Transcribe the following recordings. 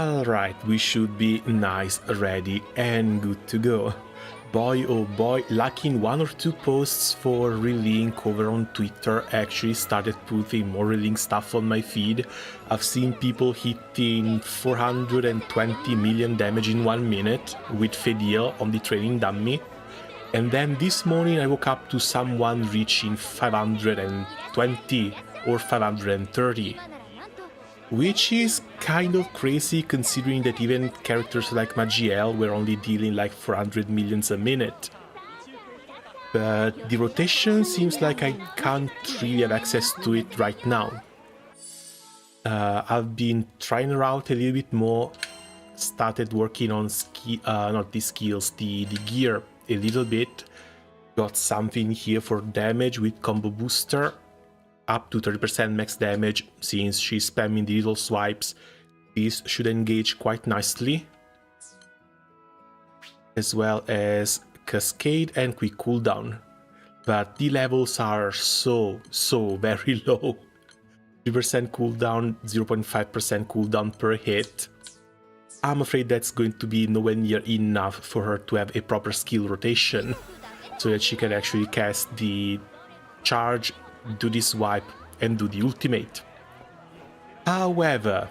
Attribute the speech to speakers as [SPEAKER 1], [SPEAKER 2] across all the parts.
[SPEAKER 1] Alright, we should be nice, ready, and good to go. Boy oh boy, lacking one or two posts for Relink over on Twitter actually started putting more Relink stuff on my feed. I've seen people hitting 420 million damage in 1 minute with Fediel on the training dummy. And then this morning I woke up to someone reaching 520 or 530. Which is kind of crazy considering that even characters like Magiel were only dealing like 400 millions a minute. But the rotation seems like I can't really have access to it right now. I've been trying her out a little bit more, started working on the gear a little bit, got something here for damage with combo booster. Up to 30% max damage. Since she's spamming the little swipes, this should engage quite nicely. As well as Cascade and Quick Cooldown. But the levels are so very low. 3% cooldown, 0.5% cooldown per hit. I'm afraid that's going to be nowhere near enough for her to have a proper skill rotation, so that she can actually cast the charge, do the swipe, and do the ultimate. However,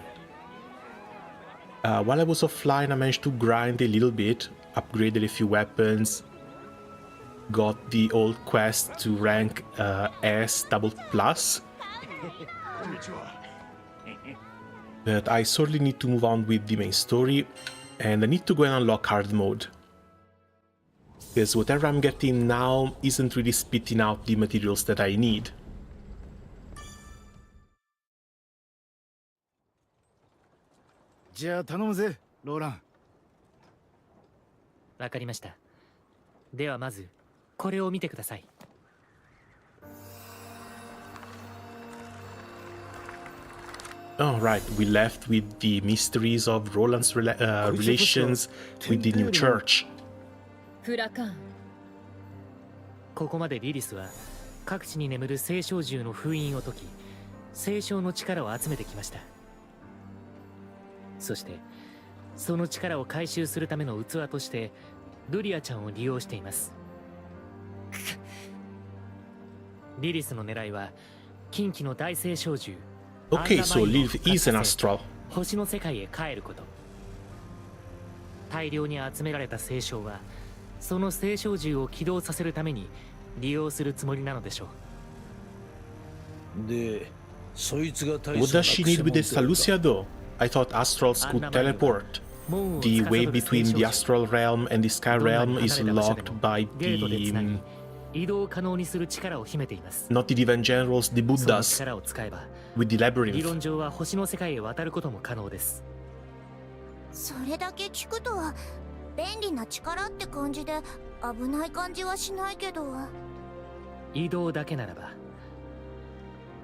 [SPEAKER 1] while I was offline, I managed to grind a little bit, upgraded a few weapons, got the old quest to rank S double plus. But I sorely need to move on with the main story, and I need to go and unlock hard mode. Because whatever I'm getting now isn't really spitting out the materials that I need.
[SPEAKER 2] じゃあ頼むぜ、ローラン。
[SPEAKER 3] わかりました。ではまずこれを見てください。
[SPEAKER 1] Alright, we left with the mysteries of Roland's relations with the new church.
[SPEAKER 4] フラカン。
[SPEAKER 3] ここまでリリスは各地に眠る聖唱獣の封印を解き、聖唱の力を集めてきました。そしてその力を回収するための器としてルリアちゃんを利用しています。リリスの狙いは近畿の大聖唱獣。
[SPEAKER 1] Okay, so Lilith is an astral.
[SPEAKER 3] 星の世界へ帰ること。大量に集められた聖唱はその聖唱獣を起動させるために利用するつもりなのでしょ
[SPEAKER 2] う。で、そいつが大
[SPEAKER 1] What does she need with this Lucia though? I thought astrals could teleport. The way between the astral realm and the sky realm is locked by the...
[SPEAKER 3] 移動可能にする力を秘めています。
[SPEAKER 1] Not the Divine Generals, the Buddhas.
[SPEAKER 3] 力を使えば
[SPEAKER 1] With the
[SPEAKER 3] 理
[SPEAKER 1] labyrinth.
[SPEAKER 3] 論上は星の世界へ渡ることも可能です。
[SPEAKER 5] それだけ聞くとは便利な力って感じで危ない感じはしないけど。
[SPEAKER 3] 移動だけならば。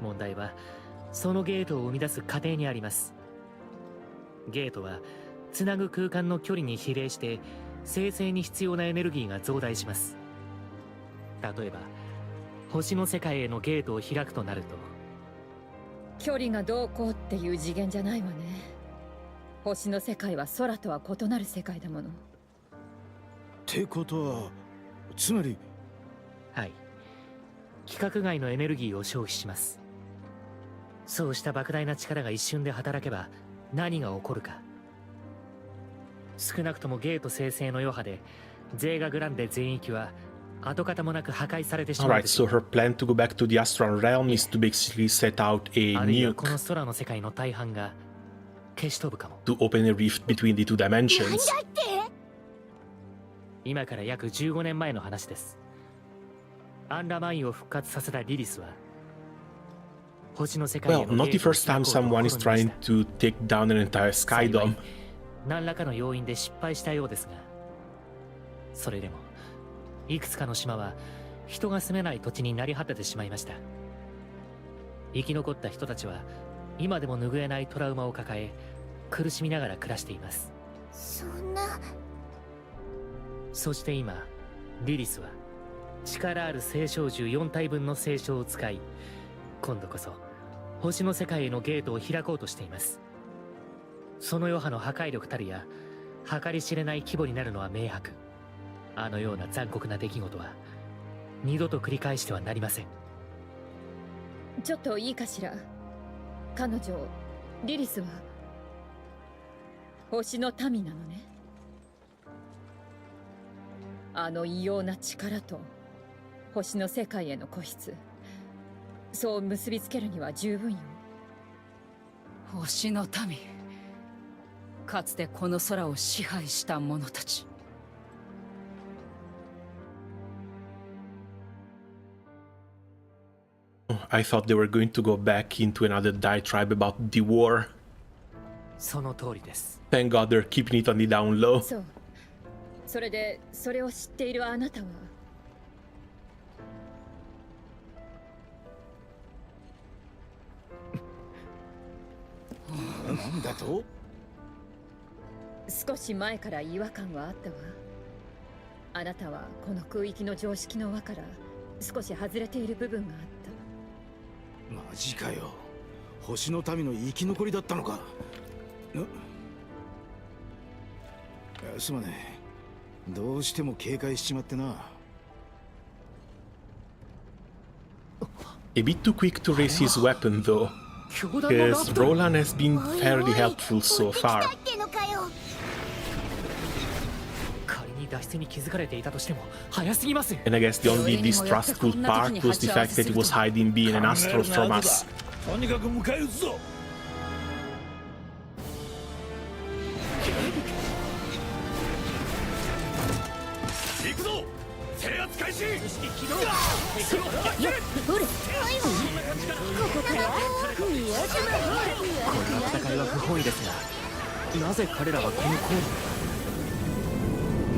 [SPEAKER 3] 問題はそのゲートを生み出す過程にあります。ゲートはつなぐ空間の距離に比例して生成に必要なエネルギーが増大します。例えば星の世界へのゲートを開くとなると、
[SPEAKER 4] 距離がどうこうっていう次元じゃないわね。星の世界は空とは異なる世界だもの。
[SPEAKER 2] ってことは、つまり、
[SPEAKER 3] はい、規格外のエネルギーを消費します。そうした莫大な力が一瞬で働けば何が起こるか。少なくともゲート生成の余波でゼーガグランデ全域は跡形もなく破壊されてしまう。
[SPEAKER 1] Alright, so her plan to go back to the astral realm is to basically set out a
[SPEAKER 3] あるいはこ
[SPEAKER 1] nuke
[SPEAKER 3] の空の世界の大半が消し飛ぶかも。
[SPEAKER 1] to open a rift between the two dimensions.
[SPEAKER 3] 今から約15年前の話です。アンラマインを復活させたリリスは星の世界
[SPEAKER 1] Well, not the first time someone is trying to take down an entire sky dome.
[SPEAKER 3] 何らかの要因で失敗したようですが、それでもいくつかの島は人が住めない土地になり果ててしまいました。生き残った人たちは今でも拭えないトラウマを抱え苦しみながら暮らしています。
[SPEAKER 5] そんな。
[SPEAKER 3] そして今リリスは力ある聖唱獣4体分の聖書を使い、今度こそ星の世界へのゲートを開こうとしています。その余波の破壊力たるや計り知れない規模になるのは明白。あのような残酷な出来事は二度と繰り返してはなりません。
[SPEAKER 4] ちょっといいかしら。彼女リリスは星の民なのね。あの異様な力と星の世界への固執、そう結びつけるには十分よ。
[SPEAKER 6] 星の民、かつてこの空を支配した者たち。
[SPEAKER 1] I thought they were going to go back into another diatribe about the war.
[SPEAKER 3] その通りです。
[SPEAKER 1] Thank God they're keeping it on the down low.
[SPEAKER 4] そう。それでそれを知っているあなたは
[SPEAKER 2] なんだと？
[SPEAKER 4] 少し前から違和感はあったわ。あなたはこの空域の常識の輪から少し外れている部分があった。
[SPEAKER 2] マジかよ。星の民の生き残りだったのか。すまねえ。どうしても警戒しちまってな。
[SPEAKER 1] A bit too quick to raise his weapon though, because Roland has been fairly helpful so far.
[SPEAKER 3] 仮に脱出に気づかれていたとしても早すぎます。
[SPEAKER 1] And I guess the only distrustful part was the fact that he was hiding being an astral from us.
[SPEAKER 2] とにかく迎え撃つぞ。行くぞ。制圧開始。
[SPEAKER 3] 起動。
[SPEAKER 4] ほれ、
[SPEAKER 5] ここから
[SPEAKER 3] この戦いは不本意ですが、なぜ彼らはこのコール。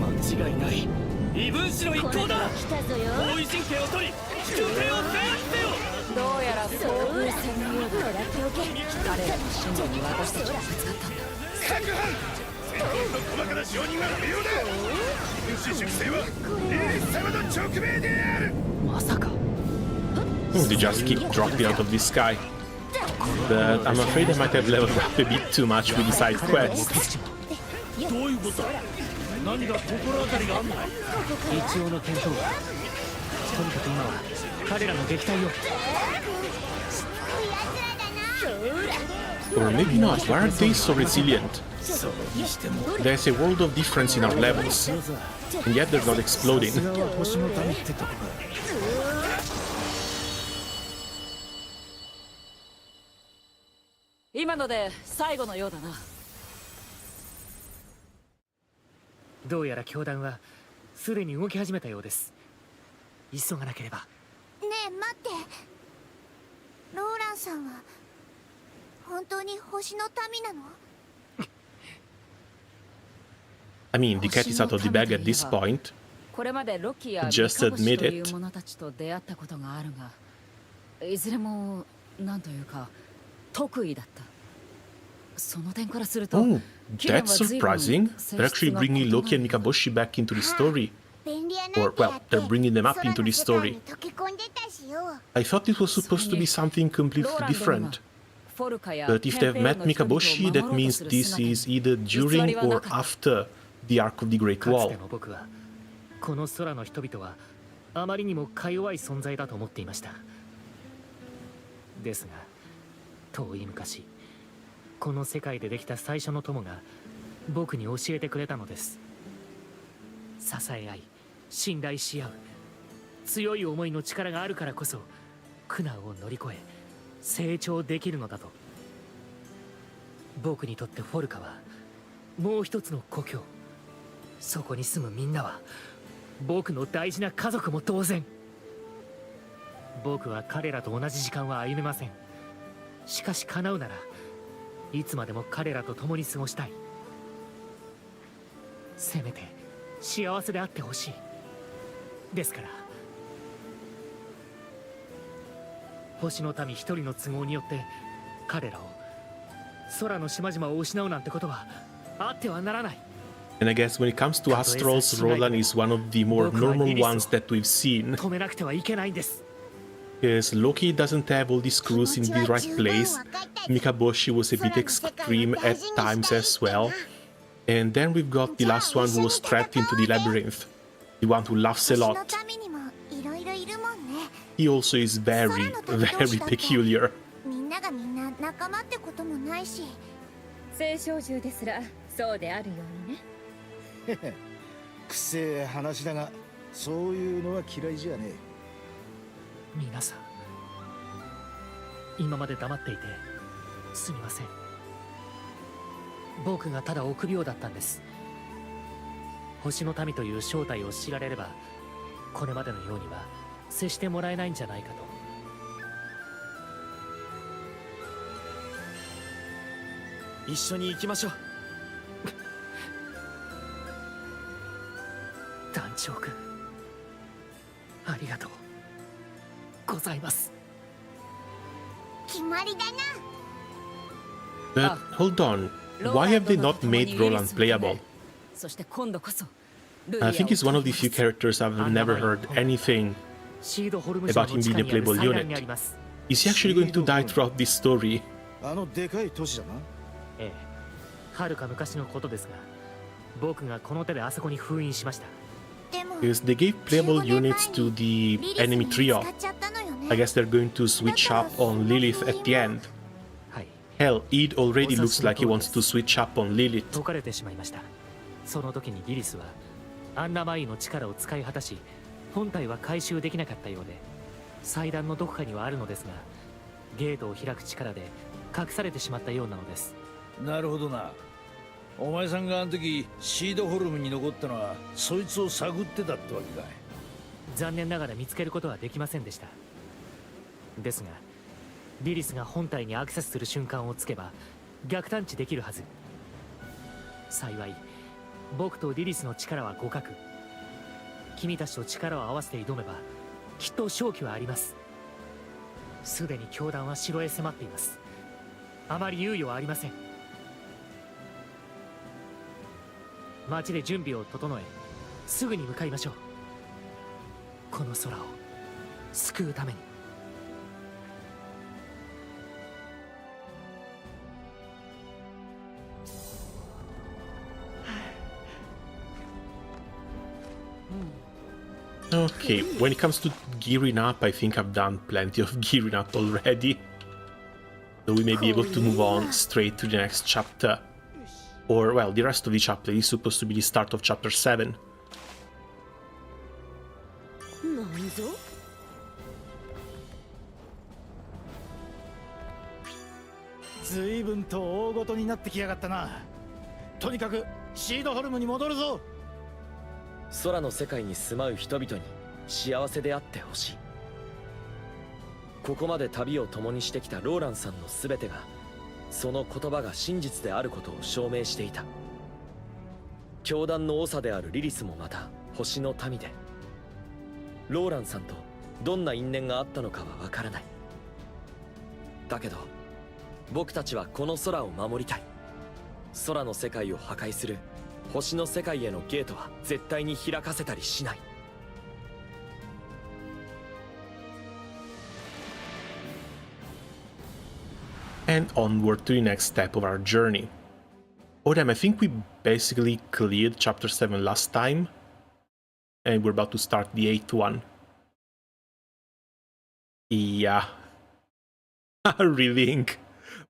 [SPEAKER 3] 間違いない。異分子の一行だ。
[SPEAKER 5] 来たぞよ。
[SPEAKER 3] 包囲神経を取り、飛行艇を制圧せよ。
[SPEAKER 6] どうやら
[SPEAKER 5] そう
[SPEAKER 6] 遭遇
[SPEAKER 5] だ
[SPEAKER 6] 戦のようだ。
[SPEAKER 5] ほらっておけ。
[SPEAKER 6] 彼らの信者に私たちがぶつかったんだ。
[SPEAKER 2] 各班戦闘の細かな承認は不要だ。異分子粛清はイリス様の直命である。
[SPEAKER 3] まさか。
[SPEAKER 1] They just keep dropping out of the sky. But I'm afraid I might have leveled up a bit too much with the side quests.
[SPEAKER 2] どういうことだ。何か心当たりがあんのか。
[SPEAKER 3] 一応の検討は。とにかく今は彼らの撃退を。
[SPEAKER 1] Or maybe not, why aren't they so resilient? There's a world of difference in our levels, and yet they're not exploding.
[SPEAKER 2] 星の民ってとこか。
[SPEAKER 6] 今ので最後のようだな。
[SPEAKER 3] どうやら教団はすでに動き始めたようです。急がなければ。
[SPEAKER 5] ねえ待って。ローランさんは本当に星の民なの？
[SPEAKER 1] I mean, the cat is out of the bag at this point.
[SPEAKER 6] これまでロキや
[SPEAKER 1] Just
[SPEAKER 6] ミカボシ
[SPEAKER 1] admit
[SPEAKER 6] という
[SPEAKER 1] it.
[SPEAKER 6] 者たちと出会ったことがあるが、いずれもなんというか得意だった。その点からすると、
[SPEAKER 1] Oh,
[SPEAKER 6] キレン
[SPEAKER 1] that's
[SPEAKER 6] は随分
[SPEAKER 1] surprising.
[SPEAKER 6] 性
[SPEAKER 1] They're
[SPEAKER 6] 質
[SPEAKER 1] actually
[SPEAKER 6] が
[SPEAKER 1] bringing
[SPEAKER 6] 異なる
[SPEAKER 1] Loki and Mikaboshi back into the story.
[SPEAKER 5] 便利屋なんて
[SPEAKER 1] Or, well,
[SPEAKER 5] やって
[SPEAKER 1] they're bringing them up into the
[SPEAKER 5] 空の世界
[SPEAKER 1] story.
[SPEAKER 5] に溶け込んでたしよ。
[SPEAKER 1] I thought it was supposed to be something completely
[SPEAKER 6] ローランドには
[SPEAKER 1] different.
[SPEAKER 6] フォルカや
[SPEAKER 1] But if
[SPEAKER 6] テン
[SPEAKER 1] they've
[SPEAKER 6] ペール
[SPEAKER 1] met
[SPEAKER 6] の人々を
[SPEAKER 1] Mikaboshi,
[SPEAKER 6] 守
[SPEAKER 1] that
[SPEAKER 6] ろうと
[SPEAKER 1] means
[SPEAKER 6] する
[SPEAKER 1] this
[SPEAKER 6] 姿に
[SPEAKER 1] is either
[SPEAKER 6] 偽
[SPEAKER 1] during
[SPEAKER 6] りはな
[SPEAKER 1] or
[SPEAKER 6] かった
[SPEAKER 1] after the Arc of the Great
[SPEAKER 3] かつ
[SPEAKER 1] Wall.
[SPEAKER 3] ての僕はこの空の人々はあまりにもか弱い存在だと思っていました。ですが遠い昔この世界でできた最初の友が僕に教えてくれたのです。支え合い信頼し合う強い思いの力があるからこそ苦難を乗り越え成長できるのだと。僕にとってフォルカはもう一つの故郷。そこに住むみんなは僕の大事な家族も同然。僕は彼らと同じ時間は歩めません。しかし叶うならいつまでも彼らと共に過ごしたい。せめて幸せであってほしい。ですから星の民一人の都合によって彼らを空の島々を失うなんてことはあってはならない。
[SPEAKER 1] And I guess when it comes to astrals, Roland is one of the more normal ones that we've seen.
[SPEAKER 3] 止めなくてはいけないんです。
[SPEAKER 1] Because Loki doesn't have all these screws in the right place. Mikaboshi was a bit extreme at times as well. And then we've got the last one who was trapped into the labyrinth. The one who laughs a lot. He also is very, very peculiar.
[SPEAKER 5] みんながみんな仲間ってこともないし。
[SPEAKER 4] 青少獣ですらそうであるようにね。
[SPEAKER 2] くせえ話だが、そういうのは嫌いじゃねえ。
[SPEAKER 3] 皆さん、今まで黙っていてすみません。僕がただ臆病だったんです。星の民という正体を知られれば、これまでのようには接してもらえないんじゃないかと。
[SPEAKER 7] 一緒に行きましょう。
[SPEAKER 3] 団長君、ありがとうございます。
[SPEAKER 5] 決まりだな。
[SPEAKER 1] But hold on, why have they not made Roland playable?
[SPEAKER 6] そして今度こそ
[SPEAKER 1] I think he's one of the few characters I've never heard anything about him being a playable unit. Is he actually going to die throughout this story?
[SPEAKER 2] あのでかい都市だな。
[SPEAKER 3] ええ、はるか昔のことですが、僕がこの手であそこに封印しました。
[SPEAKER 5] でも
[SPEAKER 1] Because they gave playable units to the enemy trio.
[SPEAKER 5] 使っちゃったのよね。
[SPEAKER 1] I guess they're going to switch up on Lilith at the end.
[SPEAKER 3] はい。
[SPEAKER 1] Hell, Ed already looks like he wants to switch up on Lilith.
[SPEAKER 3] 解かれてしまいました。その時にリリスはアンナマイの力を使い果たし、本体は回収できなかったようで、祭壇のどこかにはあるのですが、ゲートを開く力で隠されてしまったようなのです。
[SPEAKER 2] なるほどな。お前さんがあの時シードホルムに残ったのはそいつを探ってたってわけかい。
[SPEAKER 3] 残念ながら見つけることはできませんでした。ですがリリスが本体にアクセスする瞬間をつけば逆探知できるはず。幸い僕とリリスの力は互角。君たちと力を合わせて挑めばきっと勝機はあります。すでに教団は城へ迫っています。あまり猶予はありません。町で準備を整え、すぐに向かいましょう。この空を救うために。
[SPEAKER 1] Okay, when it comes to gearing up, I think I've done plenty of gearing up already. So we may be able to move on straight to the next chapter. Or, well, the rest of the chapter is supposed to be the start of chapter 7.
[SPEAKER 6] なんぞ
[SPEAKER 2] 随分と大ごとになってきやがったな。とにかくシードホルムに戻るぞ。
[SPEAKER 7] 空の世界に住まう人々に幸せであってほしい。ここまで旅を共にしてきたローランさんの全てがその言葉が真実であることを証明していた。教団の長であるリリスもまた星の民で、ローランさんとどんな因縁があったのかはわからない。だけど僕たちはこの空を守りたい。空の世界を破壊する星の世界へのゲートは絶対に開かせたりしない。
[SPEAKER 1] And onward to the next step of our journey. Oh damn, I think we basically cleared chapter 7 last time. And we're about to start the 8th one. Yeah. Relink.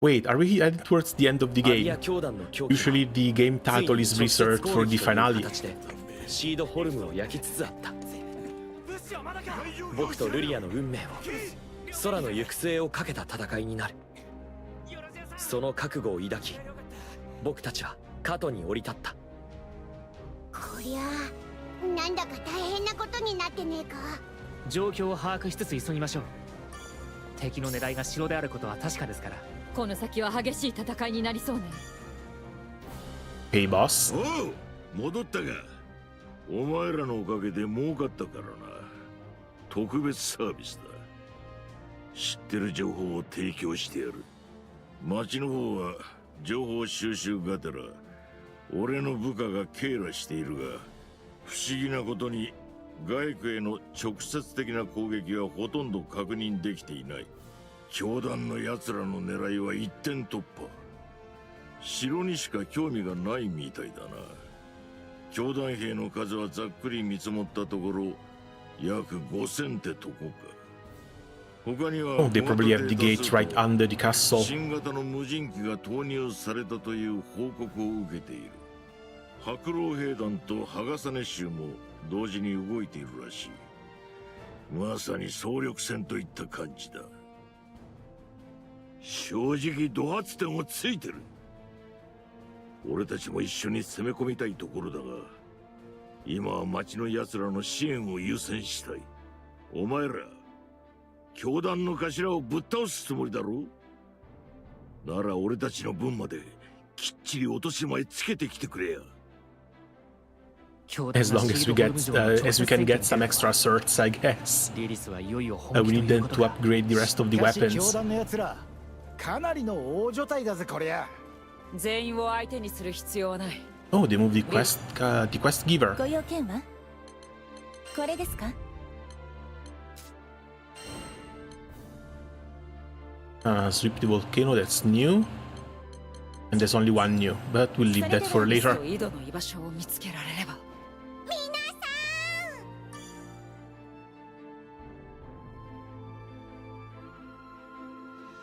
[SPEAKER 1] Wait, are we heading towards the end of the game? Usually the game title is reserved for the finale.
[SPEAKER 7] シードホルムを焼きつつあった。僕とルリアの運命を、空の行く末をかけた戦いになる。その覚悟を抱き、僕たちはカトに降り立った。
[SPEAKER 5] こりゃあなんだか大変なことになってねえか。
[SPEAKER 3] 状況を把握しつつ急ぎましょう。敵の狙いが城であることは確かですから。
[SPEAKER 4] この先は激しい戦いになりそうね。
[SPEAKER 1] Hey boss.
[SPEAKER 8] おう、戻ったが、お前らのおかげで儲かったからな。特別サービスだ。知ってる情報を提供してやる。町の方は情報収集がてら俺の部下が警らしているが、不思議なことに外区への直接的な攻撃はほとんど確認できていない。教団の奴らの狙いは一点突破。城にしか興味がないみたいだな。教団兵の数はざっくり見積もったところ約5000ってとこか。他には
[SPEAKER 1] Oh, they probably have the gate right under the castle.
[SPEAKER 8] 新型の無人機が投入されたという報告を受けている。白老兵団とハガサネ州も同時に動いているらしい。まさに総力戦といった感じだ。正直ド発点をついてる。俺たちも一緒に攻め込みたいところだが、今は町の奴らの支援を優先したい。お前ら教団の頭をぶっ倒すつもりだろう。なら俺たちの分まできっちり落とし前つけてきてくれや。
[SPEAKER 1] As long as we can get some extra swords, I guess. We need them to upgrade the rest of the weapons.
[SPEAKER 2] かなりの大所帯だぜこりゃ。
[SPEAKER 6] 全員を相手にする必要はない。
[SPEAKER 1] Oh, they moved the quest giver.
[SPEAKER 5] ご用件はこれですか？
[SPEAKER 1] Sweep the volcano, that's new. And there's only one new, but we'll leave that for later.
[SPEAKER 6] 井戸の居場所を見つけられれば。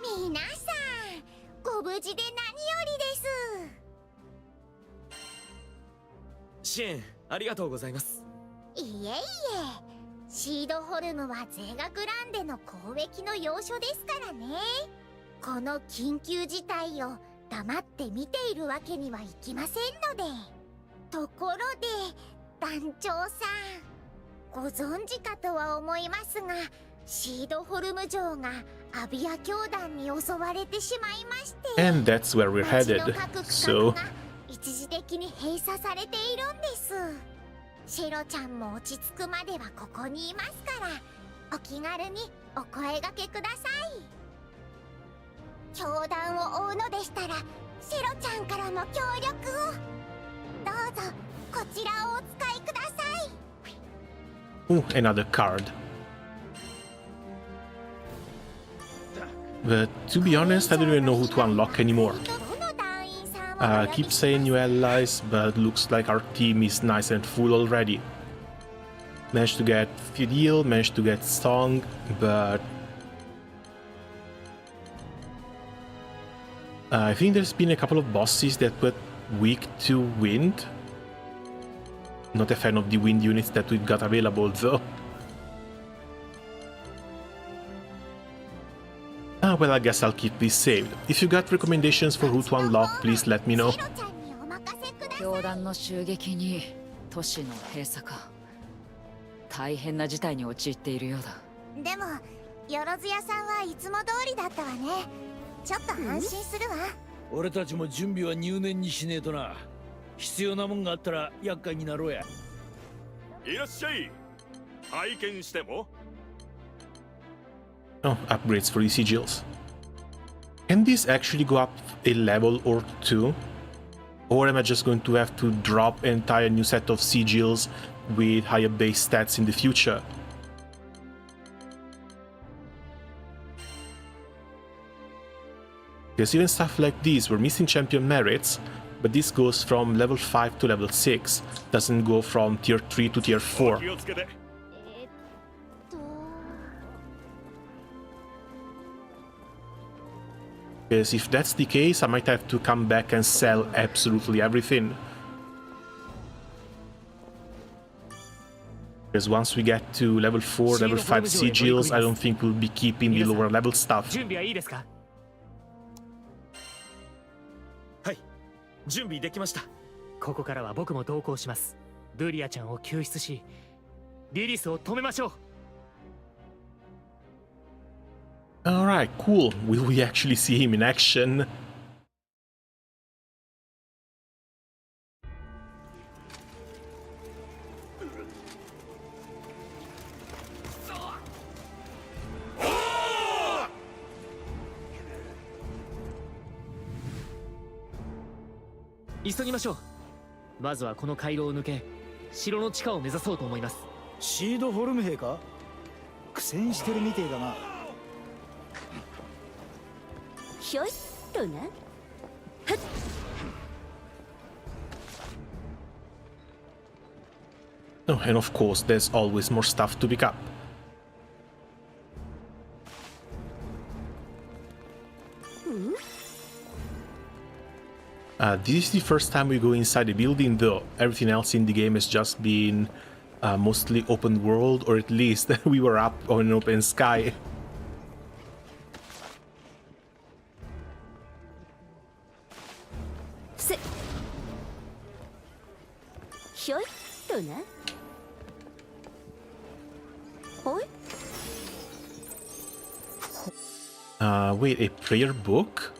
[SPEAKER 5] 皆さん、ご無事で何よりです。
[SPEAKER 7] 支援ありがとうございます。
[SPEAKER 5] いえいえ、シードホルムはゼーガグランデの交易の要所ですからね。この緊急事態を黙って見ているわけにはいきませんので。ところで団長さん、ご存知かとは思いますが、シードホルム城がアビア教団に襲われてしまいまして、
[SPEAKER 1] And that's where we're
[SPEAKER 5] 町
[SPEAKER 1] headed.
[SPEAKER 5] の各区
[SPEAKER 1] So
[SPEAKER 5] 画が一時的に閉鎖されているんです。シェロちゃんも落ち着くまではここにいますから、お気軽にお声掛けください。教団を追うのでしたら、シェロちゃんからも協力を。どうぞこちらをお使いください。
[SPEAKER 1] Oh, another card. But to be honest, I don't even know who to unlock anymore.
[SPEAKER 5] どの団員さんは
[SPEAKER 1] Keep saying new allies, but looks like our team is nice and full already. Managed to get Fediel, managed to get Song, but I think there's been a couple of bosses that were weak to wind. Not a fan of the wind units that we've got available though. Well, I guess I'll keep this saved. If you got recommendations for who to unlock, please let me know.
[SPEAKER 5] シェロちゃんにお任せください。
[SPEAKER 6] 教団の襲撃に都市の閉鎖か。大変な事態に陥っているようだ。
[SPEAKER 5] でも、よろずやさんはいつも通りだったわね。ちょっと安心するわ。
[SPEAKER 2] 俺たちも準備は入念にしねえとな。必要なもんがあったら厄介になろうや。
[SPEAKER 9] いらっしゃい。拝見しても。
[SPEAKER 1] Oh, upgrades for the sigils. Can this actually go up a level or two? Or am I just going to have to drop an entire new set of sigils with higher base stats in the future? Because even stuff like these, we're missing champion merits, but this goes from level 5 to level 6, doesn't go from tier 3 to tier 4.
[SPEAKER 9] 気をつけて。
[SPEAKER 1] Because if that's the case, I might have to come back and sell absolutely everything. Because once we get to level 4, level 5 sigils, I don't think we'll be keeping the lower level stuff.
[SPEAKER 3] 準備はいいですか？
[SPEAKER 7] はい、準備できました。
[SPEAKER 3] ここからは僕も同行します。ルリアちゃんを救出し、リリスを止めましょう。
[SPEAKER 1] Alright, cool. Will we actually see him in action?
[SPEAKER 3] 急ぎましょう。まずはこの回廊を抜け、城の地下を目指そうと思います。
[SPEAKER 10] シードホルム兵か？苦戦してるみてえだな。
[SPEAKER 5] ひょいっとな。
[SPEAKER 1] Oh, and of course, there's always more stuff to pick up. This is the first time we go inside the building, though. Everything else in the game has just been mostly open world, or at least we were up on an open sky. Wait, a prayer book?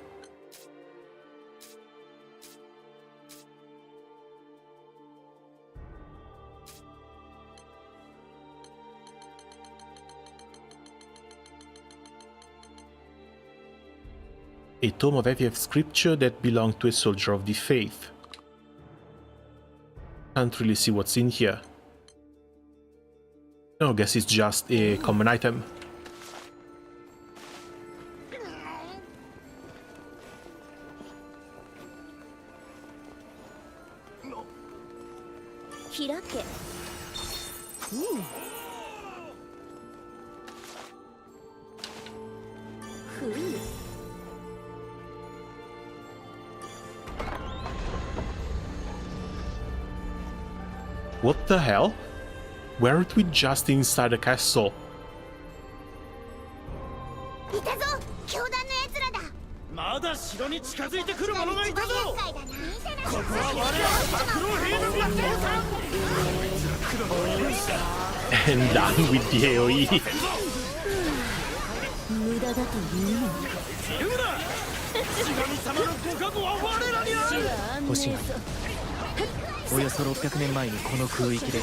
[SPEAKER 1] A tome of heavy scripture that belonged to a soldier of the faith. Can't really see what's in here. No, I guess it's just a common item. What the hell? Weren't we just inside a castle?
[SPEAKER 5] いたぞ、教団の奴らだ。
[SPEAKER 2] まだ城に近づいてくる者がいたぞ。ここは我ら白狼兵の楽園さ。
[SPEAKER 1] And done with the AoE.
[SPEAKER 5] 無駄だというのに。
[SPEAKER 2] 自由だ。神様のご加護は我らにある。
[SPEAKER 3] 星がおよそ600年前にこの空域で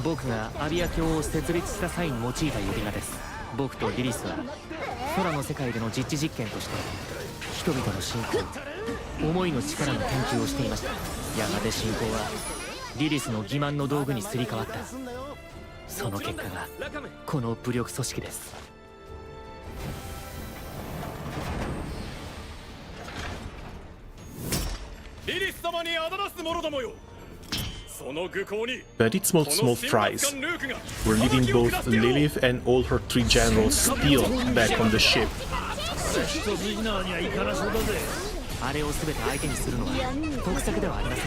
[SPEAKER 3] 僕がアビア教を設立した際に用いた呼び名です。僕とリリスは空の世界での実地実験として人々の信仰、思いの力の研究をしていました。やがて信仰はリリスの欺瞞の道具にすり替わった。その結果がこの武力組織です。
[SPEAKER 9] リリス様にあだらす者どもよ。
[SPEAKER 1] But it's small fries. We're leaving both Lilith and all her 3 generals still back on the ship.
[SPEAKER 3] あれを全て相手にするのは得策ではありません。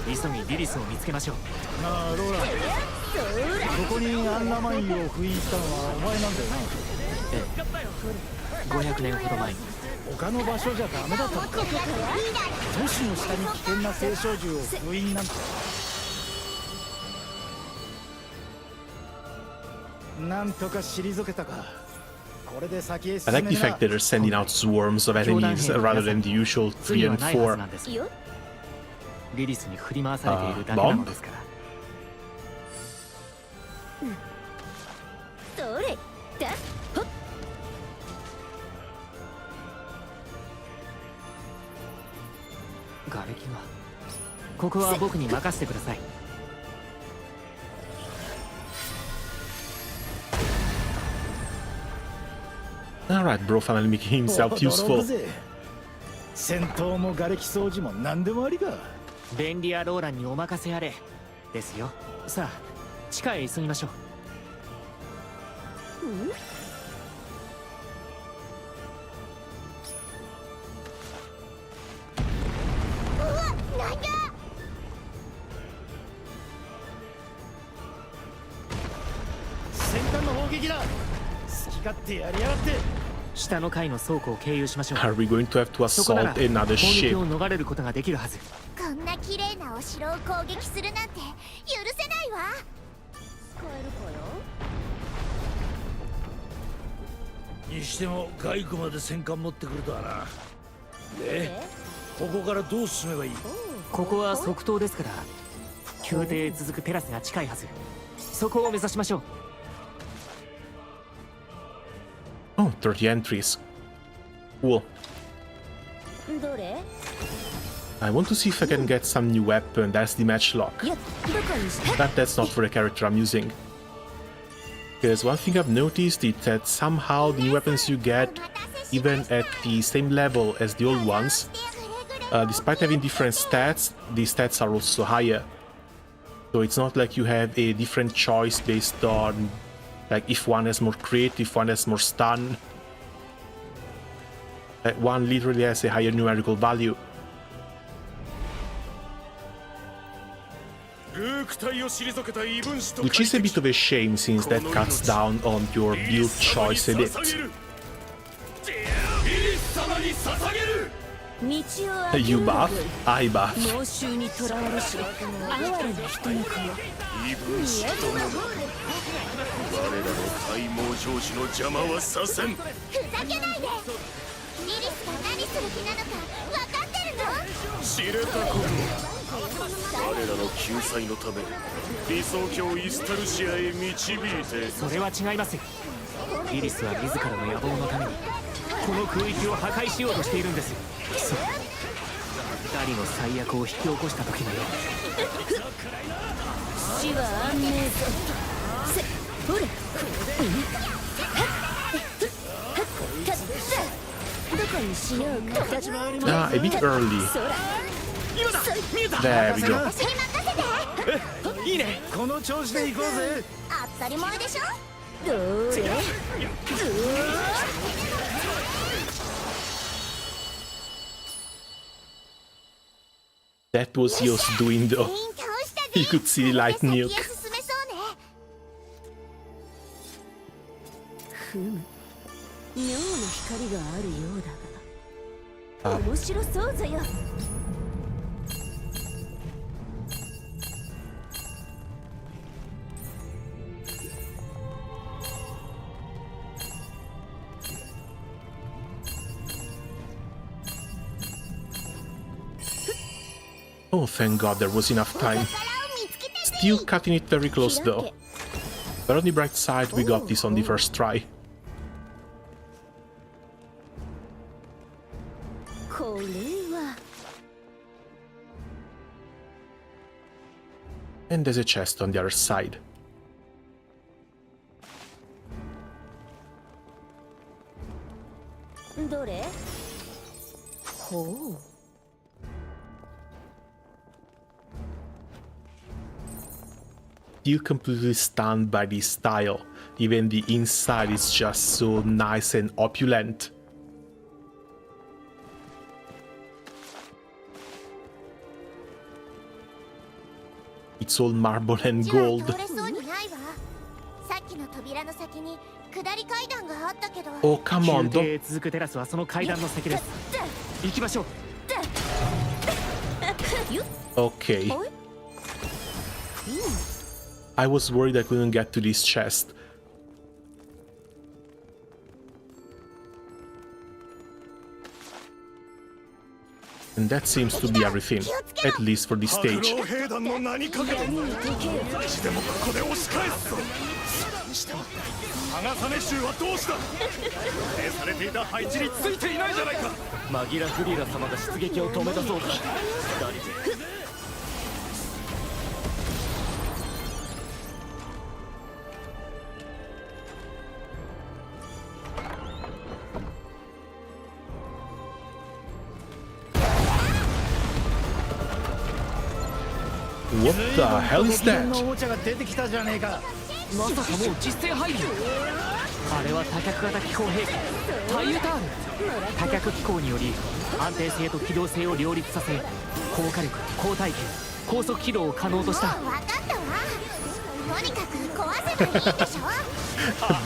[SPEAKER 3] 急ぎリリスを見つけましょう。
[SPEAKER 10] なあローラン、ここにアンナマインを封印したのはお前なんだよな。
[SPEAKER 3] ええ、500年ほど前に。
[SPEAKER 10] 他の場所じゃダメだったのか。都市の下に危険な聖書銃を封印なんて。なんとか退けたか。これで先へ進
[SPEAKER 1] I
[SPEAKER 10] め
[SPEAKER 1] like the
[SPEAKER 10] な。
[SPEAKER 1] fact that they're sending out swarms of enemies rather than the usual 3 and 4.
[SPEAKER 3] リリスに振り回されているだけなのですから。
[SPEAKER 5] それだ。ほっ。
[SPEAKER 3] 瓦礫が。ここは僕に任せてください。
[SPEAKER 1] Alright, bro, finally making himself useful.
[SPEAKER 10] 戦闘も瓦礫掃除も何でもありか。
[SPEAKER 3] 便利屋ローランにお任せあれですよ。さあ地下へ急ぎましょう。
[SPEAKER 10] 戦艦の砲撃だ。好き勝手やりやがって。
[SPEAKER 3] 下の階の倉庫を経由しましょう。
[SPEAKER 1] Are we going to have to
[SPEAKER 3] そこなら
[SPEAKER 1] assault
[SPEAKER 3] 攻
[SPEAKER 1] another
[SPEAKER 3] 撃
[SPEAKER 1] ship?
[SPEAKER 3] を逃れることができるはず。
[SPEAKER 5] こんな綺麗なお城を攻撃するなんて許せないわ。使えるかよ。
[SPEAKER 2] にしても外区まで戦艦持ってくるとはな。で、ここからどう進めばいい？
[SPEAKER 3] ここは側塔ですから宮廷へ続くテラスが近いはず。そこを目指しましょう。
[SPEAKER 1] Oh, 30 entries. Cool.
[SPEAKER 5] どれ？
[SPEAKER 1] I want to see if I can get some new weapon. That's the matchlock. But that's not for the character I'm using. Because one thing I've noticed is that somehow the new weapons you get, even at the same level as the old ones, despite having different stats, the stats are also higher. So it's not like you have a different choice based on, like, if one has more crit, if one has more stun. One literally has a higher numerical value. Which is a bit of a shame, since that cuts down on your build choice a bit. You buff, I buff. Ah, a bit early. There we go. That was Yo's doing though. You could see the light nuke. Oh, thank God there was enough time. Still cutting it very close though. But on the bright side, we got this on the first try. And there's a chest on the other side. Still completely stunned by the style. Even the inside is just so nice and opulent. It's all marble and gold. Oh, come on, don't... Okay. I was worried I couldn't get to this chest. And that seems to be everything, at least for this stage. What the hell is that?
[SPEAKER 3] まさかもう実戦配備。あれは多脚型機構兵器タイユタール。多脚機構により安定性と機動性を両立させ、高火力、高耐久、高速起動を可能とした。分かったわ。とにかく壊せばいいでしょ。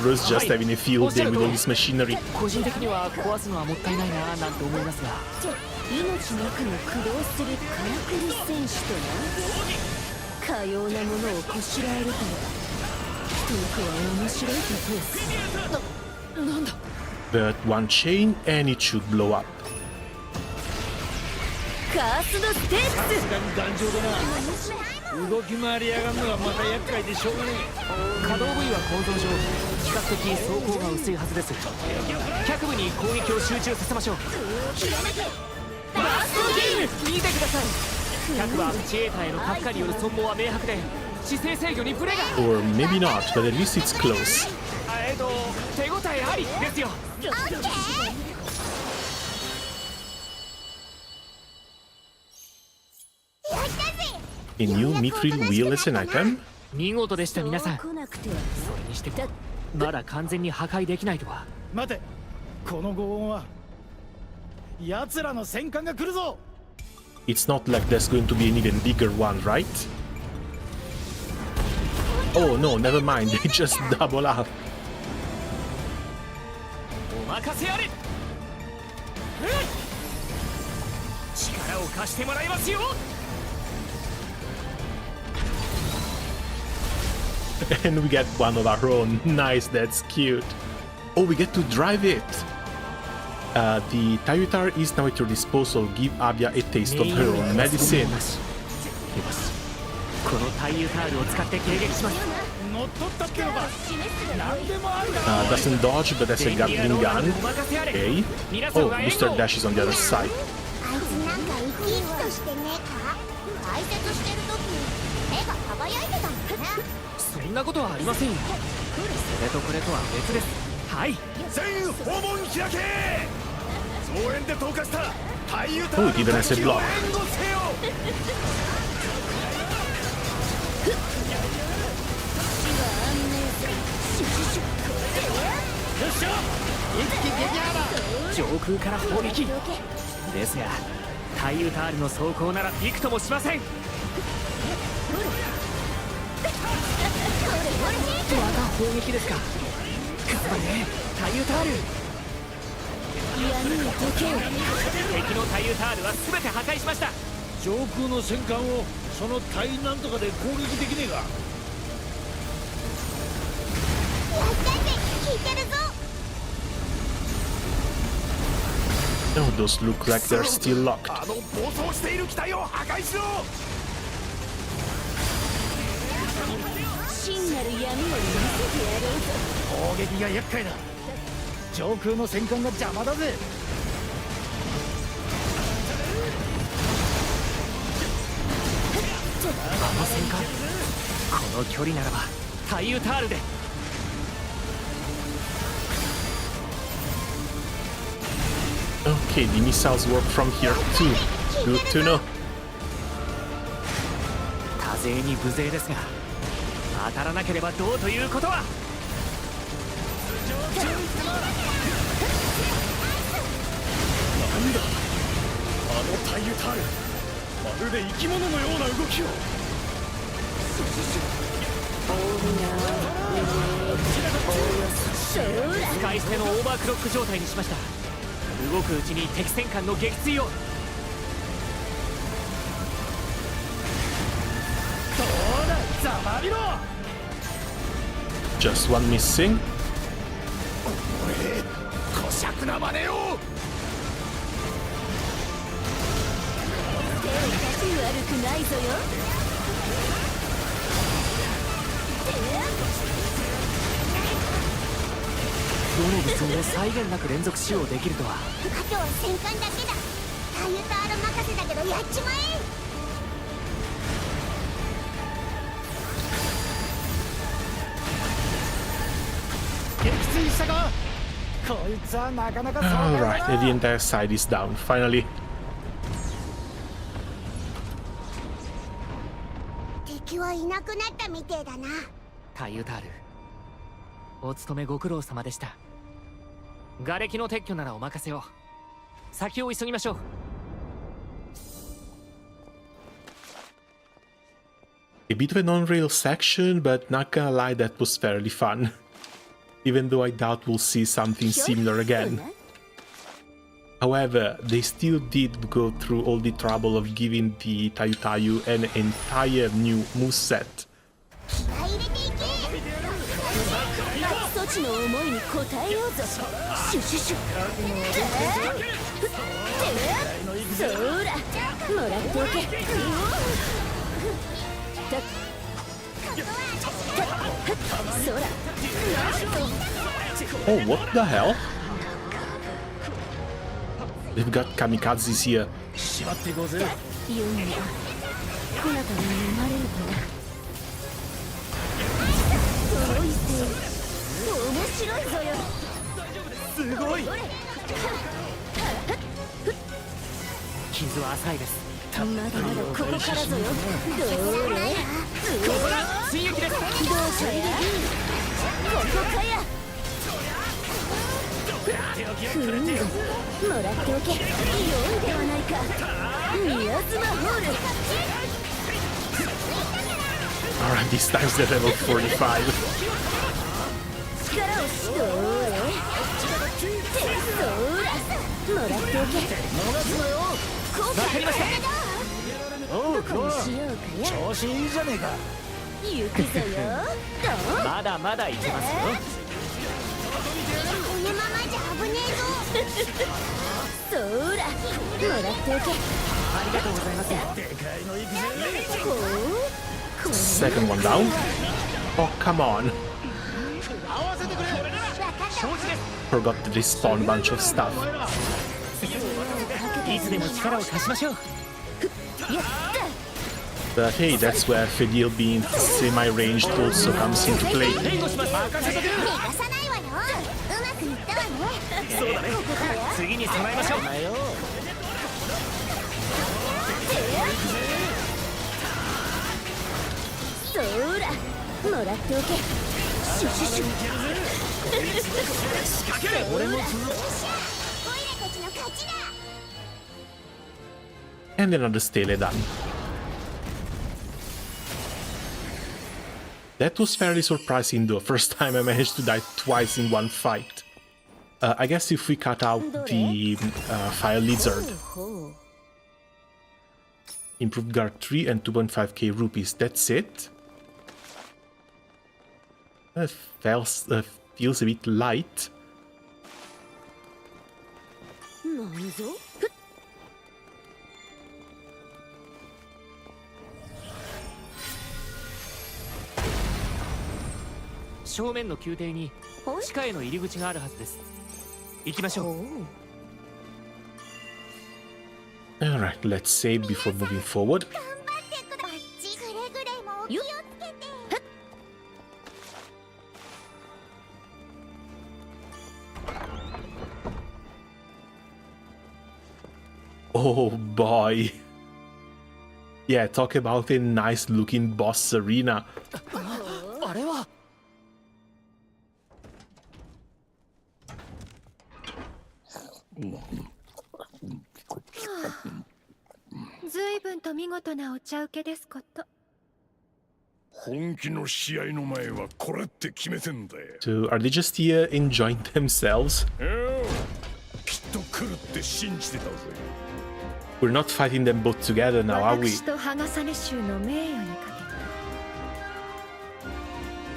[SPEAKER 1] Bruce just having a field day with all this machinery.
[SPEAKER 3] 個人的には壊すのはもったいないななんて思いますが。
[SPEAKER 4] 命なくも駆動するからくり戦士とな。かようなものをこしらえるとは人々は面白いと通す。なんだ。
[SPEAKER 1] But one chain and it should blow up.
[SPEAKER 4] カースドステークス。
[SPEAKER 10] 頑丈だな。動き回りやがんのがまた厄介でしょうがねえ。
[SPEAKER 3] 可動部位は構造上比較的走行が薄いはずです。脚部に攻撃を集中させましょう。
[SPEAKER 4] バースト
[SPEAKER 3] 見てください。100は自衛隊への核化による損耗は明白で姿勢制御にブレが。
[SPEAKER 1] Or maybe not, but at least it's close.
[SPEAKER 3] 手応えありですよ。
[SPEAKER 1] A new mithril wheel as an item?
[SPEAKER 3] 見事でした皆さん。そ
[SPEAKER 4] 来なくては
[SPEAKER 3] れにしてもまだ完全に破壊できないとは。
[SPEAKER 10] 待て、この轟音は奴らの戦艦が来るぞ。
[SPEAKER 1] It's not like there's going to be an even bigger one, right? Oh no, never mind, they just double up.
[SPEAKER 3] お任せあれ。力を貸してもらいますよ。
[SPEAKER 1] And we get one of our own. Nice, that's cute. Oh, we get to drive it. The Tayutar is now at your disposal. Give Abia a taste of her own medicine.
[SPEAKER 3] このタイユタールを使って迎撃します。
[SPEAKER 10] 乗っ取ったってのか。何でもあるだ。
[SPEAKER 1] Doesn't dodge, but has a Gatling gun. Okay. Oh, booster dash is on the other side.
[SPEAKER 5] あいつなんか生き生きとしてねえか。解説してる時目が輝いてたんだね。
[SPEAKER 3] そんなことはありませんよ。それとこれとは別です。はい。
[SPEAKER 2] 全員訪問開け。増援で投下した太陽タ
[SPEAKER 1] Oh,
[SPEAKER 2] ー
[SPEAKER 1] it
[SPEAKER 2] ル
[SPEAKER 1] even has a block.
[SPEAKER 2] 援護せよ。
[SPEAKER 3] 上空から砲撃ですが、タイユタールの走行ならびくともしません。また砲撃ですか。頑張れタイユタール。敵のタイユタールは全て破壊しました。
[SPEAKER 10] 上空の戦艦をその隊員なんとかで攻撃できねえか。
[SPEAKER 5] やったぜ、聞いてるぞ。
[SPEAKER 1] Oh, those look like they're still locked.
[SPEAKER 2] あの暴走している機体を破壊しろ。
[SPEAKER 4] 真なる闇を見せてやろうぞ。
[SPEAKER 10] 攻撃が厄介だ。上空の戦艦が邪魔だぜ。
[SPEAKER 3] あの戦艦、この距離ならばタイユタールで。
[SPEAKER 1] Okay, the missiles work from here too. Good to know.
[SPEAKER 3] 多勢に無勢ですが、当たらなければどうということは。
[SPEAKER 2] なんだあの太陽タール、まるで生き物のような動きを。
[SPEAKER 3] 使い捨てのオーバークロック状態にしました。動くうちに敵戦艦の撃墜を。
[SPEAKER 1] Just one missing.
[SPEAKER 2] こしゃくな真似を。
[SPEAKER 4] 悪くないぞよ。
[SPEAKER 3] どの武装を際限なく連続使用できるとは。
[SPEAKER 5] あとは戦艦だけだ。タイユタール任せだけどやっちまえ。
[SPEAKER 1] Alright, and the entire side is down, finally.
[SPEAKER 5] 敵はいなくなったみてえだな。
[SPEAKER 3] タイユタール、お勤めご苦労様でした。瓦礫の撤去ならお任せを。先を急ぎましょう。
[SPEAKER 1] A bit of an on-rail section, but not gonna lie, that was fairly fun. Even though I doubt we'll see something similar again. However, they still did go through all the trouble of giving the Tayu an entire new moveset.
[SPEAKER 4] そちの思いに応えようぞ。シュシュシュ。そら、もらっておけ。そら。
[SPEAKER 1] Oh, what the hell? We've got kamikazes here.
[SPEAKER 10] しまってごぜ。
[SPEAKER 4] ユンがこなたに生まれるとは。遠いせい面白いぞよ。
[SPEAKER 10] すごい。
[SPEAKER 3] 傷は浅いです。
[SPEAKER 4] まだまだここからぞよ。どれ
[SPEAKER 3] 追撃です。
[SPEAKER 4] どうしやここかや。もらっておけ。良いではないか。ミアズマホール。
[SPEAKER 1] Alright, this time's the level 45.
[SPEAKER 4] 力をしどれそらもらっておけ。
[SPEAKER 10] 逃すのよ。
[SPEAKER 4] わかりました。
[SPEAKER 10] おう、
[SPEAKER 4] どこにしようかや。
[SPEAKER 10] 調子いいじゃねえか。
[SPEAKER 4] 行くぞよ。どう
[SPEAKER 3] まだまだいけますよ。
[SPEAKER 5] このままじゃ危ねえぞ。
[SPEAKER 4] そらもらっておけ。
[SPEAKER 3] ありがとうございます。
[SPEAKER 10] でかいの行くぜ。
[SPEAKER 4] こう
[SPEAKER 1] Second one down. Oh, come on. Forgot to respawn bunch of stuff.
[SPEAKER 3] いつでも力を貸しましょう。
[SPEAKER 1] But hey, that's where Fediel being semi-ranged also comes into play.
[SPEAKER 3] 援護します。
[SPEAKER 5] 逃がさないわよ。うまくいったわね。
[SPEAKER 3] そうだね。次に備えましょう。
[SPEAKER 4] そらもらっておけ。シュシュシュ。
[SPEAKER 10] 俺も続く。
[SPEAKER 5] オイラたちの勝ちだ。
[SPEAKER 1] And another stele done. That was fairly surprising though. First time I managed to die twice in one fight. I guess if we cut out the Fire Lizard. Improved guard 3 and 2.5k rupees. That's it. Feels a bit light.
[SPEAKER 4] なんぞ。
[SPEAKER 3] 正面の宮廷に地下への入り口があるはずです。行きましょう。
[SPEAKER 1] Alright, let's save before moving forward.
[SPEAKER 5] 頑張ってください。くれぐれもお気をつけて。
[SPEAKER 1] Oh boy. Yeah, talk about a nice looking boss arena.
[SPEAKER 3] あれは。
[SPEAKER 4] ずいぶんと見事なお茶受けですこと。
[SPEAKER 2] 本気の試合の前はこれって決めてんだよ。
[SPEAKER 1] So, are they just here enjoying themselves?
[SPEAKER 2] きっと来るって信じてたぜ。
[SPEAKER 1] We're not fighting them both together now, are we?
[SPEAKER 4] 私とハガサネ州の名誉にか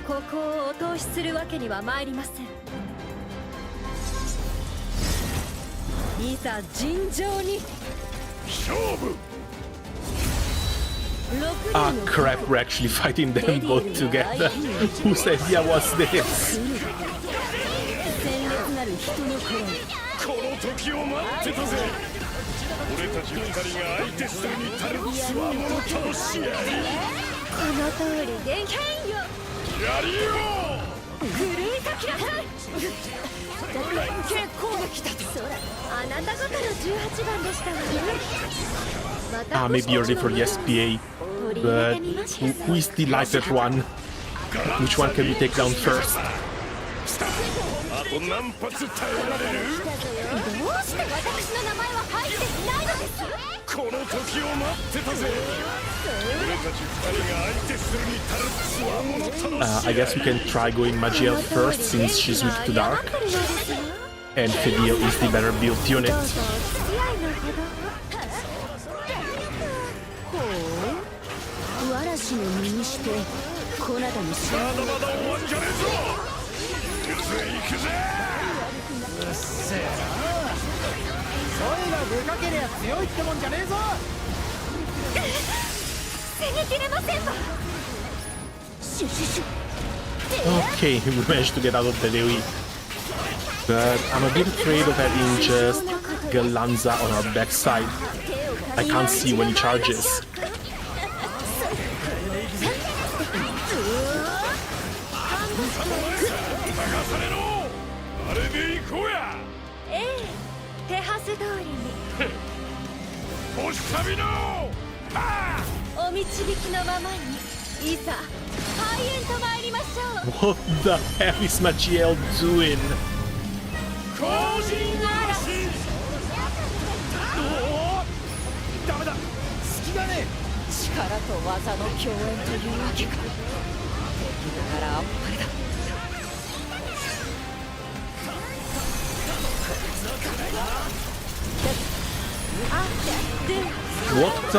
[SPEAKER 4] けてここをお通しするわけには参りません。いざ尋常に
[SPEAKER 2] 勝負。
[SPEAKER 1] Ah, crap, we're actually fighting them both together. Whose idea was this?
[SPEAKER 4] 鮮烈なる人の声。
[SPEAKER 2] この時を待ってたぜ。俺たち二人が相手するに足るつわものとの試合。
[SPEAKER 4] この通りでけんよ。
[SPEAKER 2] やりよう。
[SPEAKER 4] 奮い立ちなさい。連携攻撃だと。あなた方の18番でしたわね。
[SPEAKER 1] Ah, maybe you're ready for the SPA. But who is the lightest one? Which one can we take down first?
[SPEAKER 2] あと何発耐えられる？
[SPEAKER 4] どうして私の名前は入っていないのです？
[SPEAKER 2] この時を待ってたぜ。俺たち二人が相手するに足るつわものとの試合。
[SPEAKER 1] I guess we can try going Magiel first since she's weak to dark. And Fediel is the better built unit.
[SPEAKER 4] わらしの身にしてこなたにし
[SPEAKER 2] まだまだ終わんじゃねえぞ。行くぜ行くぜ。
[SPEAKER 10] うっせえな。声がでかけりゃ強いってもんじゃねえぞ。
[SPEAKER 4] 攻めきれませんわ。シュシュシュ。
[SPEAKER 1] Okay, we managed to get out of the AoE. But I'm a bit afraid of having just Galanza on our backside. I can't see when he charges.
[SPEAKER 9] あれで行こうや。
[SPEAKER 4] ええ、手はず通りに
[SPEAKER 9] 星旅の
[SPEAKER 4] お導きのままにいざ開演と参りましょう。
[SPEAKER 1] What the hell is Maciel doing?
[SPEAKER 9] 後陣嵐。
[SPEAKER 10] ダメだ、隙がね
[SPEAKER 6] 力と技の共演というわけか。敵ながらあっぱれだ。
[SPEAKER 1] What the?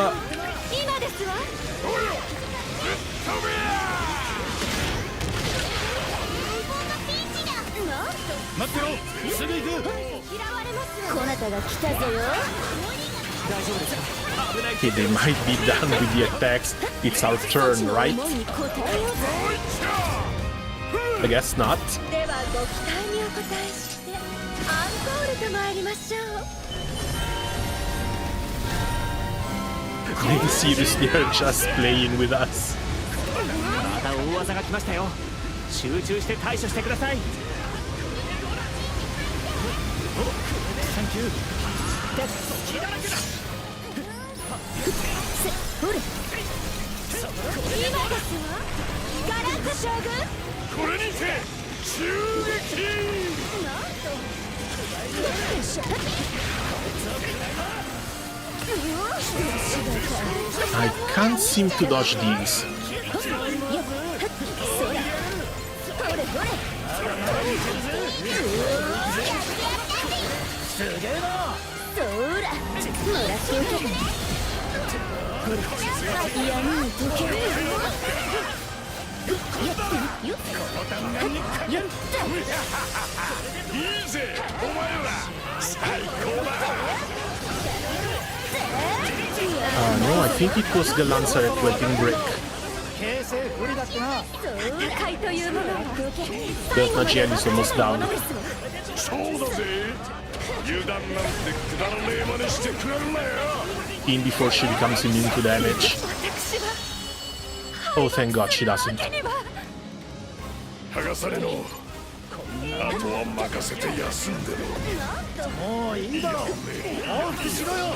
[SPEAKER 4] 今ですわ。
[SPEAKER 10] 待ってろ、すぐ行く。
[SPEAKER 4] こなたが来たぞよ。
[SPEAKER 1] Okay, they might be done with the attacks. It's our turn, right? I guess not.
[SPEAKER 4] ではご期待にお応えしてアンコールと参りましょう。
[SPEAKER 1] They seriously are just playing with us.
[SPEAKER 3] また大技が来ましたよ。集中して対処してください。
[SPEAKER 10] サンキュー。
[SPEAKER 4] ほれ、今ですわ。ガラク将軍。
[SPEAKER 9] これにて襲撃。
[SPEAKER 1] I can't seem to dodge these.
[SPEAKER 10] すげえな。
[SPEAKER 4] そら、もらっておけるね。闇に溶ける。
[SPEAKER 9] いいぜ、お前ら最高だ。
[SPEAKER 1] No, I think it was Galanza at Wedding Break.
[SPEAKER 10] 形勢不利だってな。
[SPEAKER 4] そうかいというものは
[SPEAKER 1] But Maciel is almost down.
[SPEAKER 9] そうだぜ。油断なんてくだらねえ真似してくれるなよ。
[SPEAKER 1] In before she becomes immune to damage. Oh, thank God she doesn't.
[SPEAKER 9] 剥がされの。あとは任せて休んでろ。
[SPEAKER 10] もういいだろう。往復しろよ。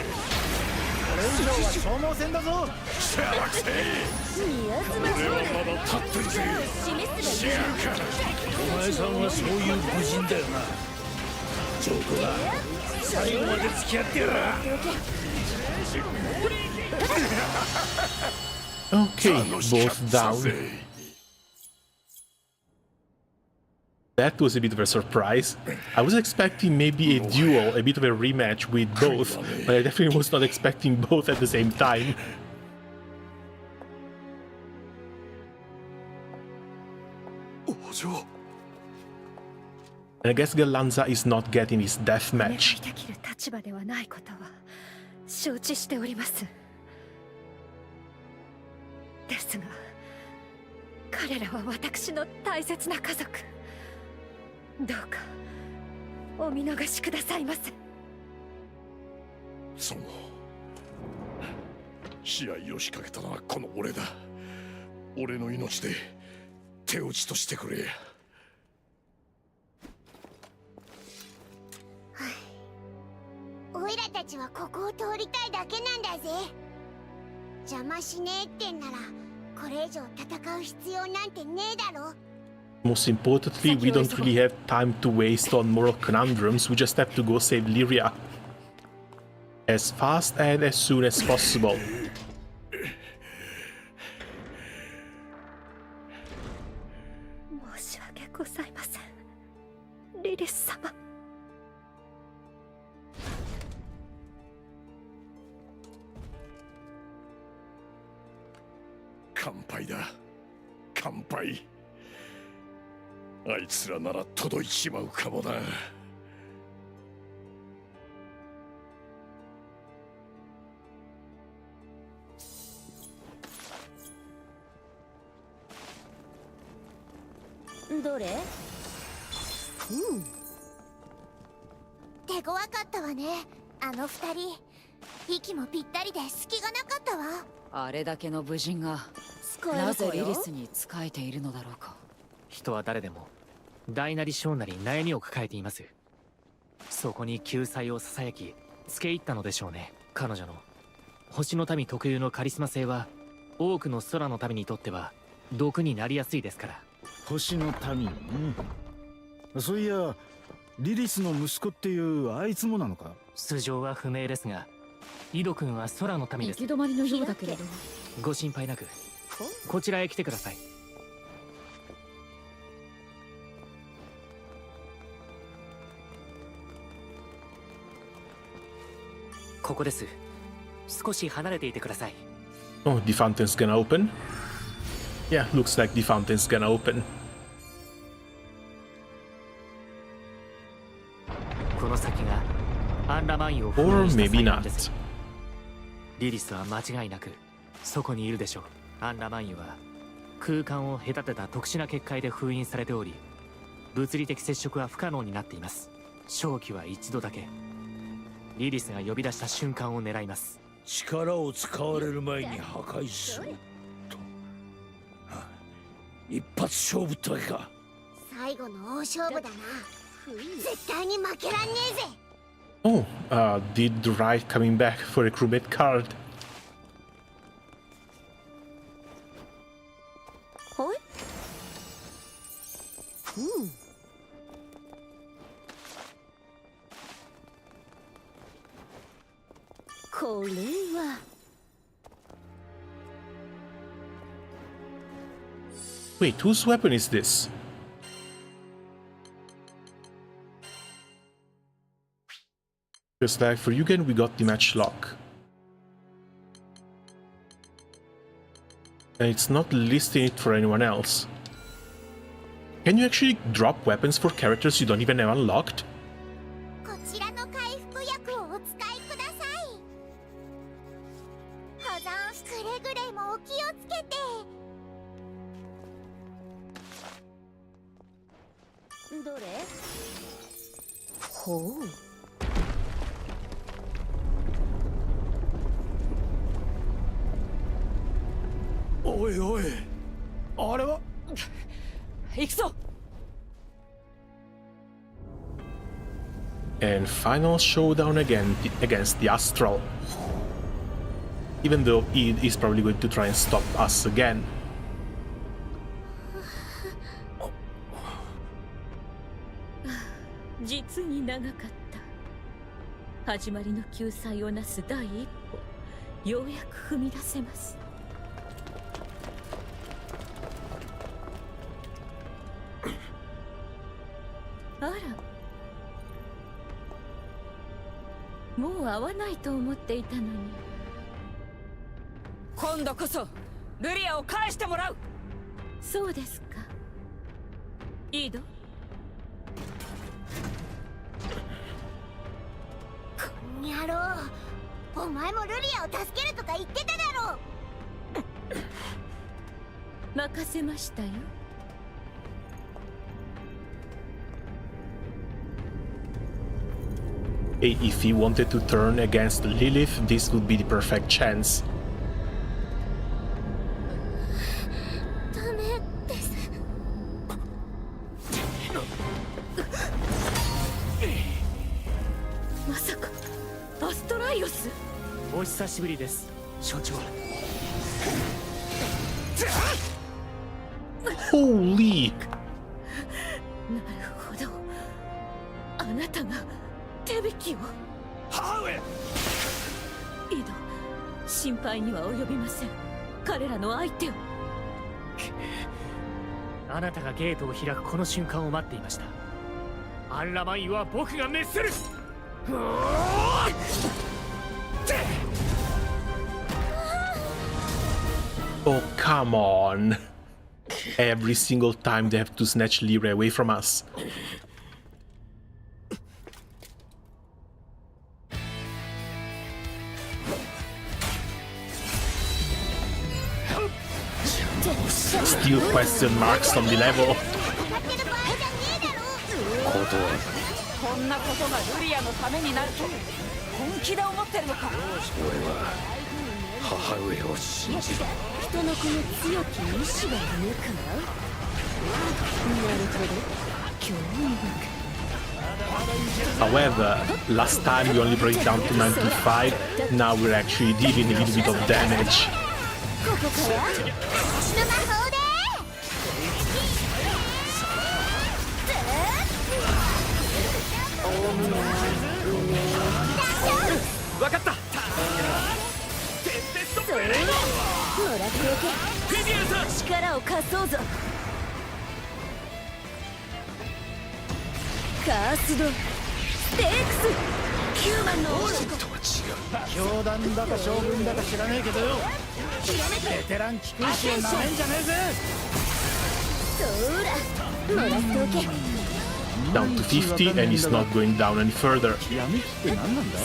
[SPEAKER 10] これ以上は消耗戦だぞ。
[SPEAKER 9] しゃらくせえ。俺はまだ立ってるぜ。知るか。
[SPEAKER 10] お前さんはそういう武人だよな。ジョークだ。最後まで付き合ってやら。
[SPEAKER 1] Okay, both down. That was a bit of a surprise. I was expecting maybe a duel, a bit of a rematch with both, but I definitely was not expecting both at the same time. And I guess Galanza is not getting his death match.
[SPEAKER 4] できる立場ではないことは承知しております。ですが、彼らは私の大切な家族。どうかお見逃しくださいませ。
[SPEAKER 9] その試合を仕掛けたのはこの俺だ。俺の命で手打ちとしてくれ。
[SPEAKER 5] おいらたちはここを通りたいだけなんだぜ。邪魔しねえってんならこれ以上戦う必要なんてねえだろ。
[SPEAKER 1] Most importantly, we don't really have time to waste on moral conundrums, we just have to go save Lyria. As fast and as soon as possible.
[SPEAKER 4] 申し訳ございません、リリス様。
[SPEAKER 9] 乾杯だ、乾杯。あいつらなら届いちまうかもな。
[SPEAKER 4] どれ？
[SPEAKER 5] 手強かったわね、あの二人。息もぴったりで隙がなかったわ。
[SPEAKER 6] あれだけの武人がなぜリリスに仕えているのだろうか。
[SPEAKER 3] 人は誰でも大なり小なり悩みを抱えています。そこに救済をささやき付け入ったのでしょうね。彼女の星の民特有のカリスマ性は多くの空の民にとっては毒になりやすいですから。
[SPEAKER 10] 星の民ね。そういやリリスの息子っていうあいつもなのか。
[SPEAKER 3] 素性は不明ですが井戸君は空の民です。
[SPEAKER 6] 行き止まりのようだけれど。
[SPEAKER 3] ご心配なくこちらへ来てください。ここです。少し離れていてください。
[SPEAKER 1] Oh, the fountain's gonna open. Yeah, looks like the fountain's gonna open.
[SPEAKER 3] この先がアンラマインを
[SPEAKER 1] Or
[SPEAKER 3] 封印した
[SPEAKER 1] maybe
[SPEAKER 3] 祭壇です。
[SPEAKER 1] not.
[SPEAKER 3] リリスは間違いなくそこにいるでしょう。アンラマインは空間を隔てた特殊な結界で封印されており、物理的接触は不可能になっています。勝機は一度だけ。リリスが呼び出した瞬間を狙います。
[SPEAKER 10] 力を使われる前に破壊すると。一発勝負ってわけか。
[SPEAKER 5] 最後の大勝負だな。絶対に負けらんねえぜ。
[SPEAKER 1] Oh, did the right coming back for a crewmate card.
[SPEAKER 4] はい。これは。
[SPEAKER 1] Wait, whose weapon is this? Just like for Yugen, we got the match lock. And it's not listing it for anyone else. Can you actually drop weapons for characters you don't even have unlocked?
[SPEAKER 5] こちらの回復薬をお使いください。保存くれぐれもお気をつけて。
[SPEAKER 4] どれ？ほう。
[SPEAKER 10] おいおい、あれは。
[SPEAKER 6] 行くぞ。
[SPEAKER 1] And final showdown again against the Astral. Even though he is probably going to try and stop us again.
[SPEAKER 4] 実に長かった。始まりの救済をなす第一歩、ようやく踏み出せます。あら、もう会わないと思っていたのに。
[SPEAKER 6] 今度こそルリアを返してもらう。
[SPEAKER 4] そうですか。いいの？
[SPEAKER 5] こんにゃろう。お前もルリアを助けるとか言ってただろう。
[SPEAKER 4] 任せましたよ。
[SPEAKER 1] Hey, if he wanted to turn against Lilith, this would be the perfect chance.
[SPEAKER 5] ダメです。
[SPEAKER 4] まさかアストライオス？
[SPEAKER 3] お久しぶりです、所長。
[SPEAKER 1] Holy!
[SPEAKER 4] なるほど。あなたが手引きを。
[SPEAKER 10] 母上。
[SPEAKER 4] 井戸、心配には及びません。彼らの相手を。
[SPEAKER 3] あなたがゲートを開くこの瞬間を待っていました。アンラマインは僕が滅する。
[SPEAKER 1] Oh, come on. Every single time they have to snatch Lyria away from us. Still question marks on the level.
[SPEAKER 6] こんなことがルリアのためになると本気で思ってるのか。
[SPEAKER 9] 俺は母上を信じる。
[SPEAKER 4] 人のこの強き意志が夢かな。なるほど、興味深い。
[SPEAKER 1] However, last time we only break down to 95, now we're actually dealing a little bit of damage.
[SPEAKER 5] ここから私の魔法で
[SPEAKER 7] 分かった。
[SPEAKER 4] それもらっておけ。力を貸そうぞ。カースドステークスヒューマンの王子
[SPEAKER 10] 教団だか将軍だか知らねえけどよ、ベテラン貴公子をなめんじゃねえぜ。
[SPEAKER 4] そらもらっておけ。
[SPEAKER 1] Down to 50 and he's not going down any further.
[SPEAKER 10] 闇って何なんだ。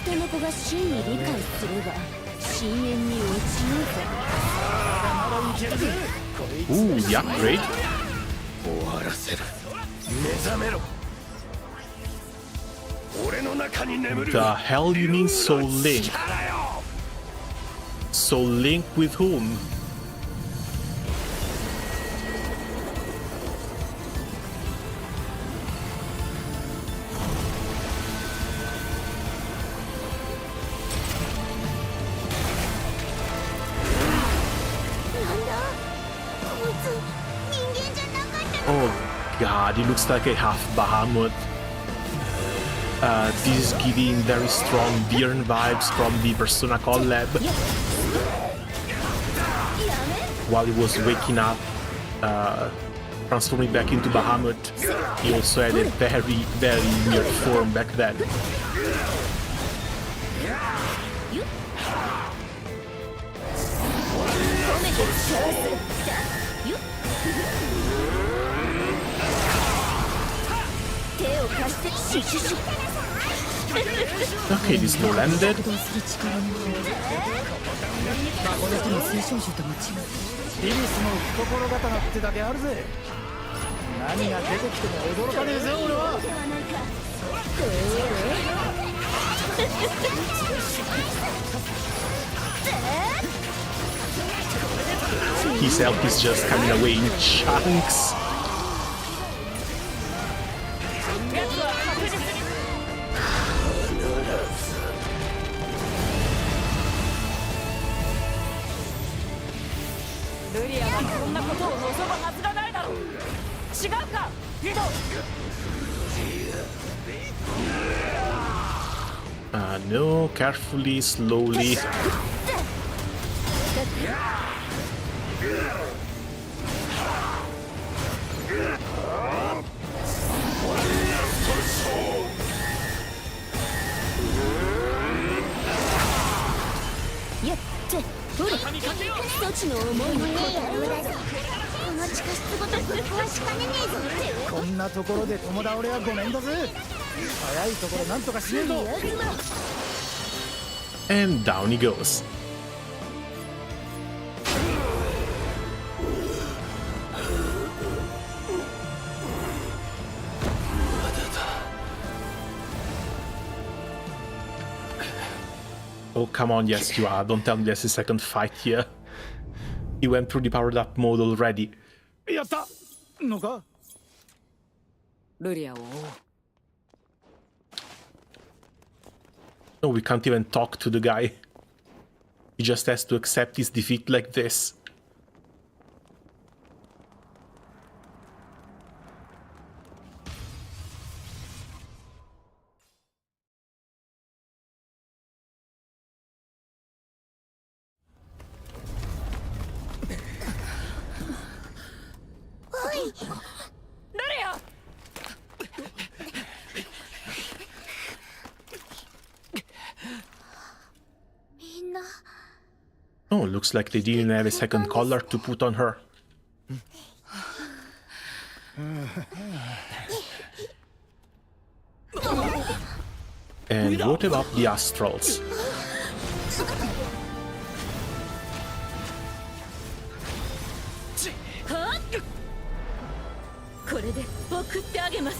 [SPEAKER 4] 人の子が真に理解すれば深淵に落ちようぞ。
[SPEAKER 1] Ooh, the upgrade.
[SPEAKER 9] 終わらせる。目覚めろ。俺の中に眠る。
[SPEAKER 1] The hell you mean Soul Link? Soul Link with whom? Oh god, he looks like a half Bahamut. This is giving very strong Bjorn vibes from the Persona collab. While he was waking up, transforming back into Bahamut, he also had a very, very weird form back then. Okay, this low landed.
[SPEAKER 10] リリスの懐刀ってだけあるぜ。何が出てきても驚かねえぜ俺は。
[SPEAKER 1] His health is just coming away in chunks.
[SPEAKER 6] ルリアがこんなことを望むはずがないだろう。違うかリド。
[SPEAKER 1] No, carefully, slowly.
[SPEAKER 10] 「こんなところで友倒れはごめんだぜ。早いところなんとかしねえぞ。
[SPEAKER 1] And down he goes. Oh, come on, yes you are. Don't tell me there's a second fight here. He went through the powered up mode already.
[SPEAKER 10] やったのか。
[SPEAKER 6] ルリアを追う。
[SPEAKER 1] No, we can't even talk to the guy. He just has to accept his defeat like this. Oh, looks like they didn't have a second collar to put on her. And what about the Astrals?
[SPEAKER 4] これで送ってあげます。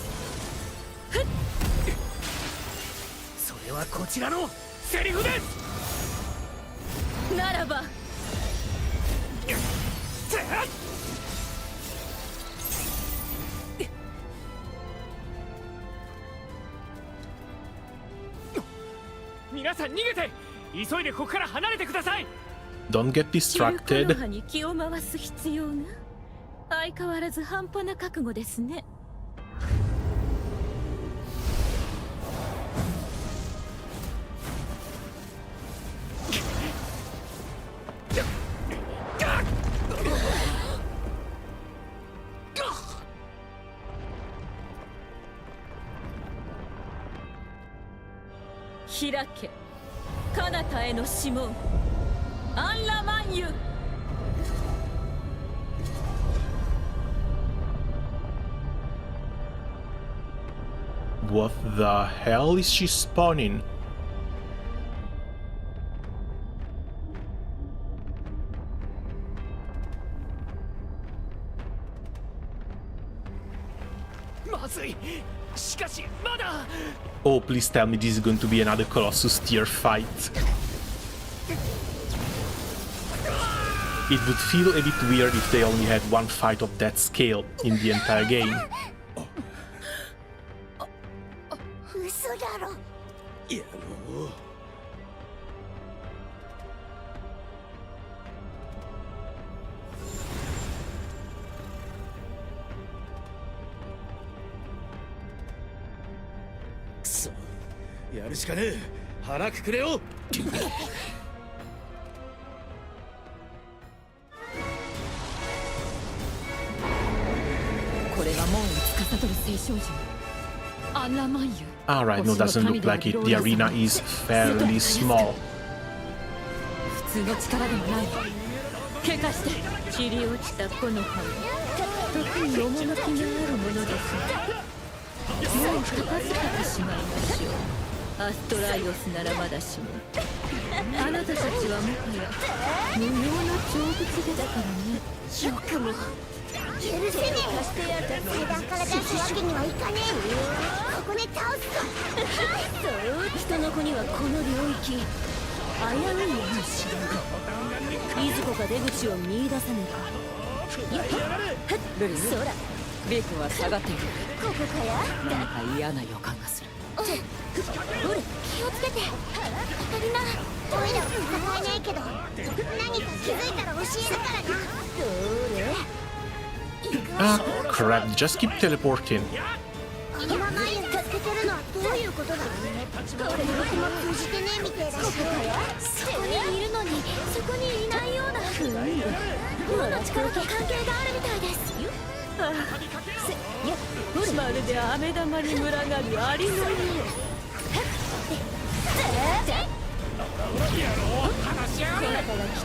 [SPEAKER 10] そ
[SPEAKER 3] れはこちらのセリフです。
[SPEAKER 6] ならば
[SPEAKER 3] 皆さん逃げて、急いでここから離れてください。
[SPEAKER 1] Don't get
[SPEAKER 6] 中古の
[SPEAKER 1] distracted.
[SPEAKER 6] 葉に気を回す必要が相変わらず半端な覚悟ですね。開け彼方への指紋アンラマンユ。
[SPEAKER 1] What the hell is she spawning? Oh, please tell me this is going to be another Colossus tier fight. It would feel a bit weird if they only had one fight of that scale in the entire game.
[SPEAKER 5] 嘘だろ。
[SPEAKER 2] やろう。くそ、やるしかねえ。腹くくれよ。
[SPEAKER 6] これが門を司る聖少女アンラマンユ。
[SPEAKER 1] Alright, no, doesn't look like it. The arena is fairly small.
[SPEAKER 6] 普通の力でもない。怪我して散り落ちた木の葉は特に趣があるものです。もう片付けてしまいましょう。アストライオスならまだしもあなたたちはもはや無用な長物ですからね。
[SPEAKER 5] よくも許せねえ。階段から出すわけにはいかねえ。ここで倒すぞ。
[SPEAKER 4] そう人の子にはこの領域危ういやもしれない。いずこか出口を見出さねえか。
[SPEAKER 6] ルリソラビクは下がっている。
[SPEAKER 4] ここかや。
[SPEAKER 6] 何か嫌な予感がする。
[SPEAKER 5] ほれ気をつけて。カタリナトイレは使えないけど何か気づいたら教えるからな。
[SPEAKER 4] どれ
[SPEAKER 1] Ah, crap, just keep teleporting.
[SPEAKER 5] アンラマンユ見つけてるのはどういうことだ。どれ僕も通じてねえみてえだし。そこにいるのにそこにいないような。魔の力と関係があるみたいです。
[SPEAKER 6] まるで飴玉に群がるアリのよう。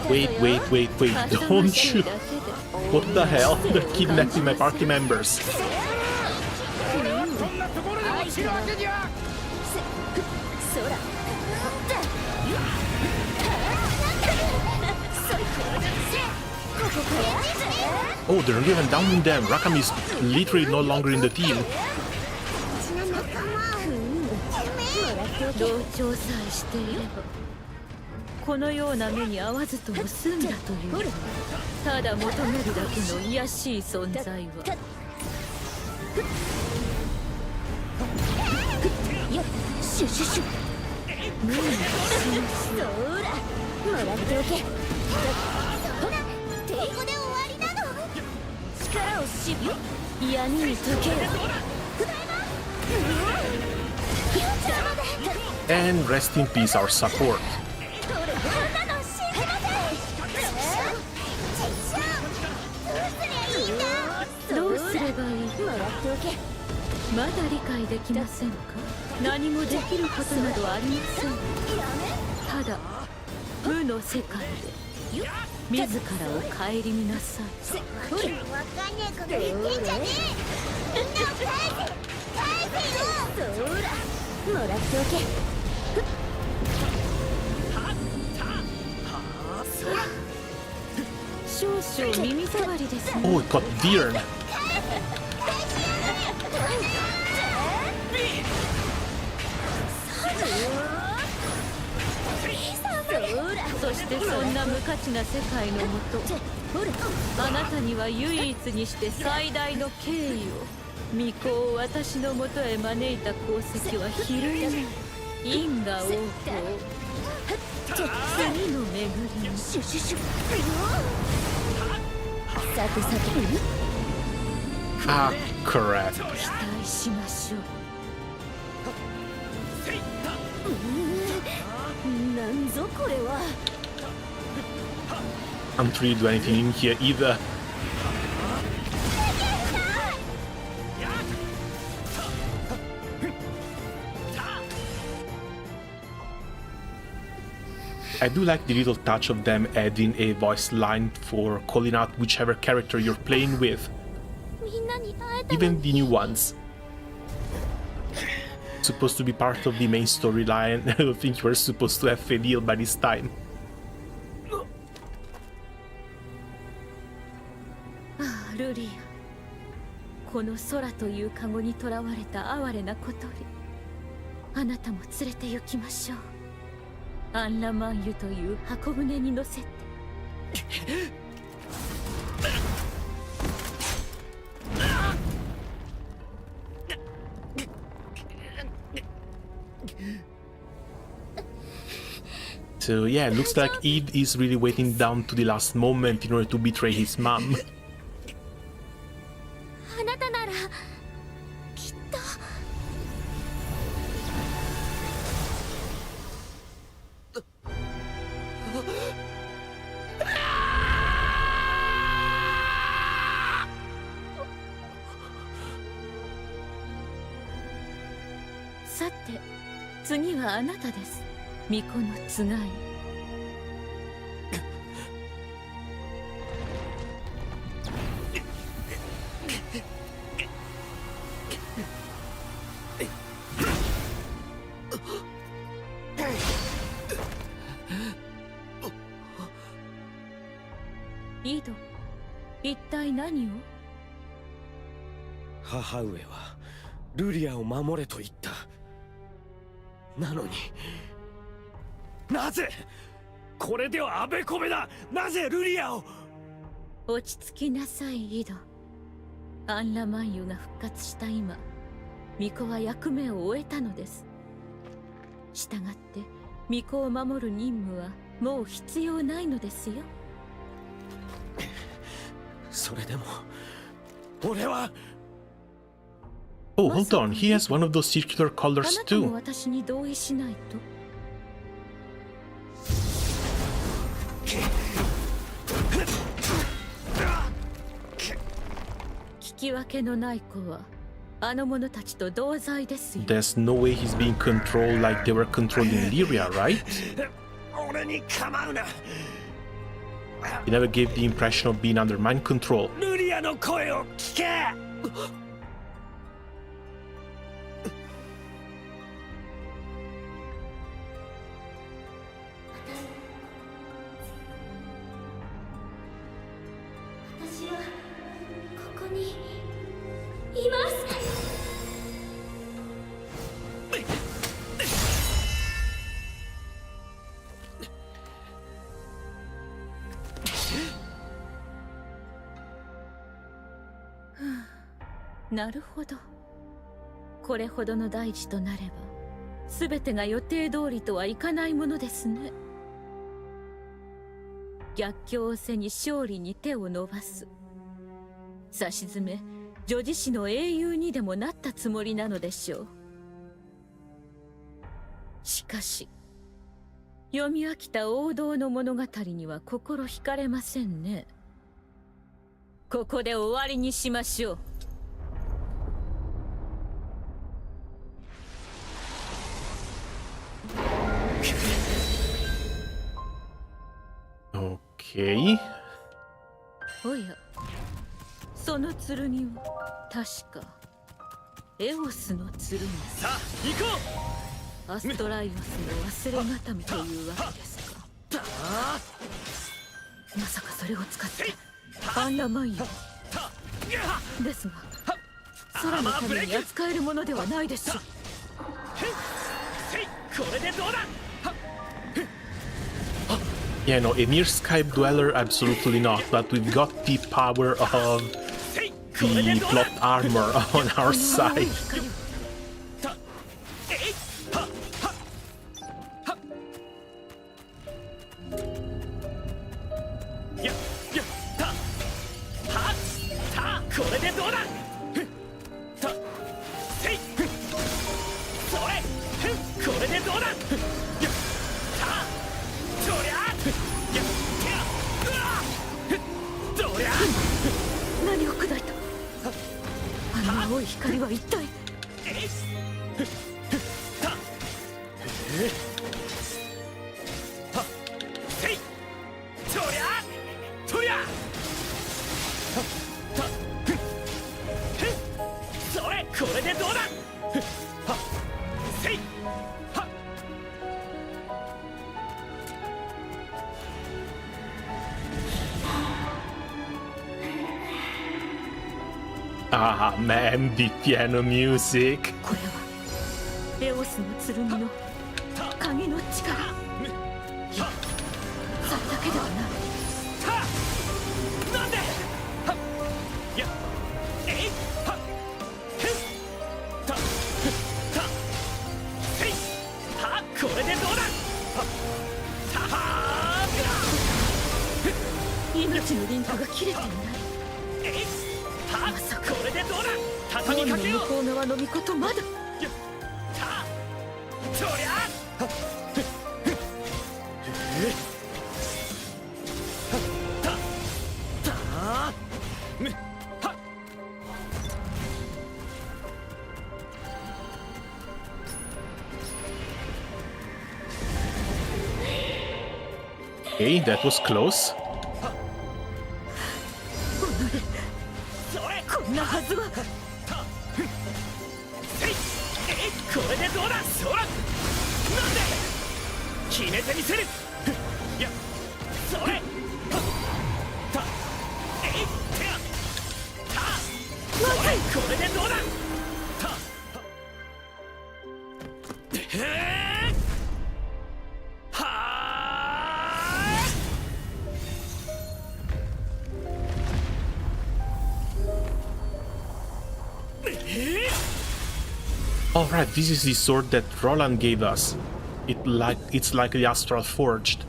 [SPEAKER 1] Wait, don't shoot. What the hell? They're kidnapping my party members.
[SPEAKER 4] そら
[SPEAKER 1] Oh, they're even downing them. Rakam is literally no longer in the team.
[SPEAKER 6] 同調さえしていればこのような目に遭わずとも済んだというただ求めるだけの卑しい存在は
[SPEAKER 4] シュシュシュ無理にしますよ。もらっておけ。
[SPEAKER 5] ここで終わりなの。
[SPEAKER 4] 力をしび闇に溶けよ。
[SPEAKER 1] And rest in peace, our support.
[SPEAKER 6] どうすればいい。まだ理解できませんか。何もできることなどありません。ただ無の世界で自らを顧みなさい。
[SPEAKER 5] わかんねえこと言ってんじゃねえ。みんなを返せよ。
[SPEAKER 4] もらっておけ。
[SPEAKER 6] 少々耳障りですね。
[SPEAKER 1] Oh, it got deer.
[SPEAKER 5] こ
[SPEAKER 6] してそんな無価値な世界のもと、あなたには唯一にして最大の敬意を、巫女を私のもとへ招いた功績は比類ない。因果応報、次の巡りに。
[SPEAKER 4] さてさて、
[SPEAKER 1] Ah, correct.
[SPEAKER 6] 期待しましょう。
[SPEAKER 4] なんぞこれは。
[SPEAKER 1] Can't really do anything in here either. I do like the little touch of them adding a voice line for calling out whichever character you're playing with.
[SPEAKER 5] みんなに会えたの
[SPEAKER 1] Even the new ones. Supposed to be part of the main storyline. I don't think you were supposed to have Fediel by this time.
[SPEAKER 6] ああ、ルリア、この空というカゴにとらわれた哀れな小鳥、あなたも連れて行きましょう。アンラマンユという箱舟に乗せて。
[SPEAKER 1] So yeah, looks like Eve is really waiting down to the last moment in order to betray his mom.
[SPEAKER 5] あなたならきっと。
[SPEAKER 6] さて、次はあなたです。巫女のつがい。イド、一体何を？
[SPEAKER 7] 母上はルリアを守れと言った。なのになぜこれではあべこべだ。なぜルリアを。
[SPEAKER 6] 落ち着きなさい、イド。アンラマンユが復活した今、巫女は役目を終えたのです。したがって巫女を守る任務はもう必要ないのですよ。
[SPEAKER 7] それでも俺は。
[SPEAKER 1] Oh, hold on, he has one of those circular
[SPEAKER 6] あ
[SPEAKER 1] colors
[SPEAKER 6] なたも
[SPEAKER 1] too.
[SPEAKER 6] 私に同意しないと。聞き分けのない子はあの者たちと同罪ですよ。
[SPEAKER 1] There's no way he's being controlled like they were controlling Lyria, right?
[SPEAKER 2] 俺に構うな。
[SPEAKER 1] He never gave the impression of being under mind control.
[SPEAKER 2] ルリアの声を聞け。
[SPEAKER 5] 私はここにいます。
[SPEAKER 6] なるほど。これほどの大事となれば、全てが予定通りとはいかないものですね。逆境を背に勝利に手を伸ばす。さしずめ女子誌の英雄にでもなったつもりなのでしょう。しかし読み飽きた王道の物語には心惹かれませんね。ここで終わりにしましょう。
[SPEAKER 1] Okay.
[SPEAKER 6] おや、その剣は確かエオスの剣。
[SPEAKER 7] さあ行こ
[SPEAKER 6] アストライオスの忘れがたみというわけですか。まさかそれを使ってアンラマンユですが、空のために扱えるものではないでしょう。
[SPEAKER 7] これでどうだ。
[SPEAKER 1] Yeah, no, a mere Skype Dweller, absolutely not, but we've got the power of the plot armor on our side. Ah man, the piano music.
[SPEAKER 6] これはエオスの剣の鍵の力。それだけではない。なんで？や、えい、は、ふ、た、た、せい、は、これでどうだ？は、たはー、命のリンクが切れていない。えい。まさかこれでどうだ畳みかけよう向こう側の御事まだそりゃ
[SPEAKER 1] Hey, that was close.
[SPEAKER 6] こんなはずは。これでどうだ。そら。なんで。決めてみせる。いや。それ。た。えい。てや。た。それ。これでどうだ。た。へえ。はあ。
[SPEAKER 1] Alright, this is the sword that Roland gave us. It's like the Astral Forged.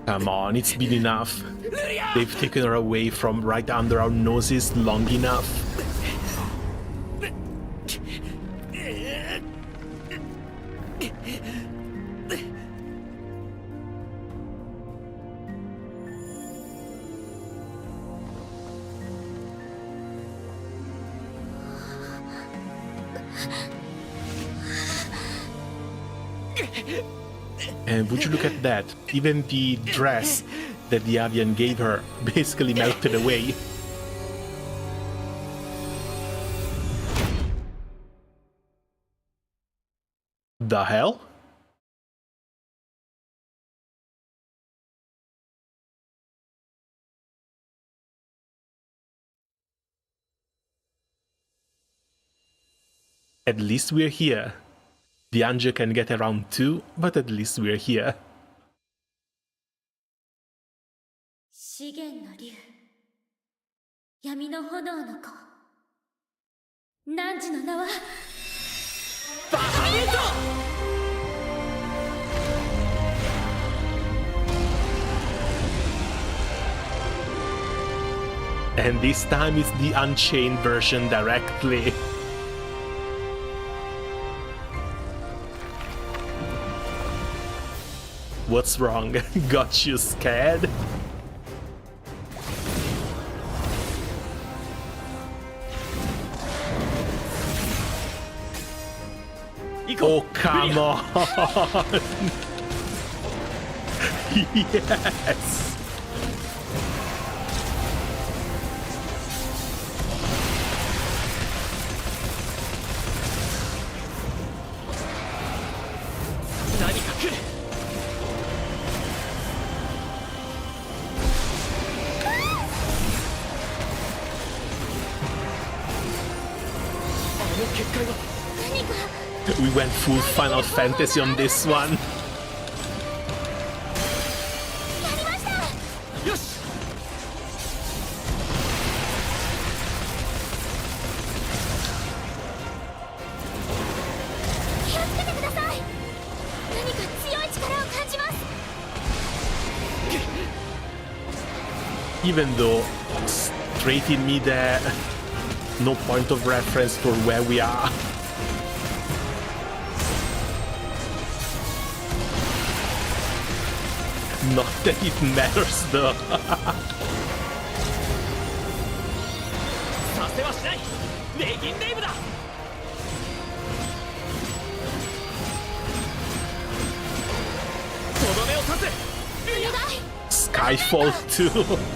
[SPEAKER 1] Come on, it's been enough. They've taken her away from right under our noses long enough. And would you look at that? Even the dress that the avian gave her basically melted away. The hell? At least we're here. The Anja can get around too, but at least we're here.
[SPEAKER 4] 資源の竜、闇の炎の子、汝の名はバハムート
[SPEAKER 1] And this time it's the Unchained version directly. What's wrong? Got you scared? Oh, come on! Yes! We went full Final Fantasy on this one. Even though straight in me there, no point of reference for where we are. Not that it matters though. Skyfall 2.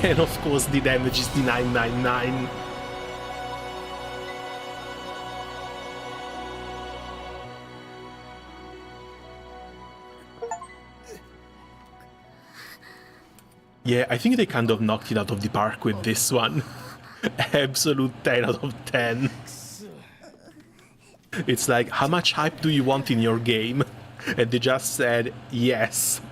[SPEAKER 1] And of course the damage is the 999. Yeah, I think they kind of knocked it out of the park with this one. Absolute 10 out of 10. It's like, how much hype do you want in your game? And they just said yes.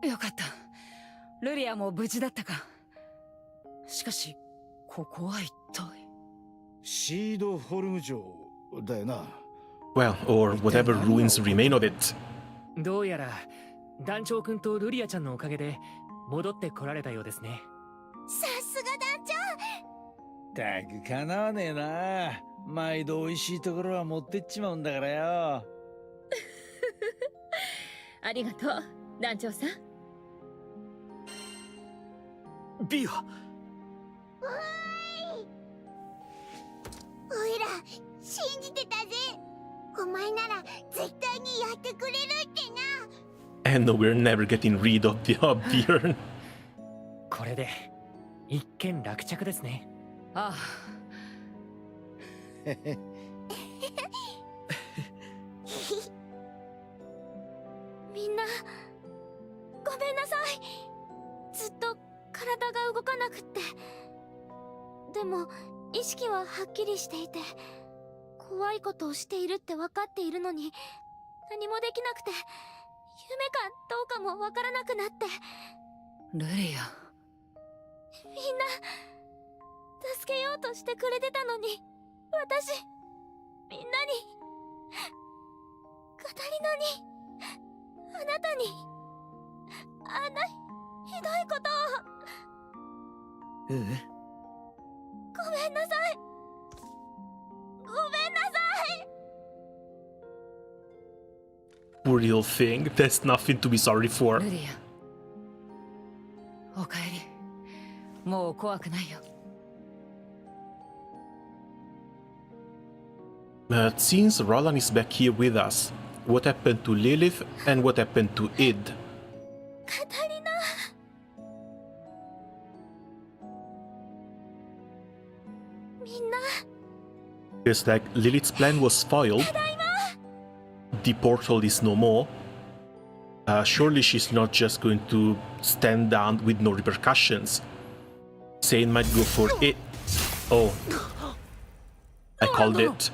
[SPEAKER 6] よかった。ルリアも無事だったか。しかし、ここは一体。
[SPEAKER 10] シードホルム城だよな。
[SPEAKER 1] Well, or whatever ruins remain of it.
[SPEAKER 3] どうやら団長くんとルリアちゃんのおかげで戻ってこられたようですね。
[SPEAKER 5] さすが団長。
[SPEAKER 10] たくかなわねえな。毎度美味しいところは持ってっちまうんだからよ。
[SPEAKER 6] ありがとう、団長さん。
[SPEAKER 3] ビア。
[SPEAKER 5] おいら信じてたぜ。お前なら絶対にやってくれるってな。
[SPEAKER 1] And we're never getting rid of the beer.
[SPEAKER 3] これで一件落着ですね。
[SPEAKER 6] ああ。
[SPEAKER 5] みんなごめんなさい。ずっと体が動かなくって。でも意識ははっきりしていて、怖いことをしているって分かっているのに何もできなくて、夢かどうかも分からなくなって。
[SPEAKER 6] ルリア。
[SPEAKER 5] みんな助けようとしてくれてたのに、私みんなに、カタリナに、あなたにあんなひどいことを。ごめんなさい。ごめんなさい。
[SPEAKER 1] Poor little thing. There's nothing to be sorry for.
[SPEAKER 6] ルリア、おかえり。もう怖くないよ。
[SPEAKER 1] Since Roland is back here with us, what happened to Lilith and what happened to Id?
[SPEAKER 5] カタリナ。みんな。
[SPEAKER 1] It's like Lilith's plan was foiled. The portal is no more. Surely she's not just going to stand down with no repercussions. Sane might go for it. Oh. I called it.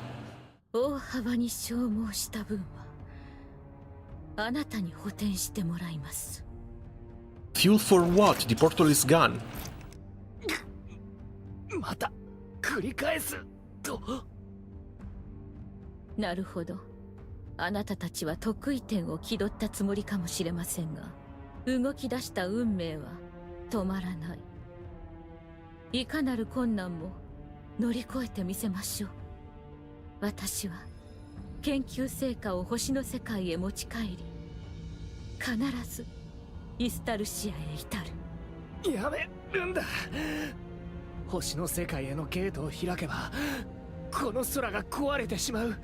[SPEAKER 6] 大幅に消耗した分はあなたに補填してもらいます。
[SPEAKER 1] Fuel for what? The portal is gone.
[SPEAKER 3] また繰り返すと。
[SPEAKER 6] なるほど。あなたたちは得意点を気取ったつもりかもしれませんが、動き出した運命は止まらない。いかなる困難も乗り越えてみせましょう。私は研究成果を星の世界へ持ち帰り、必ずイスタルシアへ至る。
[SPEAKER 3] やめるんだ。星の世界へのゲートを開けばこの空が壊れてしまう。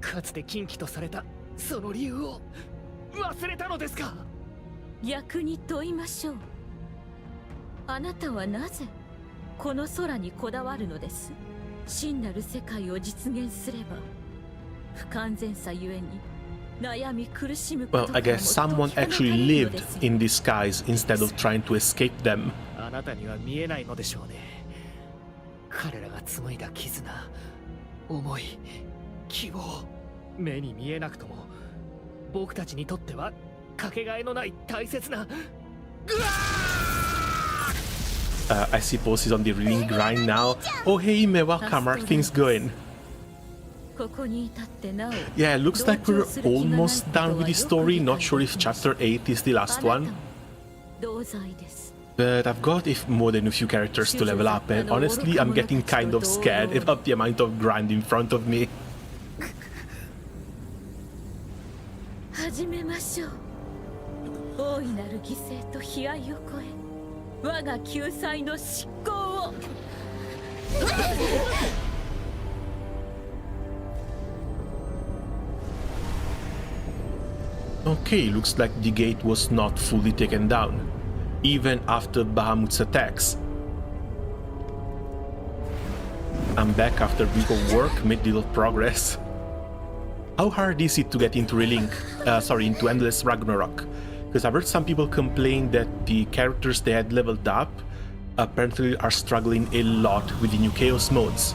[SPEAKER 3] かつて禁忌とされたその理由を忘れたのですか？
[SPEAKER 6] 逆に問いましょう。あなたはなぜこの空にこだわるのです？真なる世界を実現すれば不完全さゆえに悩み苦しむこと
[SPEAKER 1] Well, I guess someone actually lived in these skies instead of trying to escape them.
[SPEAKER 3] あなたには見えないのでしょうね。彼らが紡いだ絆、思い、希望、目に見えなくとも僕たちにとってはかけがえのない大切な。
[SPEAKER 1] I suppose he's on the reading grind now. Oh hey Ime, welcome, are things going?
[SPEAKER 6] ここに至ってなお
[SPEAKER 1] Yeah, looks like we're almost done with the story. Not sure if chapter 8 is the last one.
[SPEAKER 6] 同罪です。
[SPEAKER 1] But I've got more than a few characters to level up, and honestly I'm getting kind of scared about the amount of grind in front of me.
[SPEAKER 6] 始めましょう。大いなる犠牲と悲哀を超え、我が救済の執行を。
[SPEAKER 1] Okay, looks like the gate was not fully taken down, even after Bahamut's attacks. I'm back after a week of work, made little progress. How hard is it to get into into Endless Ragnarok? Because I've heard some people complain that the characters they had leveled up apparently are struggling a lot with the new Chaos modes.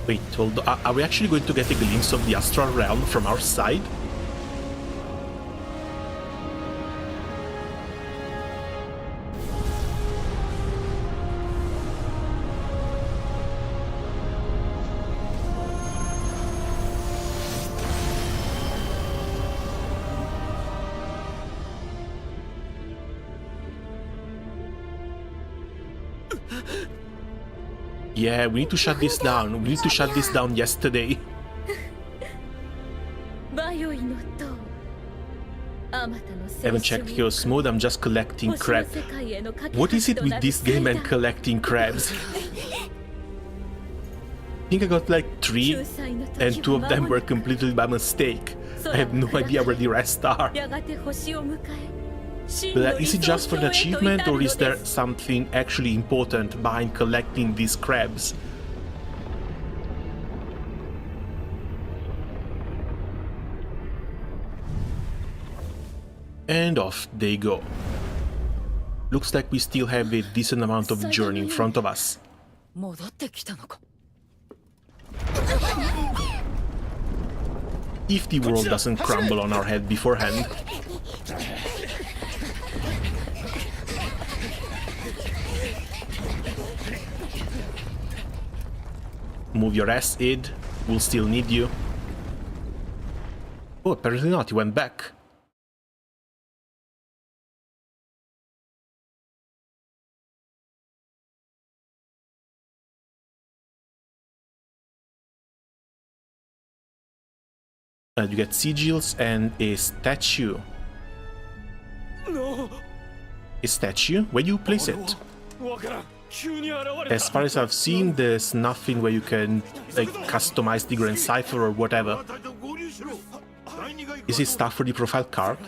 [SPEAKER 1] Wait, hold on. Are we actually going to get a glimpse of the Astral Realm from our side? Yeah, we need to shut this down. We need to shut this down yesterday. Haven't checked Chaos mode, I'm just collecting crab. What is it with this game and collecting crabs? I think I got like 3, and 2 of them were completely by mistake. I have no idea where the rest are. But is it just for the achievement, or is there something actually important behind collecting these crabs? And off they go. Looks like we still have a decent amount of journey in front of us. If the world doesn't crumble on our head beforehand. Move your ass, Id. We'll still need you. Oh, apparently not. He went back. You get sigils and a statue.
[SPEAKER 2] No.
[SPEAKER 1] A statue? Where do you place it? As far as I've seen, there's nothing where you can like customize the Grand Cipher or whatever. Is it stuff for the profile card?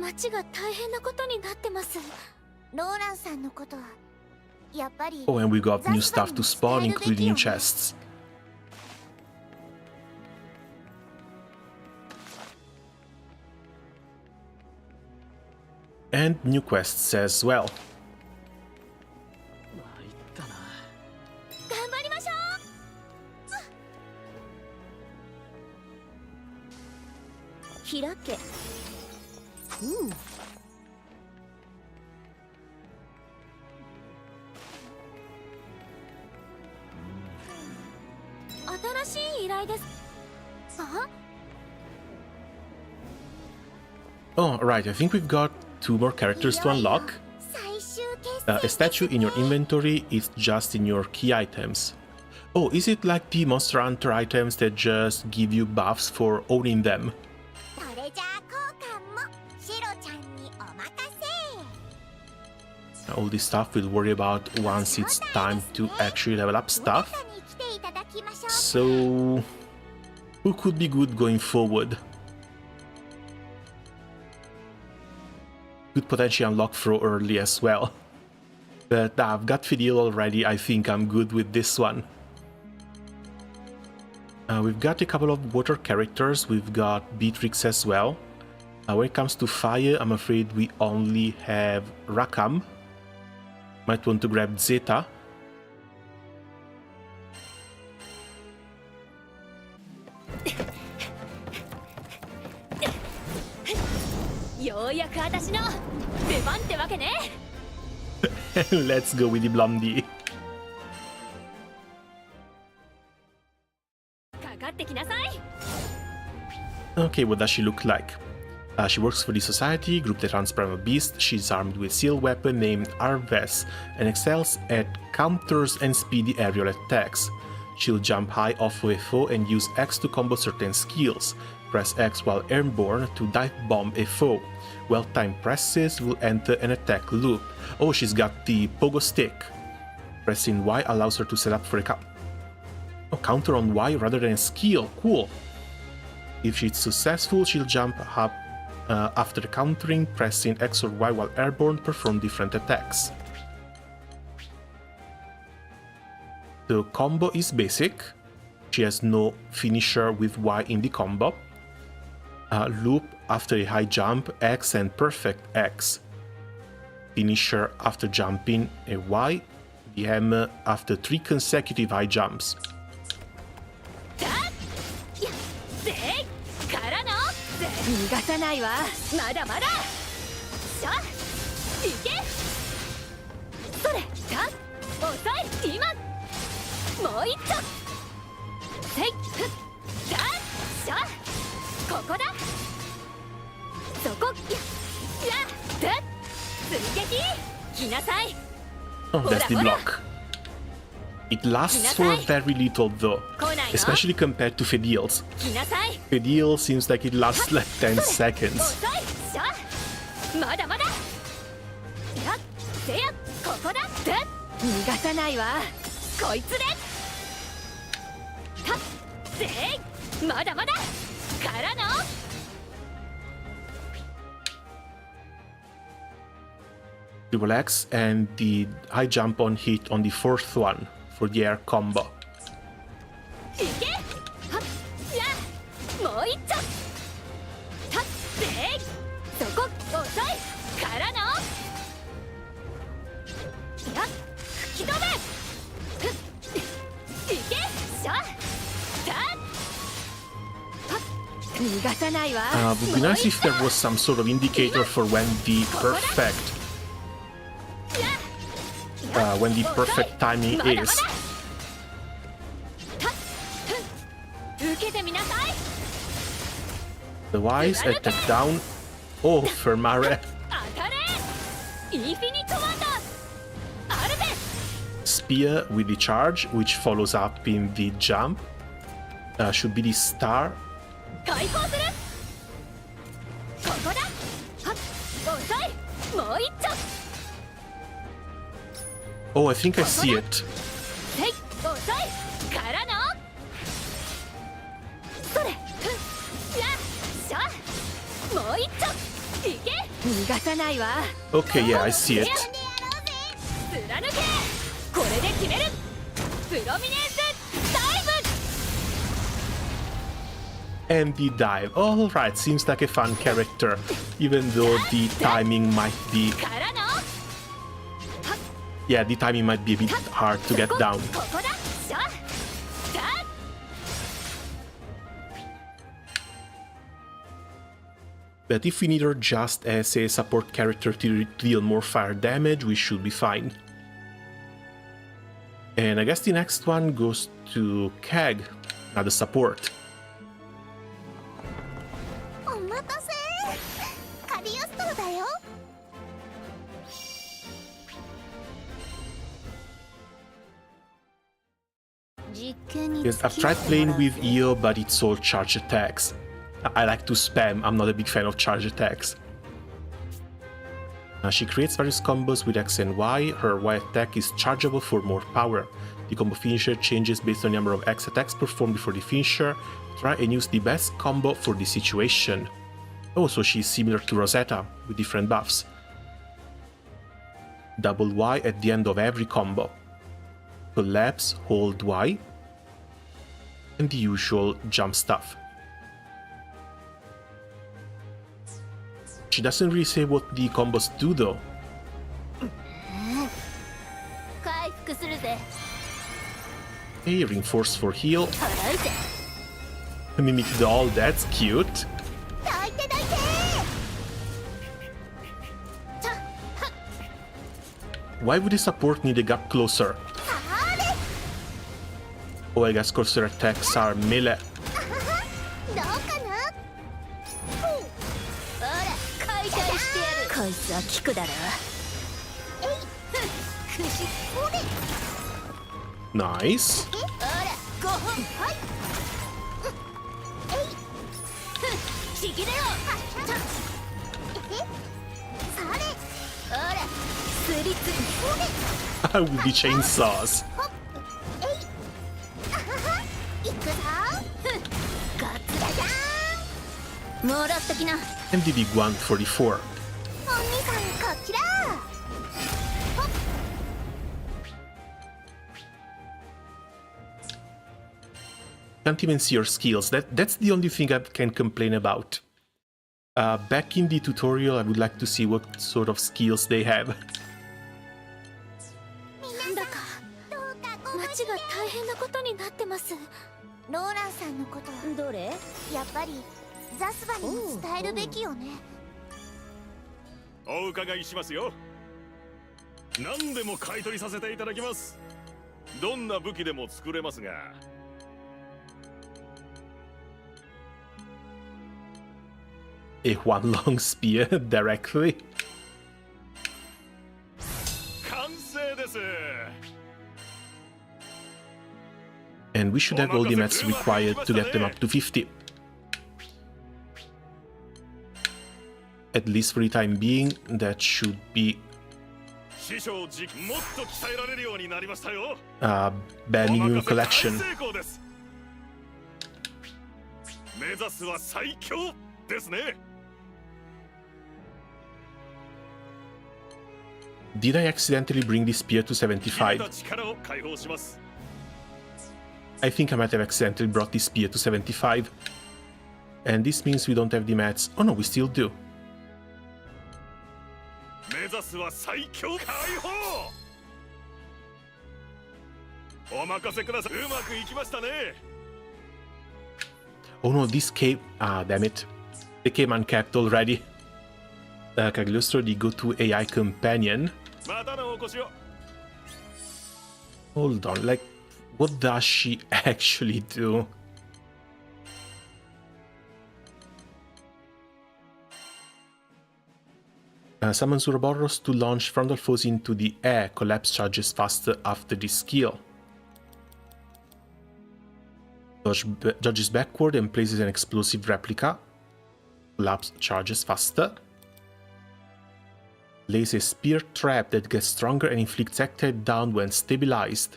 [SPEAKER 4] 町が大変なことになってます。
[SPEAKER 5] ローランさんのことはやっぱり
[SPEAKER 1] Oh, and we got new stuff to spawn, including chests. And new quests as well.
[SPEAKER 4] 頑張りましょう。開け。新しい依頼です。あ？
[SPEAKER 1] Oh, right, I think we've got 2 more characters to unlock. A statue in your inventory is just in your key items. Oh, is it like the Monster Hunter items that just give you buffs for owning them? All this stuff we'll worry about once it's time to actually level up stuff. So, who could be good going forward? Could potentially unlock Throw early as well. But I've got Fediel already, I think I'm good with this one. We've got a couple of water characters, we've got Beatrix as well. When it comes to fire, I'm afraid we only have Rakam. Might want to grab Zeta. Let's go with the Blondie. Okay, what does she look like? She works for the Society, group that runs Primal Beast. She's armed with a seal weapon named Arves and excels at counters and speedy aerial attacks. She'll jump high off of a foe and use X to combo certain skills. Press X while airborne to dive bomb a foe. Well-timed presses will enter an attack loop. Oh, she's got the pogo stick. Pressing Y allows her to set up for a counter on Y rather than a skill. Cool. If she's successful, she'll jump up after countering, pressing X or Y while airborne, perform different attacks. The combo is basic. She has no finisher with Y in the combo. Loop after a high jump, X and perfect X. Finisher after jumping, a Y. The hammer after 3 consecutive high jumps. Oh, that's the block. It lasts for very little though, especially compared to Fediel's. Fediel seems like it lasts like 10 seconds. Triple X and the high jump on hit on the 4th one for the air combo. Would be nice if there was some sort of indicator for when the perfect timing is. The Wise attack down. Oh, Fermare. Spear with the charge, which follows up in the jump. Should be the star. Oh, I think I see it.
[SPEAKER 6] 逃がさないわ。
[SPEAKER 1] Okay, yeah, I see it.
[SPEAKER 6] 貫け。これで決める。プロミネンスダイブ。
[SPEAKER 1] And the dive. Alright, seems like a fun character, even though the timing might be...
[SPEAKER 6] からの
[SPEAKER 1] Yeah, the timing might be a bit hard to get down.
[SPEAKER 6] ここだ。さあ。さあ。
[SPEAKER 1] But if we need her just as a support character to deal more fire damage, we should be fine. And I guess the next one goes to Keg, another support.
[SPEAKER 5] お待たせ。カリオストロだよ。
[SPEAKER 1] Yes, I've tried playing with Io, but it's all charge attacks. I like to spam, I'm not a big fan of charge attacks. She creates various combos with X and Y. Her Y attack is chargeable for more power. The combo finisher changes based on the number of X attacks performed before the finisher. Try and use the best combo for the situation. Also, she's similar to Rosetta, with different buffs. Double Y at the end of every combo. Collapse, hold Y. And the usual jump stuff. She doesn't really say what the combos do though.
[SPEAKER 5] 回復するぜ。
[SPEAKER 1] Hey, reinforce for heal.
[SPEAKER 5] 払うぜ。
[SPEAKER 1] Mimic doll, that's cute.
[SPEAKER 5] どいてどいて。
[SPEAKER 1] Why would the support need a gap closer? Oh, I guess cause her attacks are melee.
[SPEAKER 5] どうかな。ほら、解体してやる。こいつは効くだろ。えい、くし、ほれ。
[SPEAKER 1] Nice.
[SPEAKER 5] ほら、5本、はい。えい、ちぎれろ。それ。ほら、スリッツ、ほれ。
[SPEAKER 1] With the chainsaws.
[SPEAKER 5] いくぞ。ガッツだじゃーん。もらっときな。
[SPEAKER 1] And the big 144.
[SPEAKER 5] お兄さん、こっちだ。
[SPEAKER 1] Can't even see your skills. That's the only thing I can complain about. Back in the tutorial, I would like to see what sort of skills they have.
[SPEAKER 5] なんだか町が大変なことになってます。ローランさんのこと。どれ？やっぱりザスバにも伝えるべきよね。
[SPEAKER 2] お伺いしますよ。何でも買い取りさせていただきます。どんな武器でも作れますが。
[SPEAKER 1] A one long spear directly.
[SPEAKER 2] 完成です。
[SPEAKER 1] And we should have all the mats required to get them up to 50. At least for the time being, that should be
[SPEAKER 2] 師匠もっと鍛えられるようになりましたよ。
[SPEAKER 1] bare minimum collection.
[SPEAKER 2] 目指すは最強ですね。
[SPEAKER 1] Did I accidentally bring the spear to 75? I think I might have accidentally brought the spear to 75. And this means we don't have the mats. Oh no, we still do.
[SPEAKER 2] 目指すは最強解放。お任せください。うまくいきましたね。
[SPEAKER 1] Oh no, this came... Ah, damn it. They came uncapped already. Cagliostro, the go-to AI companion.
[SPEAKER 2] またのお越しを。
[SPEAKER 1] Hold on, like, what does she actually do? Summons Ouroboros to launch frontal foes into the air. Collapse charges faster after this skill. Dodges backward and places an explosive replica. Collapse charges faster. Lays a spear trap that gets stronger and inflicts attack down when stabilized.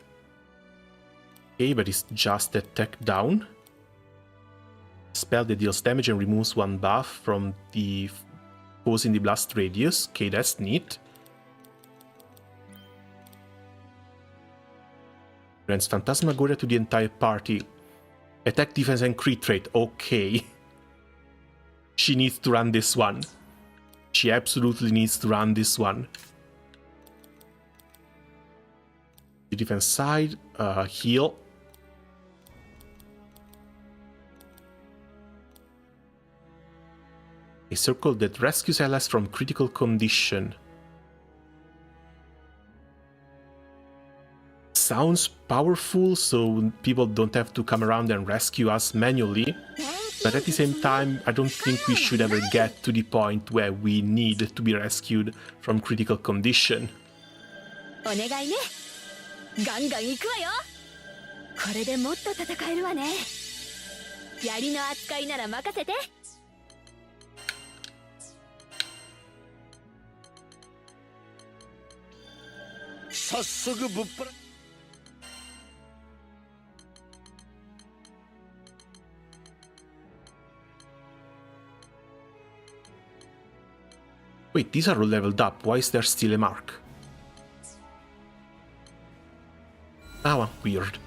[SPEAKER 1] Okay, but it's just attack down. Spell that deals damage and removes one buff from the causing the blast radius. Okay, that's neat. Grants Phantasmagoria to the entire party. Attack, defense, and crit rate. Okay. She needs to run this one. She absolutely needs to run this one. The defense side, heal. A circle that rescues allies from critical condition. Sounds powerful, so people don't have to come around and rescue us manually. But at the same time, I don't think we should ever get to the point where we need to be rescued from critical condition.
[SPEAKER 4] お願いね。ガンガン行くわよ。これでもっと戦えるわね。槍の扱いなら任せて。
[SPEAKER 9] 早速ぶっ払。
[SPEAKER 1] Wait, these are all leveled up. Why is there still a mark? Ah, well, weird.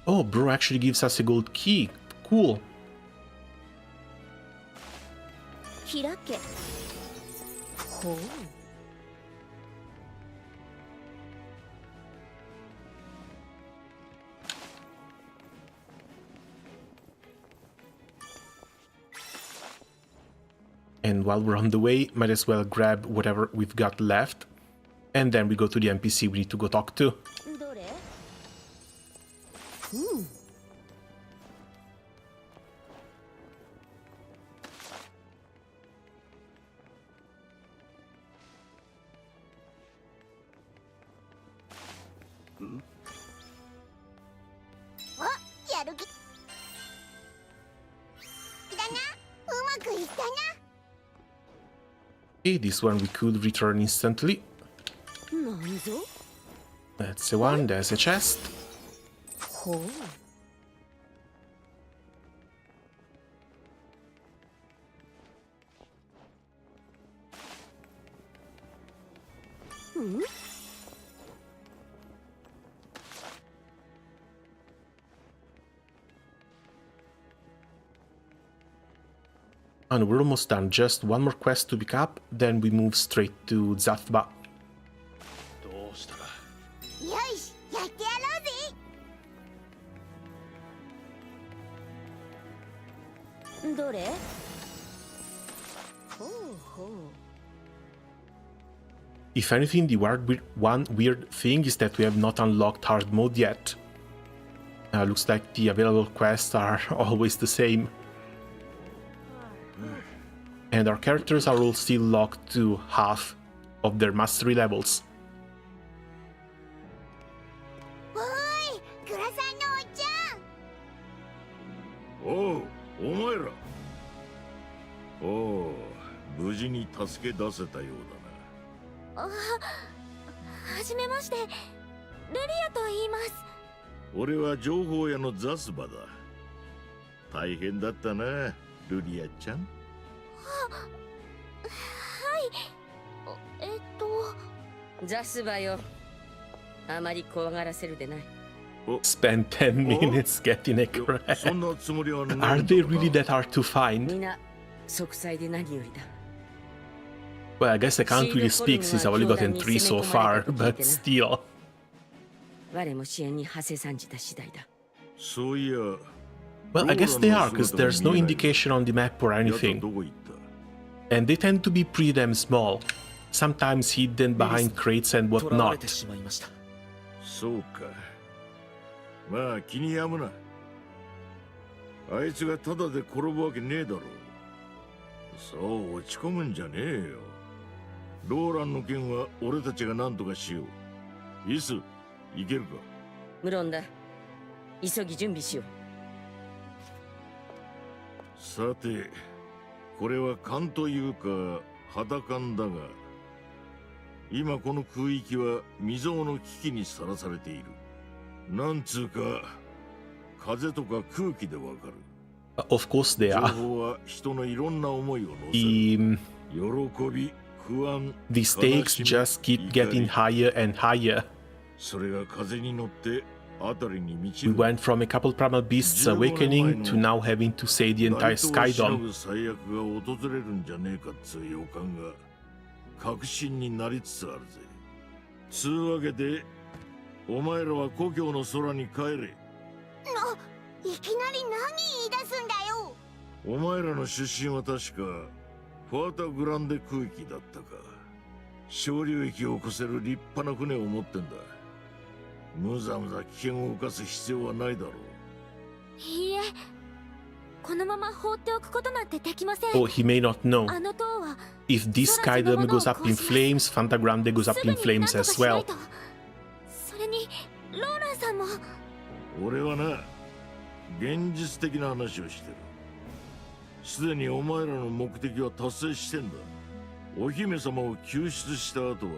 [SPEAKER 1] Oh, bro actually gives us a gold key. Cool.
[SPEAKER 4] 開け。ほう。
[SPEAKER 1] And while we're on the way, might as well grab whatever we've got left. And then we go to the NPC we need to go talk to.
[SPEAKER 4] どれ？
[SPEAKER 5] やる気だな。うまくいったな。
[SPEAKER 1] Okay, this one we could return instantly.
[SPEAKER 4] なんぞ？
[SPEAKER 1] That's the one, there's a chest.
[SPEAKER 4] ほう。
[SPEAKER 1] And we're almost done. Just one more quest to pick up, then we move straight to Zathba.
[SPEAKER 9] どうしたら。
[SPEAKER 5] よし、やってやろうぜ。
[SPEAKER 4] どれ？ほうほう。
[SPEAKER 1] If anything, the one weird thing is that we have not unlocked hard mode yet. Looks like the available quests are always the same. And our characters are all still locked to half of their mastery levels.
[SPEAKER 5] おーい、グラさんのおっちゃん。
[SPEAKER 8] おう、お前ら。おう、無事に助け出せたようだな。
[SPEAKER 5] はじめまして、ルリアと言います。
[SPEAKER 8] 俺は情報屋のザスバだ。大変だったな、ルリアちゃん。
[SPEAKER 6] ザスバよ。あまり怖がらせるでない。
[SPEAKER 1] Spend 10 minutes getting a crack.
[SPEAKER 8] そんなつもりはない。
[SPEAKER 1] Are they really that hard to
[SPEAKER 6] み
[SPEAKER 1] find?
[SPEAKER 6] んな息災で何よりだ。
[SPEAKER 1] Well, I guess I can't really speak since I've only gotten 3 so far, but still.
[SPEAKER 6] 我も支援に馳せ参じた次第だ。
[SPEAKER 8] そういや。
[SPEAKER 1] Well, I guess they are, because there's no indication on the map or anything.
[SPEAKER 8] どこ行った？
[SPEAKER 1] And they tend to be pretty damn small. Sometimes hidden behind crates and whatnot.
[SPEAKER 8] そうか。まあ気に病むな。あいつがただで転ぶわけねえだろう。そう落ち込むんじゃねえよ。ローランの件は俺たちが何とかしよう。イス、行けるか？
[SPEAKER 6] 無論だ。急ぎ準備しよう。
[SPEAKER 8] さて、これは勘というか肌感だが、今この空域は未曾有の危機にさらされている。なんつうか風とか空気でわかる。
[SPEAKER 1] Of course they
[SPEAKER 8] 情
[SPEAKER 1] are.
[SPEAKER 8] 報は人のいろんな思いを乗せる。
[SPEAKER 1] The,
[SPEAKER 8] 喜び、不安、
[SPEAKER 1] the stakes just keep getting higher and higher.
[SPEAKER 8] それが風に乗って辺りに満ち
[SPEAKER 1] We
[SPEAKER 8] る。
[SPEAKER 1] went from a couple primal beasts awakening to now having to save the entire
[SPEAKER 8] 大東をしの
[SPEAKER 1] Skydome.
[SPEAKER 8] ぐ最悪が訪れるんじゃねえかっつう予感が確信になりつつあるぜ。つうわけでお前らは故郷の空に帰れ。
[SPEAKER 5] いきなり何言い出すんだよ。
[SPEAKER 8] お前らの出身は確かフォアタグランデ空域だったか。小流域を越せる立派な船を持ってんだ。むざむざ危険を冒す必要はないだろう。
[SPEAKER 4] いいえ、このまま放っておくことなんてできません。
[SPEAKER 1] Oh, he may not know.
[SPEAKER 4] あの塔は
[SPEAKER 1] If this Skydome goes up in flames, Fantagrande goes up
[SPEAKER 4] すぐ
[SPEAKER 1] in
[SPEAKER 4] に
[SPEAKER 1] flames
[SPEAKER 4] 何とか
[SPEAKER 1] as
[SPEAKER 4] しない
[SPEAKER 1] well.
[SPEAKER 4] と。それにローランさんも。
[SPEAKER 8] 俺はな、現実的な話をしてる。すでにお前らの目的は達成してんだ。お姫様を救出した後は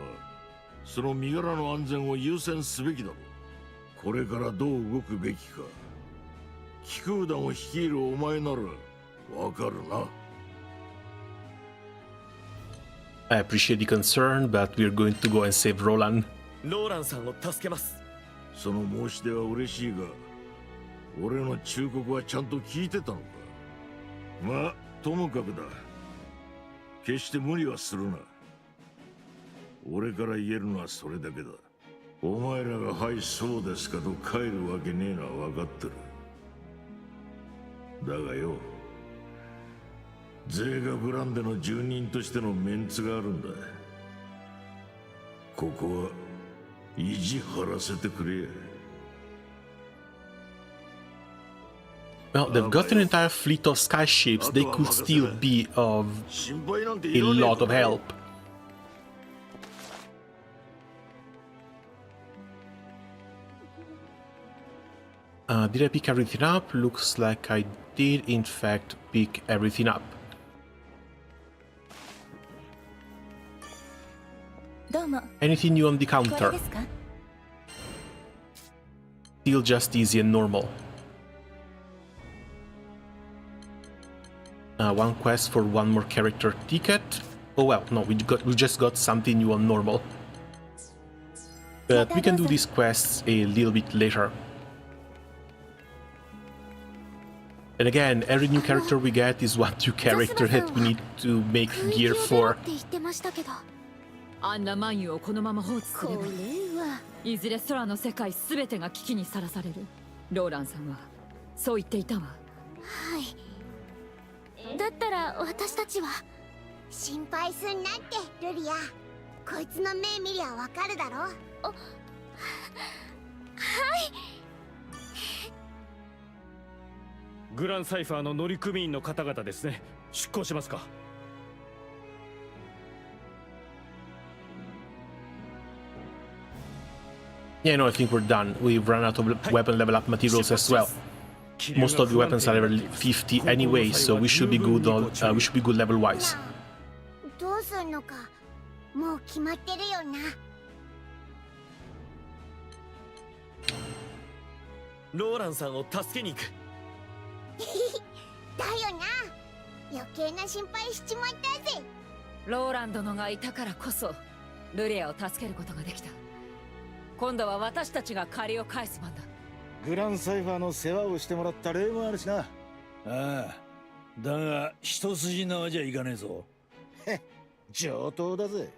[SPEAKER 8] その身柄の安全を優先すべきだろう。これからどう動くべきか、気空団を率いるお前ならわかるな。
[SPEAKER 1] I appreciate the concern, but we're going to go and save Roland.
[SPEAKER 7] ローランさんを助けます。
[SPEAKER 8] その申し出は嬉しいが、俺の忠告はちゃんと聞いてたのか。まあともかくだ。決して無理はするな。俺から言えるのはそれだけだ。お前らがはいそうですかと帰るわけねえのは分かってる。だがよ、ゼーガブランデの住人としてのメンツがあるんだ。ここは意地張らせてくれや。
[SPEAKER 1] Well, they've got an entire fleet of sky ships. They could still be of
[SPEAKER 8] 心配なんて
[SPEAKER 1] a
[SPEAKER 8] いらねえ
[SPEAKER 1] lot of
[SPEAKER 8] からよ。
[SPEAKER 1] help. Did I pick everything up? Looks like I did, in fact, pick everything up.
[SPEAKER 4] どうも。
[SPEAKER 1] Anything new on the
[SPEAKER 4] これ
[SPEAKER 1] counter?
[SPEAKER 4] ですか？
[SPEAKER 1] Still just easy and normal. One quest for one more character ticket. Oh well, no, we just got something new on normal. But we can do these quests a little bit later. And again, every new character we get is one new character that we need to make gear
[SPEAKER 4] 空域を出ろ
[SPEAKER 1] for.
[SPEAKER 4] って言ってましたけど。
[SPEAKER 6] あんなマユをこのまま放置す
[SPEAKER 4] これ
[SPEAKER 6] れば
[SPEAKER 4] はい
[SPEAKER 6] ずれ空の世界すべてが危機にさらされる。ローランさんはそう言っていたわ。
[SPEAKER 4] はい。だったら私たちは。
[SPEAKER 5] 心配すんなってルリア。こいつの目見りゃわかるだろ。
[SPEAKER 4] はい。
[SPEAKER 10] グランサイファーの乗組員の方々ですね。出港しますか。
[SPEAKER 1] Yeah, no, I think we're done. We've run out of weapon level up materials as well. Most of the weapons are level 50 anyway, so we should be good. We should be good level wise.
[SPEAKER 5] どうすんのかもう決まってるよな。
[SPEAKER 7] ローランさんを助けに行く。
[SPEAKER 5] だよな。余計な心配しちまったぜ。
[SPEAKER 6] ローラン殿がいたからこそルリアを助けることができた。今度は私たちが借りを返す番だ。
[SPEAKER 10] グランサイファーの世話をしてもらった例もあるしな。ああ、だが一筋縄じゃいかねえぞ。へっ、上等だぜ。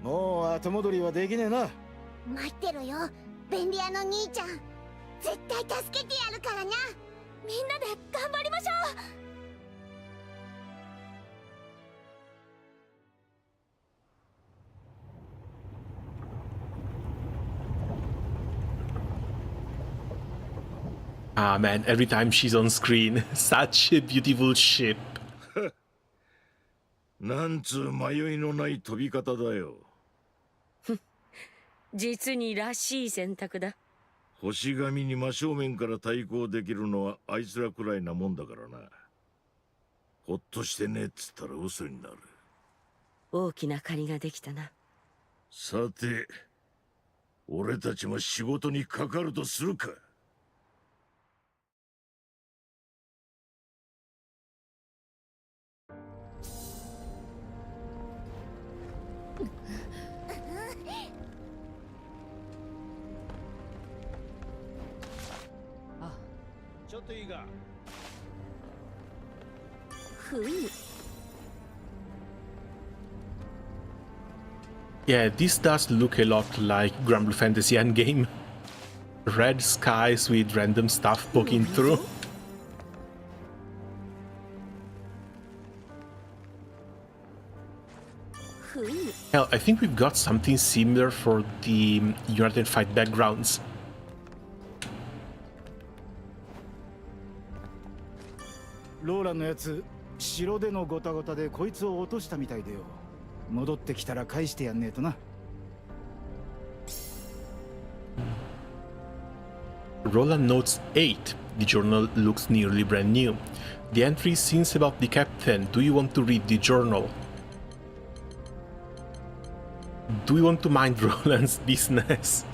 [SPEAKER 10] もう後戻りはできねえな。
[SPEAKER 5] 待ってろよ、便利屋の兄ちゃん。絶対助けてやるからな。
[SPEAKER 4] みんなで頑張りましょう。
[SPEAKER 1] Ah man, every time she's on screen, such a beautiful ship.
[SPEAKER 8] なんつう迷いのない飛び方だよ。
[SPEAKER 11] 実にらしい選択だ。
[SPEAKER 8] 星神に真正面から対抗できるのはあいつらくらいなもんだからな。ほっとしてねっつったら嘘になる。
[SPEAKER 11] 大きな借りができたな。
[SPEAKER 8] さて、俺たちも仕事にかかるとするか。
[SPEAKER 10] ちょっといいか。
[SPEAKER 4] ふむ。
[SPEAKER 1] Yeah, this does look a lot like Granblue Fantasy Endgame. Red skies with random stuff poking through. Hell, I think we've got something similar for the United Fight backgrounds.
[SPEAKER 10] ローランのやつ、城でのゴタゴタでこいつを落としたみたいでよ。戻ってきたら返してやんねえとな。
[SPEAKER 1] Roland notes 8. The journal looks nearly brand new. The entry seems about the captain. Do you want to read the journal? Do we want to mind Roland's business?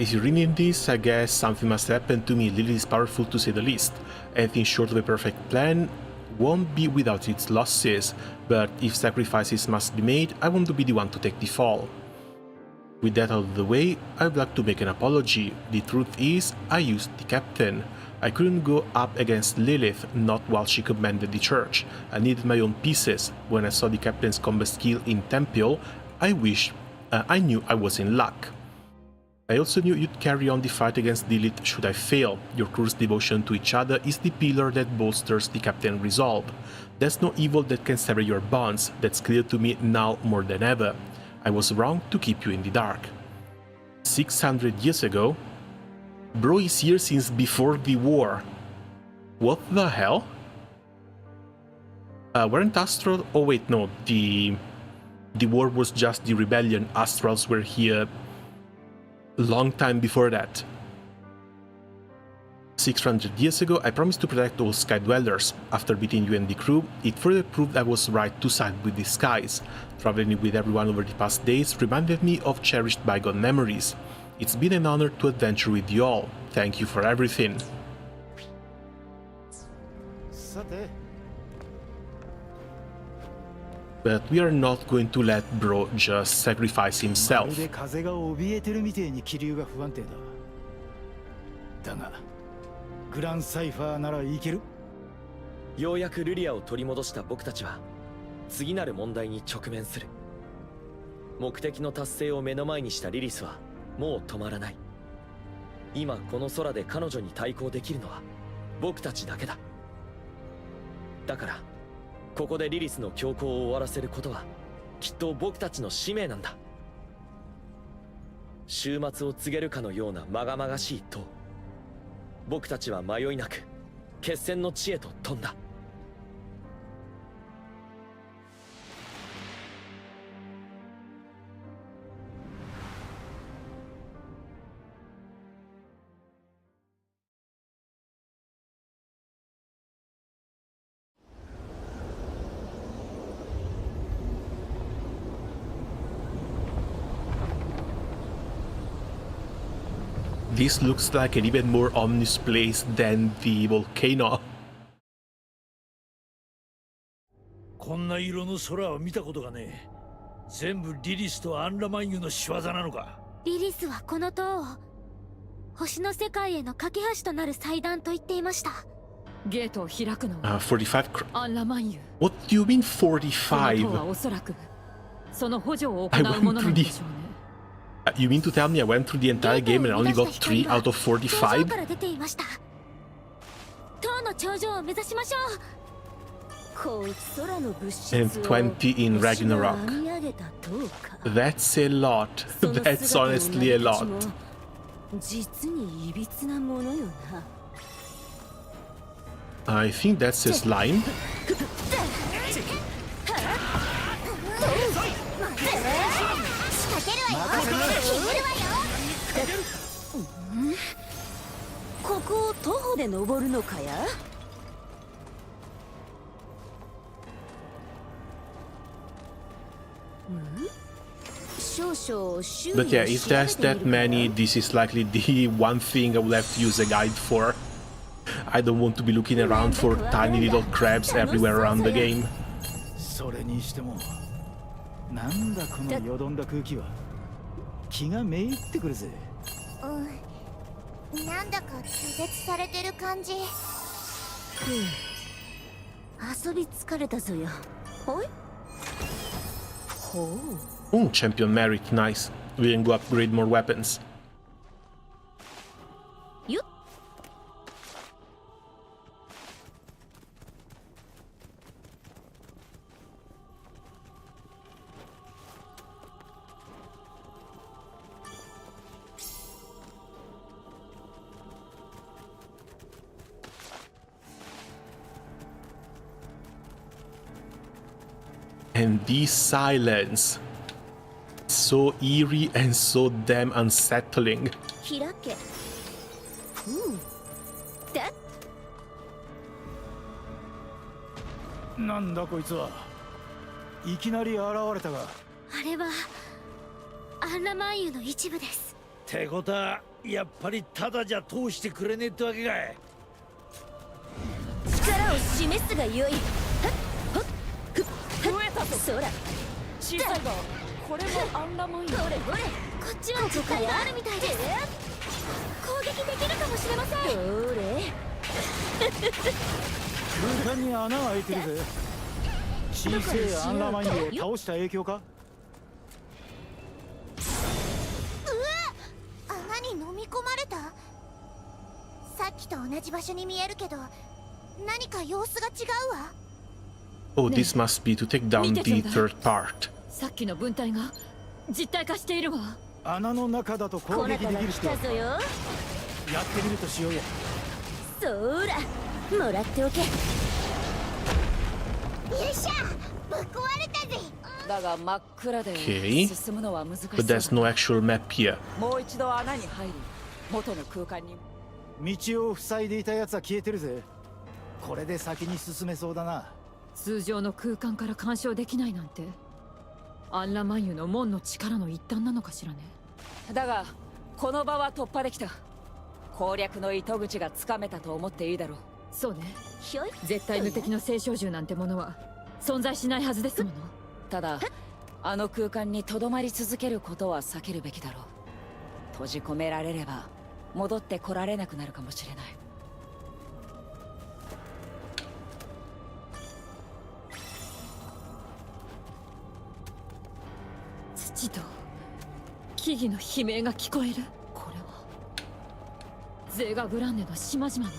[SPEAKER 1] Is he reading this? I guess something must happen to me. Lily is powerful to say the least. Anything short of a perfect plan won't be without its losses, but if sacrifices must be made, I want to be the one to take the fall. With that out of the way, I'd like to make an apology. The truth is, I used the captain. I couldn't go up against Lilith, not while she commanded the church. I needed my own pieces. When I saw the captain's combat skill in Temple, I knew I was in luck. I also knew you'd carry on the fight against Lilith should I fail. Your crew's devotion to each other is the pillar that bolsters the captain's resolve. There's no evil that can sever your bonds. That's clear to me now more than ever. I was wrong to keep you in the dark. 600 years ago? Bro is here since before the war. What the hell? Weren't Astral? Oh wait, no. The war was just the rebellion. Astrals were here long time before that. 600 years ago, I promised to protect all Sky Dwellers. After beating you and the crew, it further proved I was right to side with the skies. Traveling with everyone over the past days reminded me of cherished bygone memories. It's been an honor to adventure with you all. Thank you for everything. But we are not going to let Bro just sacrifice himself.
[SPEAKER 10] グランサイファーならいける。
[SPEAKER 7] ようやくルリアを取り戻した僕たちは次なる問題に直面する。目的の達成を目の前にしたリリスはもう止まらない。今この空で彼女に対抗できるのは僕たちだけだ。だからここでリリスの強行を終わらせることはきっと僕たちの使命なんだ。終末を告げるかのようなまがまがしい塔。僕たちは迷いなく決戦の地へと飛んだ。
[SPEAKER 1] This looks like an even more ominous place than the volcano.
[SPEAKER 9] こんな色の空を見たことがねえ。全部リリスとアンラマンユの仕業なのか。
[SPEAKER 5] リリスはこの塔を星の世界への架け橋となる祭壇と言っていました。
[SPEAKER 6] ゲートを開くのは
[SPEAKER 1] 45.
[SPEAKER 6] アンラマンユ。
[SPEAKER 1] What do you mean
[SPEAKER 6] この塔
[SPEAKER 1] 45?
[SPEAKER 6] はおそらくその補助を行うものなんでしょうね。
[SPEAKER 1] You mean to tell me I went through the entire game and only got 3 out of 45?
[SPEAKER 5] から出ていました。塔の頂上を目指しましょう。
[SPEAKER 4] こいつ空の物質を
[SPEAKER 1] And 20 in Ragnarok.
[SPEAKER 4] 編み上げた塔か。
[SPEAKER 1] That's a lot.
[SPEAKER 4] その
[SPEAKER 1] That's
[SPEAKER 4] 姿を
[SPEAKER 1] honestly a
[SPEAKER 4] 見たち
[SPEAKER 1] lot.
[SPEAKER 4] も実にいびつなものよな。
[SPEAKER 1] I think that's a slime.
[SPEAKER 4] ここを徒歩で登るのかや。
[SPEAKER 1] But yeah, if there's that many, this is likely the one thing I will have to use a guide for. I don't want to be looking around for tiny little crabs everywhere around the game.
[SPEAKER 10] それにしてもなんだこのよどんだ空気は。気がめいってくるぜ。
[SPEAKER 5] なんだか拒絶されてる感じ。遊び疲れたぞよ。ほい。ほう。
[SPEAKER 1] Oh, champion merit, nice. We can go upgrade more weapons. And this silence, so eerie and so damn unsettling.
[SPEAKER 4] 開け。
[SPEAKER 10] なんだこいつは。いきなり現れたが。
[SPEAKER 5] あれはアンラマンユの一部です。
[SPEAKER 10] ってことはやっぱりただじゃ通してくれねえってわけかい。
[SPEAKER 4] 力を示すがよい。そら
[SPEAKER 6] 小さいがこれもアンラマンユ。
[SPEAKER 4] ほれほれ、
[SPEAKER 5] こっちは時間があるみたいです。攻撃できるかもしれません。
[SPEAKER 4] どれ
[SPEAKER 10] 空間に穴が開いてるぜ。小さいアンラマンユを倒した影響か。
[SPEAKER 5] 穴に飲み込まれた。さっきと同じ場所に見えるけど何か様子が違うわ。
[SPEAKER 1] Oh, this must be to take down the third part.
[SPEAKER 6] さっきの分隊が実体化しているわ。
[SPEAKER 10] 穴の中だと攻撃できる人やってみるとしようや。
[SPEAKER 4] そらもらっておけ。よ
[SPEAKER 5] いしょ、ぶっ壊れたぜ。
[SPEAKER 6] だが真っ暗で
[SPEAKER 1] Okay,
[SPEAKER 6] 進むのは難しそう
[SPEAKER 1] but there's no actual map here.
[SPEAKER 6] もう一度穴に入り元の空間に。
[SPEAKER 10] 道を塞いでいたやつは消えてるぜ。これで先に進めそうだな。
[SPEAKER 6] 通常の空間から干渉できないなんてアンラマンユの門の力の一端なのかしらね。だがこの場は突破できた。攻略の糸口がつかめたと思っていいだろう。そうね。絶対無敵の聖少獣なんてものは存在しないはずですもの。ただあの空間にとどまり続けることは避けるべきだろう。閉じ込められれば戻ってこられなくなるかもしれない。土と木々の悲鳴が聞こえる。これはゼーガグランデの島々の。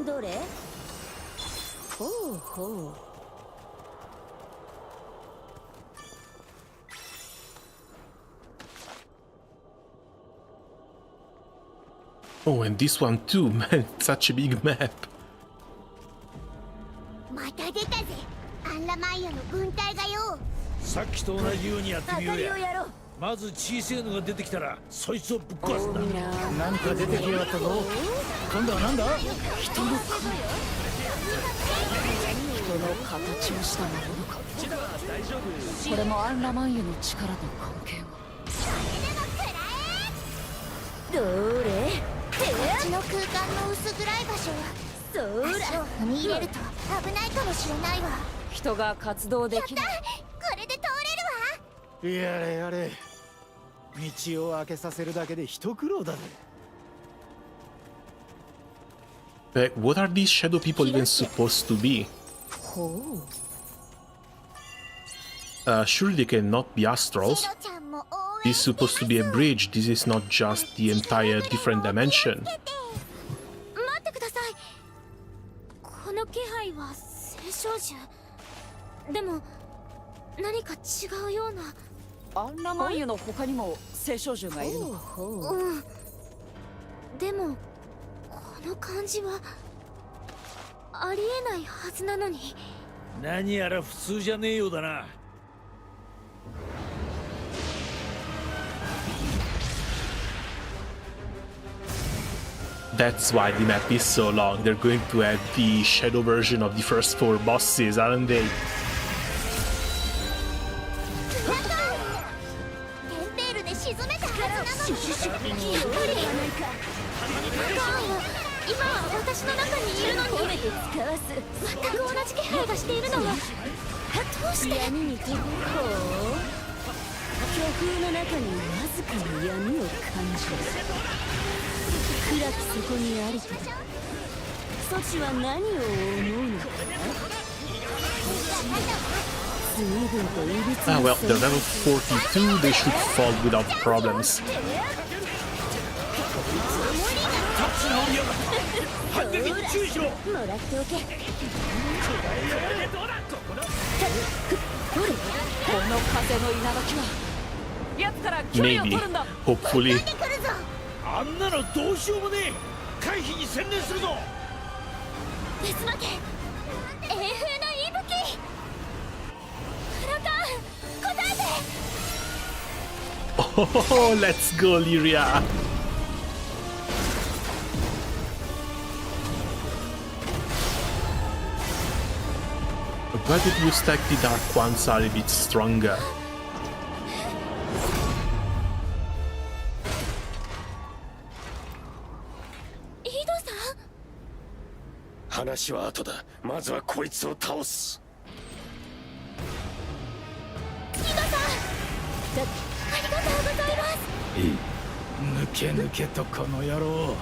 [SPEAKER 4] どれ。ほうほう。
[SPEAKER 1] Oh, and this one too, man, such a big map.
[SPEAKER 5] また出たぜ、アンラマンユの軍隊がよ。
[SPEAKER 10] さっきと同じようにやってみようや。まず小さいのが出てきたらそいつをぶっ壊すんだ。何か出てきやがったぞ。今度はなんだ。
[SPEAKER 6] 人の形をしたものか。これもアンラマンユの力と関係が。
[SPEAKER 4] どれ。
[SPEAKER 5] こっちの空間の薄暗い場所は足を踏み入れると危ないかもしれないわ。
[SPEAKER 6] 人が活動できない。
[SPEAKER 5] これで通れるわ。
[SPEAKER 10] やれやれ。道を開けさせるだけで一苦労だぜ。
[SPEAKER 1] What are these shadow people even supposed to be? Surely they cannot be astrals. This is supposed to be a bridge. This is not just the entire different dimension.
[SPEAKER 5] 待ってください。この気配は聖少獣。でも何か違うような。
[SPEAKER 6] アンラマンユの他にも聖少獣がいるのか。
[SPEAKER 5] でもこの感じはありえないはずなのに。
[SPEAKER 10] 何やら普通じゃねえようだな。
[SPEAKER 1] that's why the map is so long. They're going to have the shadow version of the first 4 bosses, aren't they?
[SPEAKER 5] テンペールで沈めたはずなのにやっぱり今は私の中にいるのに全く同じ気配がしているのはどうして
[SPEAKER 4] 闇にほう巨風の中にわずかに闇を感じる暗きそこにありとそちは何を思うのか随分といびつな
[SPEAKER 1] Well, they're level 42, they should fall without problems.
[SPEAKER 4] もらっておけほれ
[SPEAKER 6] この風の稲垣は奴から距離を
[SPEAKER 1] Maybe,
[SPEAKER 6] 取るんだ
[SPEAKER 1] hopefully.
[SPEAKER 10] あんなのどうしようもねえ回避に専念するぞ
[SPEAKER 5] デスマケ英風の息吹フラカン答えて
[SPEAKER 1] Oh, let's go, Lyria! But it looks like the dark ones are a bit stronger.
[SPEAKER 5] 井戸さん
[SPEAKER 9] 話は後だ。まずはこいつを倒す。
[SPEAKER 5] 井戸さんありがとうございます
[SPEAKER 10] 抜け抜けとこの野郎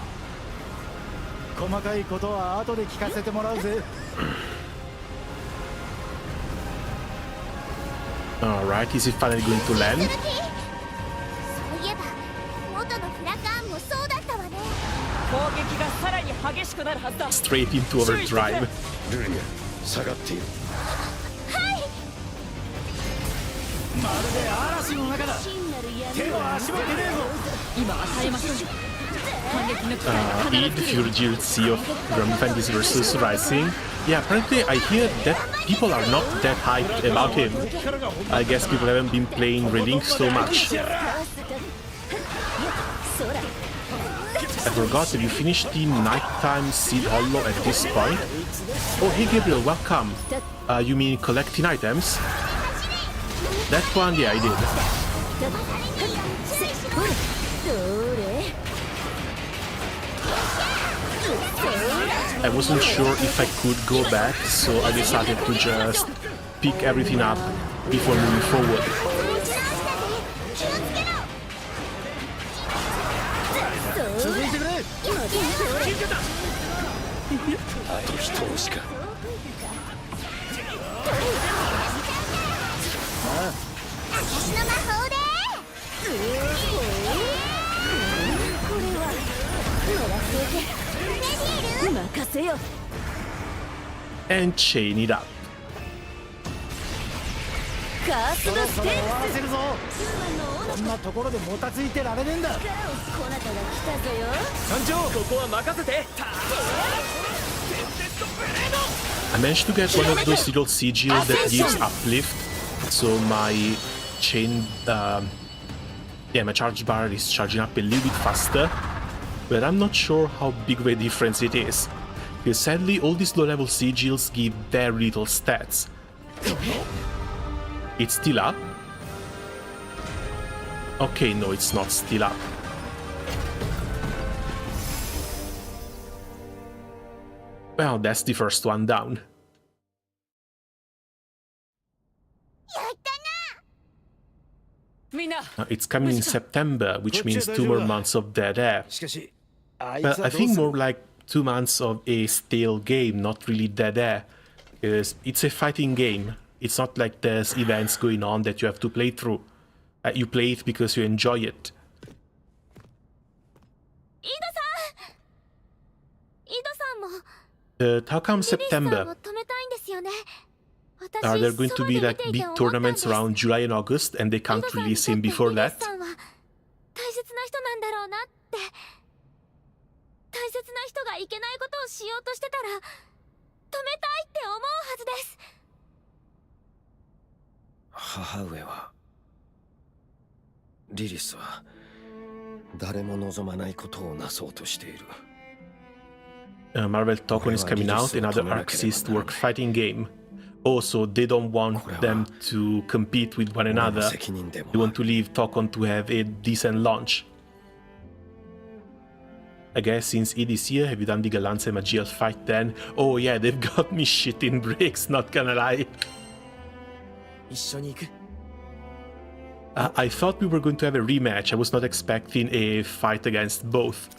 [SPEAKER 10] 細かいことは後で聞かせてもらうぜ
[SPEAKER 1] Alright, is it finally going to land?
[SPEAKER 5] そういえば元のフラカーンもそうだったわね
[SPEAKER 6] 攻撃がさらに激しくなるはずだ
[SPEAKER 1] Straight into overdrive.
[SPEAKER 9] ルリア、下がっている。
[SPEAKER 10] まるで嵐の中だ手は足も出ねえぞ
[SPEAKER 6] 今は耐えましょう反撃の機会が
[SPEAKER 1] Id,
[SPEAKER 6] 必ず来る
[SPEAKER 1] Fury DLC of Granblue Fantasy vs Rising. Yeah, apparently I hear that people are not that hyped about him. I guess people haven't been playing Relink so much. I forgot, have you finished the nighttime seed hollow at this point? Oh, hey Gabriel, welcome. You mean collecting items? That one, yeah, I did. I wasn't sure if I could go back, so I decided to just pick everything up before moving forward.
[SPEAKER 10] 続いてくれ
[SPEAKER 9] あと一押しか。
[SPEAKER 5] 私の魔法で
[SPEAKER 4] これはもらっておけ
[SPEAKER 5] フレディール
[SPEAKER 4] 任せよ
[SPEAKER 1] And chain it up.
[SPEAKER 4] カース
[SPEAKER 10] そろ
[SPEAKER 4] のステー
[SPEAKER 10] そろ終わらせるぞ
[SPEAKER 4] プ
[SPEAKER 10] こんなところでもたついてられねえんだ
[SPEAKER 4] こなたが来たぞよ
[SPEAKER 7] 艦長、ここは任せて。
[SPEAKER 1] I managed to get one of those little sigils that gives uplift, so my chain, yeah, my charge bar is charging up a little bit faster, but I'm not sure how big of a difference it is, because sadly all these low-level sigils give very little stats. It's still up? Okay, no, it's not still up. Well, that's the first one down.
[SPEAKER 5] やったな
[SPEAKER 6] みんな
[SPEAKER 1] It's coming in September, which means 2 more months of dead air.
[SPEAKER 10] しかしあいつ
[SPEAKER 1] But
[SPEAKER 10] は
[SPEAKER 1] I
[SPEAKER 10] どう
[SPEAKER 1] think
[SPEAKER 10] する
[SPEAKER 1] more like 2 months of a stale game, not really dead air. Because it's a fighting game. It's not like there's events going on that you have to play through. You play it because you enjoy it.
[SPEAKER 5] 井戸さん井戸さんも
[SPEAKER 1] But how come
[SPEAKER 5] リリスさんを
[SPEAKER 1] September?
[SPEAKER 5] 止めたいんですよね私
[SPEAKER 1] Are there going to be
[SPEAKER 5] そばで
[SPEAKER 1] like
[SPEAKER 5] 見てい
[SPEAKER 1] big
[SPEAKER 5] て思ったんです
[SPEAKER 1] tournaments around July and August and they
[SPEAKER 5] 井戸
[SPEAKER 1] can't
[SPEAKER 5] さんに
[SPEAKER 1] release
[SPEAKER 5] とっ
[SPEAKER 1] him
[SPEAKER 5] て
[SPEAKER 1] before
[SPEAKER 5] リリ
[SPEAKER 1] that?
[SPEAKER 5] スさんは大切な人なんだろうなって大切な人がいけないことをしようとしてたら止めたいって思うはずです
[SPEAKER 9] 母上はリリスは誰も望まないことをなそうとしている。
[SPEAKER 1] Marvel Token is coming out, another Arc-Systed work fighting game. Also, they don't want them to compete with one another. They want to leave Tokon to have a decent launch. I guess since it is here, have you done the Galance and Magiel fight then? Oh yeah, they've got me shitting bricks, not gonna lie. I thought we were going to have a rematch. I was not expecting a fight against both.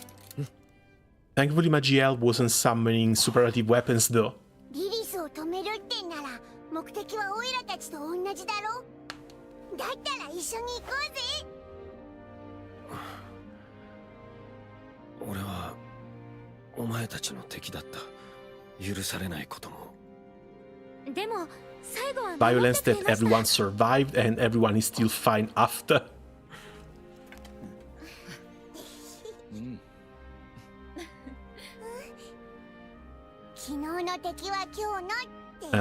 [SPEAKER 1] Thankfully, Magiel wasn't summoning superlative weapons though.
[SPEAKER 5] リリスを止めるってんなら目的はオイラたちと同じだろ。だったら一緒に行こうぜ。
[SPEAKER 12] 俺はお前たちの敵だった。許されないことも。
[SPEAKER 5] でも最後は
[SPEAKER 1] Violence that everyone survived and everyone is still fine after.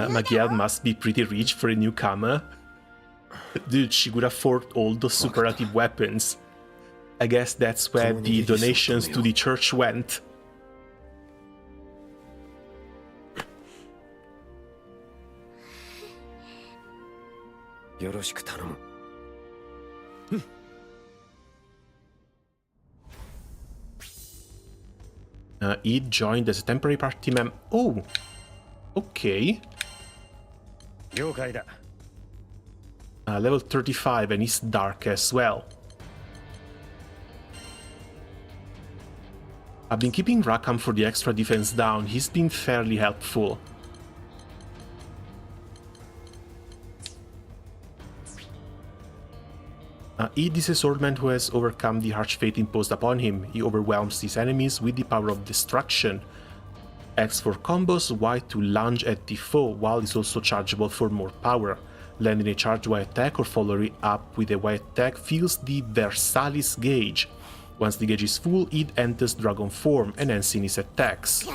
[SPEAKER 1] Magiel must be pretty rich for a newcomer. Dude, she could afford all those superlative weapons. I guess that's where the donations to the church went. Id joined as a temporary party member. Oh, okay. Level 35 and he's dark as well. I've been keeping Rakam for the extra defense down. He's been fairly helpful. Id is a swordman who has overcome the harsh fate imposed upon him. He overwhelms his enemies with the power of destruction. X for combos, Y to lunge at the foe, while is also chargeable for more power. Landing a charge Y attack or following up with a Y attack fills the Versalis gauge. Once the gauge is full, Id enters dragon form, enhancing his attacks.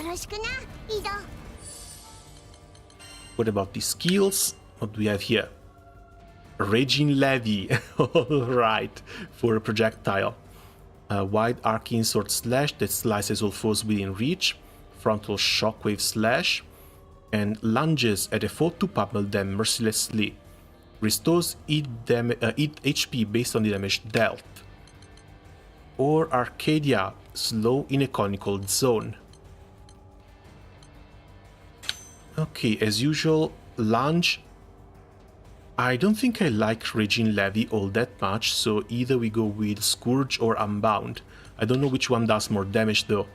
[SPEAKER 1] What about the skills? What do we have here? Raging Levy, alright, for a projectile. Wide arcing sword slash that slices all foes within reach. Frontal shockwave slash. And lunges at a foe to pummel them mercilessly. Restores Id HP based on the damage dealt. Or Arcadia, slow in a conical zone. Okay, as usual, lunge. I don't think I like Raging Levy all that much, so either we go with Scourge or Unbound. I don't know which one does more damage though.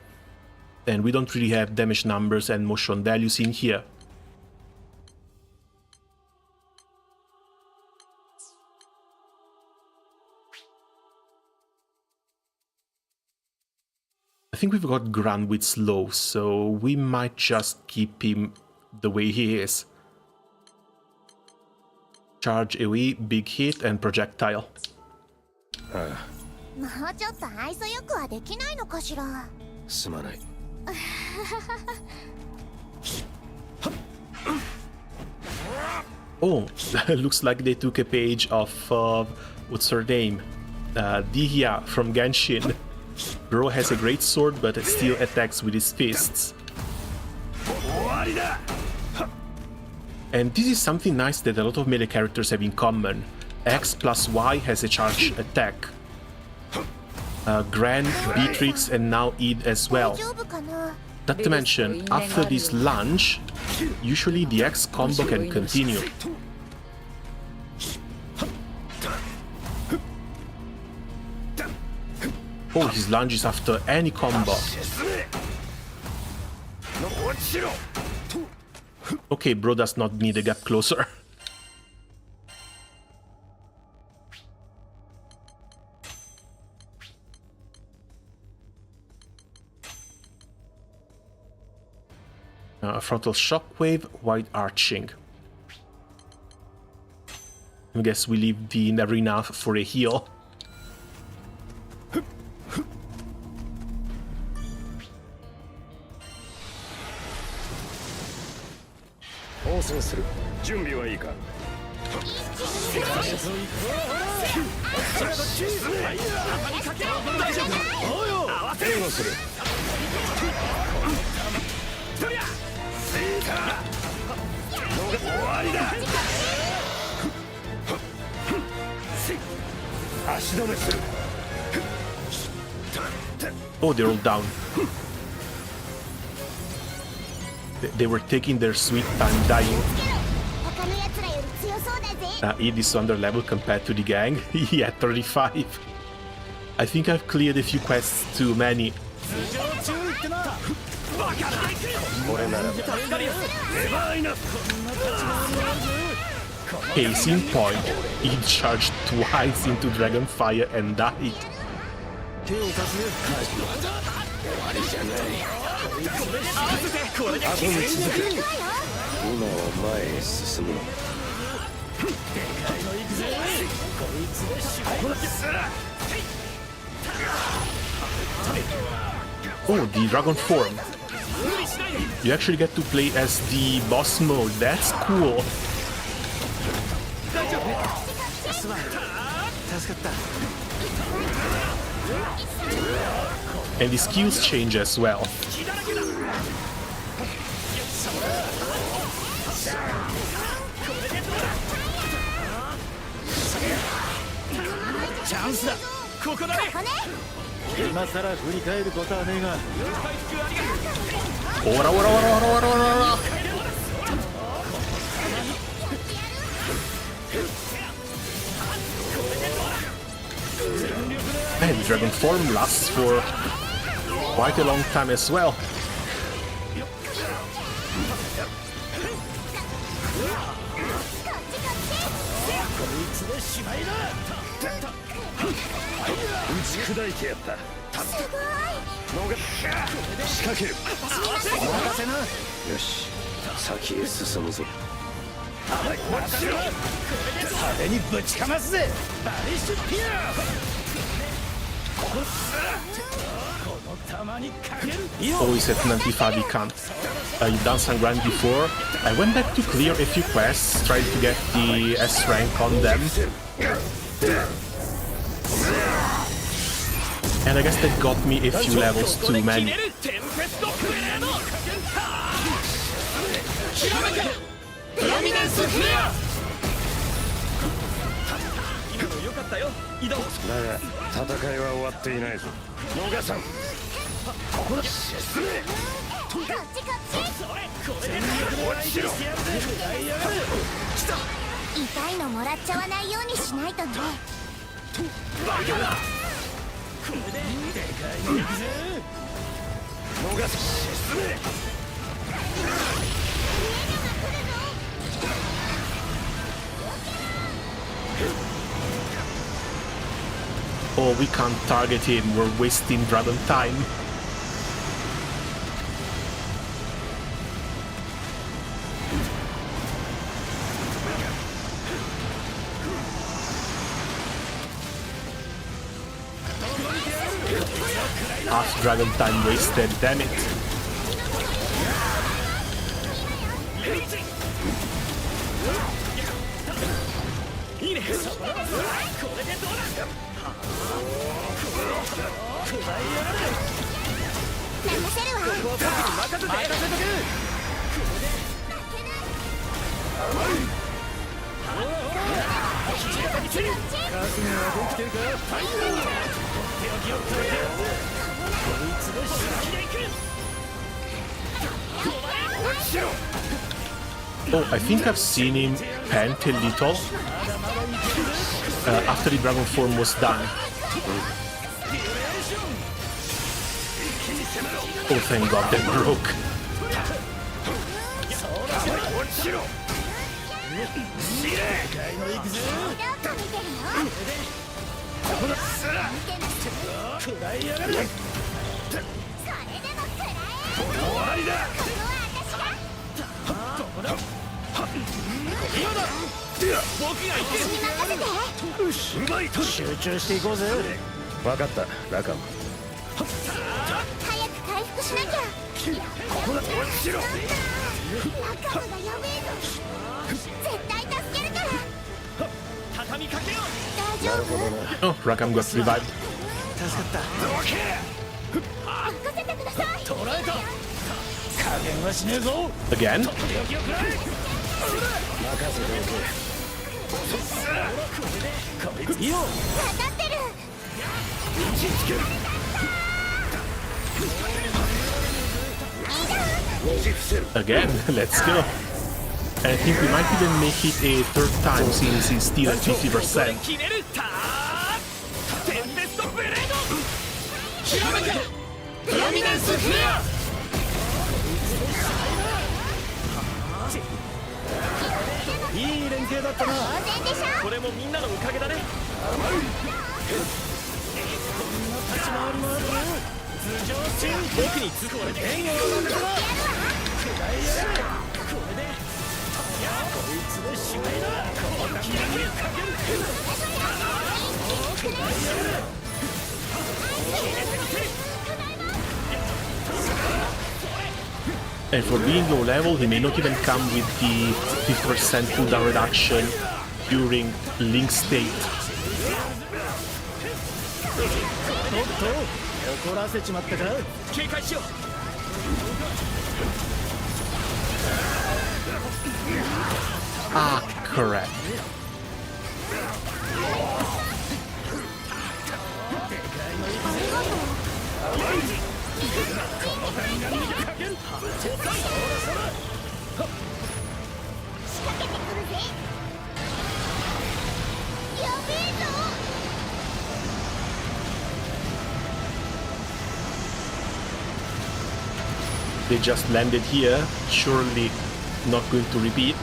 [SPEAKER 1] And we don't really have damage numbers and motion values in here. I think we've got Grant with slow, so we might just keep him the way he is. Charge away, big hit, and projectile.
[SPEAKER 5] もうちょっと愛想よくはできないのかしら。
[SPEAKER 12] すまない。
[SPEAKER 1] Oh, looks like they took a page of what's her name? Dihya from Genshin. Bro has a great sword, but it still attacks with his fists. And this is something nice that a lot of melee characters have in common. X plus Y has a charge attack. Gran, Beatrix, and now Id as well. Not to mention, after this lunge, usually the X combo can continue. Oh, his lunge is after any combo. Okay, bro does not need a gap closer. Frontal shockwave, wide arching. I guess we leave the arena for a heal.
[SPEAKER 2] 終わりだ。足止めする。
[SPEAKER 1] Oh, they're all down. They were taking their sweet time dying.
[SPEAKER 5] 他の奴らより強そうだぜ。
[SPEAKER 1] Id is under level compared to the gang. Yeah, 35. I think I've cleared a few quests too many.
[SPEAKER 2] 俺ならばネバーイナフ。
[SPEAKER 1] Case in point, he charged twice into Dragonfire and died.
[SPEAKER 12] 手を貸すね。終わりじゃない。後に続く。今は前へ進むの。
[SPEAKER 1] Oh, the dragon form. You actually get to play as the boss mode. That's cool. And the skills change as well.
[SPEAKER 2] Chance だ。ここだね。
[SPEAKER 10] 今さら振り返ることはねえが。
[SPEAKER 1] Ora, ora, ora, ora, ora, ora. And the dragon form lasts for quite a long time as well. Always at 95 you can't. You've done some grind before. I went back to clear a few quests, trying to get the S rank on them. And I guess that got me a few levels too many. Oh, we can't target him, we're wasting dragon time. Half dragon time wasted, damn it. Oh, I think I've seen him pant a little after the dragon form was done. Oh, thank God, that broke. Oh, Rakam got revived.
[SPEAKER 10] 減はしねえぞ。
[SPEAKER 1] Again?
[SPEAKER 10] 任せておけ。いいよ。
[SPEAKER 5] 分かってる。
[SPEAKER 1] Again, let's go. I think we might even make it a third time since he's still at 50%.
[SPEAKER 3] 決めるたテンペストブレードひらめけプロミネンスフレア
[SPEAKER 10] いい連携だったな。
[SPEAKER 5] 当然でしょ。
[SPEAKER 3] これもみんなのおかげだね
[SPEAKER 10] 立ち回りもあるぞ。頭上進。
[SPEAKER 3] 僕につくわれて
[SPEAKER 10] 援護を任せろ。食らいやがれ。これでこいつでしまいだ。こんなにかける。食らいやがれ。
[SPEAKER 1] And for being low level, he may not even come with the 50% cooldown reduction during Link state.
[SPEAKER 10] おっと怒らせちまったか。
[SPEAKER 3] 警戒しよう
[SPEAKER 1] Ah, correct. They just landed here, surely not going to repeat.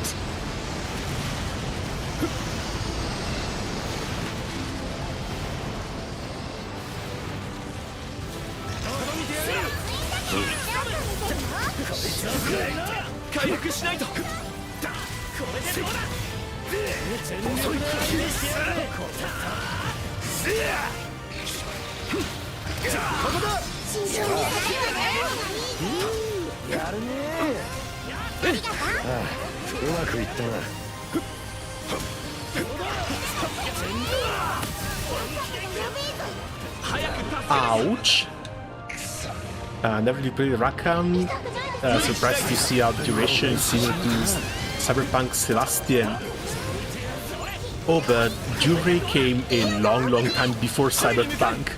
[SPEAKER 1] Ouch. Never really played Rakan. Surprised to see how the duration is similar to Cyberpunk Celestial. Oh, but Jure came a long time before Cyberpunk.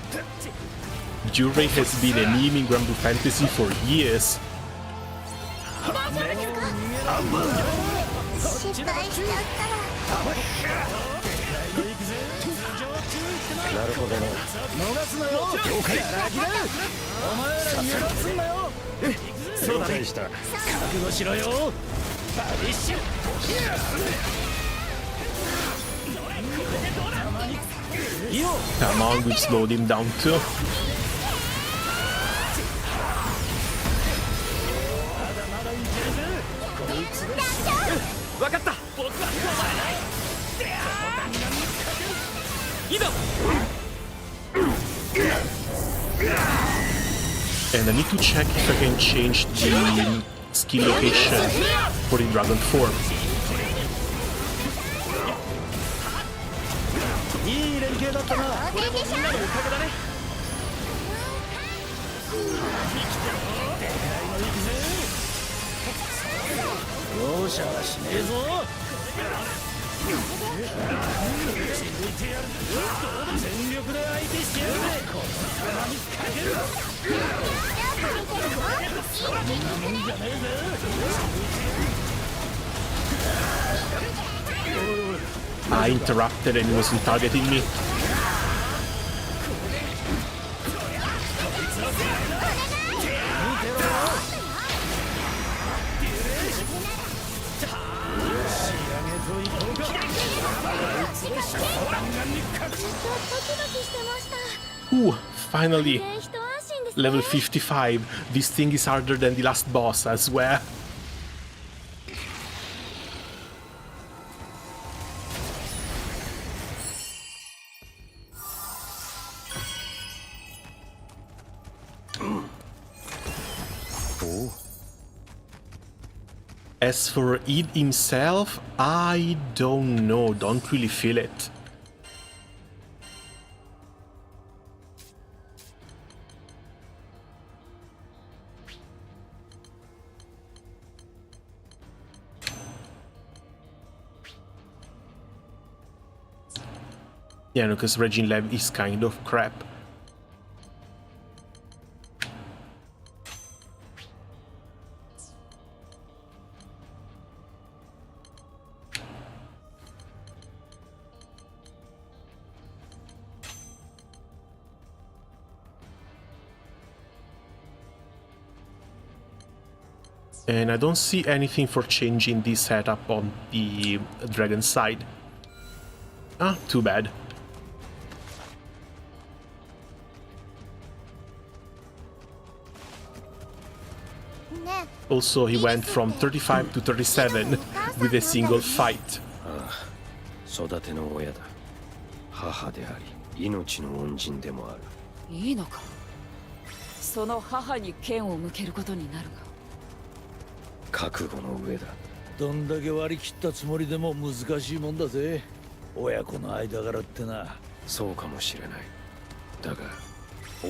[SPEAKER 1] Jure has been a meme in Granblue Fantasy for years.
[SPEAKER 5] 失敗しちゃったら。
[SPEAKER 10] なるほどな。逃すなよ。了解。お前ら逃がすんなよ。そうだね。覚悟しろよ。バディッシュ。いいよ。
[SPEAKER 1] Come on, we slowed him down too.
[SPEAKER 3] 分かった僕は止まれない移動
[SPEAKER 1] And I need to check if I can change the skill location for the dragon form.
[SPEAKER 10] いい連携だったな。
[SPEAKER 3] これもみんなのおかげだね
[SPEAKER 10] 容赦はしねえぞ。全力で相手してやるぜ。この玉にかける。そんなもんじゃねえぜ。
[SPEAKER 1] I interrupted and he wasn't targeting me. Ooh, finally! Level 55. This thing is harder than the last boss, I swear. As for it himself, I don't know, don't really feel it. Yeah, no, because Regine Lev is kind of crap. And I don't see anything for changing the setup on the dragon side. Ah, too bad. Also, he went from 35 to 37 with a single fight.
[SPEAKER 12] 育ての親だ。母であり、命の恩人でもある。
[SPEAKER 13] いいのか。その母に剣を向けることになるが。
[SPEAKER 12] 覚悟の上だ。
[SPEAKER 10] どんだけ割り切ったつもりでも難しいもんだぜ。親子の間柄ってな。
[SPEAKER 12] そうかもしれない。だが、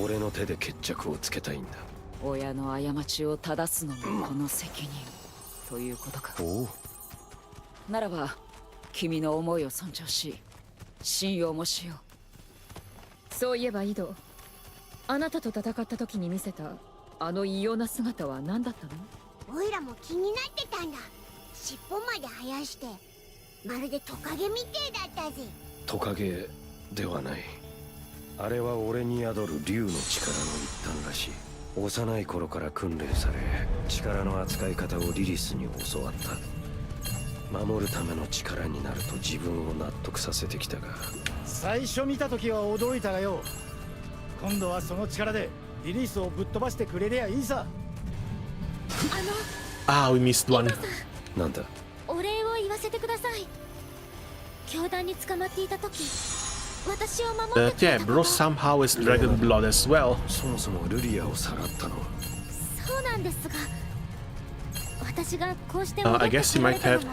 [SPEAKER 12] 俺の手で決着をつけたいんだ。
[SPEAKER 13] 親の過ちを正すのもこの責任、ということか。ならば、君の思いを尊重し、信用もしよう。
[SPEAKER 6] そういえば井戸、あなたと戦った時に見せたあの異様な姿は何だったの？
[SPEAKER 5] オイラも気になってたんだ。尻尾まで生やしてまるでトカゲみてえだったぜ。
[SPEAKER 12] トカゲではない。あれは俺に宿る竜の力の一端らしい。幼い頃から訓練され、力の扱い方をリリスに教わった。守るための力になると自分を納得させてきたが、
[SPEAKER 10] 最初見た時は驚いたがよ。今度はその力でリリースをぶっ飛ばしてくれりゃいいさ。
[SPEAKER 1] Ah, we missed one.
[SPEAKER 12] なんだ。
[SPEAKER 4] お礼を言わせてください。教団に捕まっていた時、私を守ってくれ
[SPEAKER 1] Yeah,
[SPEAKER 4] た
[SPEAKER 1] bro somehow has dragon blood as well.
[SPEAKER 12] そもそもルリアをさらったのは。
[SPEAKER 4] そうなんですが、私がこうして
[SPEAKER 1] I guess he might have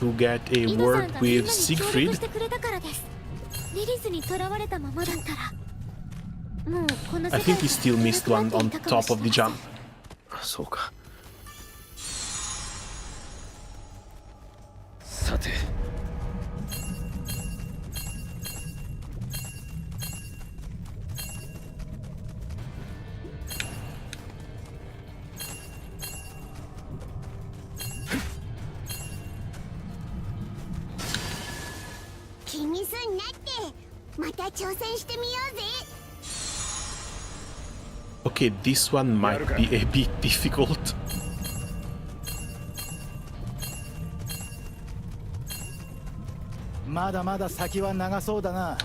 [SPEAKER 1] to get a word with Siegfried.
[SPEAKER 4] リリスに囚われたままだったら、もうこの世
[SPEAKER 1] I
[SPEAKER 4] 界
[SPEAKER 1] think he still missed one on top of the jump.
[SPEAKER 12] そうか。さて。
[SPEAKER 5] 気にすんなって。また挑戦してみようぜ。
[SPEAKER 1] Okay, this one might be a bit difficult.
[SPEAKER 10] まだまだ先は長そうだな。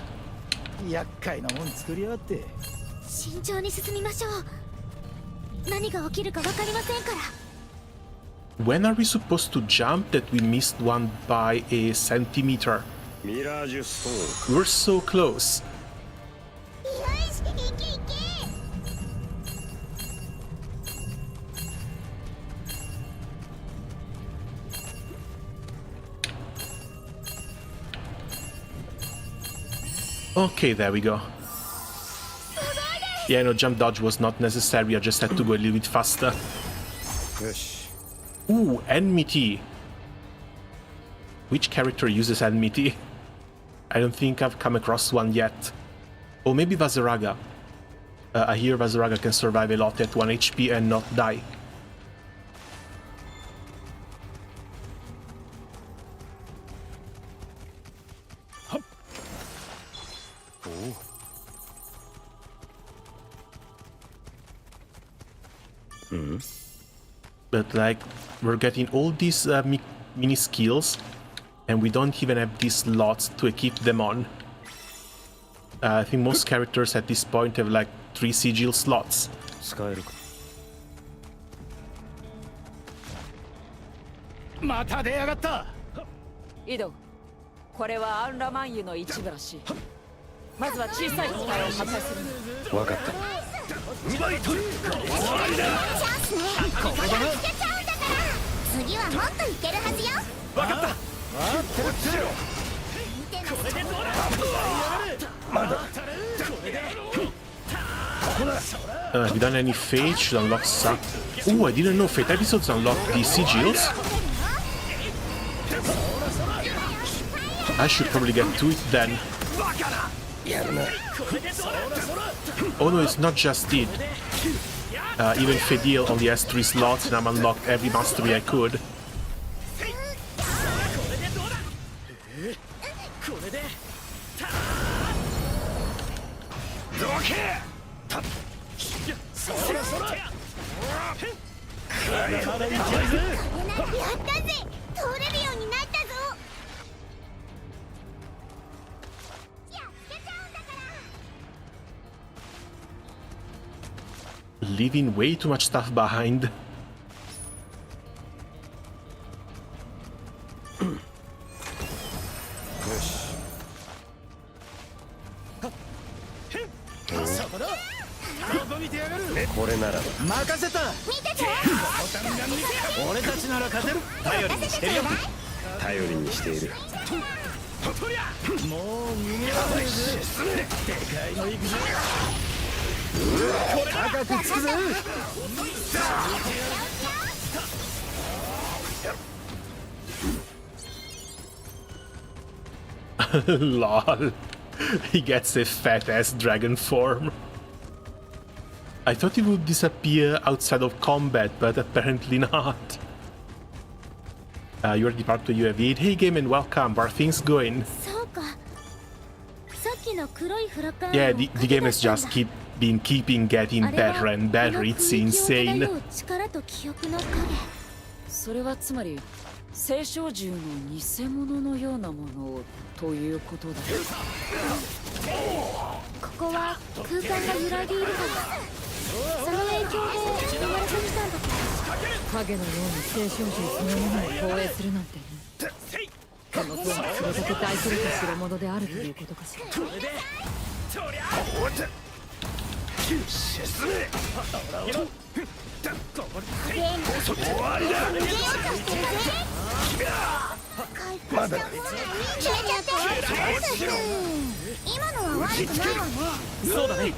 [SPEAKER 10] 厄介なもん作りやがって。
[SPEAKER 4] 慎重に進みましょう。何が起きるか分かりませんから。
[SPEAKER 1] When are we supposed to jump that we missed one by a centimeter?
[SPEAKER 9] ミラージュストー
[SPEAKER 1] We're so close.
[SPEAKER 5] よし、行け行け。
[SPEAKER 1] Okay, there we go. Yeah, no, jump dodge was not necessary, I just had to go a little bit faster.
[SPEAKER 12] よし。
[SPEAKER 1] Ooh, enmity. Which character uses enmity? I don't think I've come across one yet. Oh, maybe Vazaraga. I hear Vazaraga can survive a lot at 1 HP and not die. But like, we're getting all these mini skills, and we don't even have these slots to equip them on. I think most characters at this point have like 3 sigil slots.
[SPEAKER 12] 使えるか。
[SPEAKER 10] また出やがった。
[SPEAKER 13] 井戸、これはアンラマン油の一部らしい。まずは小さい機体を破壊する。
[SPEAKER 12] わかった。
[SPEAKER 5] 奪い取る。チャンスね。ここで見つけちゃうんだから。次はもっといけるはずよ。
[SPEAKER 10] わかった。待ってろってろ。
[SPEAKER 5] 見てなさい。
[SPEAKER 10] まだ。
[SPEAKER 1] Have you done any fate? Should unlock some. Oh, I didn't know fate episodes unlock the sigils. I should probably get to it then. Oh no, it's not just it. Even Fediel only has 3 slots and I'm unlocked every mastery I could. Leaving way too much stuff behind. Lol. He gets a fat-ass dragon form. I thought he would disappear outside of combat, but apparently not. You're the part of UAV. Hey game and welcome. Are things going? Yeah, the game has just been keeping getting better and better. It's insane.
[SPEAKER 13] それはつまり青少獣の偽物のようなものということだ。
[SPEAKER 5] ここは空間が揺らいでいるから、その影響で生まれてきたんだと。
[SPEAKER 6] 影のように青少獣そのものを投影するなんてね。この像がそれだけ大それた代物であるということかしら。
[SPEAKER 5] まだ決めちゃって今のは悪くないわね。そうだね。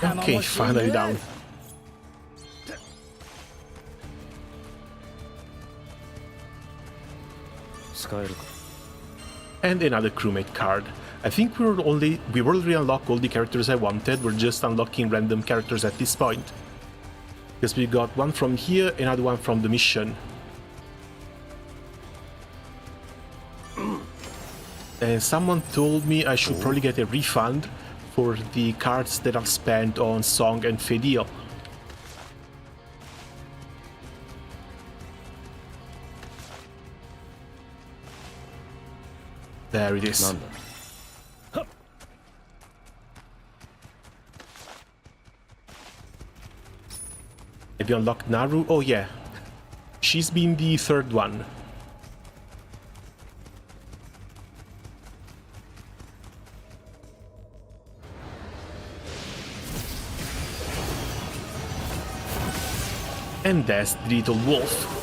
[SPEAKER 1] Okay, finally down. And another crewmate card. I think we already unlocked all the characters I wanted. We're just unlocking random characters at this point. Because we got one from here, another one from the mission. And someone told me I should probably get a refund for the cards that I've spent on Song and Fediel. There it is. Have you unlocked Naru? Oh yeah. She's been the third one. And that's the little wolf.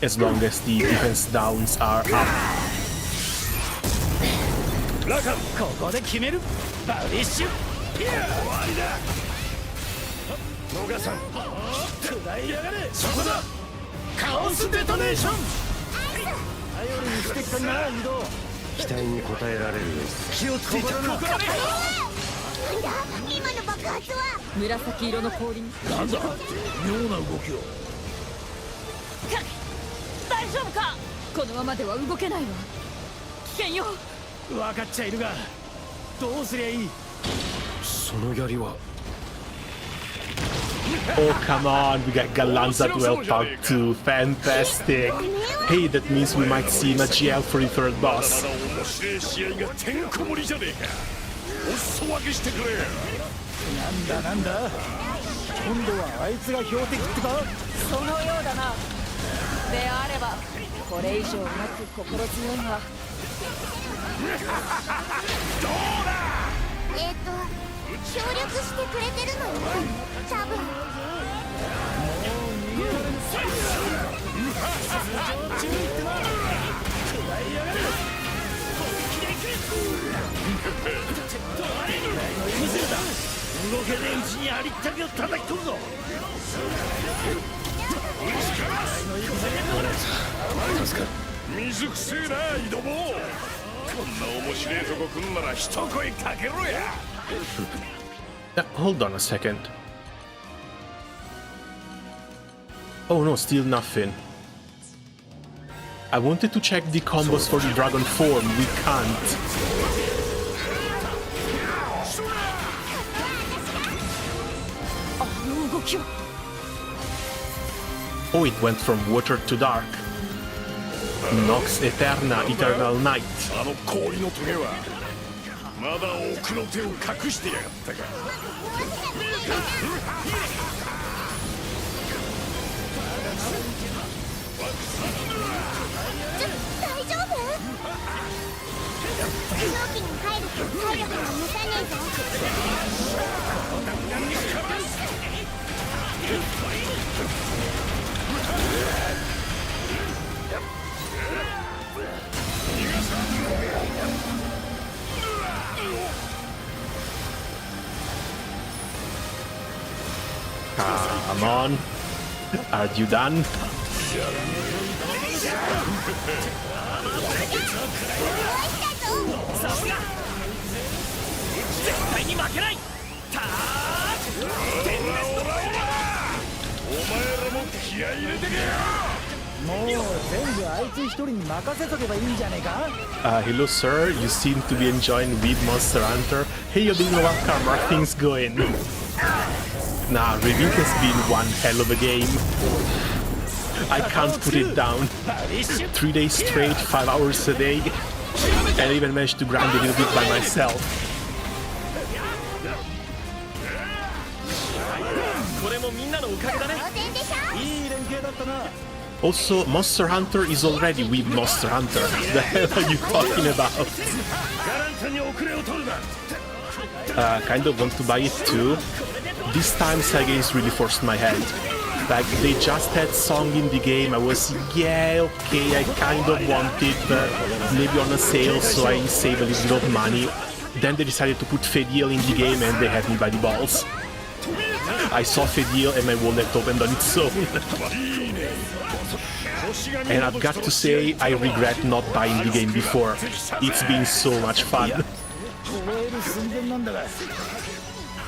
[SPEAKER 1] As long as the defense downs are up.
[SPEAKER 2] ここで決めるバリッシュ終わりだ野賀さん食らいやがれそこだカオスデトネーション頼りにしてきたな移動
[SPEAKER 12] 期待に応えられる
[SPEAKER 2] 気をつけてここだなんだ
[SPEAKER 5] 今の爆発は
[SPEAKER 6] 紫色の氷に
[SPEAKER 2] なんだ妙な動きを
[SPEAKER 6] 大丈夫かこのままでは動けないわ危険よ
[SPEAKER 2] 分かっちゃいるがどうすりゃいい
[SPEAKER 12] その槍は
[SPEAKER 1] Oh come on, we got Galanza to help out too. Fantastic. Hey, that means we might see Magiel for the third boss.
[SPEAKER 2] なんだ今度はあいつが標的ってか
[SPEAKER 13] そのようだな。であればこれ以上なく心強いが
[SPEAKER 2] どうだ
[SPEAKER 5] 協力してくれてるのよ多分
[SPEAKER 2] ンチにありったけを叩き込むぞ。
[SPEAKER 12] 助かる。
[SPEAKER 9] 水くせえな井戸坊。こんな面白いとこ来んなら一声かけろや。
[SPEAKER 1] Hold on a second. Oh no, still nothing. I wanted to check the combos for the dragon form. We can't. Oh, it went from water to dark. Nox Eterna, Eternal Night.
[SPEAKER 9] あの氷のトゲはまだ奥の手を隠してやがったか。
[SPEAKER 5] 大丈夫？容器に入ると体力が持たねえぞ。
[SPEAKER 1] Come on. Are you done?
[SPEAKER 2] 絶対に負けない。たー天然のライダー。
[SPEAKER 9] お前らも気合い入れてけよ。
[SPEAKER 10] もう全部あいつ一人に任せとけばいいんじゃねえか。
[SPEAKER 1] Hello, sir. You seem to be enjoying with Monster Hunter. Hey, you're doing well, Karma. Are things going? Nah, Reveal has been one hell of a game. I can't put it down. 3 days straight, 5 hours a day. And I even managed to grind a little bit by myself.
[SPEAKER 2] これもみんなのおかげだね。
[SPEAKER 10] いい連携だったな。
[SPEAKER 1] Also, Monster Hunter is already with Monster Hunter. The hell are you talking about?
[SPEAKER 2] ガランタに遅れを取るな。
[SPEAKER 1] Kind of want to buy it too. This time Sagames really forced my hand. Like, they just had Song in the game. I was, yeah, okay, I kind of want it, maybe on a sale, so I save a little bit of money. Then they decided to put Fediel in the game and they had me by the balls. I saw Fediel and my wallet opened on its own. And I've got to say, I regret not buying the game before. It's been so much fun.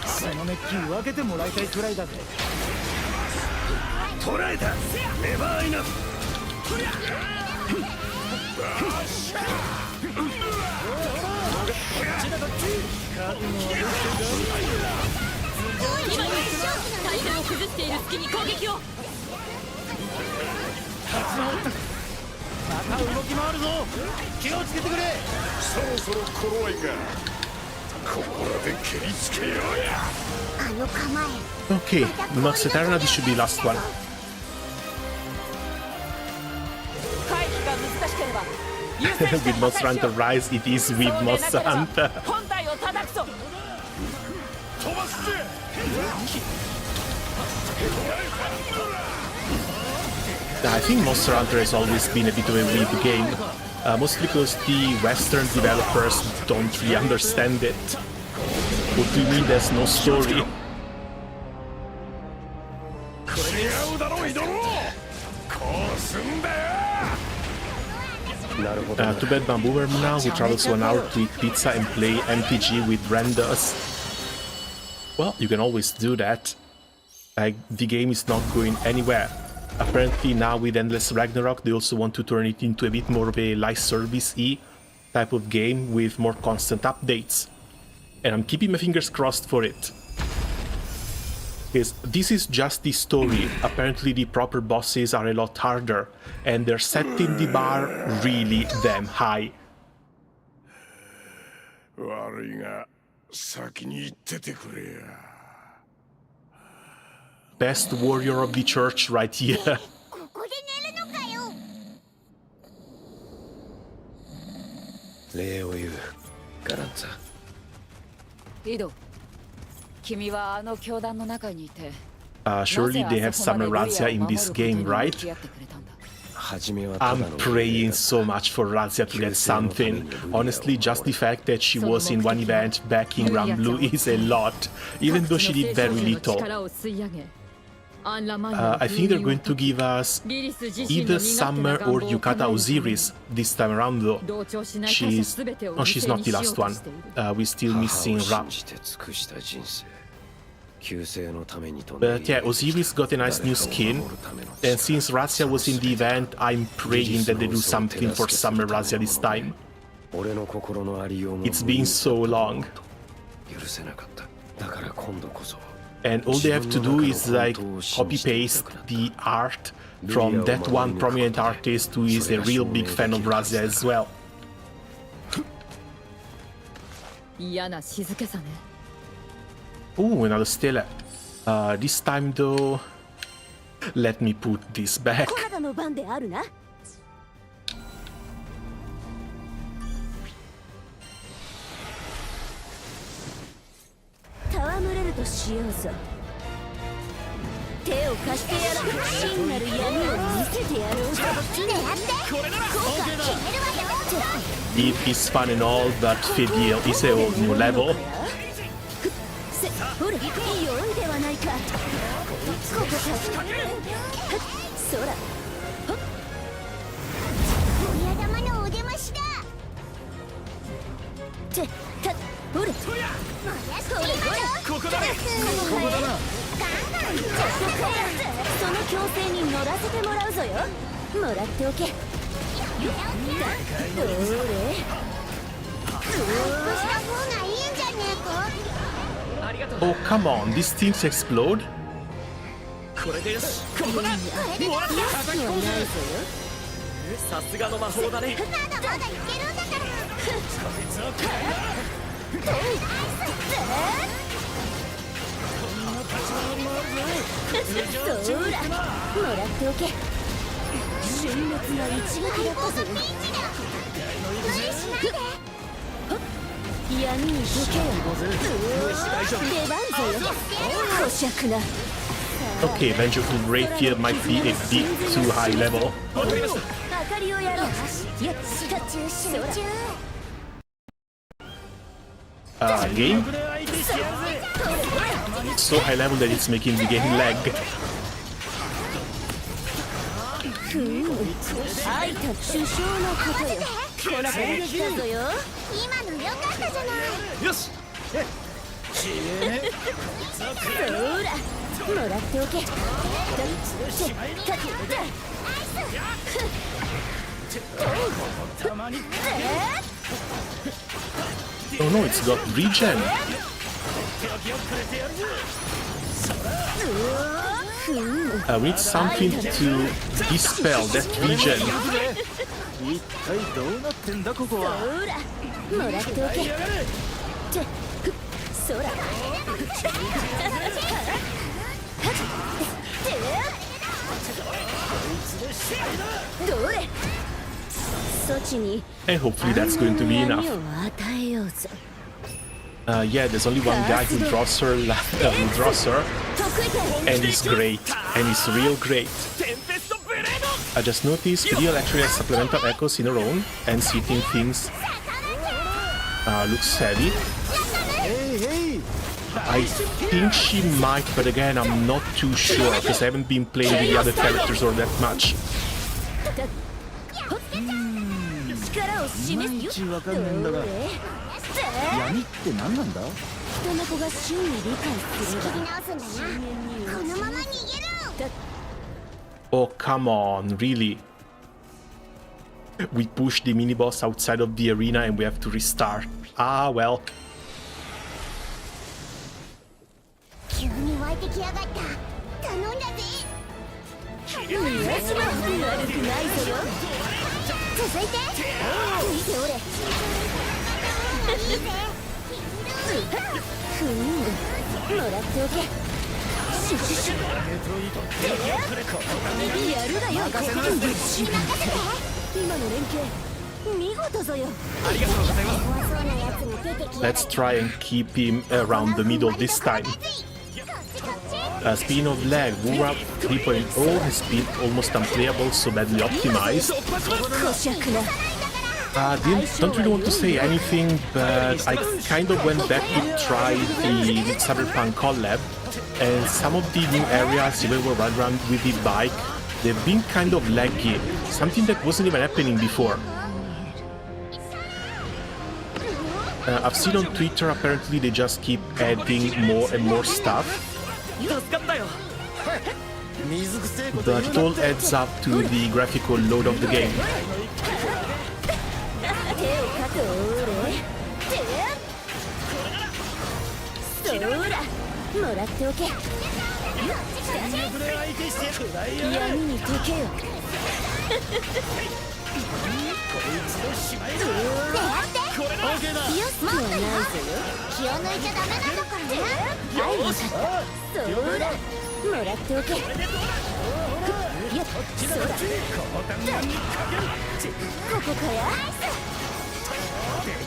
[SPEAKER 10] その熱気分けてもらいたいくらいだぜ。
[SPEAKER 2] 捕らえた。ネバーイナフ。
[SPEAKER 6] 体勢を崩している隙に攻撃を。
[SPEAKER 10] また動き回るぞ。気をつけてくれ。
[SPEAKER 9] そろそろ頃合いか。ここらで蹴りつけようや。
[SPEAKER 5] あの構え。
[SPEAKER 1] Okay, Nox Eterna, this should be last one.
[SPEAKER 13] 回避が難しければ
[SPEAKER 1] With Monster Hunter Rise, it is with Monster Hunter.
[SPEAKER 13] 本体を叩くぞ。
[SPEAKER 9] 飛ばすぜ。
[SPEAKER 1] I think Monster Hunter has always been a bit of a weird game, mostly because the Western developers don't really understand it. What do you mean there's no story? Too bad my boomer now, who travels 1 hour to eat pizza and play MTG with randos. Well, you can always do that. Like, the game is not going anywhere. Apparently now with Endless Ragnarok they also want to turn it into a bit more of a live service-y type of game with more constant updates. And I'm keeping my fingers crossed for it. Because this is just the story. Apparently the proper bosses are a lot harder, and they're setting the bar really damn high.
[SPEAKER 9] 悪いが先に行っててくれや。
[SPEAKER 1] Best warrior of the church right here.
[SPEAKER 5] ここで寝るのかよ。
[SPEAKER 12] 礼を言う、ガランツァ。
[SPEAKER 13] イド、君はあの教団の中にいて。
[SPEAKER 1] Surely they have some Razia in this game, right? I'm praying so much for Razia to get something. Honestly, just the fact that she was in one event back in Granblue is a lot, even though she did very little. I think they're going to give us either Summer or Yukata Osiris this time around though. She's not the last one. We're still missing Ra. But yeah, Osiris got a nice new skin, and since Razia was in the event, I'm praying that they do something for Summer Razia this time. It's been so long. And all they have to do is like copy-paste the art from that one prominent artist who is a real big fan of Razia as well. Ooh, another Stella. This time though, let me put this back. It is fun and all, but Fediel is a whole new level. Oh, come on, these things explode? Okay, Vengeful Rapier might be a bit too high level. Game? So high level that it's making the game lag. Oh no, it's got regen. We need something to dispel that regen. And hopefully that's going to be enough. Yeah, there's only one guy who draws her, and he's great, and he's real great. I just noticed Fediel actually has supplemental echoes in her own, and seating things looks heavy. I think she might, but again, I'm not too sure, because I haven't been playing with the other characters or that much. Oh, come on, really? We pushed the mini-boss outside of the arena and we have to restart. Ah, well. Let's try and keep him around the middle this time. Speaking of lag, Wura 3.0 has been almost unplayable, so badly optimized. Don't really want to say anything, but I kind of went back to try the Cyberpunk collab, and some of the new areas you were running around with the bike, they've been kind of laggy, something that wasn't even happening before. I've seen on Twitter apparently they just keep adding more and more stuff, but it all adds up to the graphical load of the game.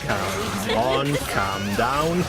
[SPEAKER 1] Come on, calm down.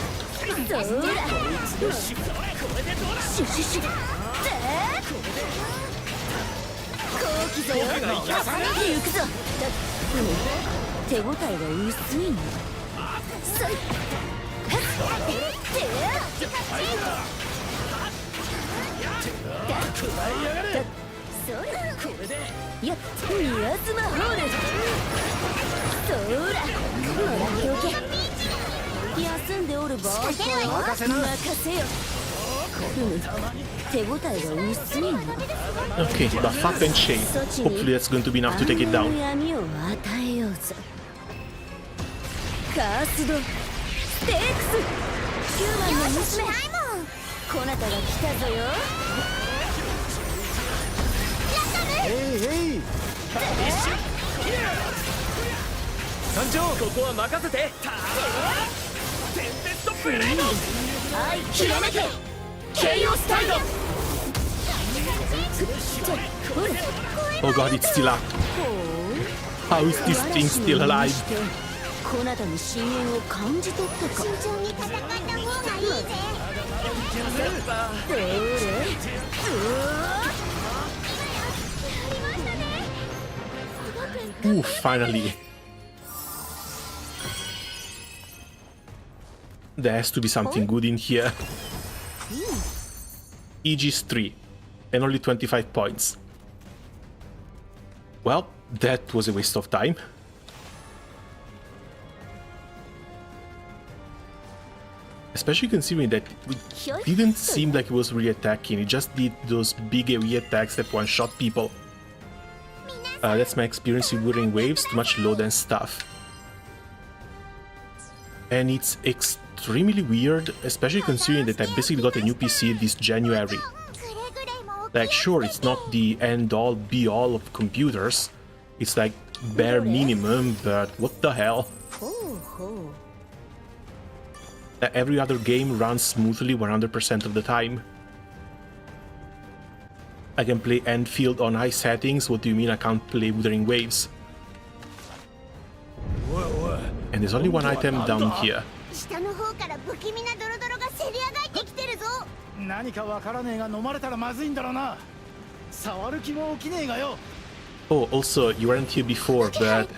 [SPEAKER 1] Okay, buff up and chain. Hopefully that's going to be enough to take it down. Oh god, it's still up. How is this thing still alive? Ooh, finally. There has to be something good in here. Aegis 3 and only 25 points. Well, that was a waste of time. Especially considering that it didn't seem like it was really attacking, it just did those big AoE attacks that one-shot people. That's my experience with Wuthering Waves, too much load and stuff. And it's extremely weird, especially considering that I basically got a new PC this January. Like, sure, it's not the end-all, be-all of computers, it's like bare minimum, but what the hell? Every other game runs smoothly 100% of the time. I can play Enfield on high settings, what do you mean I can't play Wuthering Waves? And there's only one item down here. Oh, also, you weren't here before, but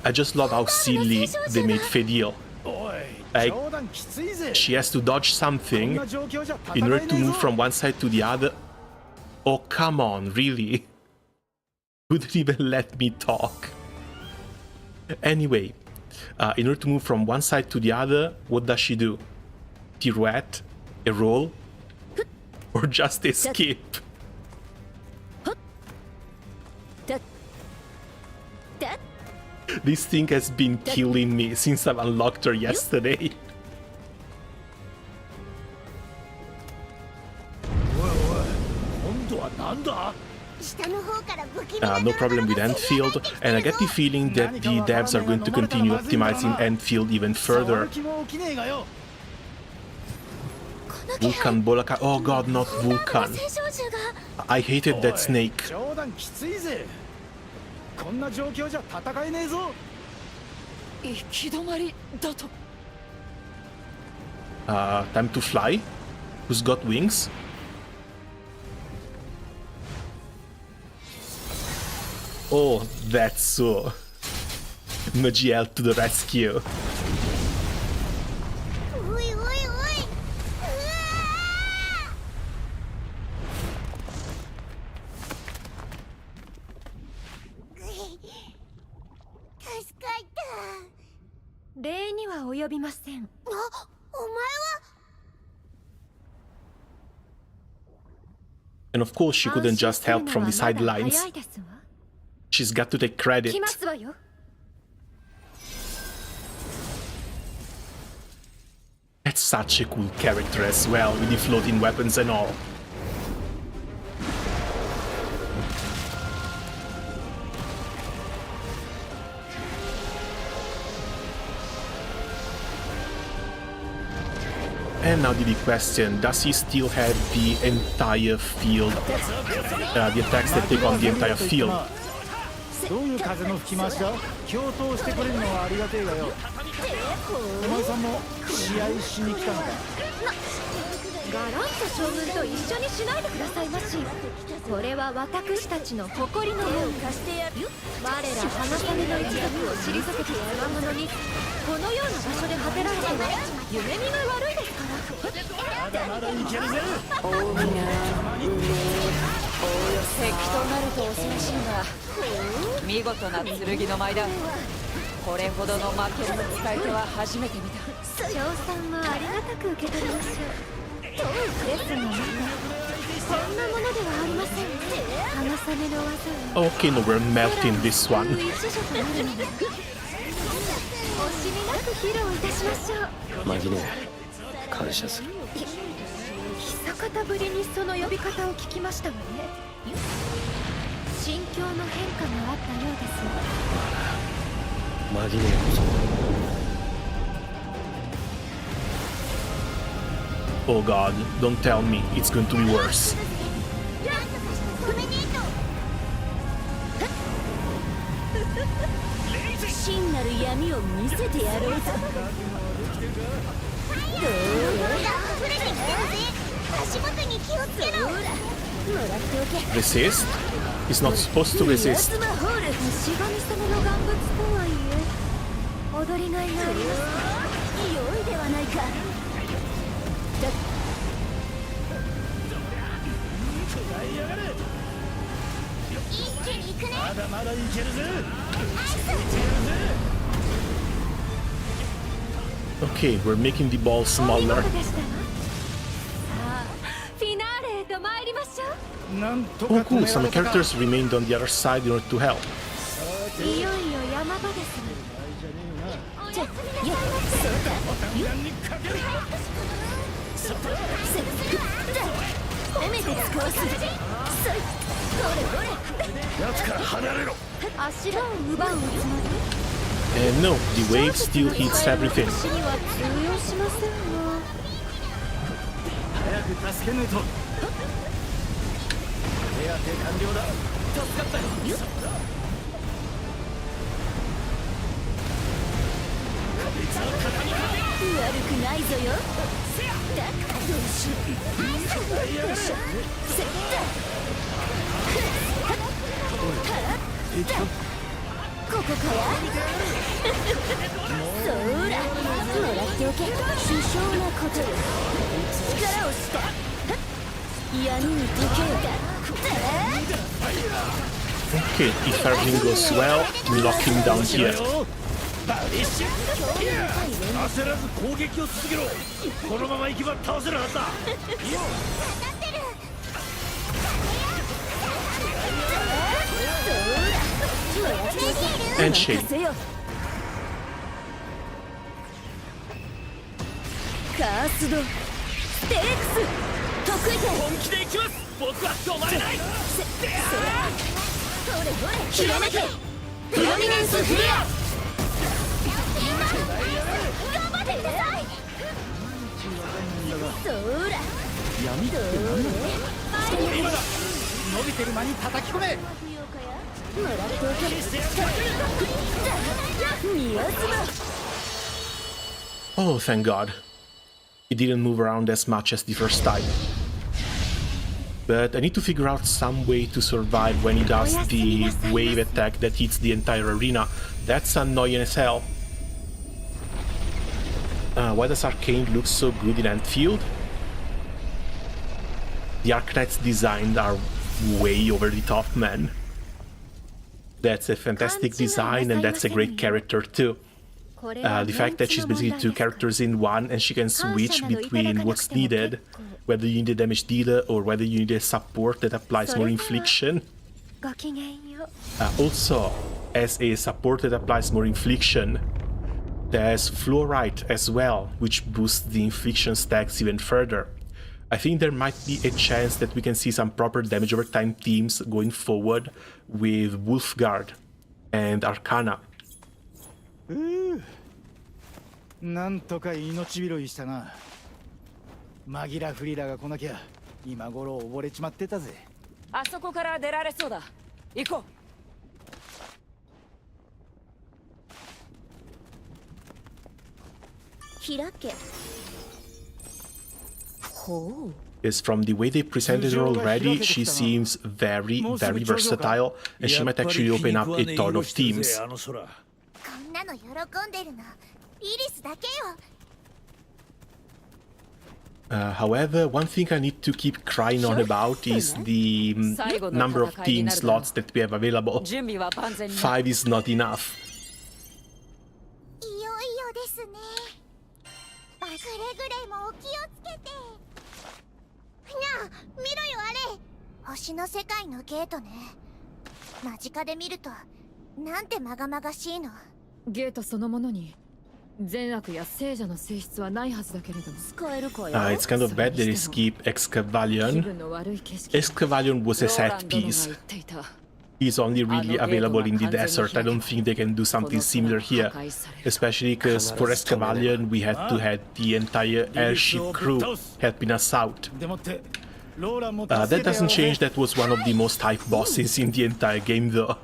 [SPEAKER 1] I just love how silly they made Fediel. Like, she has to dodge something in order to move from one side to the other. Oh, come on, really? Wouldn't even let me talk. Anyway, in order to move from one side to the other, what does she do? Pirouette? A roll? Or just a skip? This thing has been killing me since I've unlocked her yesterday. No problem with Enfield, and I get the feeling that the devs are going to continue optimizing Enfield even further. Vulcan Bolaka, oh god, not Vulcan. I hated that snake. Time to fly? Who's got wings? Oh, that's so. Magiel to the rescue.
[SPEAKER 5] おいおいおい、うわー、助かった。
[SPEAKER 4] 礼には及びません。
[SPEAKER 5] お前は。
[SPEAKER 1] And of course, she couldn't just help from the sidelines.
[SPEAKER 4] 早いですわ。
[SPEAKER 1] She's got to take credit.
[SPEAKER 4] 来ますわよ。
[SPEAKER 1] That's such a cool character as well, with the floating weapons and all. And now the big question, does he still have the entire field, the attacks that take on the entire field?
[SPEAKER 10] どういう風の吹き回しだ？共闘してくれるのはありがてえがよ。お前さんも試合しに来たのか？
[SPEAKER 4] ガラント将軍と一緒にしないでくださいまし。これは私たちの誇りのもん。貸してやる。我ら花雨の一族を退けたつわものにこのような場所で果てられては夢見が悪いですから。
[SPEAKER 2] まだまだいけるぜ。
[SPEAKER 13] 大海がおおよそ敵となると恐ろしいが見事な剣の舞だ。これほどの負ける使い手は初めて見た。
[SPEAKER 4] 賞賛はありがたく受け取りましょう。ですがまたそんなものではありません。花雨の技を
[SPEAKER 1] Okay, no, we're melting this one.
[SPEAKER 4] 一助となるので惜しみなく披露いたしましょう。
[SPEAKER 12] マギネ感謝する。
[SPEAKER 4] 久方ぶりにその呼び方を聞きましたわね。心境の変化があったようですわ。
[SPEAKER 12] マギネこそ
[SPEAKER 1] Oh god, don't tell me it's going to be worse.
[SPEAKER 4] 真なる闇を見せてやろうぞ。
[SPEAKER 5] 足元に気をつけろ。
[SPEAKER 1] Resist? He's not supposed to resist.
[SPEAKER 4] しがみ様の願物とはいえ踊りがいがあります。良いではないか。
[SPEAKER 5] 一気に行くね。
[SPEAKER 2] まだまだいけるぜ。
[SPEAKER 1] Okay, we're making the ball smaller.
[SPEAKER 4] フィナーレへと参りましょう。
[SPEAKER 10] なんと
[SPEAKER 1] Oh
[SPEAKER 10] か
[SPEAKER 1] cool, some characters remained on the other side in order to help.
[SPEAKER 4] いよいよ山場ですね。じゃ、よ、そうだ。褒めて使わす。
[SPEAKER 2] 奴から離れろ。
[SPEAKER 4] 柱を奪うつもり。
[SPEAKER 1] And no, the wave still hits everything.
[SPEAKER 4] 私には通用しませんわ。
[SPEAKER 2] 早く助けないと。手当て完了だ。助かったよ。
[SPEAKER 4] 悪くないぞよ。だからどうしよう。せったここかや。そうら、もらっておけ。殊勝なことよ。力をした闇に溶けよ。
[SPEAKER 1] Okay, if everything goes well, we lock him down here.
[SPEAKER 2] 焦らず攻撃を続けろ。このまま行けば倒せるはずだ。
[SPEAKER 1] And shake.
[SPEAKER 4] カースドステークス得意点。
[SPEAKER 2] 本気で行きます。僕は止まれない。
[SPEAKER 4] ひらめけプロミネンスフリア。頑張ってください。そうら
[SPEAKER 10] 闇って何なんだ？
[SPEAKER 2] 今だ。伸びてる間に叩き込め。
[SPEAKER 4] もらっておけ。見合つま。
[SPEAKER 1] Oh, thank god. He didn't move around as much as the first time. But I need to figure out some way to survive when he does the wave attack that hits the entire arena. That's annoying as hell. Why does Arcane look so good in Anfield? The Arcanines designed are way over the top, man. That's a fantastic design, and that's a great character too. The fact that she's basically two characters in one, and she can switch between what's needed, whether you need a damage dealer or whether you need a support that applies more infliction. Also, as a support that applies more infliction, there's Fluorite as well, which boosts the infliction stacks even further. I think there might be a chance that we can see some proper damage over time teams going forward with Wolfguard and Arcana.
[SPEAKER 10] なんとか命拾いしたな。マギラ・フリラが来なきゃ今頃溺れちまってたぜ。
[SPEAKER 13] あそこから出られそうだ。行こ
[SPEAKER 4] う。開け。ほう。
[SPEAKER 1] Is from the way they presented her already, she seems very versatile, and she might actually open up a ton of teams. However, one thing I need to keep crying on about is the number of team slots that we have available. 5 is not enough. It's kind of bad they skip Excavalion. Excavalion was a set piece. He's only really available in the desert. I don't think they can do something similar here. Especially because for Excavalion we had to have the entire airship crew helping us out. That doesn't change that was one of the most hyped bosses in the entire game though.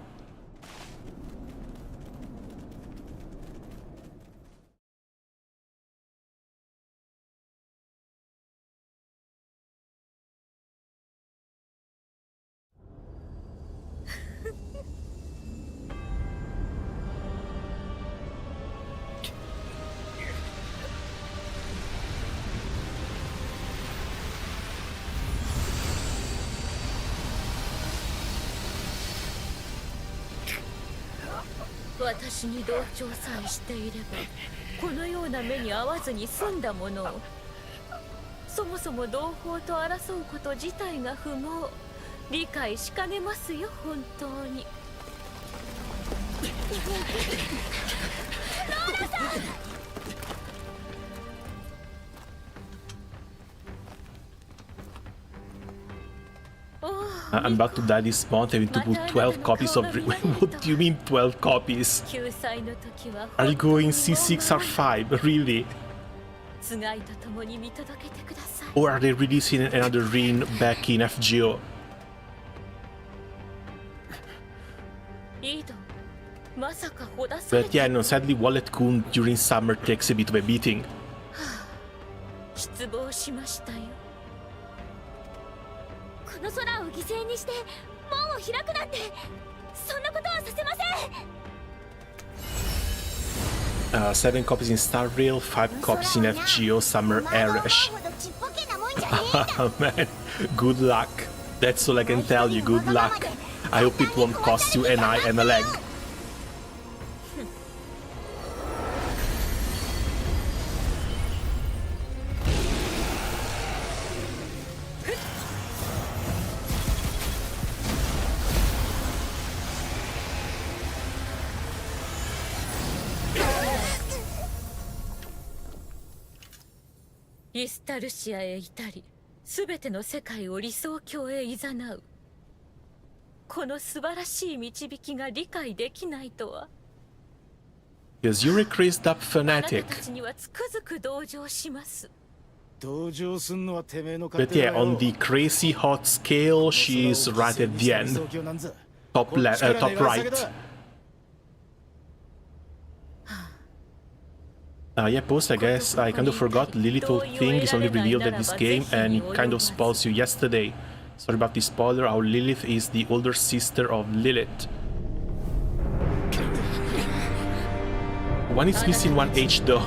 [SPEAKER 6] 私に同調さえしていればこのような目に遭わずに済んだものをそもそも同胞と争うこと自体が不毛理解しかねますよ本当にローラさん
[SPEAKER 1] I'm about to die this month, having to put 12 copies of... What do you mean 12 copies? Are you going C6 or 5? Really? Or are they releasing another ring back in FGO? But yeah, no, sadly Wallet-kun during summer takes a bit of a beating.
[SPEAKER 4] この空を犠牲にして門を開くなんてそんなことはさせません
[SPEAKER 1] 7 copies in Star Rail, 5 copies in FGO Summer Airish. Man, good luck. That's all I can tell you, good luck. I hope it won't cost you an eye and a leg.
[SPEAKER 6] イスタルシアへいたり、すべての世界を理想郷へ誘う。この素晴らしい導きが理解できないとは。
[SPEAKER 1] Because you're a crazed up fanatic.
[SPEAKER 6] あなたたちにはつくづく同情します。
[SPEAKER 10] 同情すんのはてめえの
[SPEAKER 1] But yeah, on the crazy hot scale, she's right at the end. Top right. Yeah, post, I guess. I kind of forgot Lilith thing is only revealed at this game, and it kind of spoils you yesterday. Sorry about the spoiler, our Lilith is the older sister of Lilith. One is missing one H though.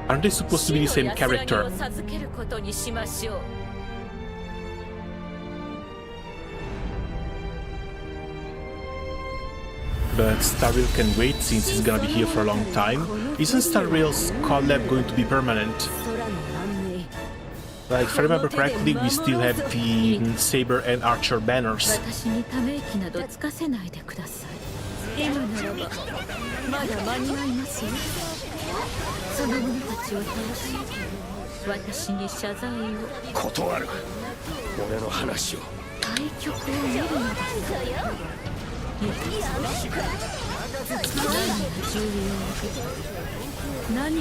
[SPEAKER 1] Aren't they supposed to be the same character? But Star Rail can wait since he's gonna be here for a long time. Isn't Star Rail's collab going to be permanent? Like, if I remember correctly, we still have the Saber and Archer banners.
[SPEAKER 6] 今ならばまだ間に合いますよ。その者たちを倒し私に謝罪を。
[SPEAKER 9] 断る。俺の話を。
[SPEAKER 6] 対局を見るのです。何が重要で何が優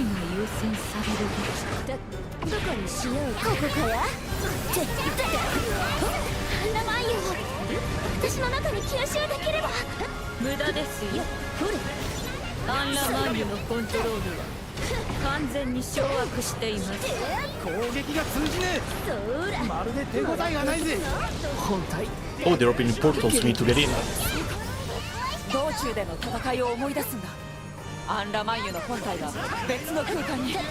[SPEAKER 6] 先されるべき。
[SPEAKER 4] どこにしよう。ここから名前よ。私の中に吸収できれば。
[SPEAKER 6] 無駄ですよ。アンラマンユのコントロールは完全に掌握しています。
[SPEAKER 2] 攻撃が通じねえ。まるで手応えがないぜ。本体
[SPEAKER 1] Oh, they're opening portals for me to get in.
[SPEAKER 13] 道中での戦いを思い出すんだ。アンラマンユの本体が別の空間に。
[SPEAKER 5] 手の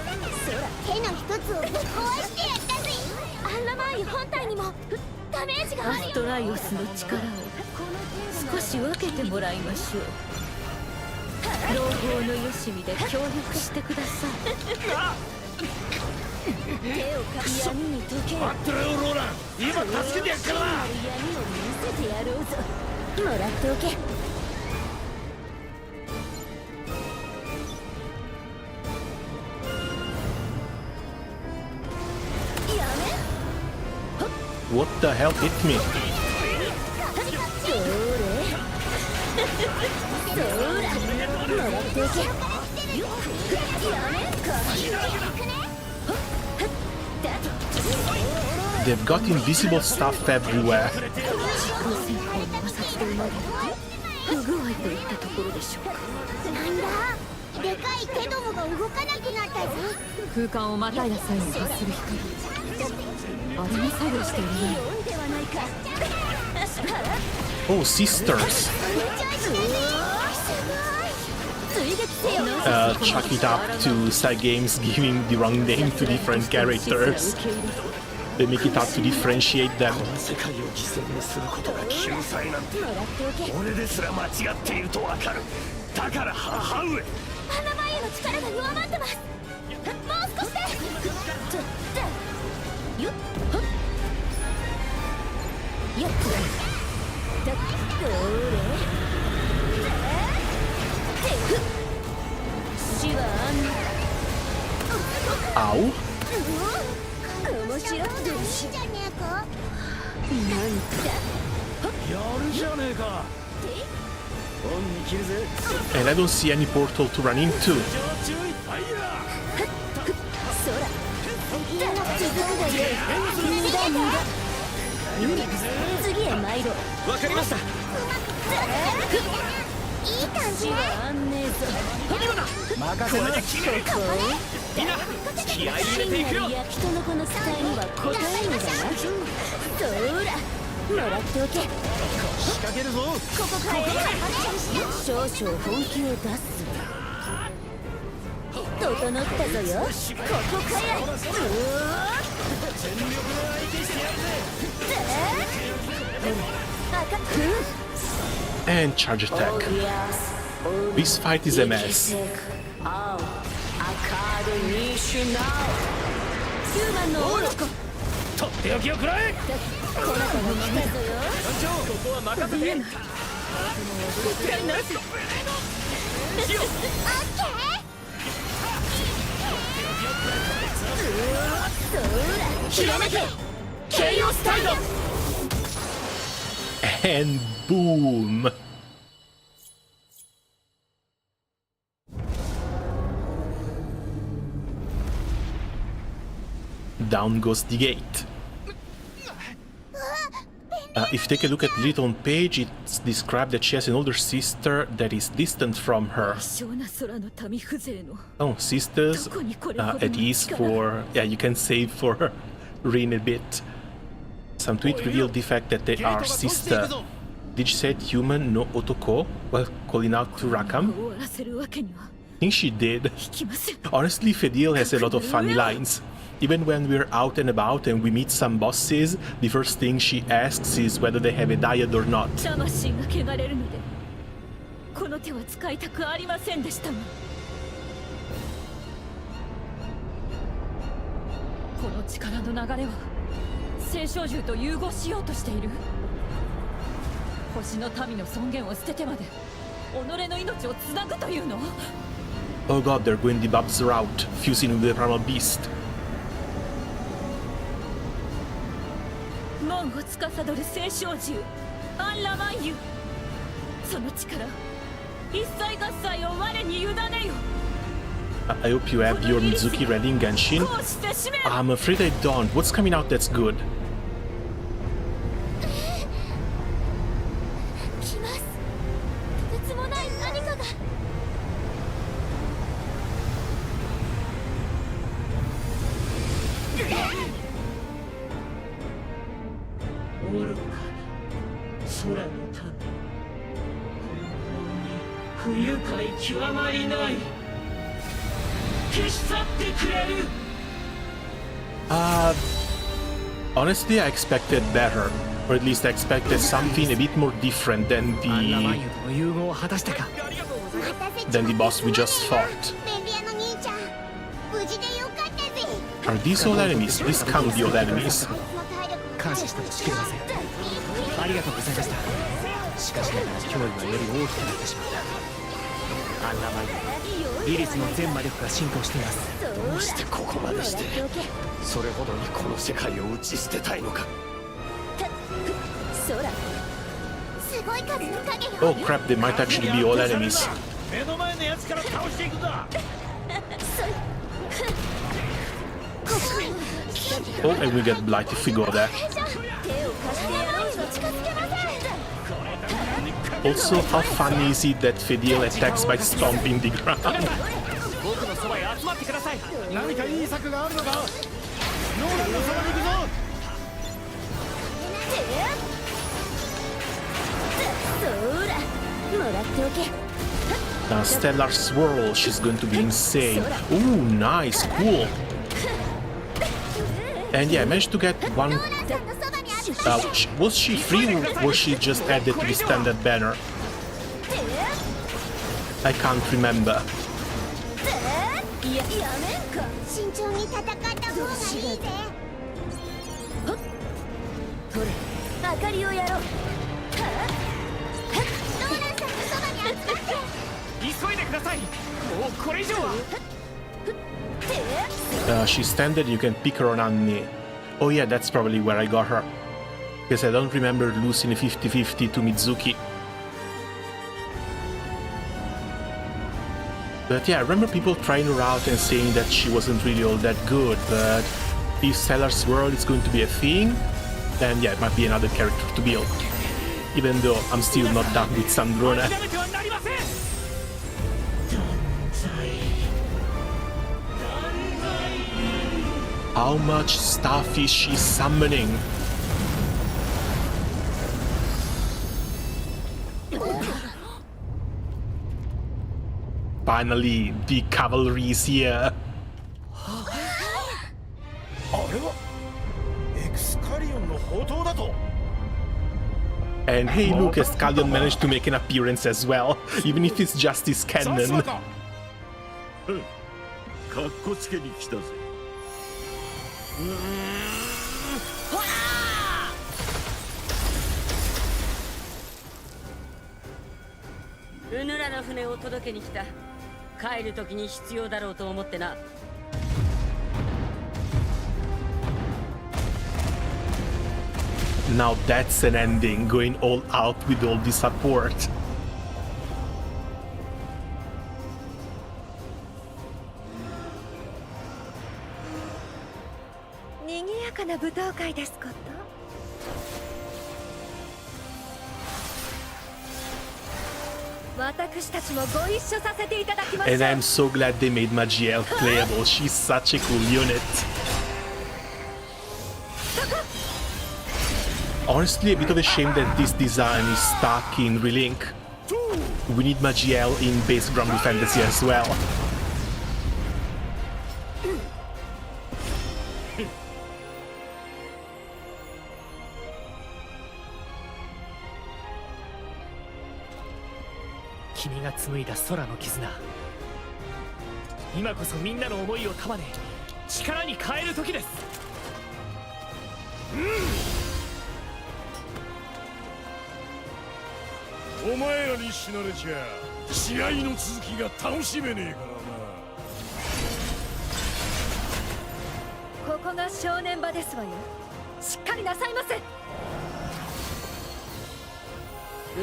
[SPEAKER 5] 一つをぶっ壊してやったぜ。アンラマーユ本体にもダメージがあるよ。
[SPEAKER 6] アストライオスの力を少し分けてもらいましょう。同胞のよしみで協力してください。
[SPEAKER 4] 手をか闇に溶け。
[SPEAKER 2] 待ってろよローラン。今助けてやっからな。
[SPEAKER 4] 闇を見せてやろうぞ。もらっておけ。
[SPEAKER 1] What the hell hit me? 'They've got invisible stuff everywhere.
[SPEAKER 6] 不具合といったところでしょうか。
[SPEAKER 5] なんだ、でかい手どもが動かなくなったぞ。
[SPEAKER 6] 空間をまたいだ際に発する光。あれに作業しているね。
[SPEAKER 1] Oh, sisters. Chuck it up to side games giving the wrong name to different characters. They make it hard to differentiate them.
[SPEAKER 9] 世界を犠牲にすることが救済なんて俺ですら間違っているとわかる。だから母上。
[SPEAKER 5] アンラマーユの力が弱まってます。もう少しで。よっよっだどれ死は
[SPEAKER 1] あん Ow.
[SPEAKER 5] 面白いじゃねえか。
[SPEAKER 2] やるじゃねえか。
[SPEAKER 1] And I don't see any portal to run into.
[SPEAKER 4] 次へ参ろう。
[SPEAKER 7] わかりました。
[SPEAKER 5] いい感じ
[SPEAKER 4] は安寧ぞ。
[SPEAKER 2] 任せろ。
[SPEAKER 7] みんな気合い入れていくよ。
[SPEAKER 4] 焼きとのこの期待には応えるのだな。そらもらっておけ。
[SPEAKER 2] 仕掛けるぞ。
[SPEAKER 4] ここから少々本気を出す。整ったぞよ。ここから
[SPEAKER 2] 全力で相手してやるぜ。
[SPEAKER 1] And charge attack. This fight is a mess.
[SPEAKER 2] とっておきをくらえ。
[SPEAKER 7] ここは任せて。
[SPEAKER 4] ひらめけ KO スタイド
[SPEAKER 1] And boom. Down goes the gate. If you take a look at Lilith on page, it's described that she has an older sister that is distant from her. Oh, sisters, at ease for... Yeah, you can save for Rin a bit. Some tweet revealed the fact that they are sister. Did she say human no otoko while calling out to Rakam?
[SPEAKER 6] 終わらせるわけには
[SPEAKER 1] I think she did.
[SPEAKER 6] いきません。
[SPEAKER 1] Honestly, Fediel has a lot of funny lines. Even when we're out and about and we meet some bosses, the first thing she asks is whether they have a diet or not.
[SPEAKER 6] 魂が汚れるのでこの手は使いたくありませんでしたがこの力の流れは聖少獣と融合しようとしている星の民の尊厳を捨ててまで己の命をつなぐというの
[SPEAKER 1] Oh god, they're going the Bob's route, fusing with the primal beast.
[SPEAKER 6] 門を司る聖少獣アンラマンユその力一切合切を我に委ねよ
[SPEAKER 1] I hope you have your Mizuki ready in Genshin. I'm afraid I don't. What's coming out that's good?
[SPEAKER 5] 来ますとてつもない何かが
[SPEAKER 2] 愚かな空の民不愉快極まりない消し去ってくれる
[SPEAKER 1] Honestly, I expected better. Or at least I expected something a bit more different than the boss we just fought.
[SPEAKER 5] 便利屋の兄ちゃん無事でよかったぜ
[SPEAKER 1] Are these all enemies? Please count the old enemies.
[SPEAKER 3] 感謝してもしきれませんありがとうございましたしかしながら脅威はより大きくなってしまったアンラマイリリスの全魔力が浸透しています
[SPEAKER 12] どうしてここまでしてそれほどにこの世界を打ち捨てたいのか
[SPEAKER 5] 空すごい数の影よ
[SPEAKER 1] Oh crap, they might actually be all enemies.
[SPEAKER 10] 目の前のやつから倒していくぞ
[SPEAKER 1] Oh, and we get blight if we go there.
[SPEAKER 5] 手を貸してやろうと近づけません
[SPEAKER 1] Also, how funny is it that Fediel attacks by stomping the ground?
[SPEAKER 3] 僕のそばへ集まってください
[SPEAKER 10] 何かいい策があるのかノーランのそばに行くぞ
[SPEAKER 5] そらもらっておけ
[SPEAKER 1] Now, Stellar Swirl, she's going to be insane. Ooh, nice, cool. And yeah, I managed to get one. Was she free or was she just added to the standard banner? I can't remember.
[SPEAKER 5] いややめんか慎重に戦った方がいいぜ
[SPEAKER 4] 取れ明かりをやろう
[SPEAKER 5] ローランさんのそばに集まって
[SPEAKER 3] 急いでくださいもうこれ以上は
[SPEAKER 1] She's standard, you can pick her on Annie. Oh yeah, that's probably where I got her. Because I don't remember losing a 50-50 to Mizuki. But yeah, I remember people trying her out and saying that she wasn't really all that good, but if Stellar's World is going to be a thing, then yeah, it might be another character to build. Even though I'm still not done with Sandrona. How much stuff is she summoning? Finally, the cavalry is here.
[SPEAKER 10] あれはエクスカリオンの宝刀だと
[SPEAKER 1] And hey look, Escalion managed to make an appearance as well, even if it's just his cannon.
[SPEAKER 8] かっこつけに来たぜ
[SPEAKER 11] うぬらの船を届けに来た帰る時に必要だろうと思ってな
[SPEAKER 1] Now that's an ending, going all out with all the support.
[SPEAKER 6] 賑やかな舞踏会ですこと私たちもご一緒させていただきましょう
[SPEAKER 1] And I'm so glad they made Magiel playable, she's such a cool unit. honestly a bit of a shame that this design is stuck in Relink. We need Magiel in base Granblue Fantasy as well.
[SPEAKER 3] Kimiが紡いだ空の絆。今こそみんなの思いを束ね、力に変える時です。
[SPEAKER 9] お前らに死なれちゃ試合の続きが楽しめねえから
[SPEAKER 6] ここが正念場ですわよ。しっかりなさいませ。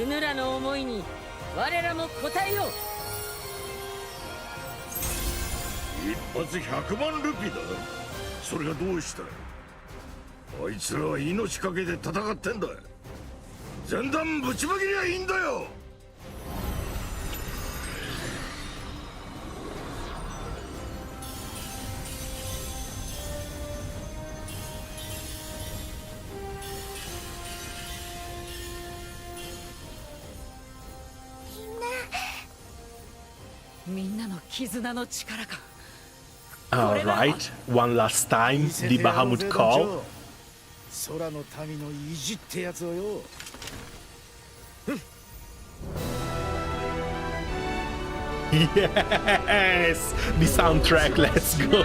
[SPEAKER 11] うぬらの思いに我らも応えよ
[SPEAKER 8] 一発100万ルピーだ。それがどうした？あいつらは命かけて戦ってんだ。前段ぶちまけりゃいいんだよ。
[SPEAKER 13] みんなの絆の力か。
[SPEAKER 1] Alright, one last time, the Bahamut call.
[SPEAKER 10] 空の民の意地ってやつをよ。
[SPEAKER 1] Yes! The soundtrack, let's go!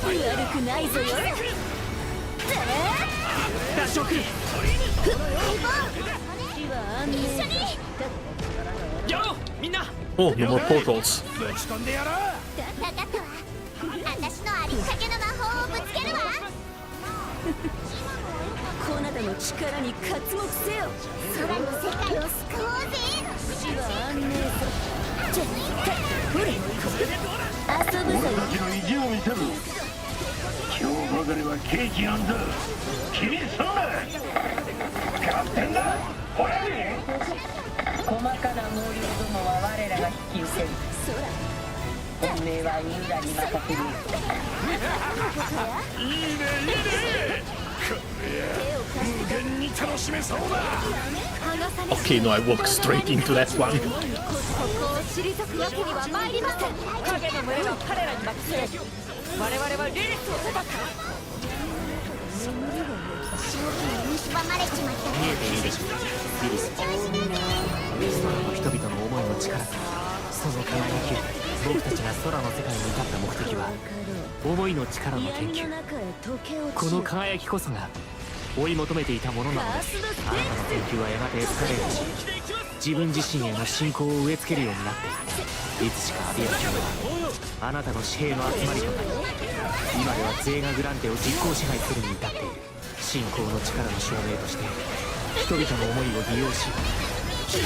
[SPEAKER 4] 悪くないぞよ。
[SPEAKER 3] ダッシュを送る。
[SPEAKER 4] 一緒に。
[SPEAKER 3] やろうみんな。
[SPEAKER 1] Oh, no more portals.
[SPEAKER 9] ぶち込んでやろう。
[SPEAKER 5] 分かったわ。私のありったけの魔法をぶつけるわ。
[SPEAKER 4] こなたの力に刮目せよ。
[SPEAKER 5] 空の世界を救おうぜ。
[SPEAKER 4] 死は安寧ぞ。じゃほれ遊ぶぞよ。
[SPEAKER 8] の意地を見せる。今日ばかりはケーキなんだ。気にすんな。勝ってんだ。ほらね。
[SPEAKER 11] 細かな毛量どもは我らが引き受ける。本命はユーラに任せる。
[SPEAKER 9] いいねいいね。これ無限に楽しめそうだ。
[SPEAKER 1] Okay, no, I walked straight into that one.
[SPEAKER 6] ここを退くわけには参りません。影の群れは彼らに任せ、我々はリリスを叩く。
[SPEAKER 5] 蝕まれちまった。
[SPEAKER 3] 見えているでしょう。リリス。空の人々の思いの力とその輝き。僕たちが空の世界に至った目的は思いの力の研究。この輝きこそが追い求めていたものなのです。あなたの研究はやがてエスカレートし、自分自身への信仰を植え付けるようになっていつしかアビア卿はあなたの紙幣の集まりとなり、今ではゼーガグランテを実効支配するに至っている。信仰の力の証明として人々の思いを利用し、
[SPEAKER 1] Oh,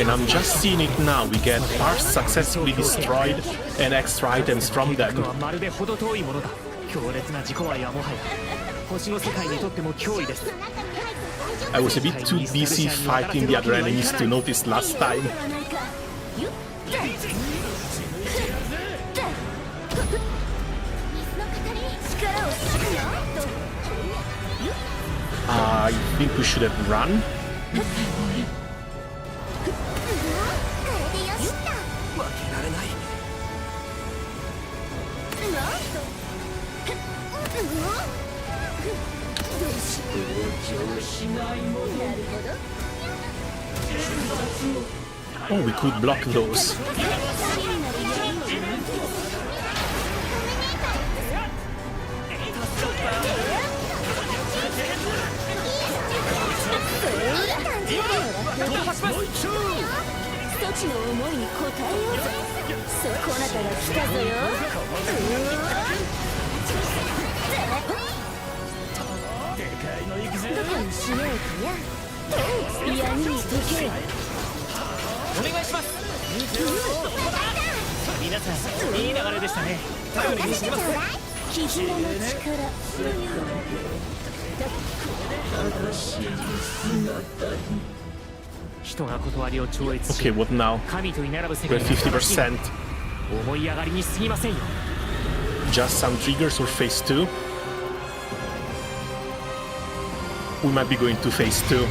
[SPEAKER 1] and I'm just seeing it now. We get parts successfully destroyed and extra items from them. I was a bit too busy fighting the other enemies to notice last time. I think we should have run. Oh, we could block those.
[SPEAKER 3] 人が断りを超越し
[SPEAKER 1] Okay, what now?
[SPEAKER 3] 神と居並ぶ世
[SPEAKER 1] We're
[SPEAKER 3] 界
[SPEAKER 1] 50%.
[SPEAKER 3] 思い上がりに過ぎませんよ。
[SPEAKER 1] Just some triggers or phase 2? We might be going to phase 2.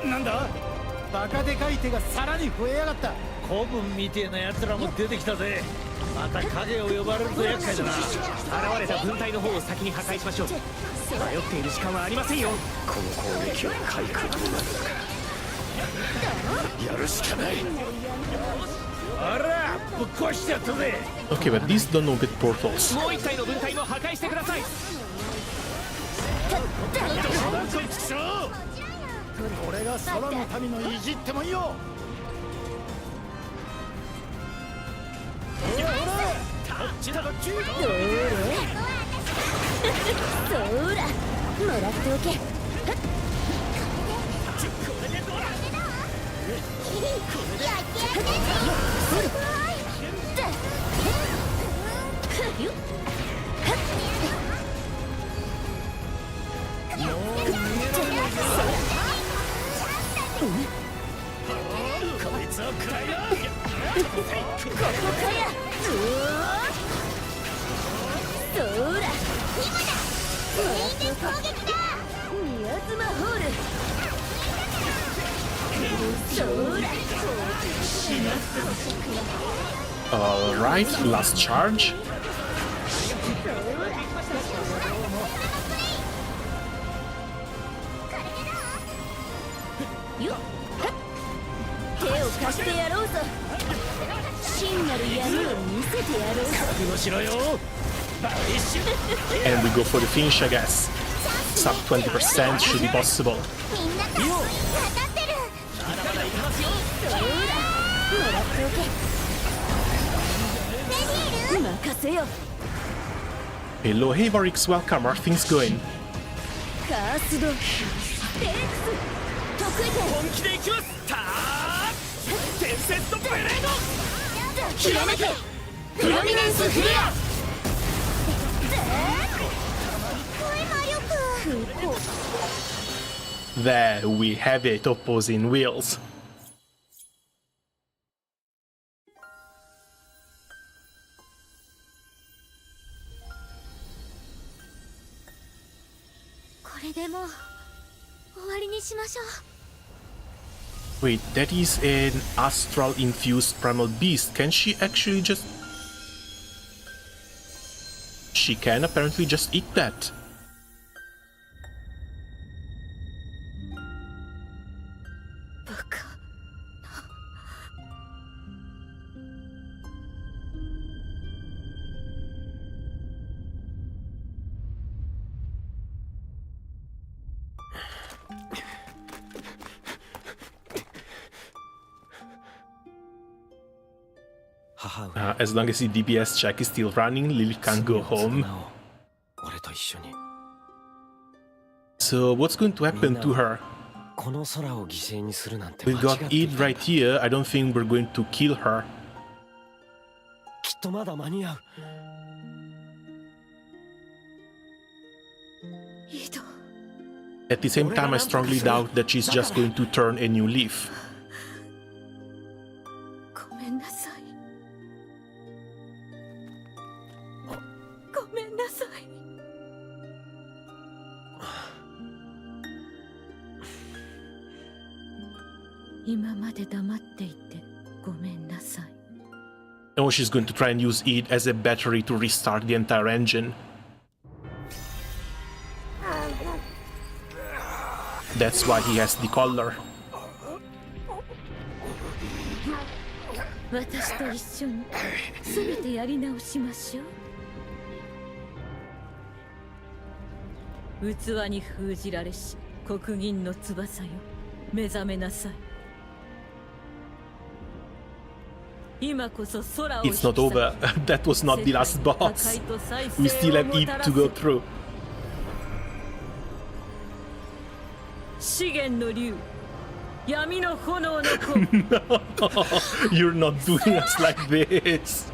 [SPEAKER 10] なんだバカでかい手がさらに増えやがった。古文みてえな奴らも出てきたぜ。また影を呼ばれると厄介だな。
[SPEAKER 3] 現れた軍隊の方を先に破壊しましょう。迷っている時間はありませんよ。
[SPEAKER 9] この攻撃をかいくぐるやるしかない。あらぶっ壊してやったぜ。
[SPEAKER 1] Okay, but these don't open portals.
[SPEAKER 3] もう一体の軍隊も破壊してください。
[SPEAKER 10] これが空の民の意地ってもんよ。
[SPEAKER 4] そらもらっておけ。
[SPEAKER 2] こいつを食らいな。
[SPEAKER 4] ここかや。そら今だ。全員で攻撃だ。宮妻ホール。そら。
[SPEAKER 1] Alright, last charge.
[SPEAKER 4] よっ手を貸してやろうぞ。真なる闇を見せてやろうぞ。
[SPEAKER 2] 覚悟しろよ。バリッシュ。
[SPEAKER 1] And we go for the finish, I guess. Sub 20% should be possible.
[SPEAKER 5] みんなか当たってる。
[SPEAKER 2] まだまだいきますよ。
[SPEAKER 4] そらもらっておけ。
[SPEAKER 5] フェディール
[SPEAKER 4] 任せよ。
[SPEAKER 1] Hello, hey Varix, welcome. Are things going?
[SPEAKER 4] カースドステークス得意点。
[SPEAKER 2] 本気でいきます。たー伝説のブレード。
[SPEAKER 4] ひらめけプロミネンスフレア。
[SPEAKER 1] There we have it, opposing wheels. Wait, that is an astral-infused primal beast. Can she actually just... She can apparently just eat that. As long as the DPS check is still running, Lily can go home. So what's going to happen to her? We got Id right here. I don't think we're going to kill her. At the same time, I strongly doubt that she's just going to turn a new leaf. Oh, she's going to try and use Id as a battery to restart the entire engine. That's why he has the collar.
[SPEAKER 6] 私と一緒に全てやり直しましょう。器に封じられし国銀の翼よ、目覚めなさい。今こそ空を
[SPEAKER 1] It's not over. That was not the last boss. We still have Id to go through.
[SPEAKER 6] 資源の竜、闇の炎の子。
[SPEAKER 1] No, you're not doing us like this.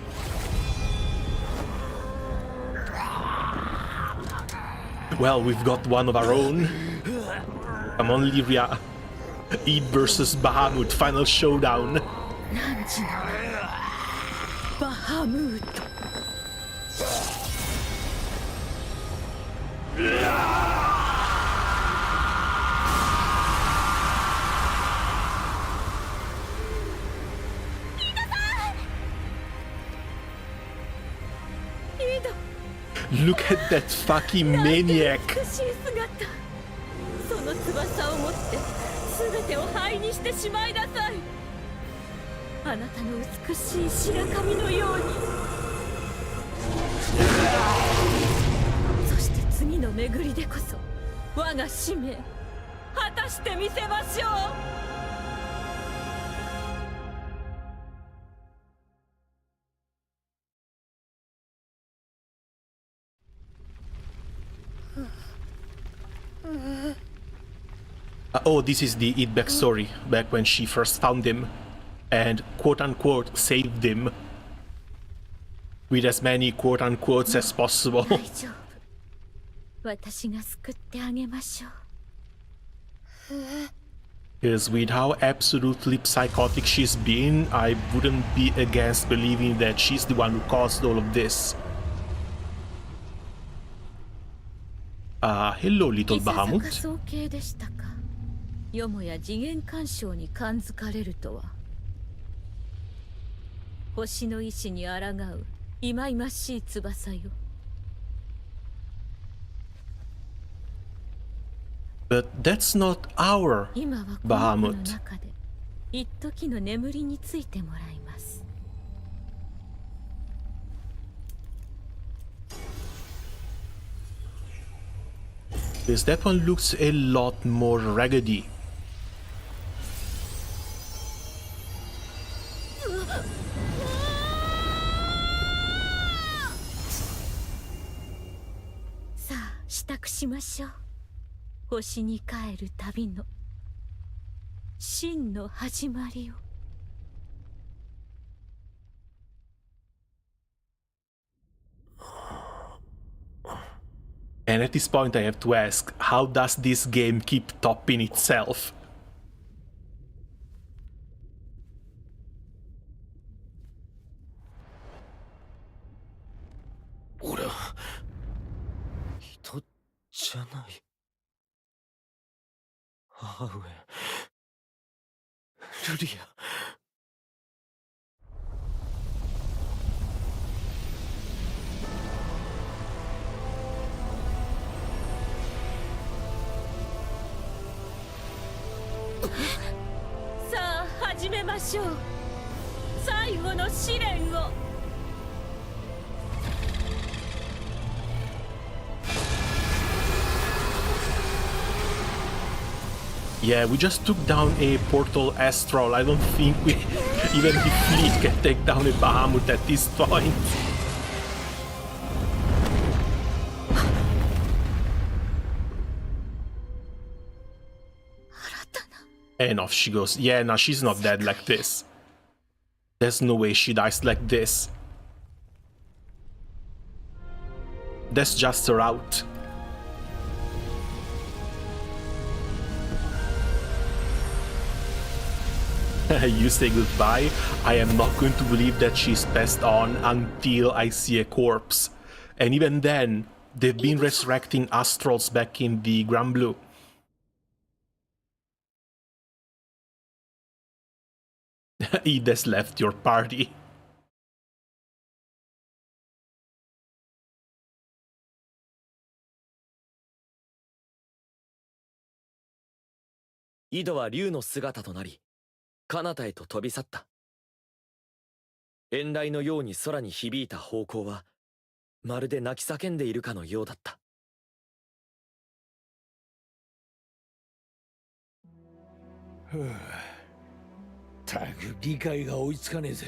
[SPEAKER 1] Well, we've got one of our own. Come on, Lyria. Eve versus Bahamut, final showdown.
[SPEAKER 6] 汝のバハムート。
[SPEAKER 1] Look at that fucking maniac.
[SPEAKER 6] 美しい姿。その翼を持って全てを灰にしてしまいなさい。あなたの美しい白髪のように。そして次の巡りでこそ我が使命果たしてみせましょう。
[SPEAKER 1] Oh, this is the Idbeck story, back when she first found him and quote-unquote saved him with as many quote-unquotes as possible.
[SPEAKER 6] 大丈夫。私が救ってあげましょう。
[SPEAKER 1] Because with how absolutely psychotic she's been, I wouldn't be against believing that she's the one who caused all of this. Hello, little Bahamut.
[SPEAKER 6] いささか早計でしたか。よもや次元干渉に感づかれるとは。星の意志に抗う忌々しい翼よ。
[SPEAKER 1] But that's not our
[SPEAKER 6] 今はこの世の
[SPEAKER 1] Bahamut.
[SPEAKER 6] 中で一時の眠りについてもらいます。
[SPEAKER 1] Because that one looks a lot more raggedy.
[SPEAKER 6] さあ支度しましょう。星に帰る旅の真の始まりを。
[SPEAKER 1] And at this point I have to ask, how does this game keep topping itself?
[SPEAKER 12] 俺は人じゃない。母上、ルリア。
[SPEAKER 6] さあ始めましょう。最後の試練を。
[SPEAKER 1] Yeah, we just took down a Portal Astral. I don't think we even the fleet can take down a Bahamut at this point. And off she goes. Yeah, no, she's not dead like this. There's no way she dies like this. That's just her out. You say goodbye. I am not going to believe that she's passed on until I see a corpse. And even then, they've been resurrecting astrals back in the Granblue. Eve has left your party.
[SPEAKER 7] Ida は竜の姿となり、彼方へと飛び去った。遠雷のように空に響いた咆哮は、まるで泣き叫んでいるかのようだった。
[SPEAKER 10] たく理解が追いつかねえぜ。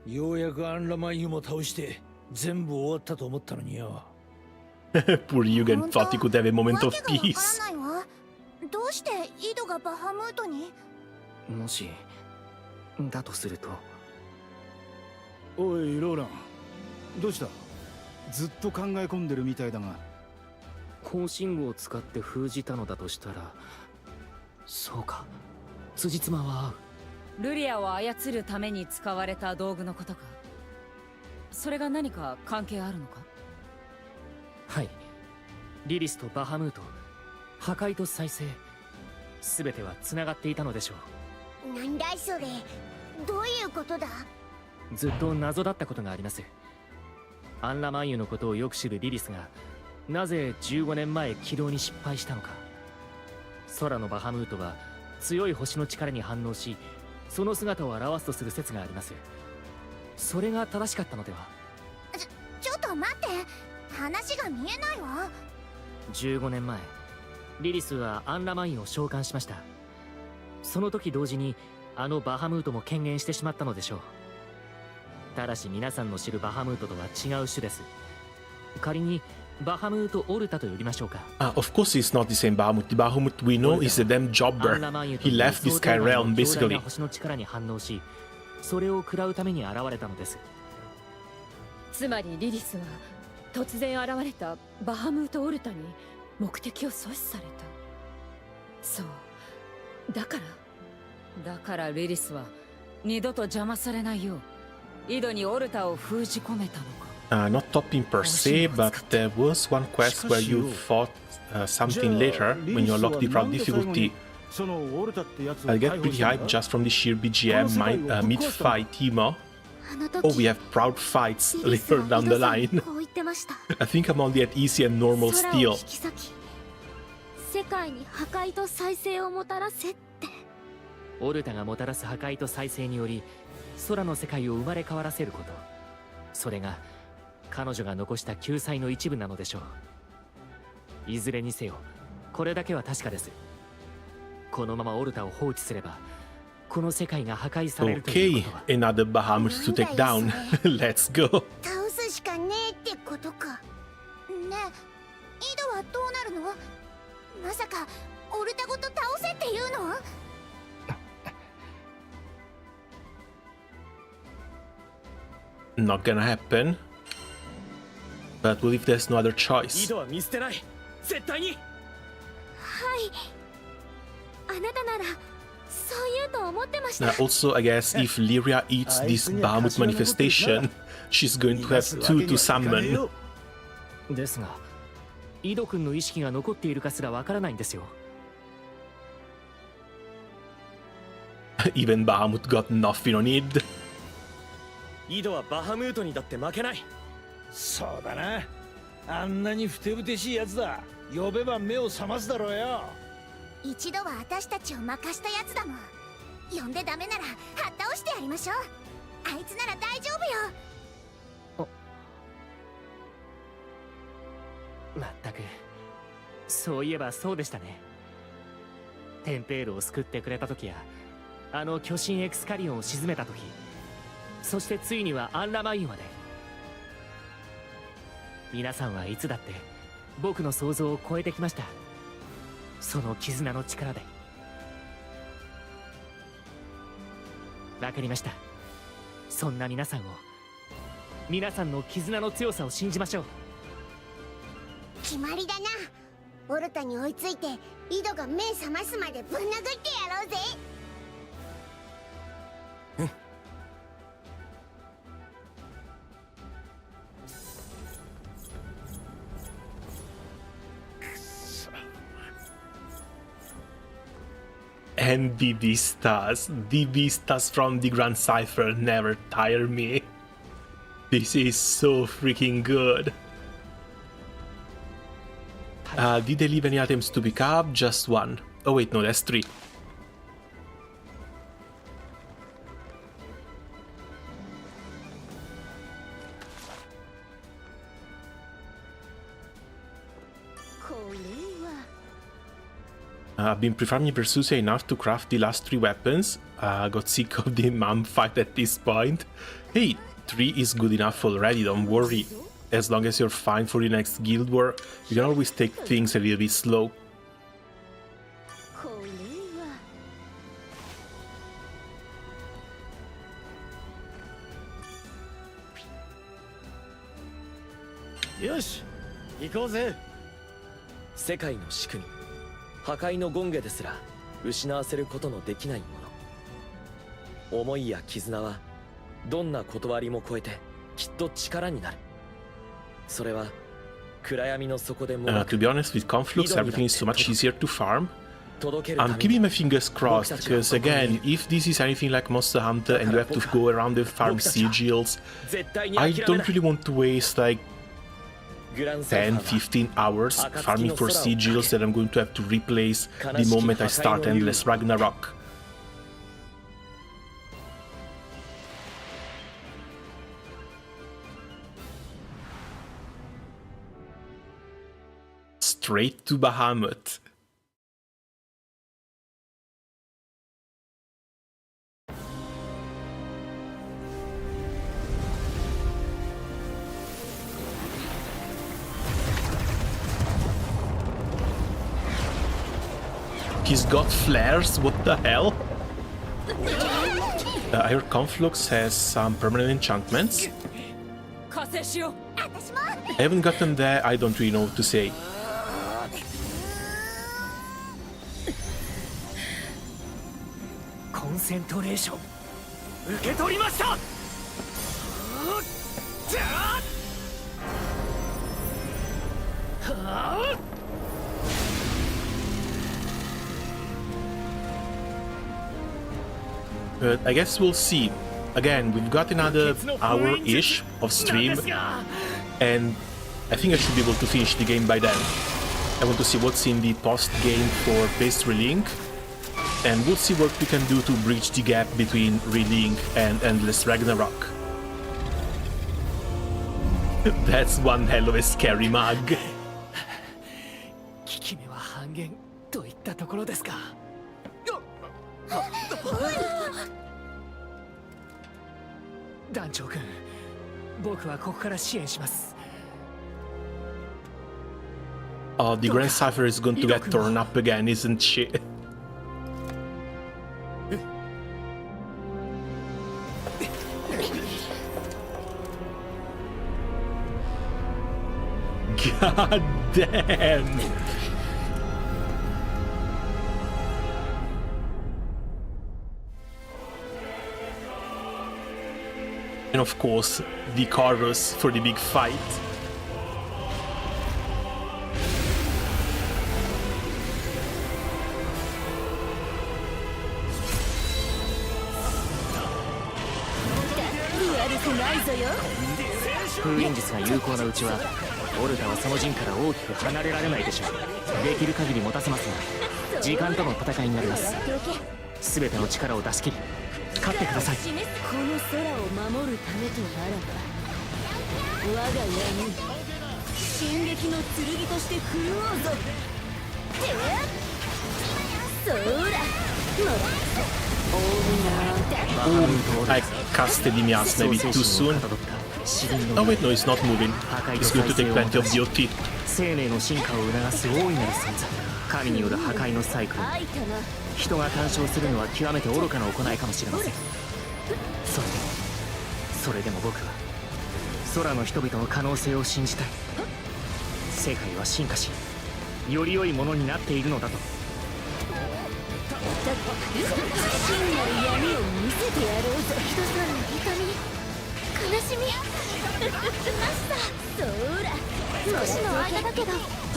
[SPEAKER 10] ようやくアンラマイユも倒して全部終わったと思ったのによ。
[SPEAKER 1] Poor Yugen thought he could have a moment of peace.
[SPEAKER 5] どうしてイドがバハムートに？
[SPEAKER 14] もしだとすると。
[SPEAKER 15] おいローラン、どうした？ずっと考え込んでるみたいだが。
[SPEAKER 14] 高信号を使って封じたのだとしたら、そうか、辻褄は合う。
[SPEAKER 13] ルリアを操るために使われた道具のことか。それが何か関係あるのか？
[SPEAKER 3] はい。リリスとバハムート、破壊と再生、全ては繋がっていたのでしょう。
[SPEAKER 5] なんだいそれ、どういうことだ？
[SPEAKER 3] ずっと謎だったことがあります。アンラマンユのことをよく知るリリスがなぜ15年前起動に失敗したのか。空のバハムートは強い星の力に反応し、その姿を表すとする説があります。それが正しかったのでは？
[SPEAKER 5] ちょっと待って、話が見えないわ。
[SPEAKER 3] 15年前、リリスはアンラマンユを召喚しました。その時同時にあのバハムートも権限してしまったのでしょう。ただし皆さんの知るバハムートとは違う種です。仮にバハムート・オルタと呼びましょうか。
[SPEAKER 1] Of course it's not the same Bahamut. The Bahamut we know is a damn jobber. He left the Sky Realm basically.
[SPEAKER 3] 星の力に反応し、それを食らうために現れたのです。
[SPEAKER 6] つまりリリスは突然現れたバハムート・オルタに目的を阻止された。そうだから
[SPEAKER 13] リリスは二度と邪魔されないよう井戸にオルタを封じ込めたのか。
[SPEAKER 1] Not topping per se, but there was one quest where you fought something later when you unlocked the proud difficulty. I'll get pretty hyped just from the sheer BGM mid-fight Timo. Oh, we have proud fights later down the line. I think I'm only at easy and normal still.
[SPEAKER 4] 世界に破壊と再生をもたらせって。
[SPEAKER 3] オルタがもたらす破壊と再生により空の世界を生まれ変わらせること、それが彼女が残した救済の一部なのでしょう。いずれにせよこれだけは確かです。このままオルタを放置すればこの世界が破壊されるということは。
[SPEAKER 1] Okay, another Bahamut to take down. Let's go.
[SPEAKER 5] 倒すしかねえってことか。ねえ、井戸はどうなるの？まさかオルタごと倒せっていうの
[SPEAKER 1] ？Not gonna happen. But what if there's no other choice?
[SPEAKER 7] 井戸は見捨てない。絶対に。
[SPEAKER 4] はい。あなたならそう言うと思ってました。
[SPEAKER 1] Also, I guess if Lyria eats this Bahamut manifestation, she's going to have two to summon.
[SPEAKER 3] ですが、井戸君の意識が残っているかすらわからないんですよ。
[SPEAKER 1] Even Bahamut got nothing on it.
[SPEAKER 7] 井戸はバハムートにだって負けない。
[SPEAKER 10] そうだな。あんなにふてぶてしいやつだ。呼べば目を覚ますだろうよ。
[SPEAKER 5] 一度は私たちを任したやつだもん。呼んでダメならはっ倒してやりましょう。あいつなら大丈夫よ。
[SPEAKER 3] まったく、そういえばそうでしたね。テンペールを救ってくれた時やあの巨神エクスカリオンを沈めた時、そしてついにはアンラマイユまで。皆さんはいつだって僕の想像を超えてきました。その絆の力で。わかりました。そんな皆さんの絆の強さを信じましょう。
[SPEAKER 5] 決まりだな。オルタに追いついて井戸が目覚ますまでぶん殴ってやろうぜ。
[SPEAKER 1] And the vistas from the Grand Cipher never tire me. This is so freaking good. Did they leave any items to pick up? Just one. Oh wait, no, that's three. I've been pre-farming Versusia enough to craft the last 3 weapons. Got sick of the mom fight at this point. Hey, 3 is good enough already, don't worry. As long as you're fine for the next guild war, you can always take things a little bit slow.
[SPEAKER 2] Yosh, 行こうぜ。
[SPEAKER 7] 世界の仕組み、破壊の権化ですら失わせることのできないもの。思いや絆はどんな断りも超えてきっと力になる。それは暗闇の底でも
[SPEAKER 1] To be honest, with Conflux, everything is so much easier to farm. I'm keeping my fingers crossed, because again, if this is anything like Monster Hunter and you have to go around and farm sigils, I don't really want to waste like 10-15 hours farming for sigils that I'm going to have to replace the moment I start Endless Ragnarok. Straight to Bahamut. He's got flares, what the hell? I heard Conflux has some permanent enchantments. I haven't gotten there, I don't really know what to say.
[SPEAKER 2] Concentration. 受け取りました。
[SPEAKER 1] But I guess we'll see. Again, we've got another hour-ish of stream, and I think I should be able to finish the game by then. I want to see what's in the post-game for Base Relink, and we'll see what we can do to bridge the gap between Relink and Endless Ragnarok. That's one hell of a scary mug.
[SPEAKER 2] 効き目は半減といったところですか。団長君、僕はここから支援します。
[SPEAKER 1] Oh, the Grand Cypher is going to get torn up again, isn't she? God damn! And of course, the chorus for the big fight.
[SPEAKER 3] 封印術が有効なうちはオルタはその陣から大きく離れられないでしょう。できる限り持たせますが時間との戦いになります。全ての力を出し切り勝ってください。
[SPEAKER 4] この空を守るためとならば、我が闇進撃の剣として振るおうぞ。そら
[SPEAKER 1] I casted Imias maybe too soon. Oh wait, no, it's not moving. It's going to take plenty of DOT.
[SPEAKER 3] 生命の進化を促す大いなる存在、神による破壊のサイクル。人が干渉するのは極めて愚かな行いかもしれません。それでも僕は空の人々の可能性を信じたい。世界は進化しより良いものになっているのだと。
[SPEAKER 4] 真なる闇を見せてやろうぞ。人さんの痛み、悲しみ、そら少しの間だけど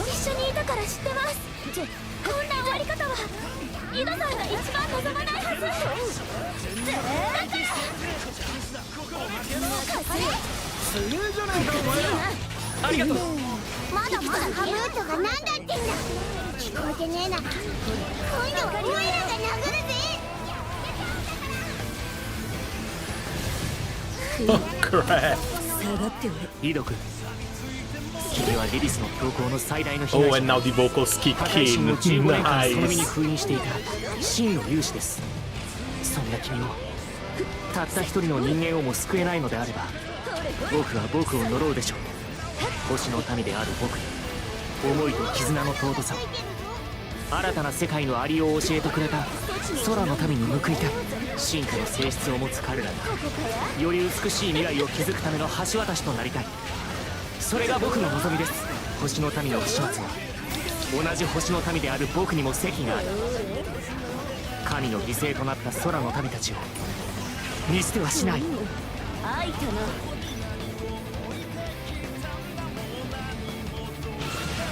[SPEAKER 4] 一緒にいたから知ってます。こんな終わり方は井戸さんが一番望まないはず。だからありがとう。
[SPEAKER 5] まだまだハムートが何だってんだ。聞こえてねえなら今度はお前らが殴るぜ。
[SPEAKER 1] Oh crap!
[SPEAKER 3] リド君、君はリリスの強行の最大の被
[SPEAKER 1] Oh,
[SPEAKER 3] 害
[SPEAKER 1] and now the vocals kick
[SPEAKER 3] 破壊神の
[SPEAKER 1] in.
[SPEAKER 3] 15年間その身に
[SPEAKER 1] Nice.
[SPEAKER 3] 封印していた真の勇士です。そんな君をたった一人の人間をも救えないのであれば、僕は僕を呪うでしょう。星の民である僕に思いと絆の尊さ、新たな世界のありようを教えてくれた空の民に報いたい。進化の性質を持つ彼らがより美しい未来を築くための橋渡しとなりたい。それが僕の望みです。星の民の不始末は同じ星の民である僕にも責がある。神の犠牲となった空の民たちを見捨てはしない。
[SPEAKER 4] 愛かな。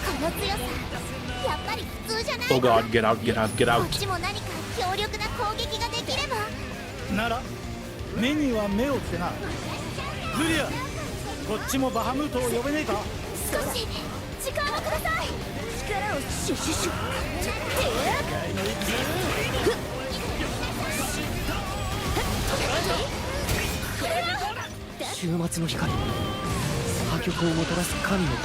[SPEAKER 5] この強さやっぱり普通じゃない。
[SPEAKER 1] Oh god, get out, get out, get
[SPEAKER 5] こ
[SPEAKER 1] out.
[SPEAKER 5] っちも何か強力な攻撃ができれば。
[SPEAKER 10] なら目には目をってな。ルリア、こっちもバハムートを呼べねえか。
[SPEAKER 5] 少し時間をください。
[SPEAKER 4] 力をシュシュシュ。
[SPEAKER 3] 終末の光、破局をもたらす神の友、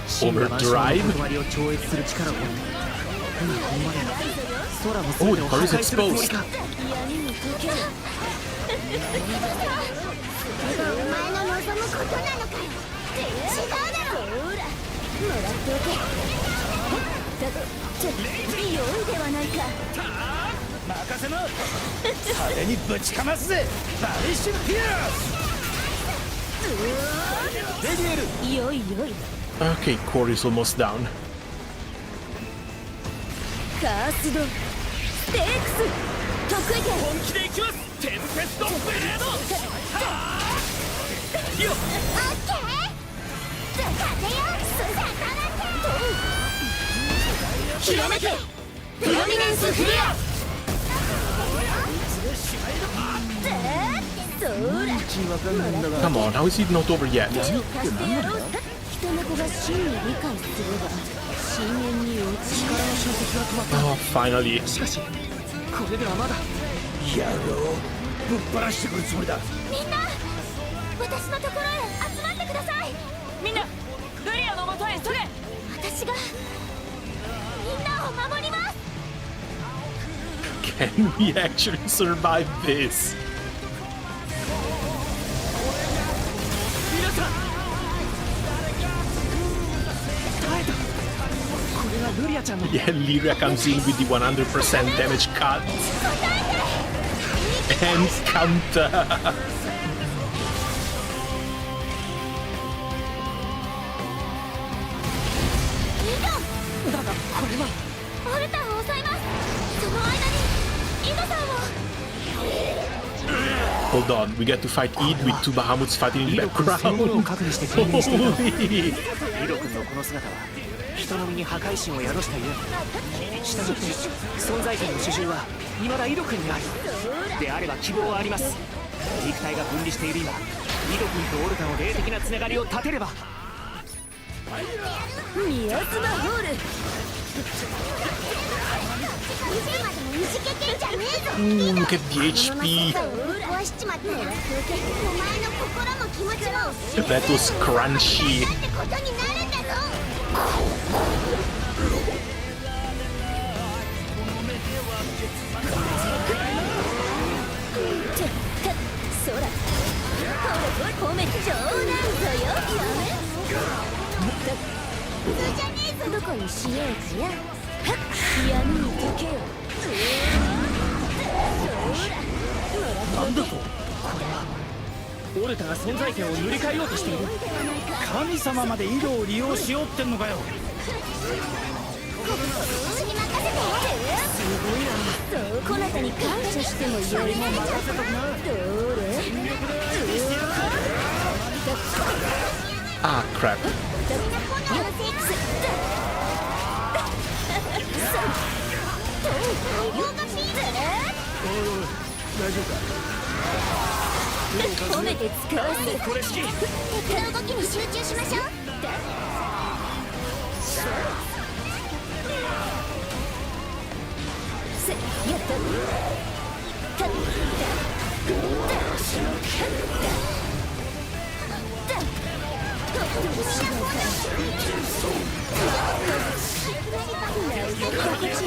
[SPEAKER 3] 神羅万象の断りを超越する力を持って今このまで空の全てを破壊するつもりか。
[SPEAKER 4] 闇に溶ける。
[SPEAKER 5] それがお前の望むことなのかよ。違うだろ。
[SPEAKER 4] ほら、もらっておけ。良いではないか。
[SPEAKER 10] 任せな。派手にぶちかますぜ。バリッシュピアス。フェディエル。
[SPEAKER 4] よいよい。
[SPEAKER 1] Okay, core is almost down.
[SPEAKER 4] カースドステークス得意点。
[SPEAKER 2] 本気でいきます。テンペストブレード。
[SPEAKER 5] オッケー。風よ。
[SPEAKER 2] ひらめけ。
[SPEAKER 5] プロミネンスフレア。
[SPEAKER 4] そら。
[SPEAKER 1] Come on, how is it not over yet?
[SPEAKER 4] 人猫が真に理解すれば深淵に落ち。
[SPEAKER 3] 力の集結が止まっ
[SPEAKER 1] Oh, finally.
[SPEAKER 3] た。しかしこれではまだ。
[SPEAKER 10] 野郎、ぶっ放してくるつもりだ。
[SPEAKER 5] みんな私のところへ集まってください。
[SPEAKER 6] みんなルリアの元へ急げ。
[SPEAKER 5] 私がみんなを守ります。
[SPEAKER 1] Can we actually survive this?
[SPEAKER 3] 皆さん耐えた。これがルリアちゃんの。
[SPEAKER 1] Yeah, Lyria comes in with the 100% damage cut. And counter.
[SPEAKER 3] だがこれは
[SPEAKER 5] オルタを抑えます。その間にイドさんを。
[SPEAKER 1] Hold on, we get to fight Id with two Bahamuts fighting in the
[SPEAKER 3] イド君そのものを
[SPEAKER 1] background.
[SPEAKER 3] 核にして牽引していた。
[SPEAKER 1] Holy.
[SPEAKER 3] イド君のこの姿は人の身に破壊神を宿したゆえ、したがって存在感の主従は未だイド君にある。であれば希望はあります。肉体が分離している今、イド君とオルタの霊的なつながりを立てれば。
[SPEAKER 4] ミオスバホール。
[SPEAKER 5] 20までもいじけてんじゃねえぞ。
[SPEAKER 1] Look at the HP.
[SPEAKER 5] 壊しちまったよ。お前の心も気持ちも
[SPEAKER 1] That was crunchy.
[SPEAKER 5] ってことになるんだぞ。
[SPEAKER 4] そら。褒め冗談ぞよ。
[SPEAKER 5] 普通じゃねえぞ。
[SPEAKER 4] どこにしようかや。闇に溶けよ。
[SPEAKER 10] なんだと。
[SPEAKER 3] オルタが存在権を塗り替えようとしている。
[SPEAKER 10] 神様まで井戸を利用しようってんのかよ。
[SPEAKER 5] 私に任せて。
[SPEAKER 4] そうこなたに感謝してもよいも任せとくな。どれ。
[SPEAKER 1] Ah, crap.
[SPEAKER 4] 褒めて使わせ。
[SPEAKER 3] これ式。
[SPEAKER 5] 敵の動きに集中しましょう。
[SPEAKER 4] やった。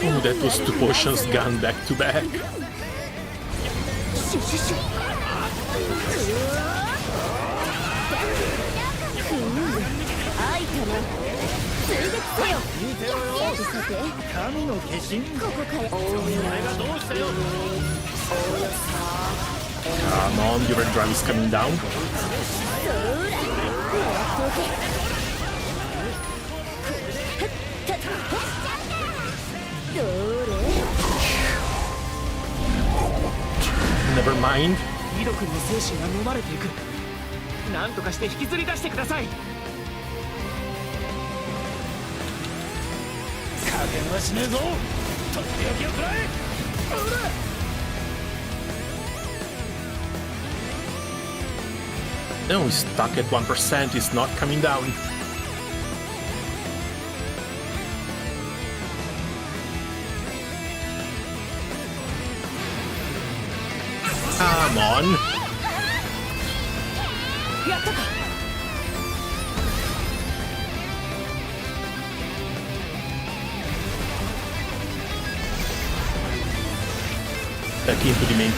[SPEAKER 1] Oh, that was two potions gone back to back.
[SPEAKER 4] シュシュシュ。愛かな。追撃せよ。さて
[SPEAKER 10] 神の化身。
[SPEAKER 4] ここから。
[SPEAKER 10] 俺がどうしたよ。
[SPEAKER 1] Come on, your drive is coming down.
[SPEAKER 4] そら。もらっておけ。どれ
[SPEAKER 1] Never mind.
[SPEAKER 14] イド君の精神が飲まれていく。なんとかして引きずり出してください。
[SPEAKER 2] 加減はしねえぞ。とっておきをくらえ。ほら
[SPEAKER 1] No, he's stuck at 1%. He's not coming down. Come on.
[SPEAKER 13] やったか。
[SPEAKER 1] Back into the main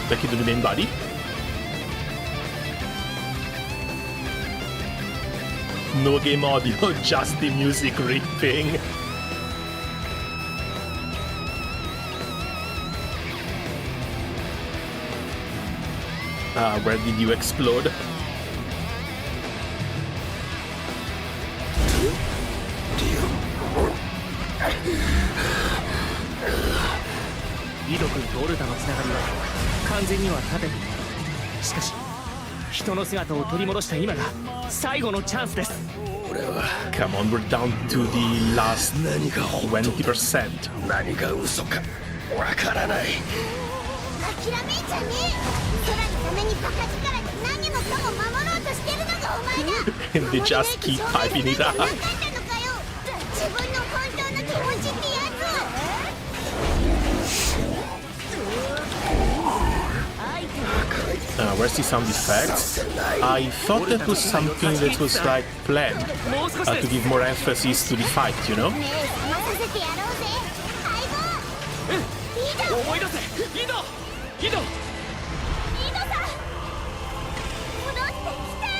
[SPEAKER 1] back into the main body. No game audio, just the music ripping. Where did you explode?
[SPEAKER 14] イド君とオルタのつながりは完全には立てていない。しかし人の姿を取り戻した今が最後のチャンスです。
[SPEAKER 1] Come on, we're down to the last 20%.
[SPEAKER 12] 何が嘘かわからない。
[SPEAKER 5] 諦めんじゃねえ。空のためにバカ力で何もかも守ろうとしてるのがお前だ。
[SPEAKER 1] And they just keep piping it up.
[SPEAKER 5] なかったのかよ。自分の本当の気持ちってやつを。
[SPEAKER 1] Where's the sound effects? I thought that was something that was like planned to give more emphasis to the fight, you know?
[SPEAKER 5] ねえ、済まさせてやろうぜ。相棒。
[SPEAKER 14] 思い出せ。イドさん
[SPEAKER 5] 戻ってきて。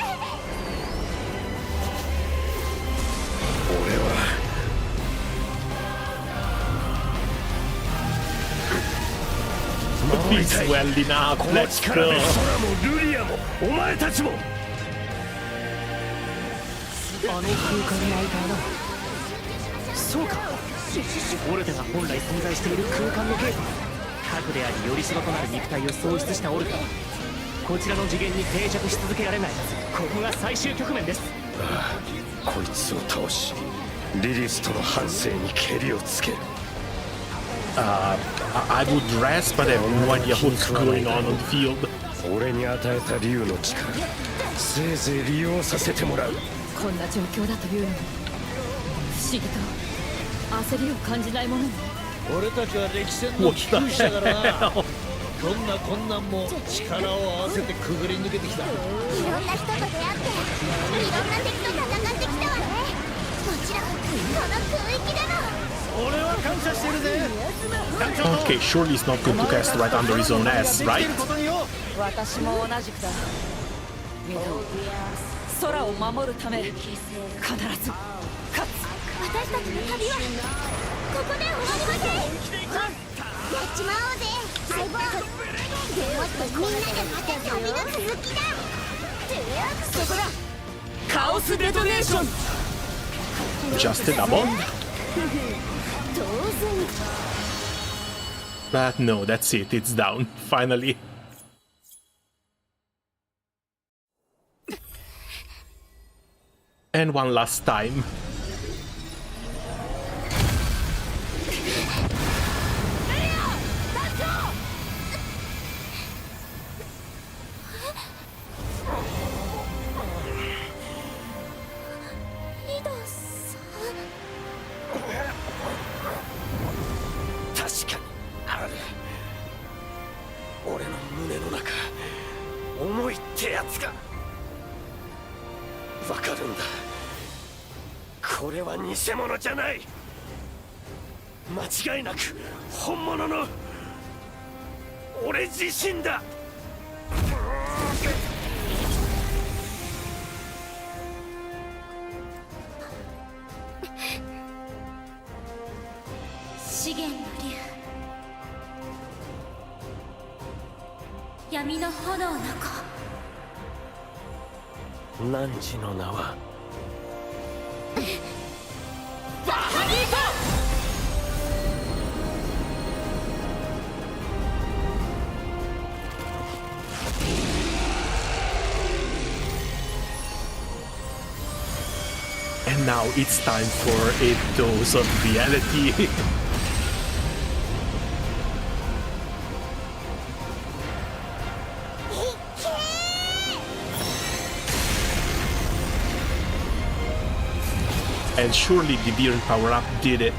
[SPEAKER 12] 俺は
[SPEAKER 1] He's welling up.
[SPEAKER 2] この
[SPEAKER 1] Let's
[SPEAKER 2] 力
[SPEAKER 1] go.
[SPEAKER 2] で空もルリアもお前たちも。
[SPEAKER 14] あの空間に開いた穴。そうか。オルテが本来存在している空間のゲート。核でありよりしろとなる肉体を喪失したオルテはこちらの次元に定着し続けられない。ここが最終局面です。
[SPEAKER 12] こいつを倒しリリスとの反省にけりをつける。
[SPEAKER 1] I would rest, but I have no idea what's going on the field.
[SPEAKER 12] 俺に与えた竜の力せいぜい利用させてもらう。
[SPEAKER 13] こんな状況だというのに不思議と焦りを感じないものに。
[SPEAKER 10] 俺たちは歴戦の貴空士だからな。どんな困難も力を合わせてくぐり抜けてきた。
[SPEAKER 5] いろんな人と出会って、いろんな敵と戦ってきたわね。もちろんこの空域でも。
[SPEAKER 10] 俺は感謝してるぜ。
[SPEAKER 1] Okay, surely he's not going to cast right under his own ass, right?
[SPEAKER 13] 私も同じくだ。ミド、空を守るため必ず勝つ。
[SPEAKER 5] 私たちの旅はここで終わりません。やっちまおうぜ、相棒。もっとみんなでまた旅の続きだ。
[SPEAKER 13] そこだ。
[SPEAKER 14] カオスデトネーション。
[SPEAKER 1] Just a double? But no, that's it, it's down, finally. And one last time.
[SPEAKER 2] これは偽物じゃない。間違いなく本物の俺自身だ。
[SPEAKER 5] 資源の竜、闇の炎の子。
[SPEAKER 12] 汝の名は
[SPEAKER 5] バ
[SPEAKER 1] And now it's time for a dose of reality. And surely the Beer power-up did it.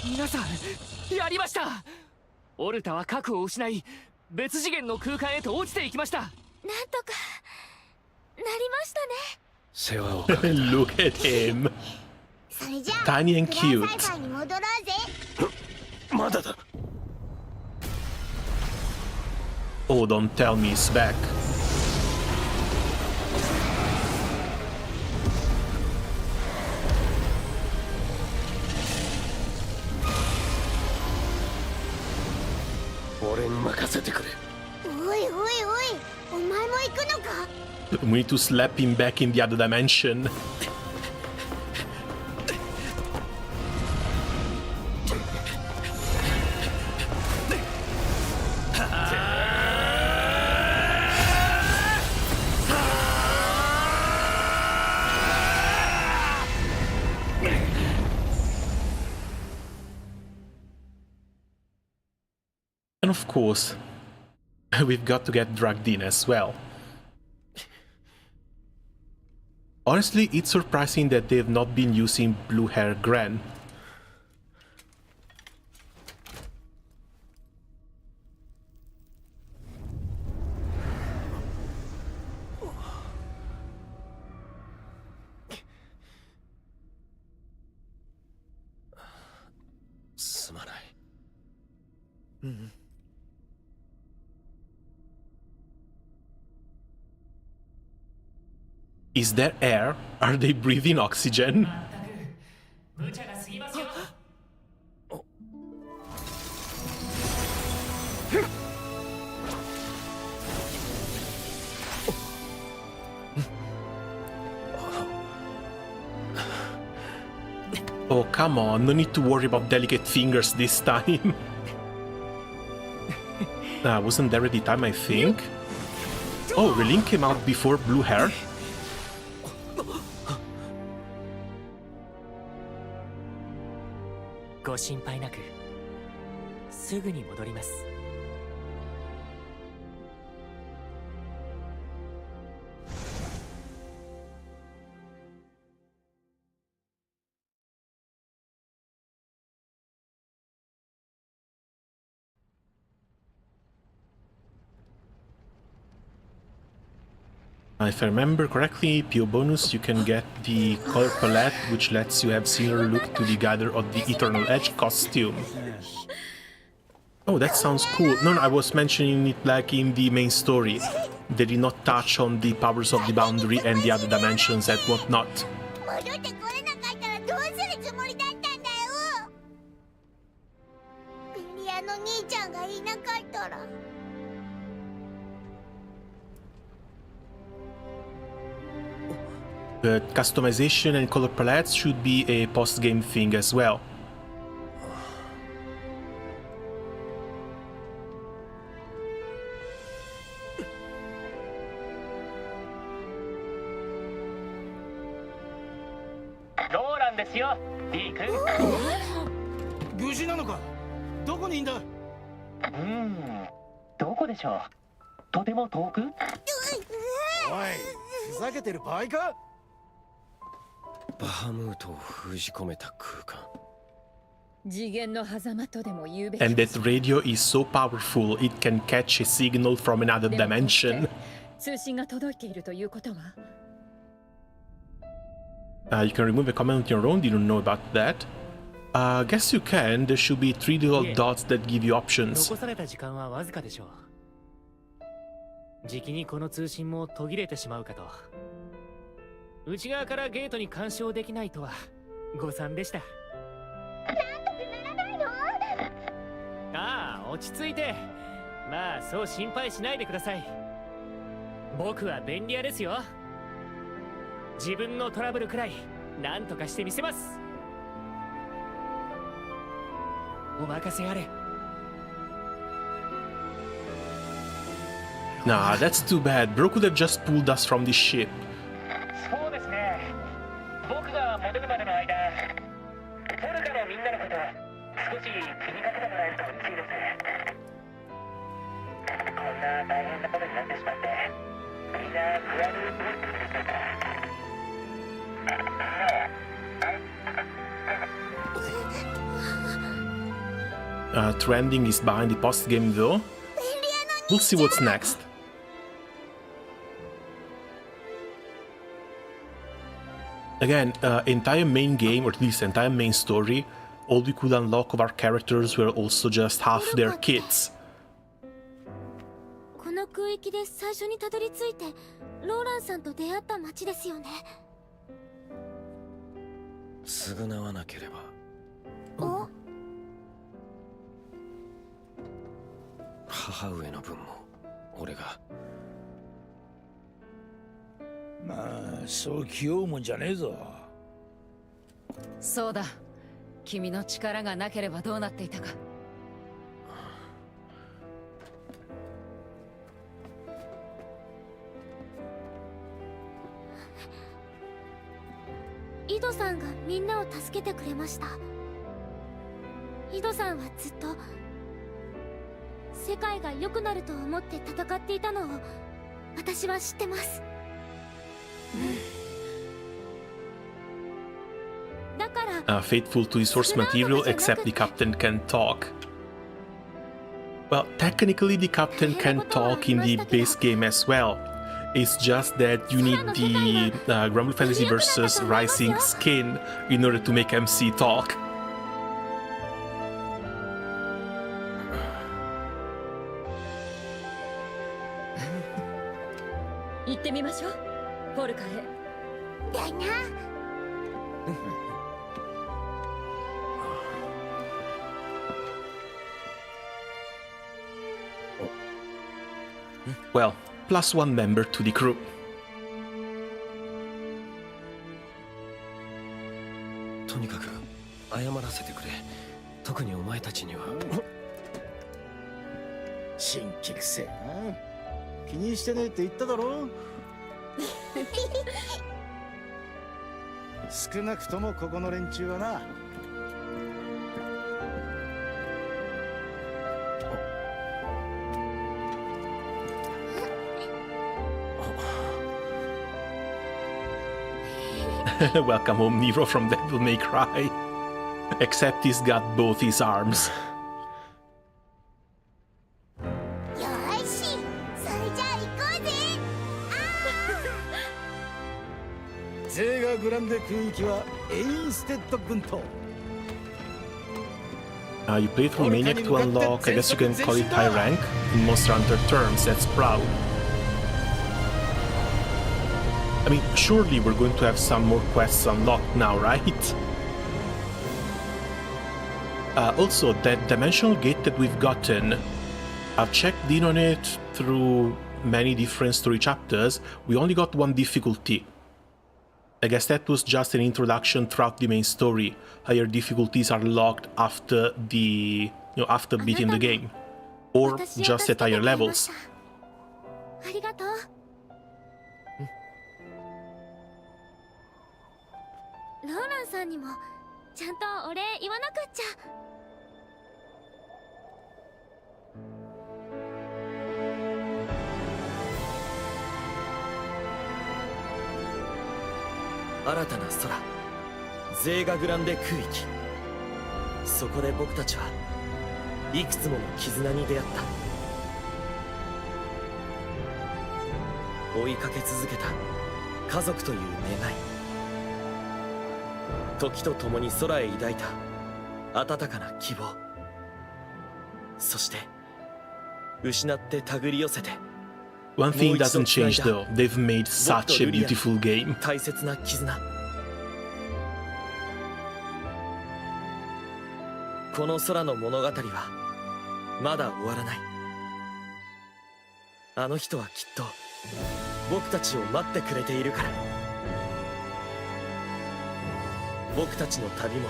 [SPEAKER 14] 皆さん、やりました。オルタは核を失い、別次元の空間へと落ちていきました。なん
[SPEAKER 5] とかなりましたね。
[SPEAKER 12] 世話をかけた。
[SPEAKER 1] Look at him.
[SPEAKER 5] それじゃあ
[SPEAKER 1] Tiny and cute.
[SPEAKER 5] グランサイファーに戻ろうぜ。
[SPEAKER 9] まだだ。
[SPEAKER 1] Oh, don't tell me he's back.
[SPEAKER 12] 俺に任せてくれ。
[SPEAKER 5] おいおいおい、お前も行くのか。
[SPEAKER 1] We need to slap him back in the other dimension. And of course, we've got to get dragged in as well. Honestly, it's surprising that they've not been using blue hair Gran. Is there air? Are they breathing oxygen? Oh, come on, no need to worry about delicate fingers this time. Wasn't there any time, I think? Oh, Relin came out before blue hair?
[SPEAKER 3] ご心配なく、すぐに戻ります。
[SPEAKER 1] If I remember correctly, PO bonus, you can get the color palette, which lets you have similar look to the Gather of the Eternal Edge costume. Oh, that sounds cool. No, I was mentioning it like in the main story. They did not touch on the powers of the boundary and the other dimensions and whatnot. But customization and color palettes should be a post-game thing as well.
[SPEAKER 14] Roland ですよ、D 君。
[SPEAKER 10] 無事なのか？どこにいんだ？
[SPEAKER 14] どこでしょう？とても遠く？おい、
[SPEAKER 10] ふざけてる場合か？
[SPEAKER 12] バハムートを封じ込めた空間。
[SPEAKER 6] 次元の狭間とでも言うべき。
[SPEAKER 1] And that radio is so powerful, it can catch a signal from another dimension.
[SPEAKER 6] 通信が届いているということは？
[SPEAKER 1] You can remove a comment on your own, didn't know about that. Guess you can, there should be 3 little dots that give you options.
[SPEAKER 3] 残された時間はわずかでしょう。じきにこの通信も途切れてしまうかと。内側からゲートに干渉できないとは誤算でした。ああ、落ち着いて。まあそう心配しないでください。僕は便利屋ですよ。自分のトラブルくらい何とかしてみせます。お任せあれ。
[SPEAKER 1] Nah, that's too bad. Bro could have just pulled us from this ship.
[SPEAKER 14] そうですね。僕が戻るまでの間、ポルカのみんなのこと少し気にかけてもらえると嬉しいです。こんな大変なことになってしまって、みんな不安に思ってくれてた。
[SPEAKER 1] Trending is behind the post-game though. We'll see what's next. Again, entire main game, or at least entire main story, all we could unlock of our characters were also just half their kids.
[SPEAKER 4] この空域で最初にたどり着いてローランさんと出会った街ですよね。
[SPEAKER 12] 償わなければ。
[SPEAKER 4] お？
[SPEAKER 12] 母上の分も俺が。
[SPEAKER 10] まあそう気負うもんじゃねえぞ。
[SPEAKER 13] そうだ、君の力がなければどうなっていたか。
[SPEAKER 4] 井戸さんがみんなを助けてくれました。井戸さんはずっと世界が良くなると思って戦っていたのを私は知ってます。だから、
[SPEAKER 1] faithful to his source material, except the captain can talk. Well, technically the captain can talk in the base game as well. It's just that you need the Granblue Fantasy vs Rising skin in order to make MC talk.
[SPEAKER 6] 行ってみましょう、ポルカへ。
[SPEAKER 5] だな。
[SPEAKER 1] Well, plus one member to the crew.
[SPEAKER 12] とにかく謝らせてくれ。特にお前たちには。
[SPEAKER 10] 新規くせえな。気にしてねえって言っただろ。少なくともここの連中はな。
[SPEAKER 1] Welcome home, Nero from Devil May Cry. Except he's got both his arms.
[SPEAKER 5] よーし、それじゃあ行こうぜ。
[SPEAKER 10] ゼーガグランデ空域はエインステッド軍と。
[SPEAKER 1] You played through Maniac to unlock, I guess you can call it high rank. In Monster Hunter terms, that's proud. I mean, surely we're going to have some more quests unlocked now, right? Also, that dimensional gate that we've gotten, I've checked in on it through many different story chapters. We only got one difficulty. I guess that was just an introduction throughout the main story. Higher difficulties are locked after the, after beating the game, or just at higher levels.
[SPEAKER 4] ありがとう。ローランさんにもちゃんとお礼言わなくっちゃ。
[SPEAKER 7] 新たな空、ゼーガグランデ空域。そこで僕たちはいくつもの絆に出会った。追いかけ続けた家族という願い、時とともに空へ抱いた温かな希望、そして失って手繰り寄せて
[SPEAKER 1] One thing doesn't change though, they've made such a beautiful game.
[SPEAKER 7] 大切な絆。この空の物語はまだ終わらない。あの人はきっと僕たちを待ってくれているから。僕たちの旅も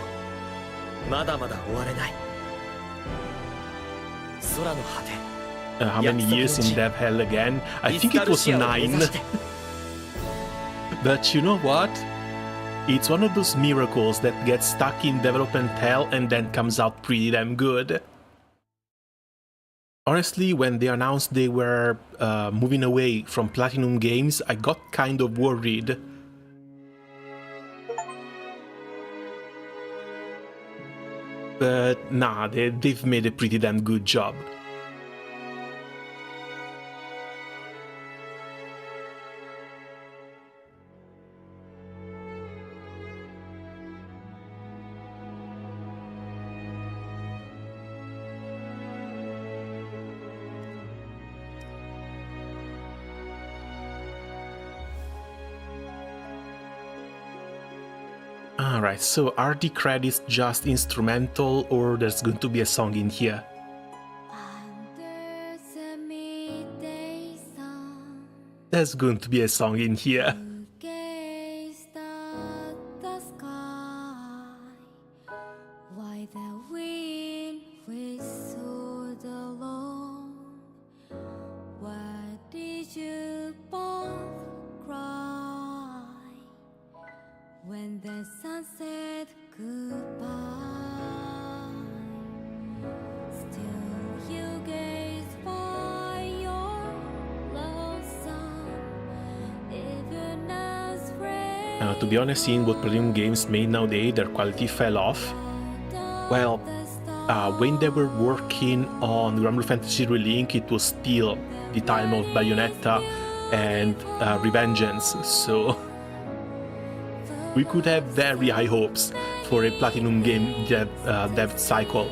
[SPEAKER 7] まだまだ終われない。空の果て。
[SPEAKER 1] How many years in Dev Hell again? I think it was 9. But you know what? It's one of those miracles that gets stuck in development hell and then comes out pretty damn good. Honestly, when they announced they were moving away from Platinum Games, I got kind of worried. But nah, they've made a pretty damn good job. Alright, so are the credits just instrumental or there's going to be a song in here? There's going to be a song in here.
[SPEAKER 15] When the sun said goodbye, still you gaze by your lonesome, even as rain.
[SPEAKER 1] To be honest, seeing what Platinum Games made nowadays, their quality fell off. Well, when they were working on Granblue Fantasy Re, it was still the time of Bayonetta and Revengeance, so we could have very high hopes for a Platinum game dev cycle.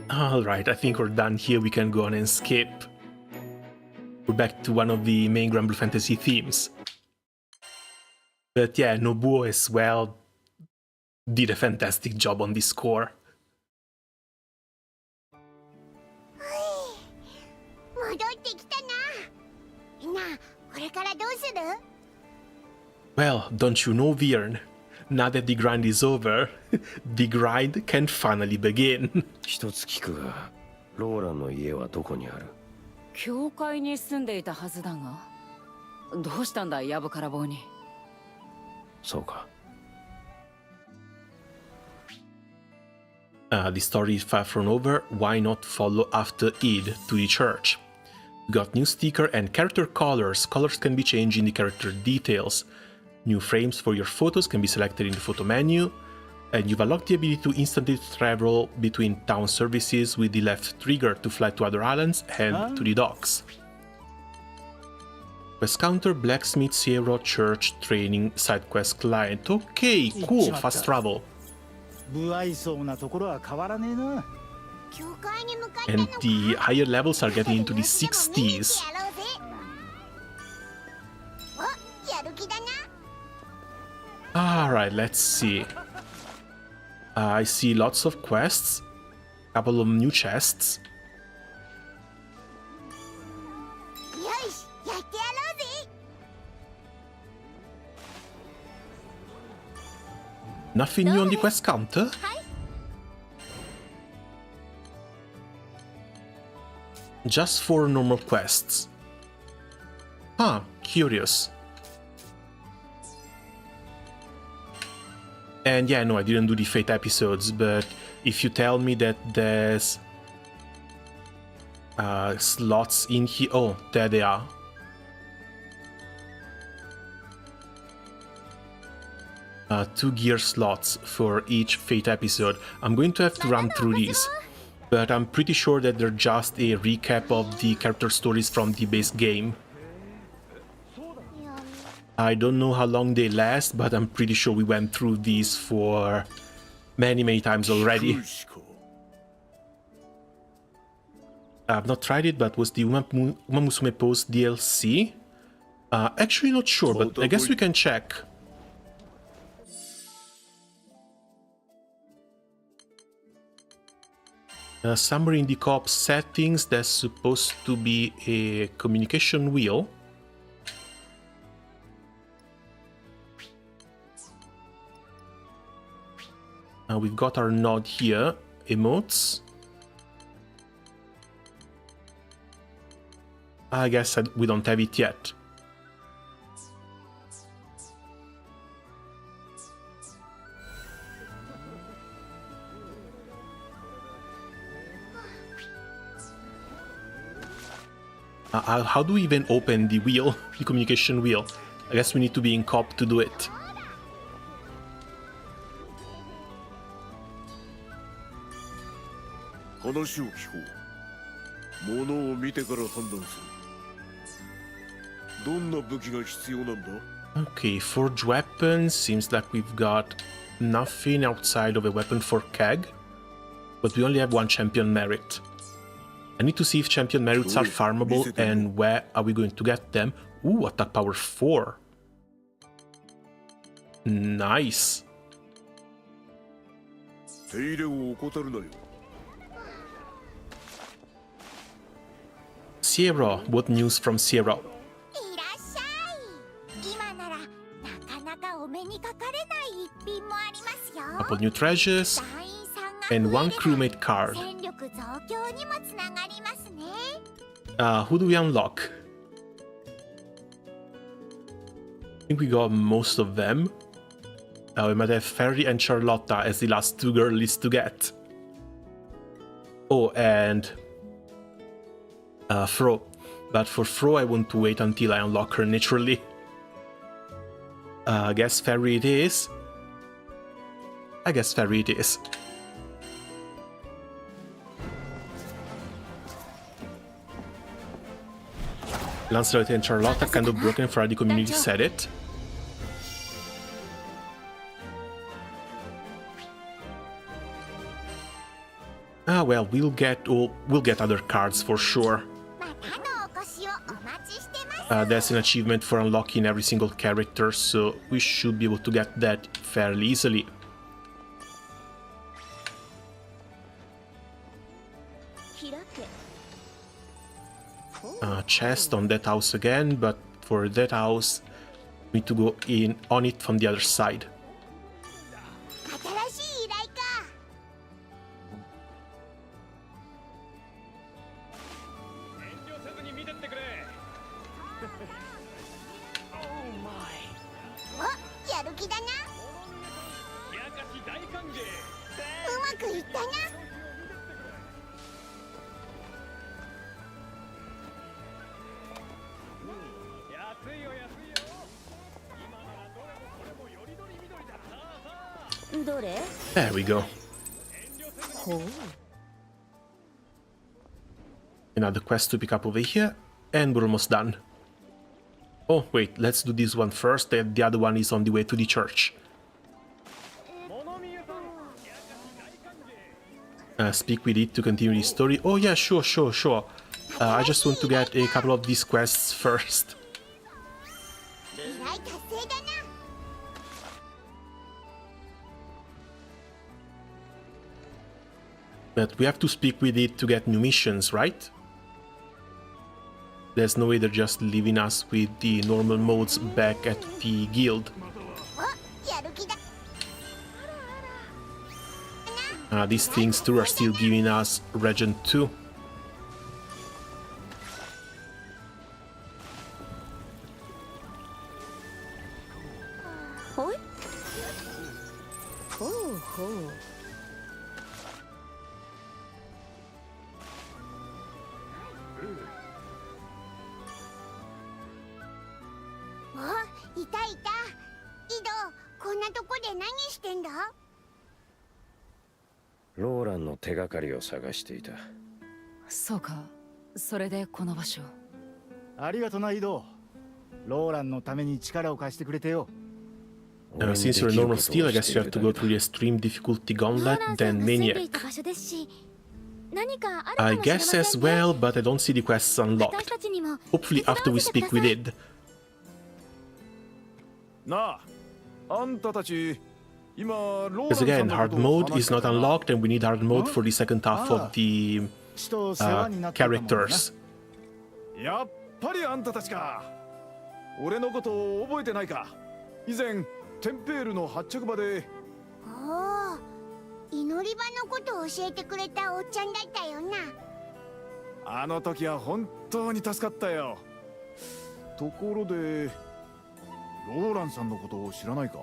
[SPEAKER 1] Alright, I think we're done here, we can go on and skip. We're back to one of the main Granblue Fantasy themes. But yeah, Nobuo as well did a fantastic job on this score. Well, don't you know, Virn? Now that the grind is over, the grind can finally begin.
[SPEAKER 12] 一つ聞くが、ローランの家はどこにある？
[SPEAKER 13] 教会に住んでいたはずだが、どうしたんだ、やぶから棒に。
[SPEAKER 12] そうか。
[SPEAKER 1] The story is far from over, why not follow after Eid to the church? We got new sticker and character colors. Colors can be changed in the character details. New frames for your photos can be selected in the photo menu, and you've unlocked the ability to instantly travel between town services with the left trigger to fly to other islands and to the docks. Quest counter, blacksmith, hero, church, training, side quest client. Okay, cool, fast travel. And the higher levels are getting into the 60s. Alright, let's see. I see lots of quests, a couple of new chests. Nothing new on the quest counter? Just 4 normal quests. Huh, curious. And yeah, no, I didn't do the Fate episodes, but if you tell me that there's slots in here... Oh, there they are. Two gear slots for each Fate episode. I'm going to have to run through these, but I'm pretty sure that they're just a recap of the character stories from the base game. I don't know how long they last, but I'm pretty sure we went through these for many times already. I've not tried it, but was the Uma Musume Post DLC? Actually not sure, but I guess we can check. Somewhere in the co-op settings, there's supposed to be a communication wheel. We've got our nod here, emotes. I guess we don't have it yet. How do we even open the wheel, the communication wheel? I guess we need to be in co-op to do it. Okay, forge weapons, seems like we've got nothing outside of a weapon for Keg, but we only have one champion merit. I need to see if champion merits are farmable and where are we going to get them. Ooh, attack power 4. Nice. Sierra, what news from Sierra? Couple new treasures and one crewmate card. Who do we unlock? I think we got most of them. We might have Ferry and Charlotta as the last two girlies to get. Oh, and Fro. But for Fro, I want to wait until I unlock her naturally. I guess Ferry it is. I guess Ferry it is. Lancelot and Charlotta kind of broken for the community said it. Ah well, we'll get other cards for sure. There's an achievement for unlocking every single character, so we should be able to get that fairly easily. Chest on that house again, but for that house we need to go in on it from the other side. There we go. Another quest to pick up over here, and we're almost done. Oh, wait, let's do this one first, and the other one is on the way to the church. Speak with it to continue the story. Oh yeah, sure. I just want to get a couple of these quests first. But we have to speak with it to get new missions, right? There's no way they're just leaving us with the normal modes back at the guild. These things too are still giving us Regent 2.
[SPEAKER 4] ほうほう。
[SPEAKER 5] お、いたいた。井戸、こんなとこで何してんだ？
[SPEAKER 12] ローランの手がかりを探していた。
[SPEAKER 13] そうか、それでこの場所。
[SPEAKER 10] ありがとな、井戸。ローランのために力を貸してくれてよ。
[SPEAKER 1] Since you're a normal steel, I guess you have to go through the extreme difficulty gauntlet, then Maniac. I guess as well, but I don't see the quests unlocked. Hopefully after we speak with Id.
[SPEAKER 9] なあ、あんたたち、今、ローラン
[SPEAKER 1] Because
[SPEAKER 9] さん
[SPEAKER 1] again,
[SPEAKER 9] の
[SPEAKER 1] hard
[SPEAKER 9] ことを
[SPEAKER 1] mode
[SPEAKER 9] 話
[SPEAKER 1] is
[SPEAKER 9] してた
[SPEAKER 1] not
[SPEAKER 9] な。
[SPEAKER 1] unlocked, and we need hard mode for the second half of the
[SPEAKER 10] ちと世話になってたもんな。
[SPEAKER 1] characters.
[SPEAKER 9] やっぱりあんたたちか。俺のことを覚えてないか。以前テンペールの発着場で。
[SPEAKER 5] おお、祈り場のことを教えてくれたおっちゃんだったよな。
[SPEAKER 9] あの時は本当に助かったよ。ところでローランさんのことを知らないか。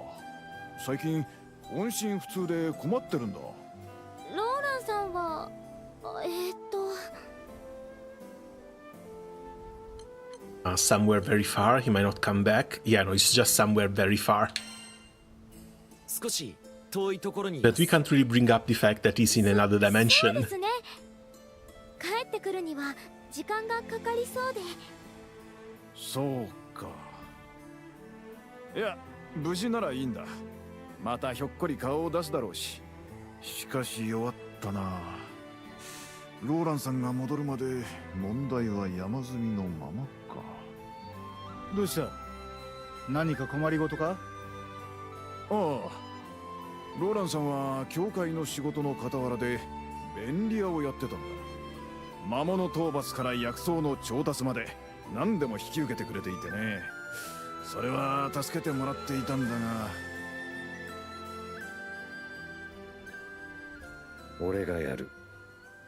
[SPEAKER 9] 最近音信不通で困ってるんだ。
[SPEAKER 5] ローランさんは
[SPEAKER 1] Somewhere very far, he might not come back. Yeah, no, it's just somewhere very far.
[SPEAKER 7] 少し遠いところに。
[SPEAKER 1] But we can't really bring up the fact that he's in another
[SPEAKER 5] そうで
[SPEAKER 1] dimension.
[SPEAKER 5] すね。帰ってくるには時間がかかりそうで。
[SPEAKER 9] そうか。いや、無事ならいいんだ。またひょっこり顔を出すだろうし。しかし弱ったな。ローランさんが戻るまで問題は山積みのままか。
[SPEAKER 10] どうした？何か困りごとか？
[SPEAKER 9] ああ、ローランさんは教会の仕事の傍らで便利屋をやってたんだ。魔物討伐から薬草の調達まで何でも引き受けてくれていてね。それは助けてもらっていたんだが。
[SPEAKER 12] 俺がやる。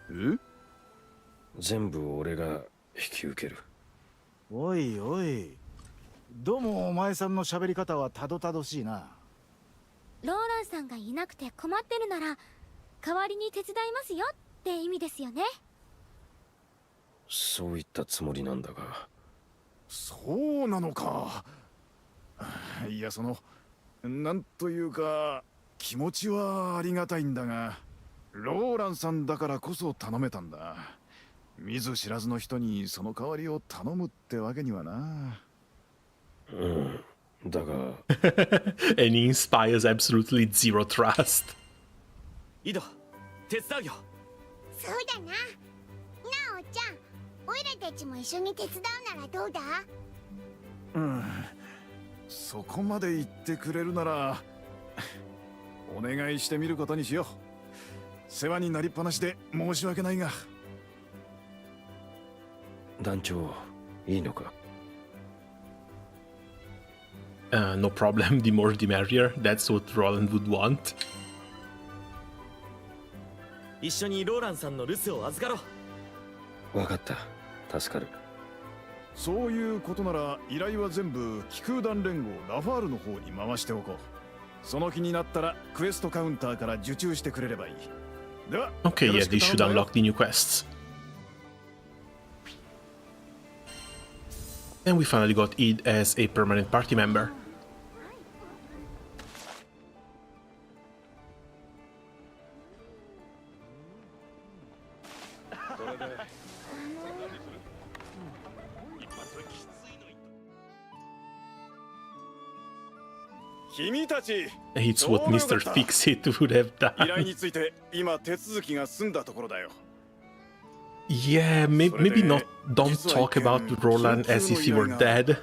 [SPEAKER 9] え？
[SPEAKER 12] 全部俺が引き受ける。
[SPEAKER 10] おいおい、どうもお前さんの喋り方はたどたどしいな。
[SPEAKER 5] ローランさんがいなくて困ってるなら代わりに手伝いますよって意味ですよね。
[SPEAKER 12] そういったつもりなんだが。
[SPEAKER 9] そうなのか。いや、なんというか気持ちはありがたいんだが、ローランさんだからこそ頼めたんだ。見ず知らずの人にその代わりを頼むってわけにはな。
[SPEAKER 12] うん、だが。
[SPEAKER 1] And he inspires absolutely zero trust.
[SPEAKER 7] 井戸、手伝うよ。
[SPEAKER 5] そうだな。なあおっちゃん、おいらたちも一緒に手伝うならどうだ？
[SPEAKER 9] うん、そこまで言ってくれるならお願いしてみることにしよう。世話になりっぱなしで申し訳ないが。
[SPEAKER 12] 団長、いいのか
[SPEAKER 1] ？No problem, the more the merrier. That's what Roland would want.
[SPEAKER 7] 一緒にローランさんの留守を預かろ
[SPEAKER 12] う。わかった。助かる。
[SPEAKER 9] そういうことなら依頼は全部気空団連合ラファールの方に回しておこう。その気になったらクエストカウンターから受注してくれればいい。では、
[SPEAKER 1] Okay, yeah, they should unlock the new quests. And we finally got Id as a permanent party member. It's what Mr. Fix-It would have
[SPEAKER 9] 依頼
[SPEAKER 1] done.
[SPEAKER 9] について今手続きが済んだところだよ。
[SPEAKER 1] Yeah, maybe not. Don't talk about Roland as if he were dead.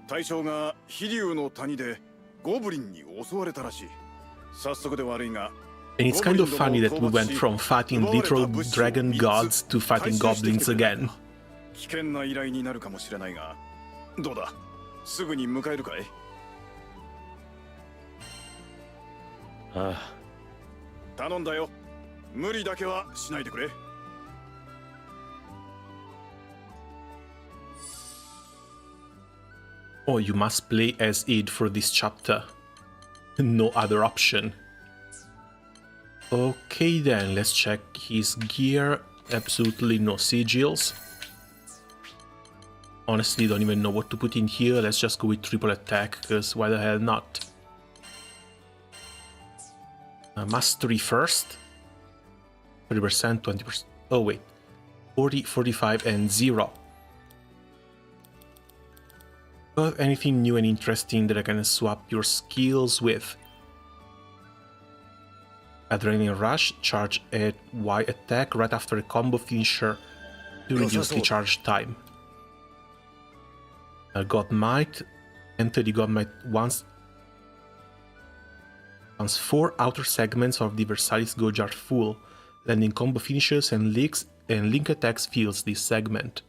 [SPEAKER 9] 大将が飛竜の谷でゴブリンに襲われたらしい。早速で悪いが。
[SPEAKER 1] And it's kind of funny that we went from fighting literal dragon gods to fighting goblins again.
[SPEAKER 9] 危険な依頼になるかもしれないが、どうだ？すぐに迎えるかい？
[SPEAKER 12] ああ。
[SPEAKER 9] 頼んだよ。無理だけはしないでくれ。
[SPEAKER 1] Oh, you must play as Id for this chapter. no other option. Okay then, let's check his gear. Absolutely no sigils. Honestly, don't even know what to put in here. Let's just go with triple attack, because why the hell not? Mastery first. 30%, 20%. Oh wait. 40, 45, and 0. Do you have anything new and interesting that I can swap your skills with? Adrenaline Rush, charge at Y attack right after a combo finisher to reduce the charge time. God Might, enter the God Might once 4 outer segments of the Versailles Gauge are full, landing combo finishes and link attacks fills this segment.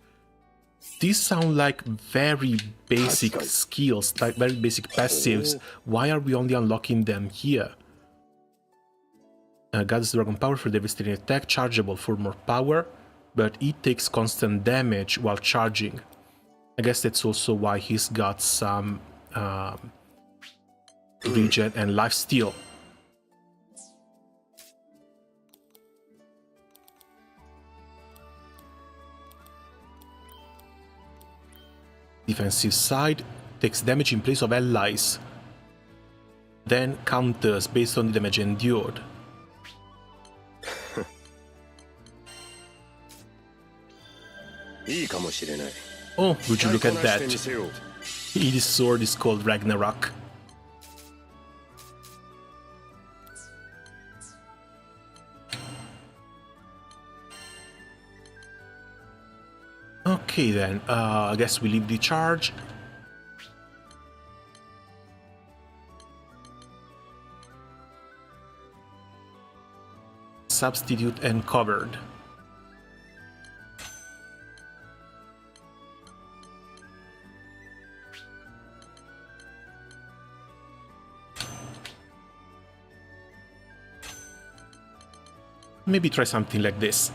[SPEAKER 1] These sound like very basic skills, like very basic passives. Why are we only unlocking them here? God's Dragon Power for devastating attack, chargeable for more power, but it takes constant damage while charging. I guess that's also why he's got some regen and lifesteal. Defensive side takes damage in place of allies, then counters based on the damage endured. Oh, would you look at that? His sword is called Ragnarok. Okay then, I guess we leave the charge. Substitute and covered. Maybe try something like this.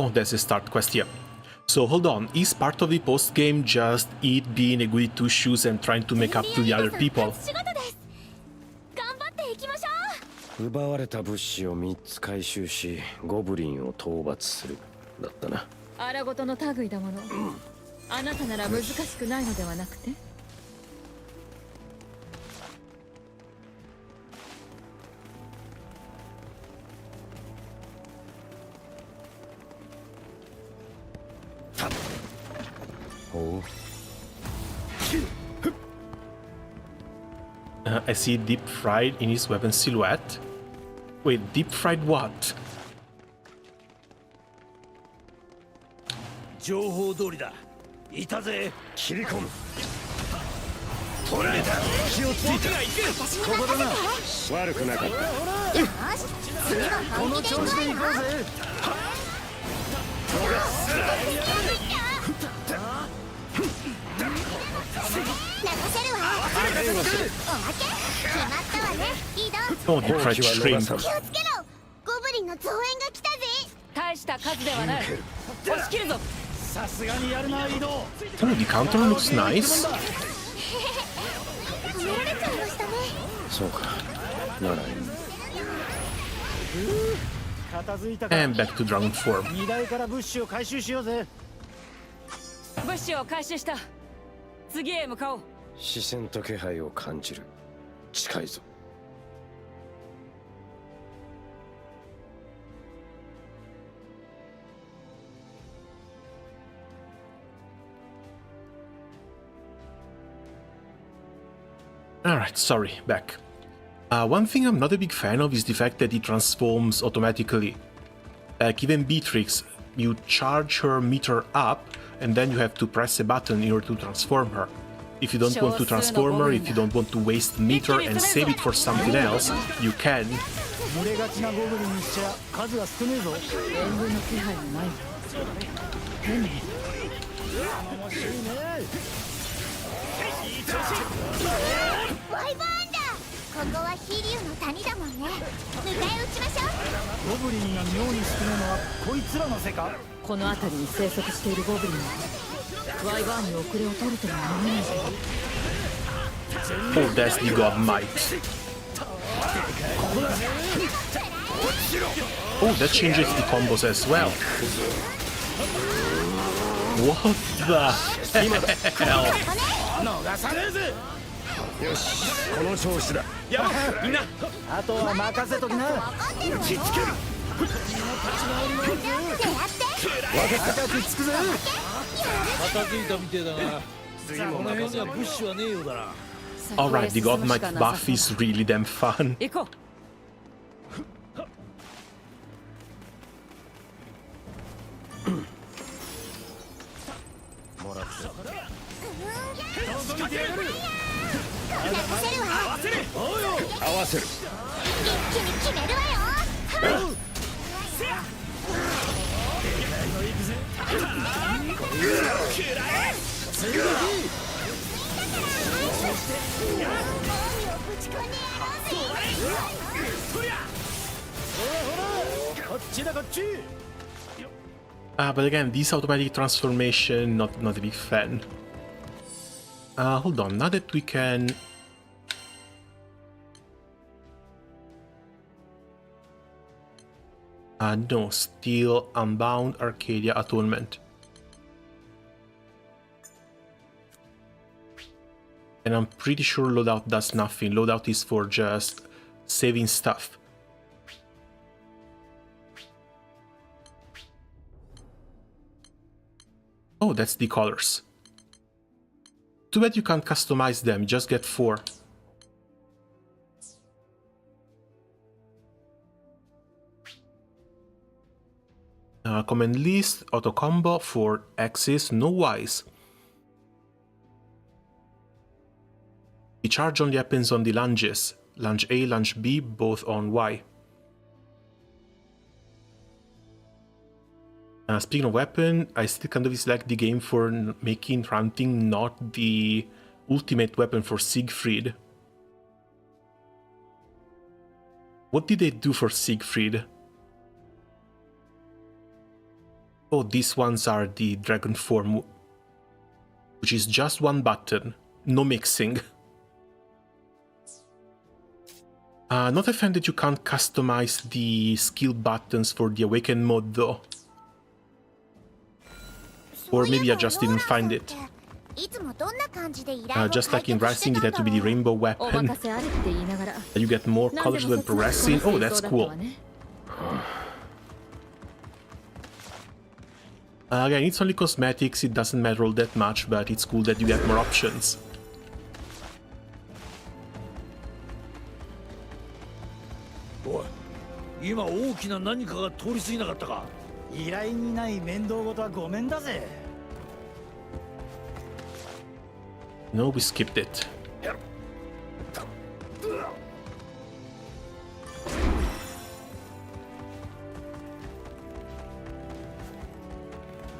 [SPEAKER 1] Oh, that's the start quest here. So hold on, is part of the post-game just it being a goody two-shoes and trying to make up to the other people?
[SPEAKER 12] 奪われた物資を3つ回収し、ゴブリンを討伐するだったな。
[SPEAKER 6] 荒事の類だもの。あなたなら難しくないのではなくて？
[SPEAKER 12] おう。
[SPEAKER 1] I see deep fried in his weapon silhouette. Wait, deep fried what?
[SPEAKER 2] 情報通りだ。いたぜ。切り込む。取られた。気をついた。ここだな。悪くなかった。この調子で行こうぜ。
[SPEAKER 1] Oh, deep fried shrimp.
[SPEAKER 5] 気をつけろ。ゴブリンの増援が来たぜ。
[SPEAKER 6] 大した数ではない。押し切るぞ。
[SPEAKER 2] さすがにやるな移動。
[SPEAKER 1] Oh, the counter looks nice.
[SPEAKER 5] 褒められちゃいましたね。
[SPEAKER 12] そうか。ならいい。
[SPEAKER 2] 片付いたか。
[SPEAKER 1] And back to dragon form.
[SPEAKER 2] 荷台から物資を回収しようぜ。
[SPEAKER 6] 物資を回収した。次へ向かおう。
[SPEAKER 12] 視線と気配を感じる。近いぞ。
[SPEAKER 1] Alright, sorry, back. One thing I'm not a big fan of is the fact that it transforms automatically. Even Beatrix, you charge her meter up, and then you have to press a button in order to transform her. If you don't want to transform her, if you don't want to waste meter and save it for something else, you can.
[SPEAKER 2] 群れがちなゴブリンにしちゃ数が少ねえぞ。
[SPEAKER 13] 援軍の気配はない。変ね。
[SPEAKER 2] 頼もしいね。
[SPEAKER 5] ワイバーンだ。ここは飛竜の谷だもんね。迎え撃ちましょう。
[SPEAKER 2] ゴブリンが妙に少ねえのはこいつらのせいか。
[SPEAKER 13] この辺りに生息しているゴブリンはワイバーンに遅れを取るとは思えないけど。
[SPEAKER 1] Oh, that's the god might. Oh, that changes the combos as well. What the hell?
[SPEAKER 2] 逃さねえぜ。
[SPEAKER 10] よし、この調子だ。
[SPEAKER 2] やばい、みんな。あとは任せときな。打ちつける。高くつくぜ。
[SPEAKER 10] 片付いたみてえだが、この辺には物資はねえようだな。
[SPEAKER 1] Alright, the god might buff is really damn fun.
[SPEAKER 13] 行こう。
[SPEAKER 10] もらって。合わせる。
[SPEAKER 5] 一気に決めるわよ。
[SPEAKER 1] But again, this automatic transformation, not a big fan. Hold on, now that we can... no, still Unbound, Arcadia, Atonement. And I'm pretty sure loadout does nothing. Loadout is for just saving stuff. Oh, that's the colors. Too bad you can't customize them, you just get 4. Command list, auto combo for X's, no Y's. The charge only happens on the lunges. Lunge A, lunge B, both on Y. Speaking of weapon, I still kind of dislike the game for making Ranting not the ultimate weapon for Siegfried. What did they do for Siegfried? Oh, these ones are the Dragon Form, which is just one button, no mixing. Not a fan that you can't customize the skill buttons for the Awakened mode though. Or maybe I just didn't find it. Just like in Rising, it had to be the rainbow weapon. You get more colors when progressing. Oh, that's cool. Again, it's only cosmetics, it doesn't matter all that much, but it's cool that you get more options.
[SPEAKER 10] 今大きな何かが通り過ぎなかったか。
[SPEAKER 2] 依頼にない面倒事はごめんだぜ。
[SPEAKER 1] No, we skipped it.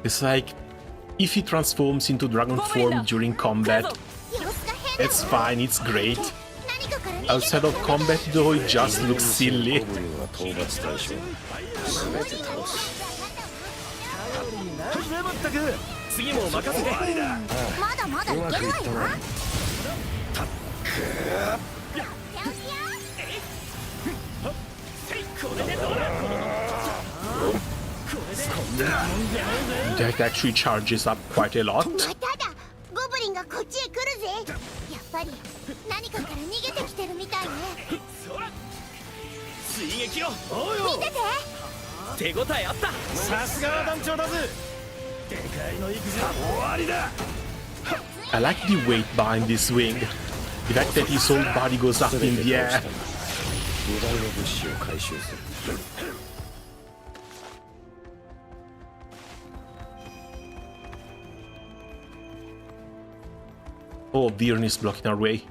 [SPEAKER 1] It's like, if he transforms into dragon form during combat, it's fine, it's great. Outside of combat though, it just looks silly. That actually charges up quite a lot.
[SPEAKER 5] ゴブリンがこっちへ来るぜ。やっぱり何かから逃げてきてるみたいね。
[SPEAKER 2] 追撃よ。
[SPEAKER 5] 見てて。
[SPEAKER 2] 手応えあった。さすがは団長だぜ。でかいの行くぜ。終わりだ。
[SPEAKER 1] I like the weight behind this wing. The fact that his whole body goes up in the air. Oh, Byrne is blocking our way.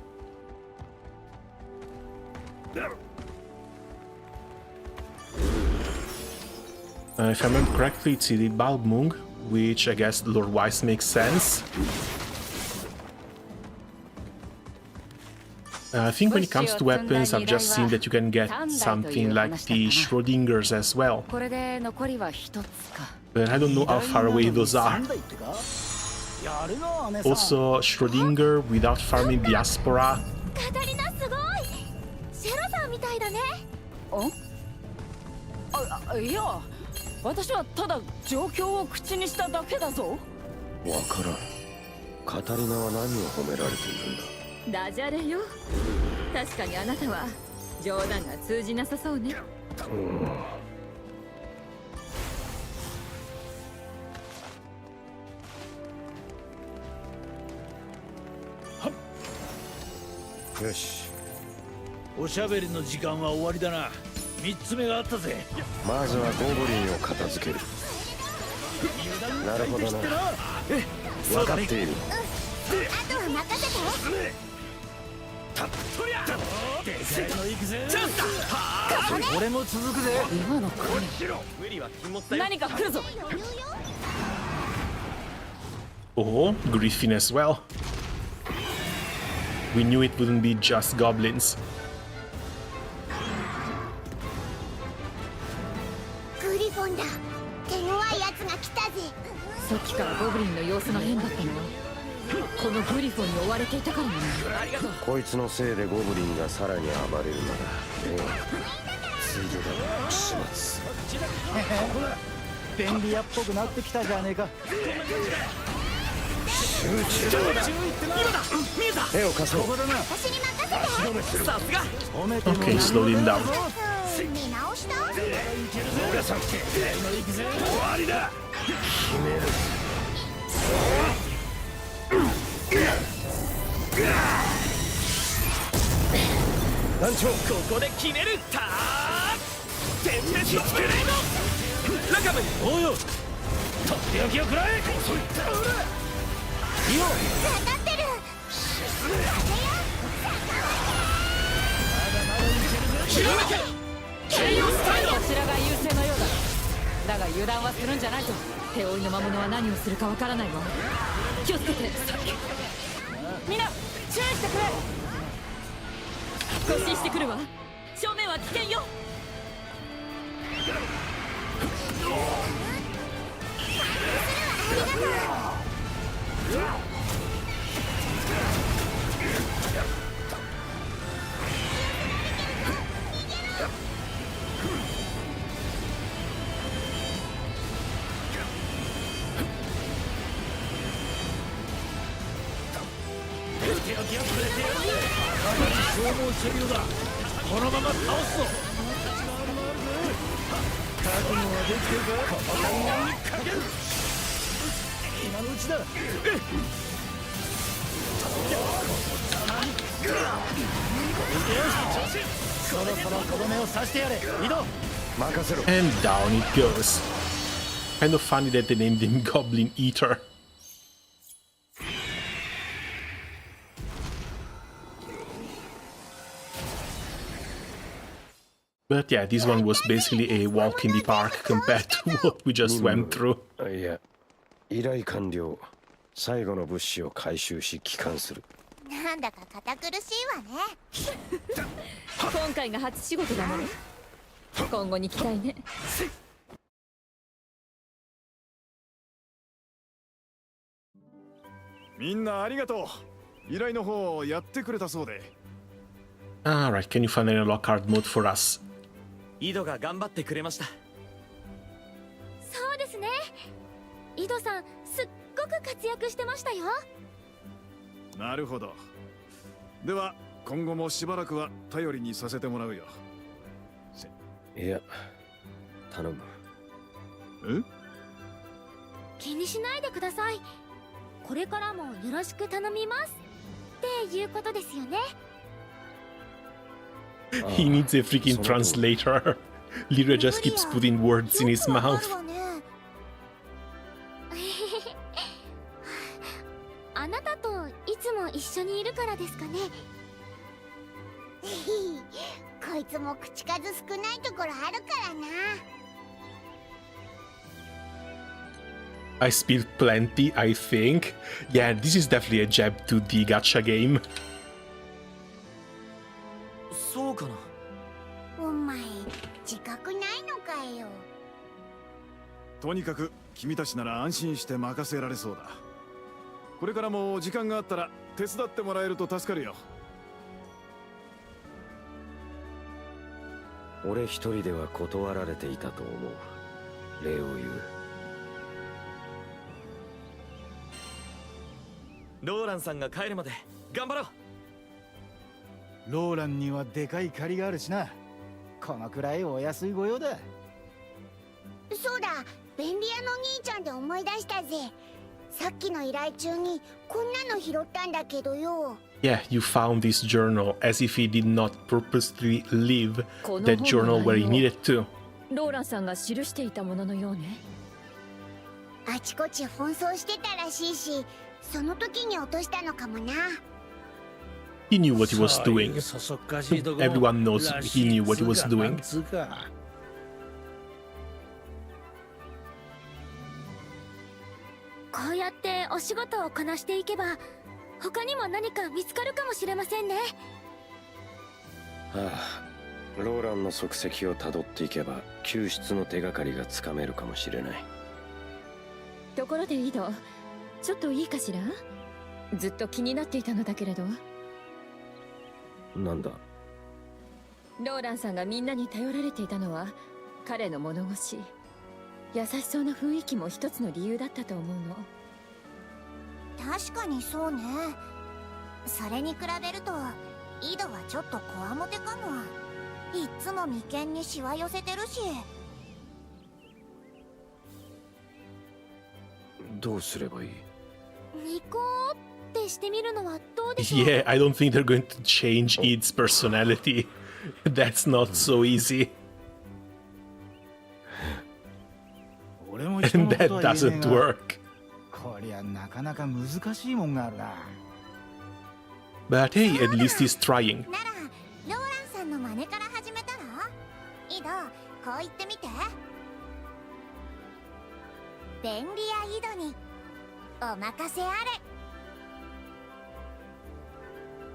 [SPEAKER 1] If I remember correctly, it's the Balmung, which I guess lore-wise makes sense. I think when it comes to weapons, I've just seen that you can get something like the Schrodingers as well. But I don't know how far away those are. Also, Schrodinger without farming Diaspora.
[SPEAKER 5] カタリナすごい。シェロさんみたいだね。
[SPEAKER 13] いや、私はただ状況を口にしただけだぞ。
[SPEAKER 12] わからん。カタリナは何を褒められているんだ。
[SPEAKER 6] ダジャレよ。確かにあなたは冗談が通じなさそうね。
[SPEAKER 10] よし、おしゃべりの時間は終わりだな。3つ目があったぜ。
[SPEAKER 12] まずはゴブリンを片付ける。なるほどな。分かっている。
[SPEAKER 5] あとは任せて。
[SPEAKER 10] 俺も続くぜ。
[SPEAKER 13] 今の声。何か来るぞ。
[SPEAKER 1] Oh, Griffin as well. We knew it wouldn't be just goblins.
[SPEAKER 5] グリフォンだ。手強いやつが来たぜ。
[SPEAKER 6] さっきからゴブリンの様子が変だったのはこのグリフォンに追われていたからね。
[SPEAKER 12] こいつのせいでゴブリンがさらに暴れるなら迷惑。ついでだ。始末。
[SPEAKER 10] 便利屋っぽくなってきたじゃねえか。
[SPEAKER 12] 集中だ。手を貸そう。
[SPEAKER 5] 私に任せて。
[SPEAKER 6] さすが。
[SPEAKER 1] Okay, slow him down.
[SPEAKER 5] 見直した？
[SPEAKER 10] ノガさん、終わりだ。決める。
[SPEAKER 2] 団長、ここで決める。たー点滅のブレイドラカム。
[SPEAKER 10] おうよ、とっておきを食らえ。そういったほらいいよ。
[SPEAKER 5] かかってる。
[SPEAKER 2] 広めてケイオスタイル。
[SPEAKER 13] こちらが優勢のようだ。だが油断はするんじゃないぞ。手負いの魔物は何をするかわからないわ。気をつけて。みんな注意してくれ。突進してくるわ。正面は危険よ。
[SPEAKER 10] 消耗してるようだ。このまま倒すぞ。覚悟はできてるか。戦いにかける。今のうちだ。そろそろとどめを刺してやれ。移動。
[SPEAKER 12] 任せろ。
[SPEAKER 1] And down it goes. Kind of funny that they named him Goblin Eater. But yeah, this one was basically a walk in the park compared to what we just went through.
[SPEAKER 12] いや、依頼完了。最後の物資を回収し帰還する。
[SPEAKER 5] なんだか堅苦しいわね。
[SPEAKER 6] 今回が初仕事だもの。今後に期待ね。
[SPEAKER 9] みんなありがとう。依頼の方をやってくれたそうで。
[SPEAKER 1] Alright, can you find an unlock card mode for us?
[SPEAKER 7] 井戸が頑張ってくれました。
[SPEAKER 5] そうですね。井戸さんすっごく活躍してましたよ。
[SPEAKER 9] なるほど。では今後もしばらくは頼りにさせてもらうよ。
[SPEAKER 12] いや、頼む。
[SPEAKER 5] 気にしないでください。これからもよろしく頼みますっていうことですよね。
[SPEAKER 1] He needs a freaking translator. Lyria just keeps putting words in his mouth.
[SPEAKER 5] あなたといつも一緒にいるからですかね。こいつも口数少ないところあるからな。
[SPEAKER 1] I spilled plenty, I think. Yeah, this is definitely a jab to the gacha game.
[SPEAKER 7] そうかな。
[SPEAKER 5] お前自覚ないのかよ。
[SPEAKER 9] とにかく君たちなら安心して任せられそうだ。これからも時間があったら手伝ってもらえると助かるよ。
[SPEAKER 12] 俺一人では断られていたと思う。礼を言う。
[SPEAKER 7] ローランさんが帰るまで頑張ろう。
[SPEAKER 10] ローランにはでかい借りがあるしな。このくらいお安い御用だ。
[SPEAKER 5] そうだ、便利屋の兄ちゃんで思い出したぜ。さっきの依頼中にこんなの拾ったんだけどよ。
[SPEAKER 1] Yeah, you found this journal as if he did not purposely leave that journal where he needed to.
[SPEAKER 6] ローランさんが記していたもののようね。
[SPEAKER 5] あちこち奔走してたらしいし、その時に落としたのかもな。
[SPEAKER 1] He knew what he was doing. Everyone knows he knew what he was doing.
[SPEAKER 5] こうやってお仕事をこなしていけば、他にも何か見つかるかもしれませんね。
[SPEAKER 12] はあ、ローランの足跡をたどっていけば救出の手がかりがつかめるかもしれない。
[SPEAKER 6] ところでイド、ちょっといいかしら？ずっと気になっていたのだけれど。
[SPEAKER 12] なんだ？
[SPEAKER 6] ローランさんがみんなに頼られていたのは彼の物腰、優しそうな雰囲気も一つの理由だったと思うの。
[SPEAKER 5] 確かにそうね。それに比べるとイドはちょっとこわもてかも。いっつも眉間にしわ寄せてるし。
[SPEAKER 12] どうすればいい？
[SPEAKER 5] ニコーってしてみるのはどうでしょう？
[SPEAKER 1] Yeah, I don't think they're going to change its personality. That's not so easy. And that doesn't work.
[SPEAKER 10] こりゃなかなか難しいもんがあるな。
[SPEAKER 1] But hey, at least he's trying.
[SPEAKER 5] ならローランさんの真似から始めたら？イド、こう言ってみて。便利屋イドにお任せあれ。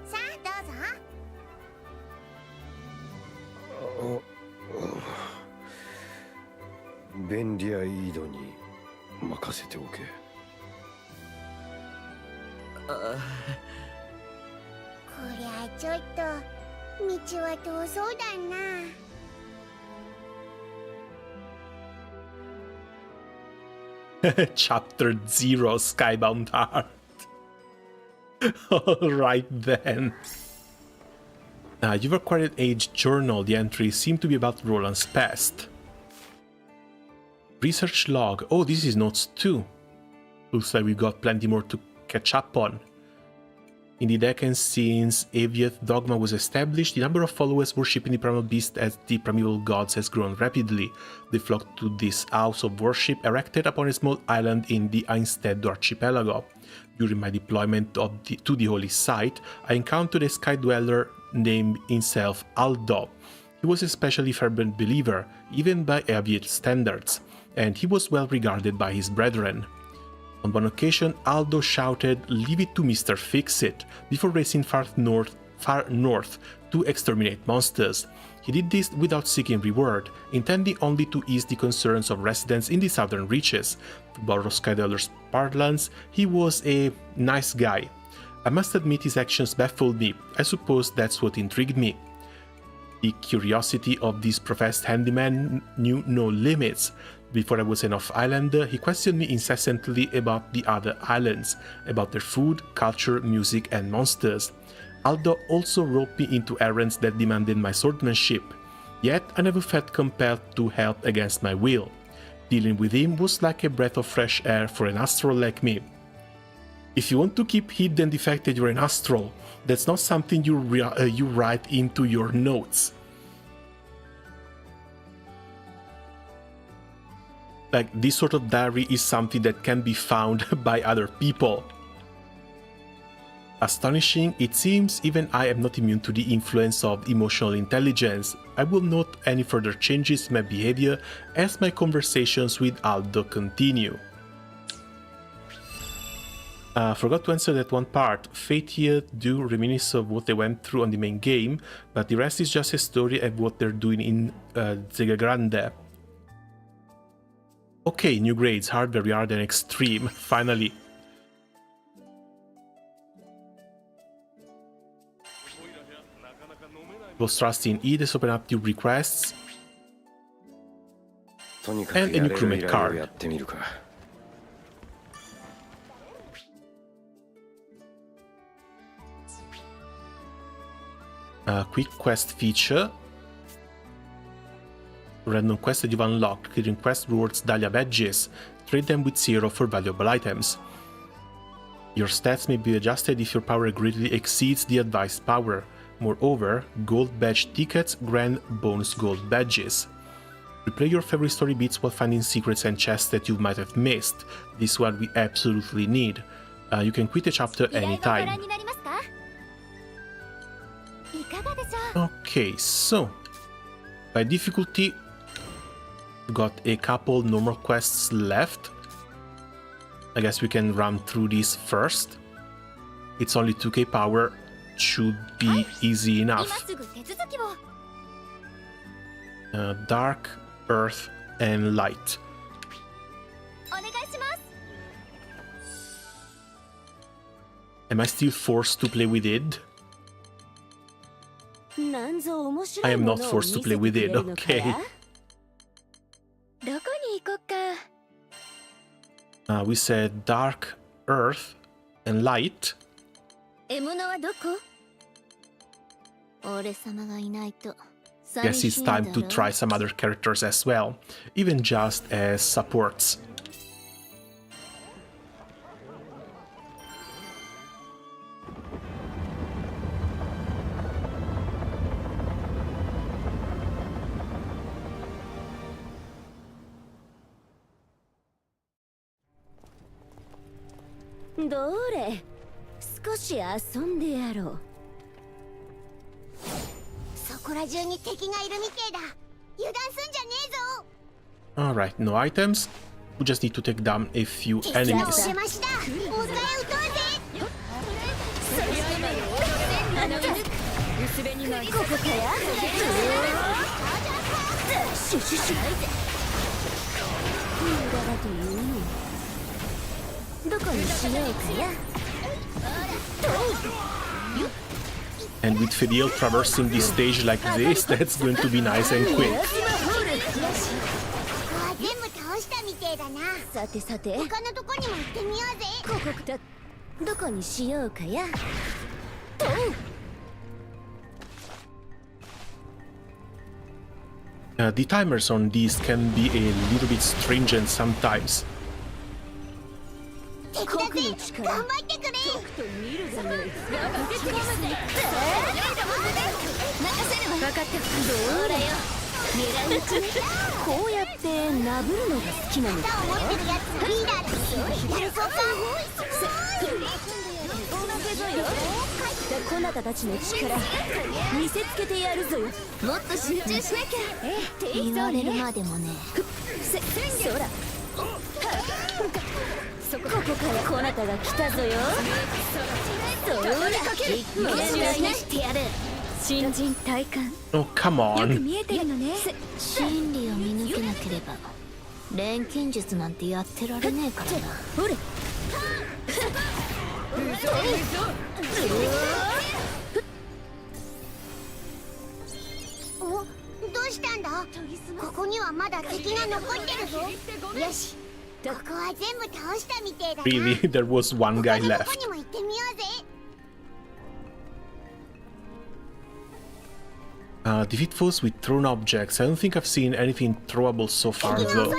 [SPEAKER 5] さあどうぞ。
[SPEAKER 12] 便利屋イードに任せておけ。
[SPEAKER 5] こりゃちょっと道は遠そうだな。
[SPEAKER 1] Chapter 0 Skybound Heart. Alright then. You've acquired Age Journal. The entries seem to be about Roland's past. Research log. Oh, this is notes too. Looks like we've got plenty more to catch up on. In the decades since Aviath dogma was established, the number of followers worshipping the primal beast as the primeval gods has grown rapidly. They flocked to this house of worship erected upon a small island in the Einstead archipelago. During my deployment to the holy site, I encountered a sky dweller named himself Aldo. He was a especially fervent believer, even by Aviath standards, and he was well regarded by his brethren. On one occasion, Aldo shouted, "Leave it to Mr. Fix-It," before racing far north to exterminate monsters. He did this without seeking reward, intending only to ease the concerns of residents in the southern reaches. To borrow Skydweller's parlance, he was a nice guy. I must admit his actions baffled me. I suppose that's what intrigued me. The curiosity of this professed handyman knew no limits. Before I was an off-islander, he questioned me incessantly about the other islands, about their food, culture, music, and monsters. Aldo also roped me into errands that demanded my swordsmanship, yet I never felt compelled to help against my will. Dealing with him was like a breath of fresh air for an astral like me. If you want to keep hidden the fact that you're an astral, that's not something you write into your notes. Like, this sort of diary is something that can be found by other people. Astonishing, it seems even I am not immune to the influence of emotional intelligence. I will note any further changes in my behavior as my conversations with Aldo continue. Forgot to answer that one part. Fediel do reminisce of what they went through on the main game, but the rest is just a story of what they're doing in the Grande. Okay, new grades, hard, very hard, and extreme, finally. Lost trust in E, this open up new requests. And a new crewmate card. Quick quest feature. Random quest that you've unlocked. Clearing quest rewards Dahlia badges. Trade them with 0 for valuable items. Your stats may be adjusted if your power greatly exceeds the advised power. Moreover, gold badge tickets grant bonus gold badges. Replay your favorite story beats while finding secrets and chests that you might have missed. This one we absolutely need. You can quit a chapter anytime. Okay, so by difficulty, we've got a couple normal quests left. I guess we can run through these first. It's only 2k power, should be easy enough. Dark, Earth, and Light. Am I still forced to play with it? I am not forced to play with it, okay. We said Dark, Earth, and Light. Guess it's time to try some other characters as well, even just as supports. Alright, no items. We just need to take down a few enemies. And with Fediel traversing this stage like this, that's going to be nice and quick. The timers on these can be a little bit stringent sometimes. Oh, come on. Really? There was one guy left. Defeat foes with thrown objects. I don't think I've seen anything throwable so far though.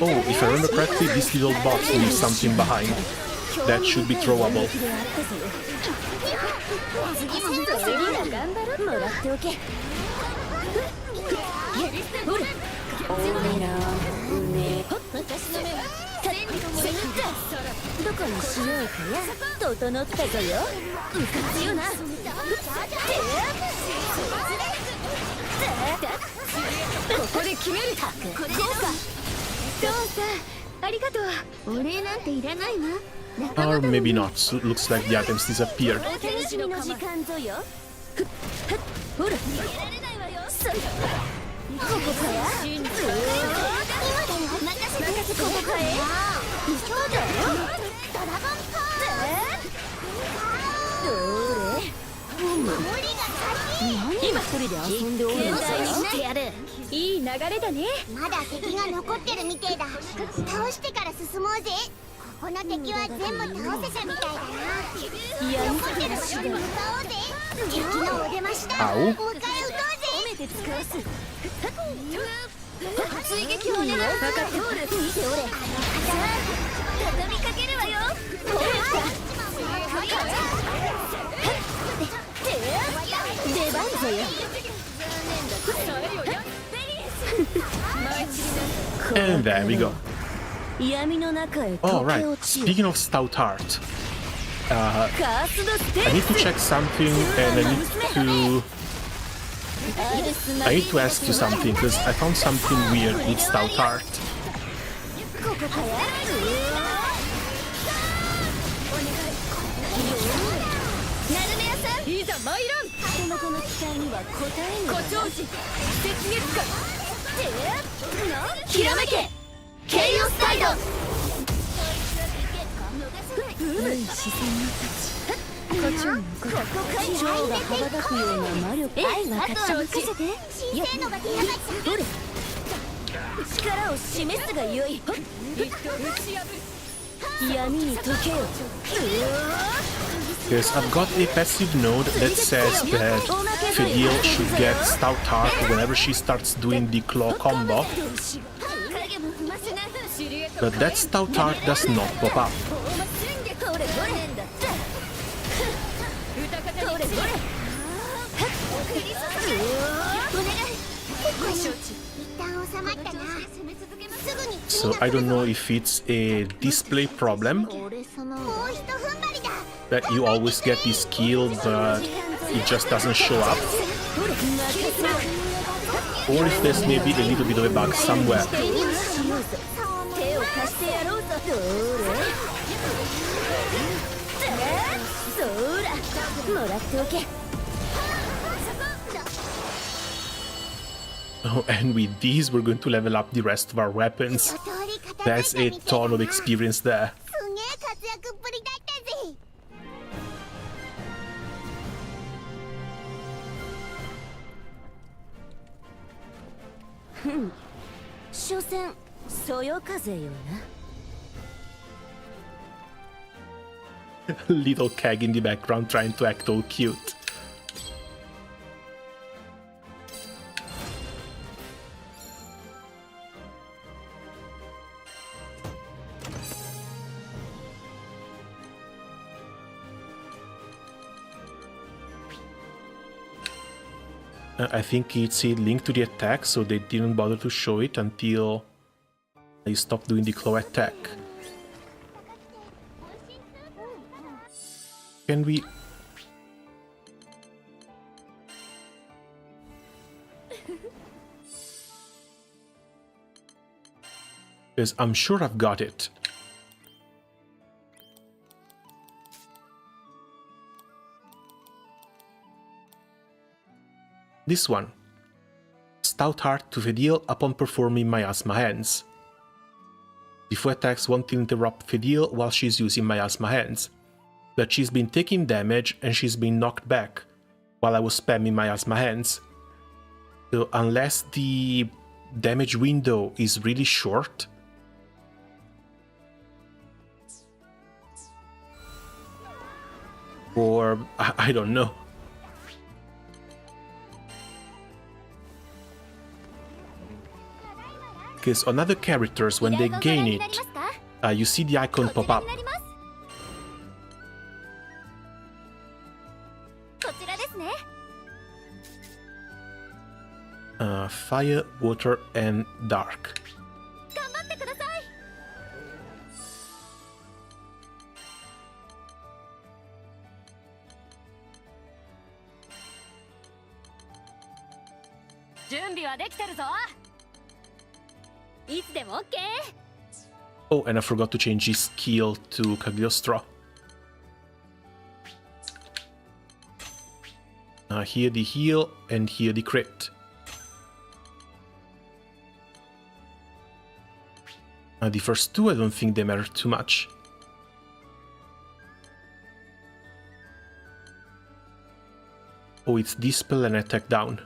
[SPEAKER 1] Oh, if I remember correctly, this little box leaves something behind. That should be throwable.
[SPEAKER 4] どこにしようかや。整ったぞよ。うかつよな。ここで決める。これでどうか。どうさ、ありがとう。お礼なんていらないわ。
[SPEAKER 1] Or maybe not. So it looks like the items disappeared.
[SPEAKER 4] お楽しみの時間ぞよ。ほら。ここかや。今だよ。任せここかえ。そうだよ。ドラゴンパー。どれ。今一人で遊んでおるのかよ。してやる。いい流れだね。
[SPEAKER 5] まだ敵が残ってるみてえだ。倒してから進もうぜ。この敵は全部倒せたみたいだな。いや、残ってる城に向かおうぜ。敵のお出ましだ。迎え撃とうぜ。褒めて使わす。追撃を狙う。分かっておる。見ておれ。畳みかけるわよ。
[SPEAKER 4] 出番ぞよ。
[SPEAKER 1] And there we go.
[SPEAKER 4] 闇の中へ
[SPEAKER 1] All right. Speaking of stout heart, I need to check something, and I need to ask you something because I found something weird with stout heart. Because I've got a passive node that says that Fediel should get stout heart whenever she starts doing the claw combo. But that stout heart does not pop up. So I don't know if it's a display problem, that you always get this kill but it just doesn't show up, or if there's maybe a little bit of a bug somewhere. Oh, and with these we're going to level up the rest of our weapons. That's a ton of experience there. Little keg in the background trying to act all cute. I think it's a link to the attack, so they didn't bother to show it until I stopped doing the claw attack. Can we... Because I'm sure I've got it. This one. Stout heart to Fediel upon performing miasma hands. Before attacks won't interrupt Fediel while she's using miasma hands. But she's been taking damage and she's been knocked back while I was spamming miasma hands. So unless the damage window is really short, or I don't know. Because on other characters, when they gain it, you see the icon pop up. Fire, water, and dark.
[SPEAKER 6] 備はできてるぞ。いつでも OK。
[SPEAKER 1] Oh, and I forgot to change his skill to Cagliostro. Here the heal, and here the crit. The first two, I don't think they matter too much. Oh, it's Dispel and attack down.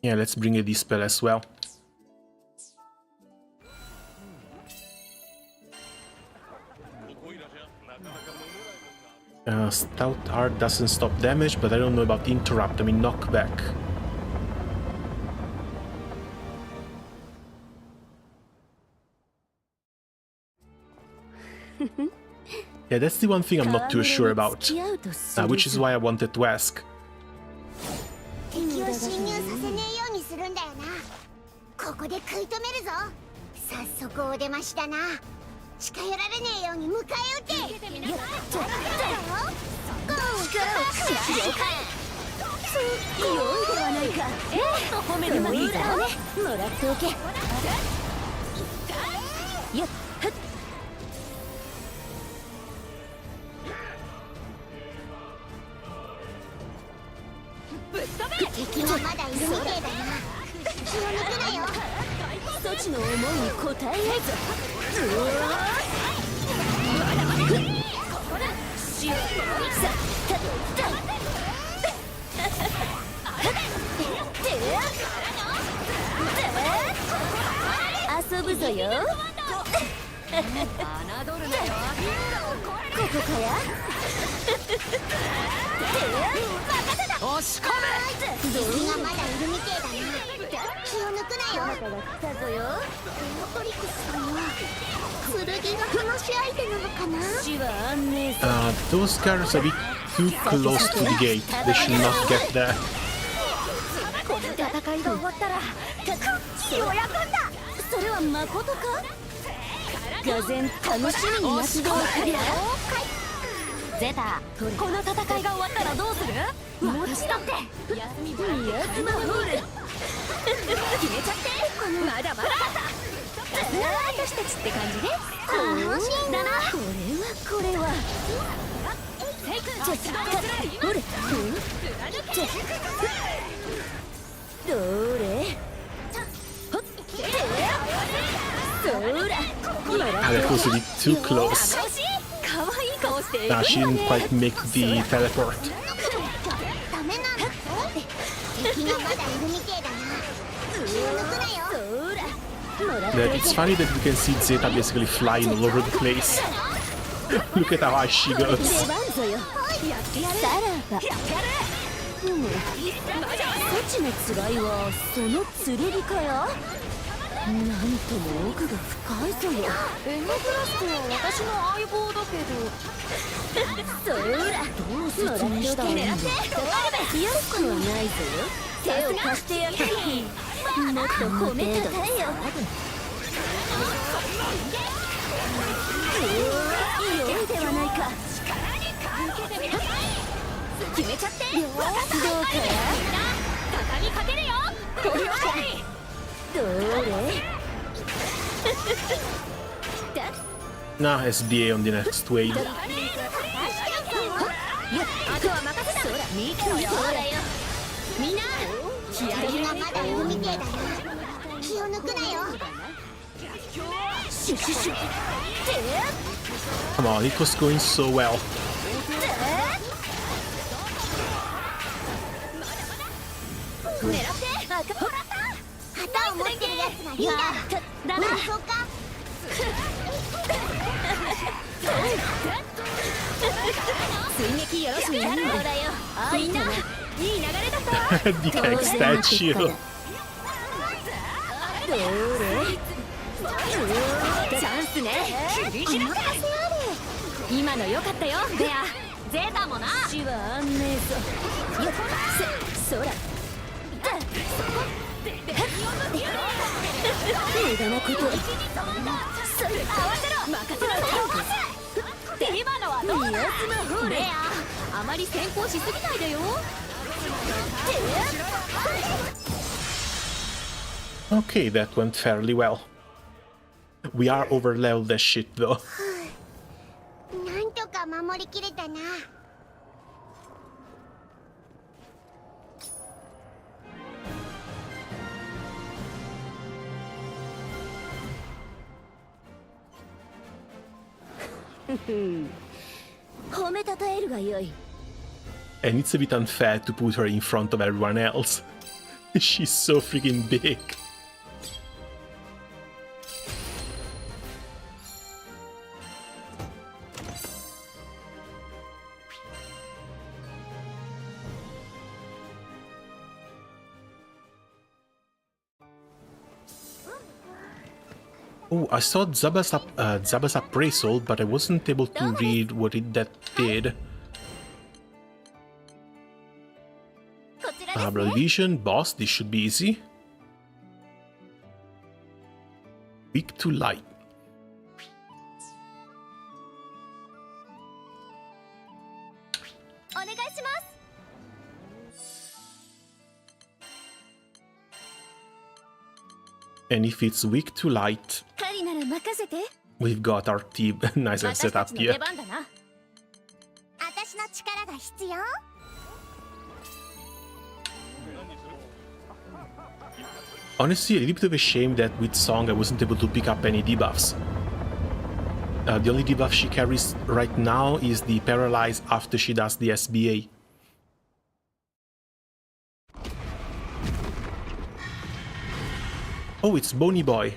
[SPEAKER 1] Yeah, let's bring a Dispel as well. Stout Art doesn't stop damage, but I don't know about Interrupt, I mean knockback. Yeah, that's the one thing I'm not too sure about, which is why I wanted to ask.
[SPEAKER 5] 敵を侵入させねえようにするんだよな。ここで食い止めるぞ。早速お出ましだな。近寄られねえように迎え撃て。やっただよ。
[SPEAKER 4] 良いではないか。褒めてもいいぞ。もらっておけ。やっ
[SPEAKER 5] 敵がまだいるみてえだな。気を抜くなよ。
[SPEAKER 4] そちの思いに応えようぞ。遊ぶぞよ。ここかや。
[SPEAKER 5] 押し込め。敵がまだいるみてえだな。気を抜くなよ。
[SPEAKER 4] 来たぞよ。
[SPEAKER 5] トリクスさんは剣が話し相手なのかな。
[SPEAKER 4] 死は安寧さ。
[SPEAKER 1] Those guards are a bit too close to the gate. They should not get there.
[SPEAKER 4] この戦いが終わったら
[SPEAKER 5] 気を焼くんだ。
[SPEAKER 4] それは誠か。がぜん楽しみに待ち遠ったりゃ。ゼータ、この戦いが終わったらどうする？もちだって休みホール決めちゃって。まだまだ私たちって感じね。
[SPEAKER 5] 楽しい
[SPEAKER 4] だな。これはほれどれそら
[SPEAKER 1] That was a bit too close. She didn't quite make the teleport.
[SPEAKER 5] ダメなんだ。敵がまだいるみてえだな。気を抜くなよ。
[SPEAKER 1] That it's funny that you can see Zeta basically flying all over the place. Look at how high she goes.
[SPEAKER 4] そちのつらいはその剣かや。なんとも奥が深いぞよ。
[SPEAKER 6] エムブラストは私の相棒だけど。
[SPEAKER 4] そらどう説明したらいいんだ。よくはないぞよ。手を貸してやる。もっと褒めたたえよ。良いではないか。
[SPEAKER 6] 決めちゃって。
[SPEAKER 4] どうかや。
[SPEAKER 6] 畳みかけるよ。
[SPEAKER 4] どれ
[SPEAKER 1] Nah, SDA on the next wave.
[SPEAKER 6] あとは任せた。そうだよ。みんな気合
[SPEAKER 5] がまだいるみてえだな。気を抜くなよ。
[SPEAKER 4] シュシュシュ。
[SPEAKER 1] Come on, it was going so well.
[SPEAKER 5] 狙って旗を持ってるやつがリーダーだな。そうか。
[SPEAKER 6] 追撃よろしくやるのだよ。みんないい流れだったわ。
[SPEAKER 1] The Keg statue.
[SPEAKER 4] どれ
[SPEAKER 6] チャンスね。今の良かったよ。ベアゼータもな。
[SPEAKER 4] 死は安寧ぞ。そら無駄なことそれ合わせろ任せろ今のはどうだレアあまり先行しすぎないでよ
[SPEAKER 1] Okay, that went fairly well. We are over leveled as shit though.
[SPEAKER 5] なんとか守りきれたな。
[SPEAKER 4] 褒めたたえるがよい
[SPEAKER 1] And it's a bit unfair to put her in front of everyone else. She's so freaking big. Oh, I saw Zaba's appraisal, but I wasn't able to read what that did. Blood Vision, boss, this should be easy. Weak to light. And if it's weak to light, we've got our team nice and set up here. Honestly, a little bit of a shame that with Song I wasn't able to pick up any debuffs. The only debuff she carries right now is the Paralyze after she does the SBA. Oh, it's Bony Boy.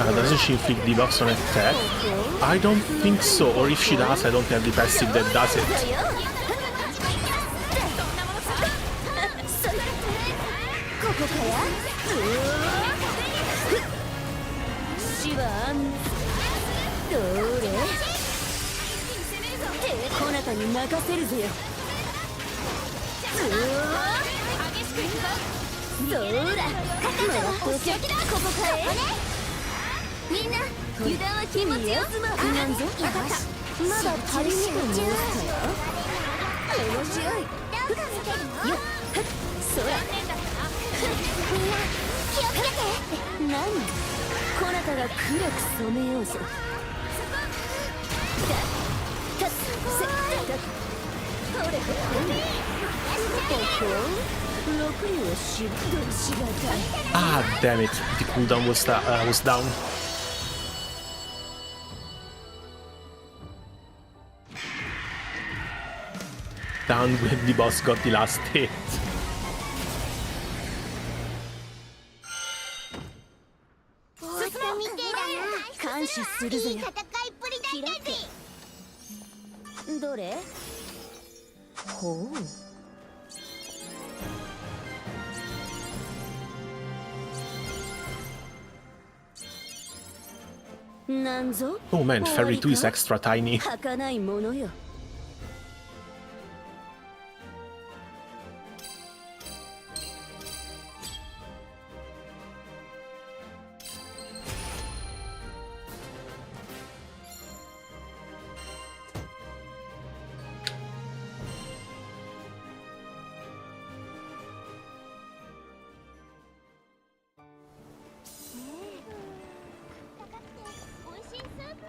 [SPEAKER 1] Doesn't she inflict debuffs on attack? I don't think so, or if she does, I don't have the passive that does it. Ah, damn it, the cooldown was down. Down when the boss got the last hit. Oh man, Fairy 2 is extra tiny.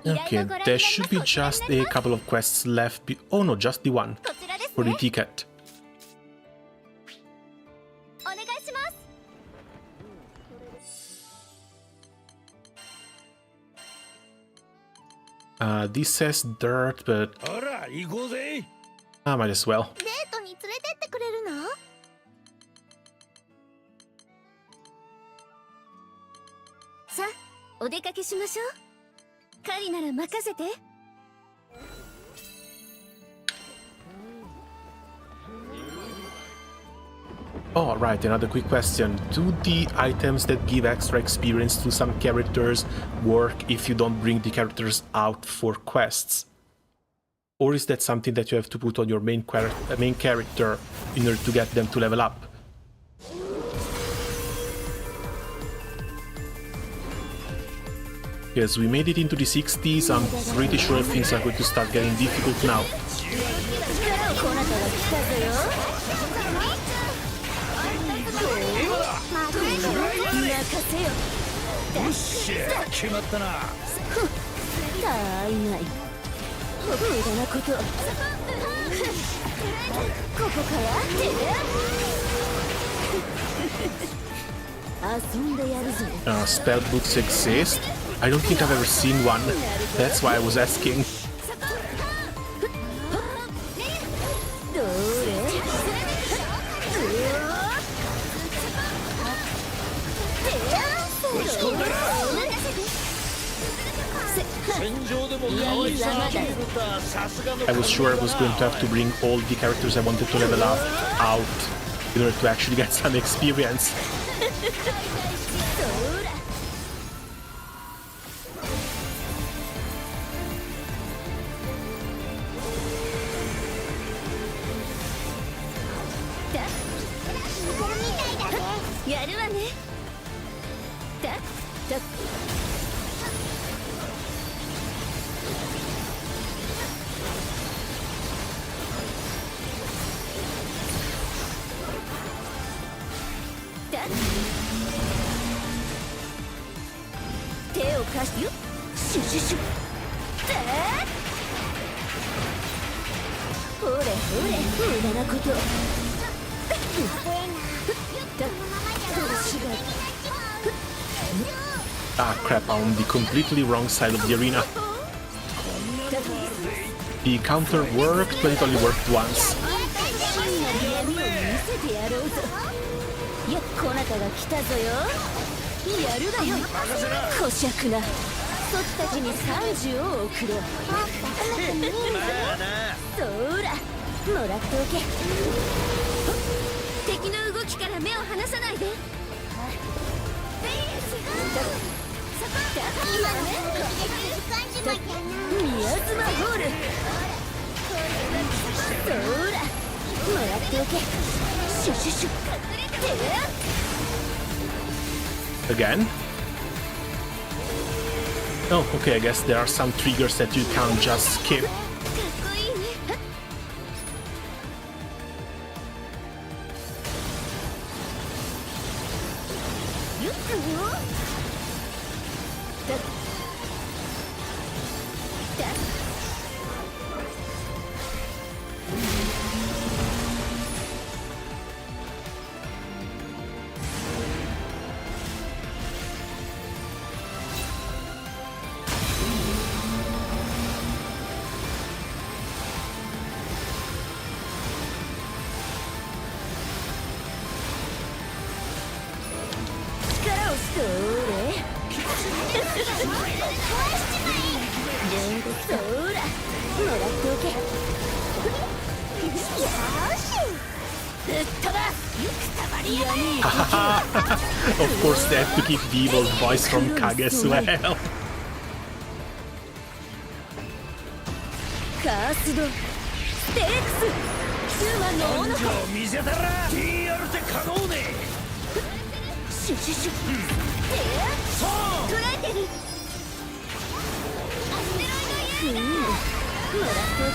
[SPEAKER 1] Okay, there should be just a couple of quests left. Oh no, just the one for the ticket. This says dirt, but
[SPEAKER 10] ほら行こうぜ。
[SPEAKER 1] I might as well.
[SPEAKER 5] デートに連れてってくれるの？さあお出かけしましょう。狩りなら任せて。
[SPEAKER 1] Oh, right, another quick question. Do the items that give extra experience to some characters work if you don't bring the characters out for quests? Or is that something that you have to put on your main character in order to get them to level up? Yes, we made it into the 60s. I'm pretty sure things are going to start getting difficult now.
[SPEAKER 10] よっしゃ決まったな。
[SPEAKER 4] 大概無駄なこと。ここから遊んでやるぞ。
[SPEAKER 1] Spell books exist? I don't think I've ever seen one. That's why I was asking.
[SPEAKER 4] どれ？
[SPEAKER 10] 打ち込んだな。戦場でも可愛さが出るか。さすがの。
[SPEAKER 1] I was sure I was going to have to bring all the characters I wanted to level up out in order to actually get some experience. Ah crap, I'm on the completely wrong side of the arena. The counter worked, but it only worked once.
[SPEAKER 4] いや、こなたが来たぞよ。やるがよい。こしゃくな。そっちたちに30を送ろう。そら、もらっておけ。敵の動きから目を離さないで。宮妻ホール。そら、もらっておけ。シュシュシュ。
[SPEAKER 1] Again? Oh, okay, I guess there are some triggers that you can't just skip. Of course, they have to keep the evil voice from Kage as well.
[SPEAKER 4] カースドステークスツーマンのオノコ
[SPEAKER 10] 見せたら TR って可能ね。
[SPEAKER 4] シュシュシュ
[SPEAKER 10] そう
[SPEAKER 4] 捉えてる。もらってお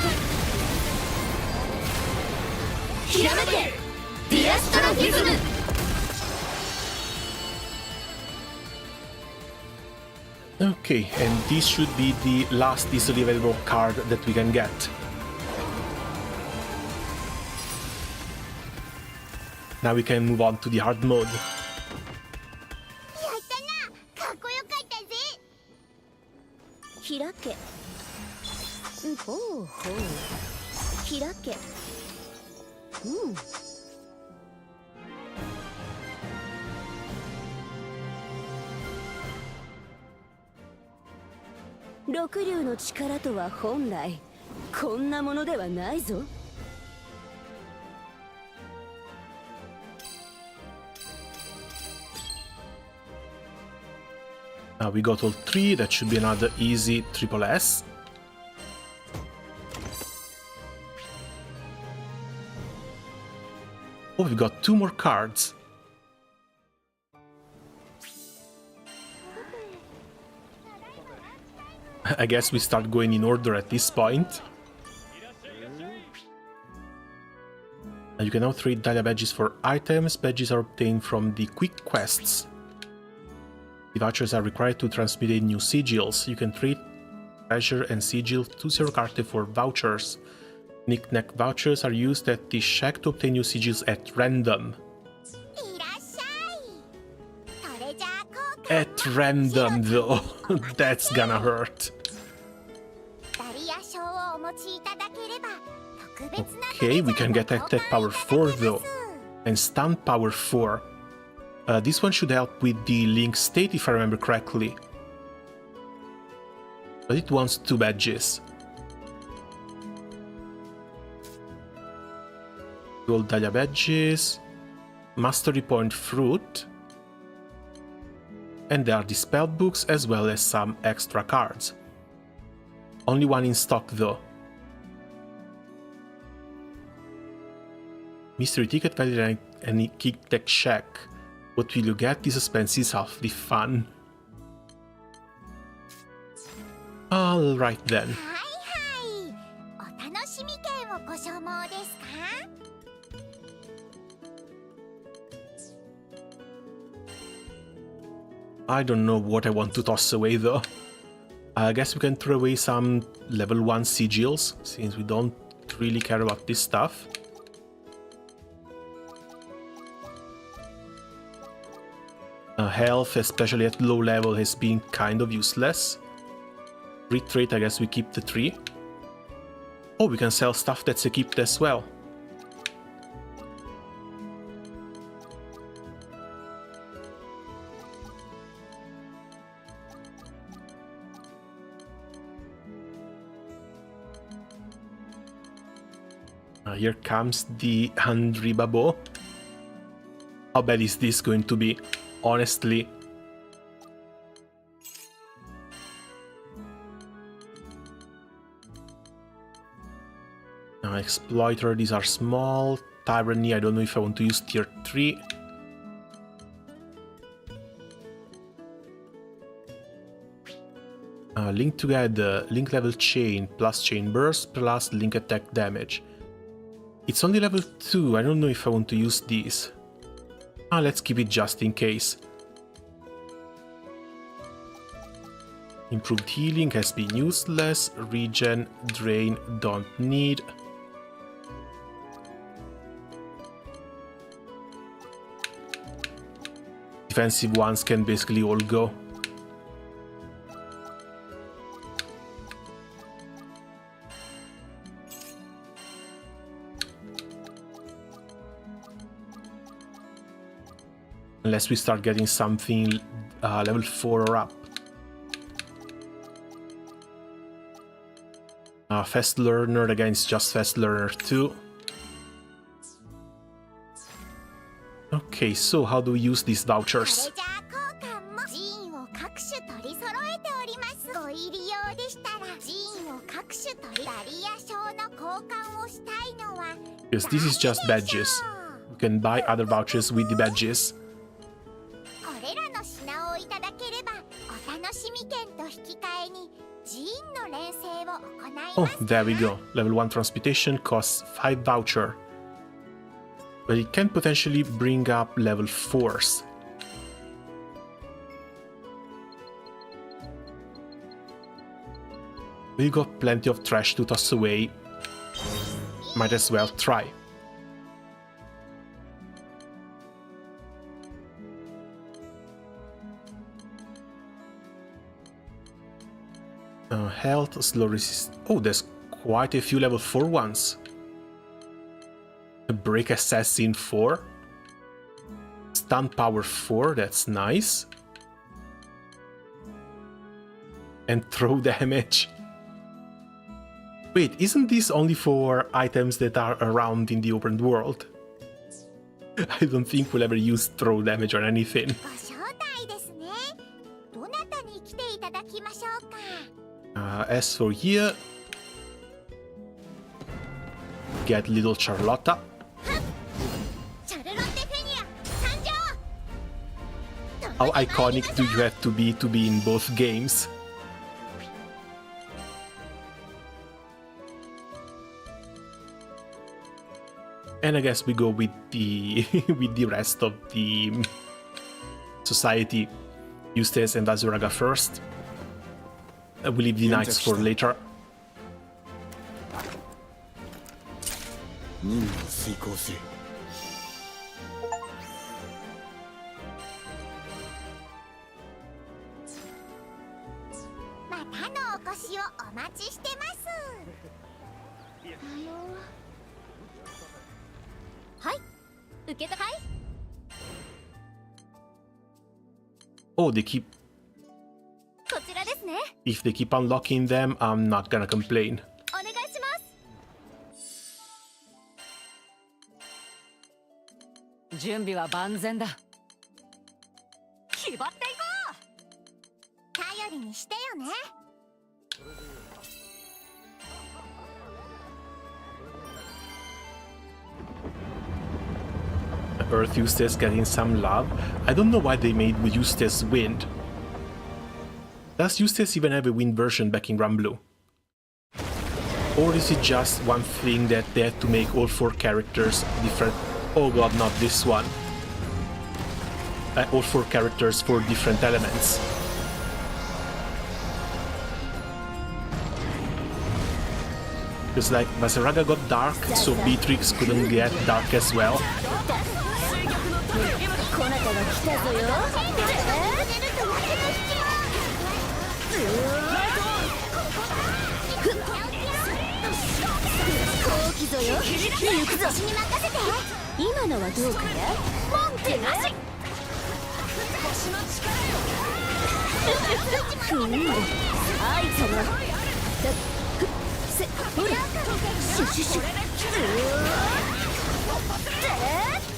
[SPEAKER 4] け。ひらめけディアストロフィズム。
[SPEAKER 1] Okay, and this should be the last easily available card that we can get. Now we can move on to the hard mode.
[SPEAKER 5] やったな、かっこよかったぜ。
[SPEAKER 4] 開けほう開け六竜の力とは本来こんなものではないぞ。
[SPEAKER 1] Now we got all three, that should be another easy triple S. Oh, we've got 2 more cards. I guess we start going in order at this point. You can now trade Dahlia badges for items. Badges are obtained from the quick quests. The vouchers are required to transmit new sigils. You can trade treasure and sigil to 0 carte for vouchers. Knick-knack vouchers are used at the shack to obtain new sigils at random. At random though, that's gonna hurt. Okay, we can get attack power 4 though, and stun power 4. This one should help with the link state if I remember correctly. But it wants 2 badges. Gold Dahlia badges, Mastery Point Fruit, and there are the spell books as well as some extra cards. Only 1 in stock though. Mystery ticket valid at any kick-tech shack. What will you get? The suspense is half the fun. Alright then. I don't know what I want to toss away though. I guess we can throw away some level 1 sigils, since we don't really care about this stuff. Health, especially at low level, has been kind of useless. Retreat, I guess we keep the 3. Oh, we can sell stuff that's equipped as well. Here comes the Handri Babo. How bad is this going to be? Honestly. Exploiter, these are small. Tyranny, I don't know if I want to use tier 3. Link together, link level chain, plus chain burst, plus link attack damage. It's only level 2, I don't know if I want to use these. Let's keep it just in case. Improved healing has been useless. Regen, drain, don't need. Defensive ones can basically all go. Unless we start getting something level 4 or up. Fast Learner, again, it's just Fast Learner 2. Okay, so how do we use these vouchers? Because this is just badges. You can buy other vouchers with the badges. Oh, there we go. Level 1 transportation costs 5 voucher. But it can potentially bring up level 4s. We got plenty of trash to toss away. Might as well try. Health, slow resist. Oh, there's quite a few level 4 ones. Break Assassin 4. Stun Power 4, that's nice. And throw damage. Wait, isn't this only for items that are around in the open world? I don't think we'll ever use throw damage on anything. As for here, get little Charlotta. How iconic do you have to be in both games? And I guess we go with the with the rest of the society. Eustace and Azuraga first. We leave the knights for later. Oh, they keep... If they keep unlocking them, I'm not gonna complain. Earth Eustace getting some love. I don't know why they made Eustace Wind. Does Eustace even have a wind version back in Granblue? Or is it just one thing that they had to make all 4 characters different? Oh god, not this one. All 4 characters for different elements. Because like Azuraga got dark, so Beatrix couldn't get dark as well.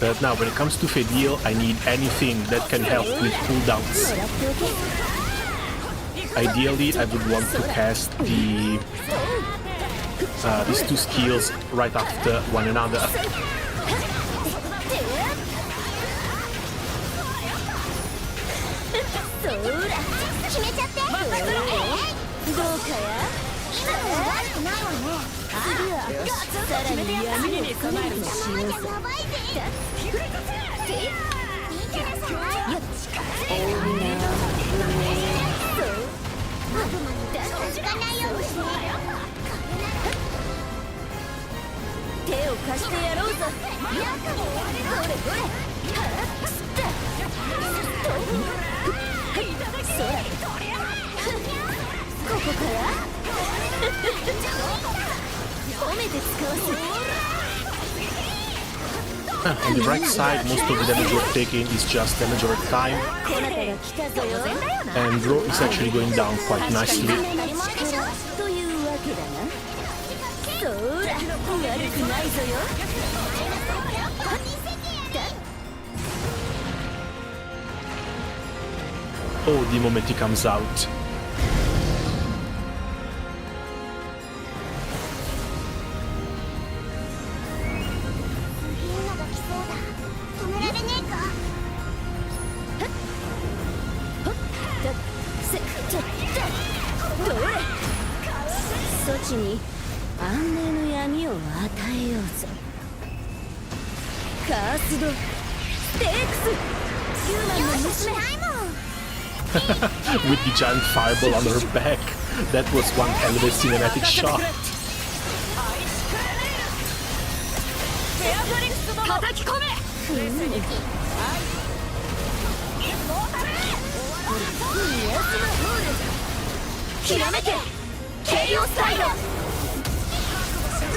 [SPEAKER 1] But now, when it comes to Fediel, I need anything that can help with cooldowns. Ideally, I would want to cast the these 2 skills right after one another. On the right side, most of the damage we're taking is just damage over time, and Ro is actually going down quite nicely. Oh, the moment he comes out. With the giant fireball on her back. That was one hell of a cinematic shot.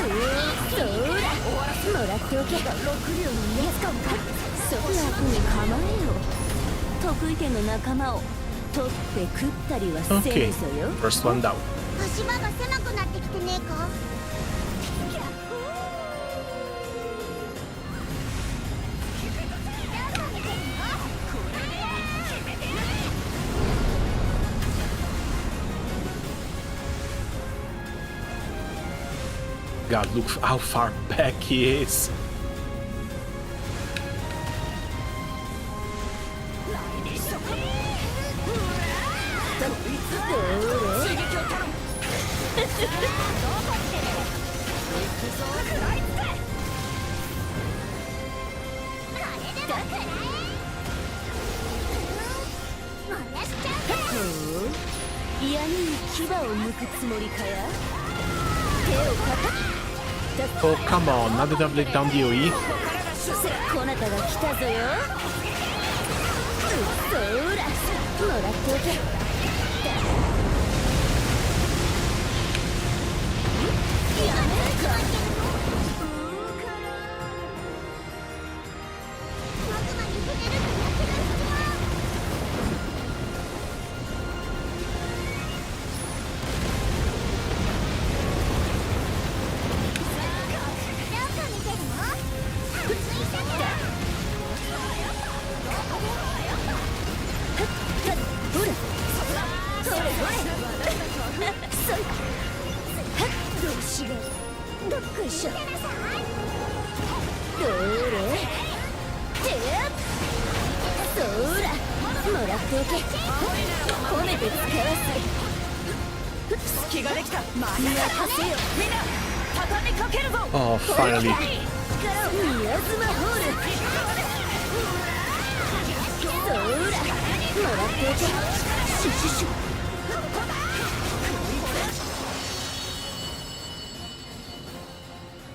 [SPEAKER 4] もらっておけ。6両のやつかもか。そ楽に構えよ。得意点の仲間を取って食ったりはせんぞ
[SPEAKER 1] Okay,
[SPEAKER 4] よ。
[SPEAKER 1] first one down.
[SPEAKER 5] 足場が狭くなってきてねえか。
[SPEAKER 1] God, look how far back he is.
[SPEAKER 4] 嫌味に牙を剥くつもりかや。手をかか
[SPEAKER 1] Oh, come on, not the double down DOE.
[SPEAKER 4] こなたが来たぞよ。そらもらっておけ。やめるか。
[SPEAKER 1] Oh, finally.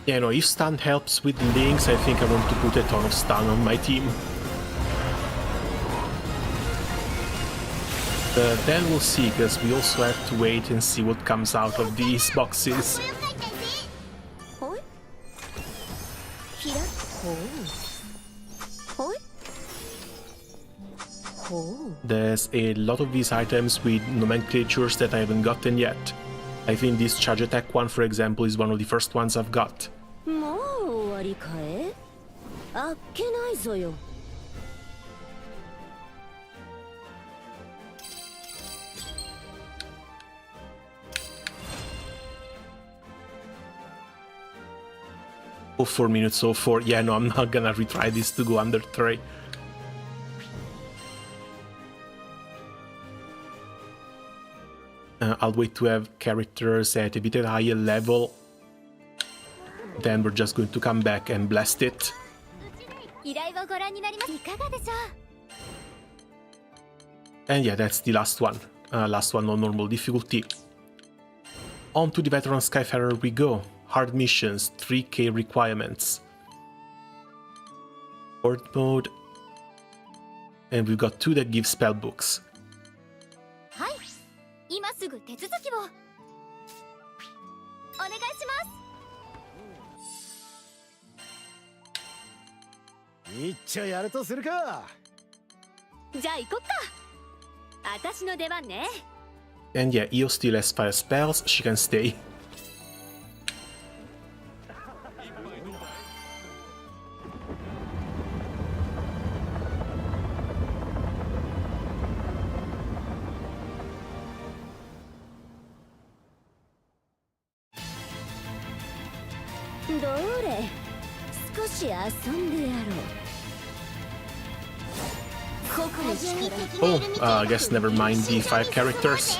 [SPEAKER 1] Yeah, no, if stun helps with links, I think I want to put a ton of stun on my team. But then we'll see, because we also have to wait and see what comes out of these boxes. There's a lot of these items with nomenclatures that I haven't gotten yet. I think this charge attack one, for example, is one of the first ones I've got.
[SPEAKER 4] もう終わりかえ。あっけないぞよ。
[SPEAKER 1] Oh, 4 minutes, so 4. Yeah, no, I'm not gonna retry this to go under 3. I'll wait to have characters at a bit higher level. Then we're just going to come back and blast it. And yeah, that's the last one. Last one on normal difficulty. On to the Veteran Skyfarer we go. Hard missions, 3k requirements. Horde mode. And we've got 2 that give spell books.
[SPEAKER 5] 今すぐ手続きをお願いします。
[SPEAKER 2] いっちゃやるとするか。
[SPEAKER 6] じゃあ行こっか。私の出番ね。
[SPEAKER 1] And yeah, Io still has fire spells, she can stay. Oh, I guess never mind the 5 characters.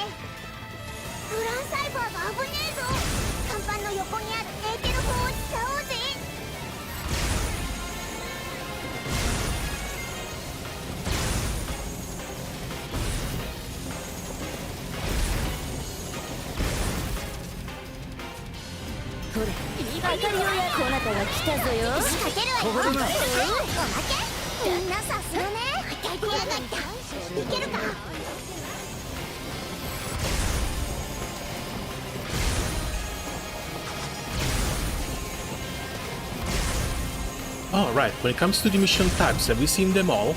[SPEAKER 1] Alright, when it comes to the mission types, have we seen them all?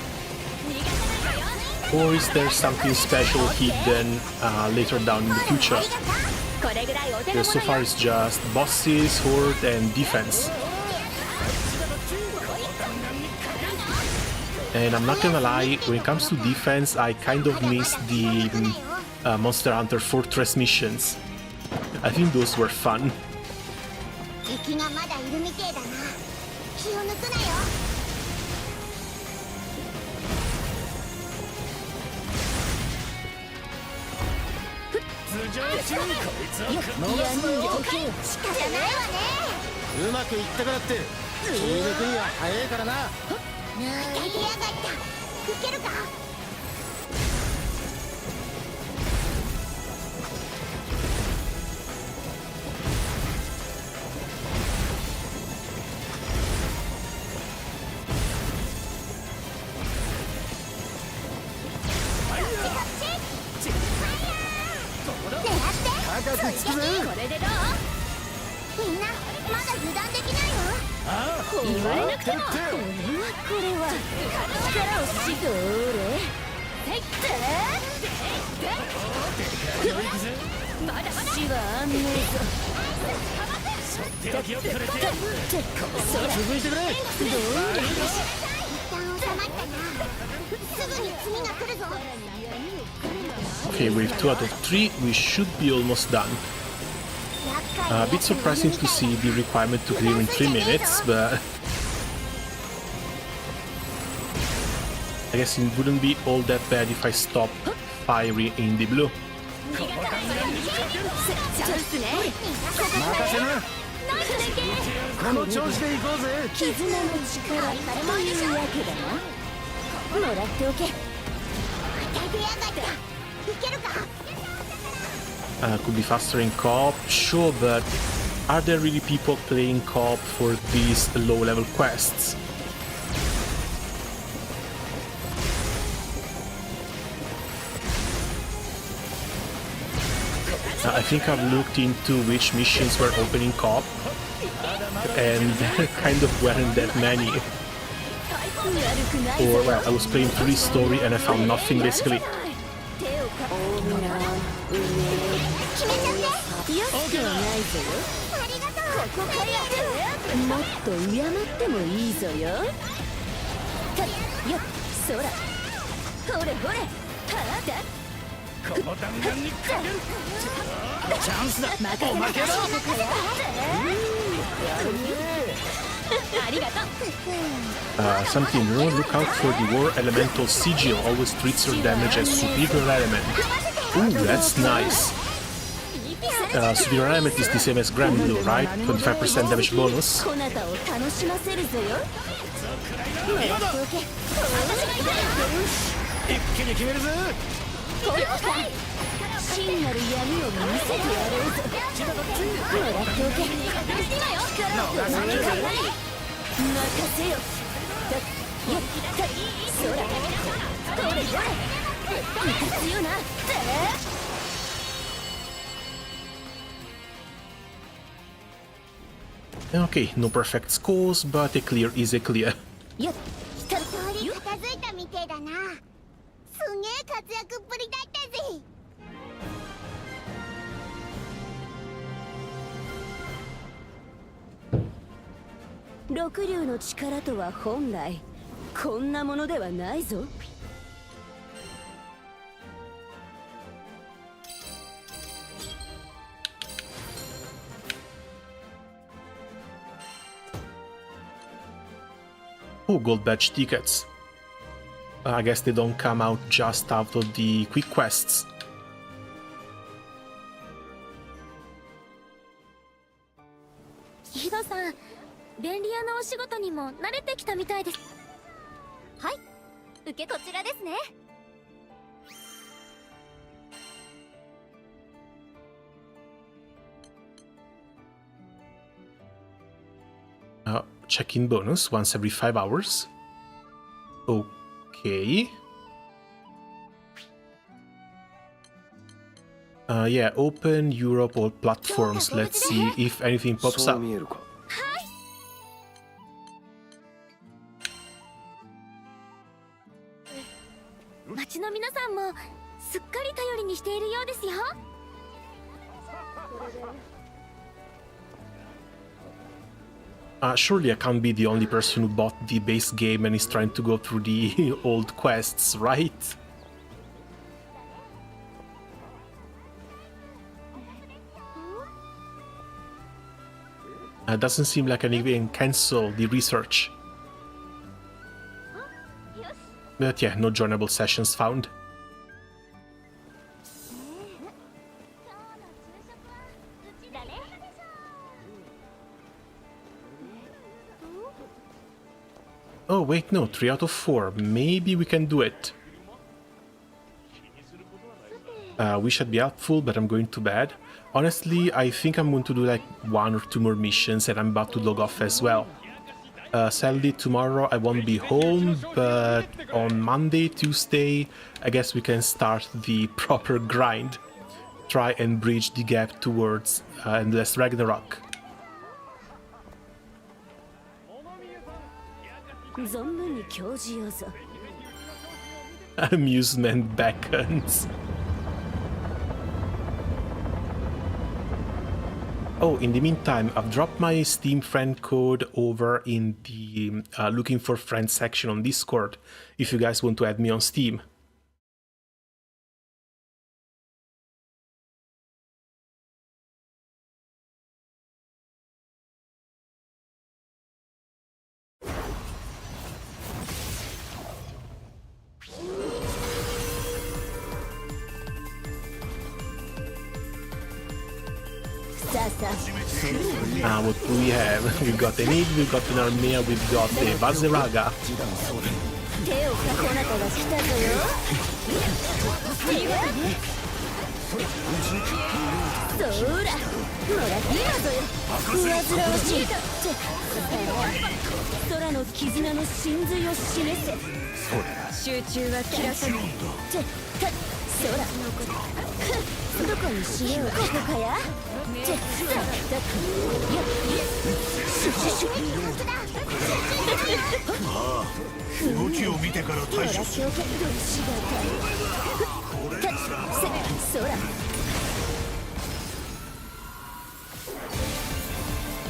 [SPEAKER 1] Or is there something special hidden later down in the future? Because so far it's just bosses, horde, and defense. And I'm not gonna lie, when it comes to defense, I kind of miss the Monster Hunter Fortress missions. I think those were fun.
[SPEAKER 5] 敵がまだいるみてえだな。気を抜くなよ。
[SPEAKER 2] 頭上中こいつを
[SPEAKER 5] 仕方ないわね。
[SPEAKER 2] うまくいったからって気抜くには早いからな。
[SPEAKER 5] 当たりやがった。いけるか。
[SPEAKER 2] 高くつくぜ。
[SPEAKER 5] これでどう？みんなまだ油断できないの？
[SPEAKER 6] 言われなくても
[SPEAKER 4] これは力をしどれ
[SPEAKER 6] まだまだ
[SPEAKER 4] 死は安寧ぞ
[SPEAKER 2] 手を気をくれて
[SPEAKER 4] そら
[SPEAKER 2] 続いてくれ。
[SPEAKER 5] 一旦収まったな。すぐに次が来るぞ。
[SPEAKER 1] Okay, with 2 out of 3, we should be almost done. A bit surprising to see the requirement to clear in 3 minutes, but I guess it wouldn't be all that bad if I stop firing in the blue.
[SPEAKER 2] 任せな。この調子で行こうぜ。
[SPEAKER 4] 絆の力というわけだな。もらっておけ。
[SPEAKER 5] 当たりやがった。いけるか。
[SPEAKER 1] Could be faster in co-op, sure, but are there really people playing co-op for these low-level quests? I think I've looked into which missions were open in co-op, and there kind of weren't that many. Or, well, I was playing through the story and I found nothing, basically.
[SPEAKER 4] よくはないぞよ。
[SPEAKER 5] ありがとう。
[SPEAKER 4] ここからもっと敬ってもいいぞよ。よっそらほれほれはあだ
[SPEAKER 2] この弾丸にかける。チャンスだ。おまけだ。
[SPEAKER 6] ありがとう。
[SPEAKER 1] Something new, look out for the War Elemental Sigil, always treats your damage as superior element. Ooh, that's nice. Superior element is the same as Granblue, right? 25% damage bonus.
[SPEAKER 4] こなたを楽しませるぞよ。
[SPEAKER 2] 今だ。一気に決めるぜ。
[SPEAKER 4] 真なる闇を見せてやろうぞ。もらっておけ。任せよ。よっそらこれこれいかつよな。
[SPEAKER 1] Okay, no perfect scores, but a clear is a clear.
[SPEAKER 4] よっ
[SPEAKER 5] 一通り片付いたみてえだな。すげえ活躍っぷりだったぜ。
[SPEAKER 4] 六竜の力とは本来こんなものではないぞ。
[SPEAKER 1] Oh, gold badge tickets. I guess they don't come out just out of the quick quests.
[SPEAKER 5] ヒドさん、便利屋のお仕事にも慣れてきたみたいです。はい、受けこちらですね。
[SPEAKER 1] Check-in bonus once every 5 hours. Okay. Yeah, open Europe all platforms. Let's see if anything pops up.
[SPEAKER 4] 町の皆さんもすっかり頼りにしているようですよ。
[SPEAKER 1] Surely I can't be the only person who bought the base game and is trying to go through the old quests, right? Doesn't seem like I can even cancel the research. But yeah, no joinable sessions found. Oh wait, no, 3 out of 4. Maybe we can do it. We should be helpful, but I'm going to bed. Honestly, I think I'm going to do like 1 or 2 more missions and I'm about to log off as well. Sadly, tomorrow I won't be home, but on Monday, Tuesday, I guess we can start the proper grind. Try and bridge the gap towards Endless Ragnarok. Amusement beckons. Oh, in the meantime, I've dropped my Steam friend code over in the looking for friends section on Discord if you guys want to add me on Steam. What do we have? We've got an Aid, we've got an Armea, we've got a Bazeraga.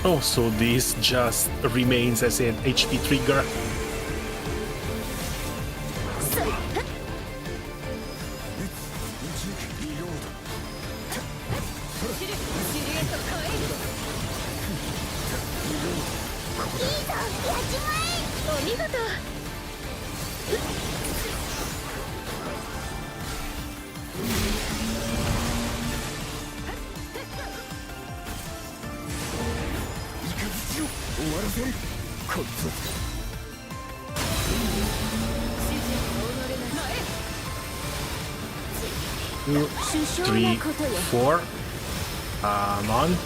[SPEAKER 1] Oh, so this just remains as an HP trigger. Two, 3, 4. Come on.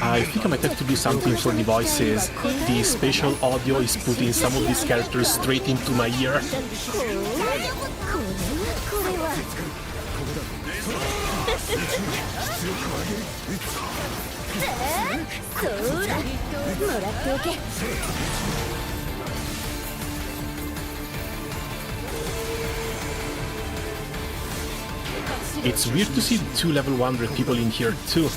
[SPEAKER 1] I think I might have to do something for the voices. The spatial audio is putting some of these characters straight into my ear. It's weird to see 2 level 100 people in here too.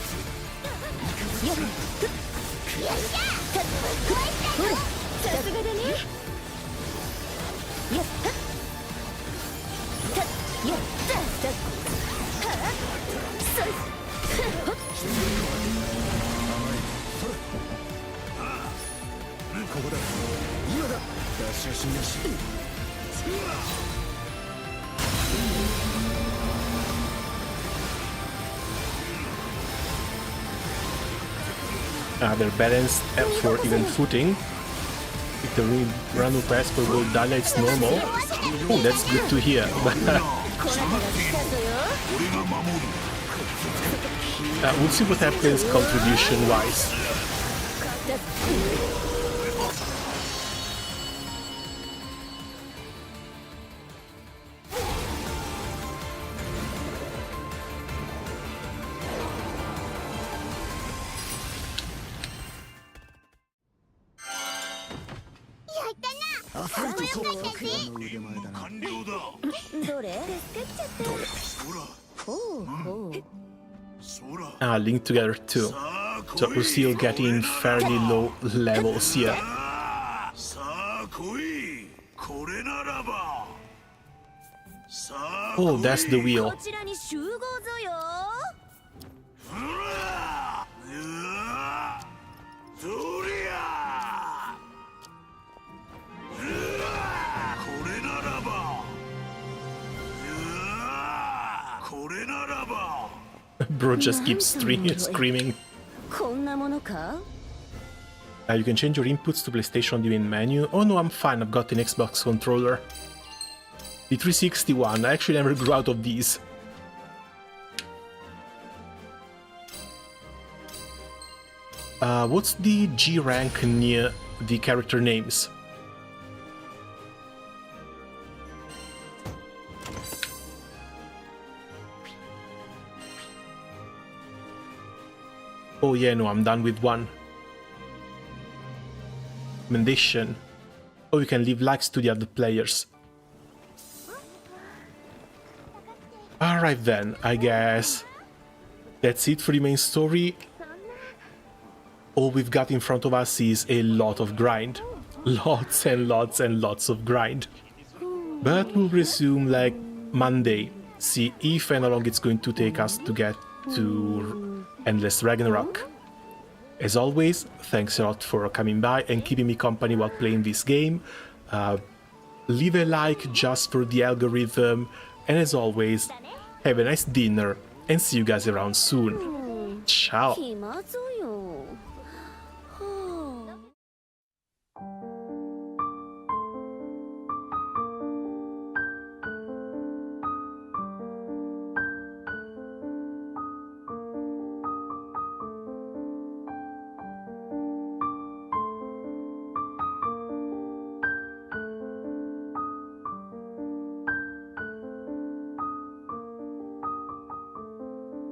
[SPEAKER 1] They're balanced for even footing. If the random pass per gold Dahlia is normal. Oh, that's good to hear. We'll see what happens contribution-wise.
[SPEAKER 4] どれ
[SPEAKER 1] Linked together too. So we're still getting fairly low levels here. Oh, that's the wheel.
[SPEAKER 4] こちらに集合ぞよ。
[SPEAKER 1] Bro just keeps screaming.
[SPEAKER 4] こんなものか？
[SPEAKER 1] You can change your inputs to PlayStation on the main menu. Oh no, I'm fine, I've got an Xbox controller. The 361, I actually never grew out of these. What's the G rank near the character names? Oh yeah, no, I'm done with one. Recommendation. Oh, you can leave likes to the other players. Alright then, I guess that's it for the main story. All we've got in front of us is a lot of grind. Lots and lots and lots of grind. But we'll resume like Monday, see if and how long it's going to take us to get to Endless Ragnarok. As always, thanks a lot for coming by and keeping me company while playing this game. Leave a like just for the algorithm, and as always, have a nice dinner and see you guys around soon. Ciao!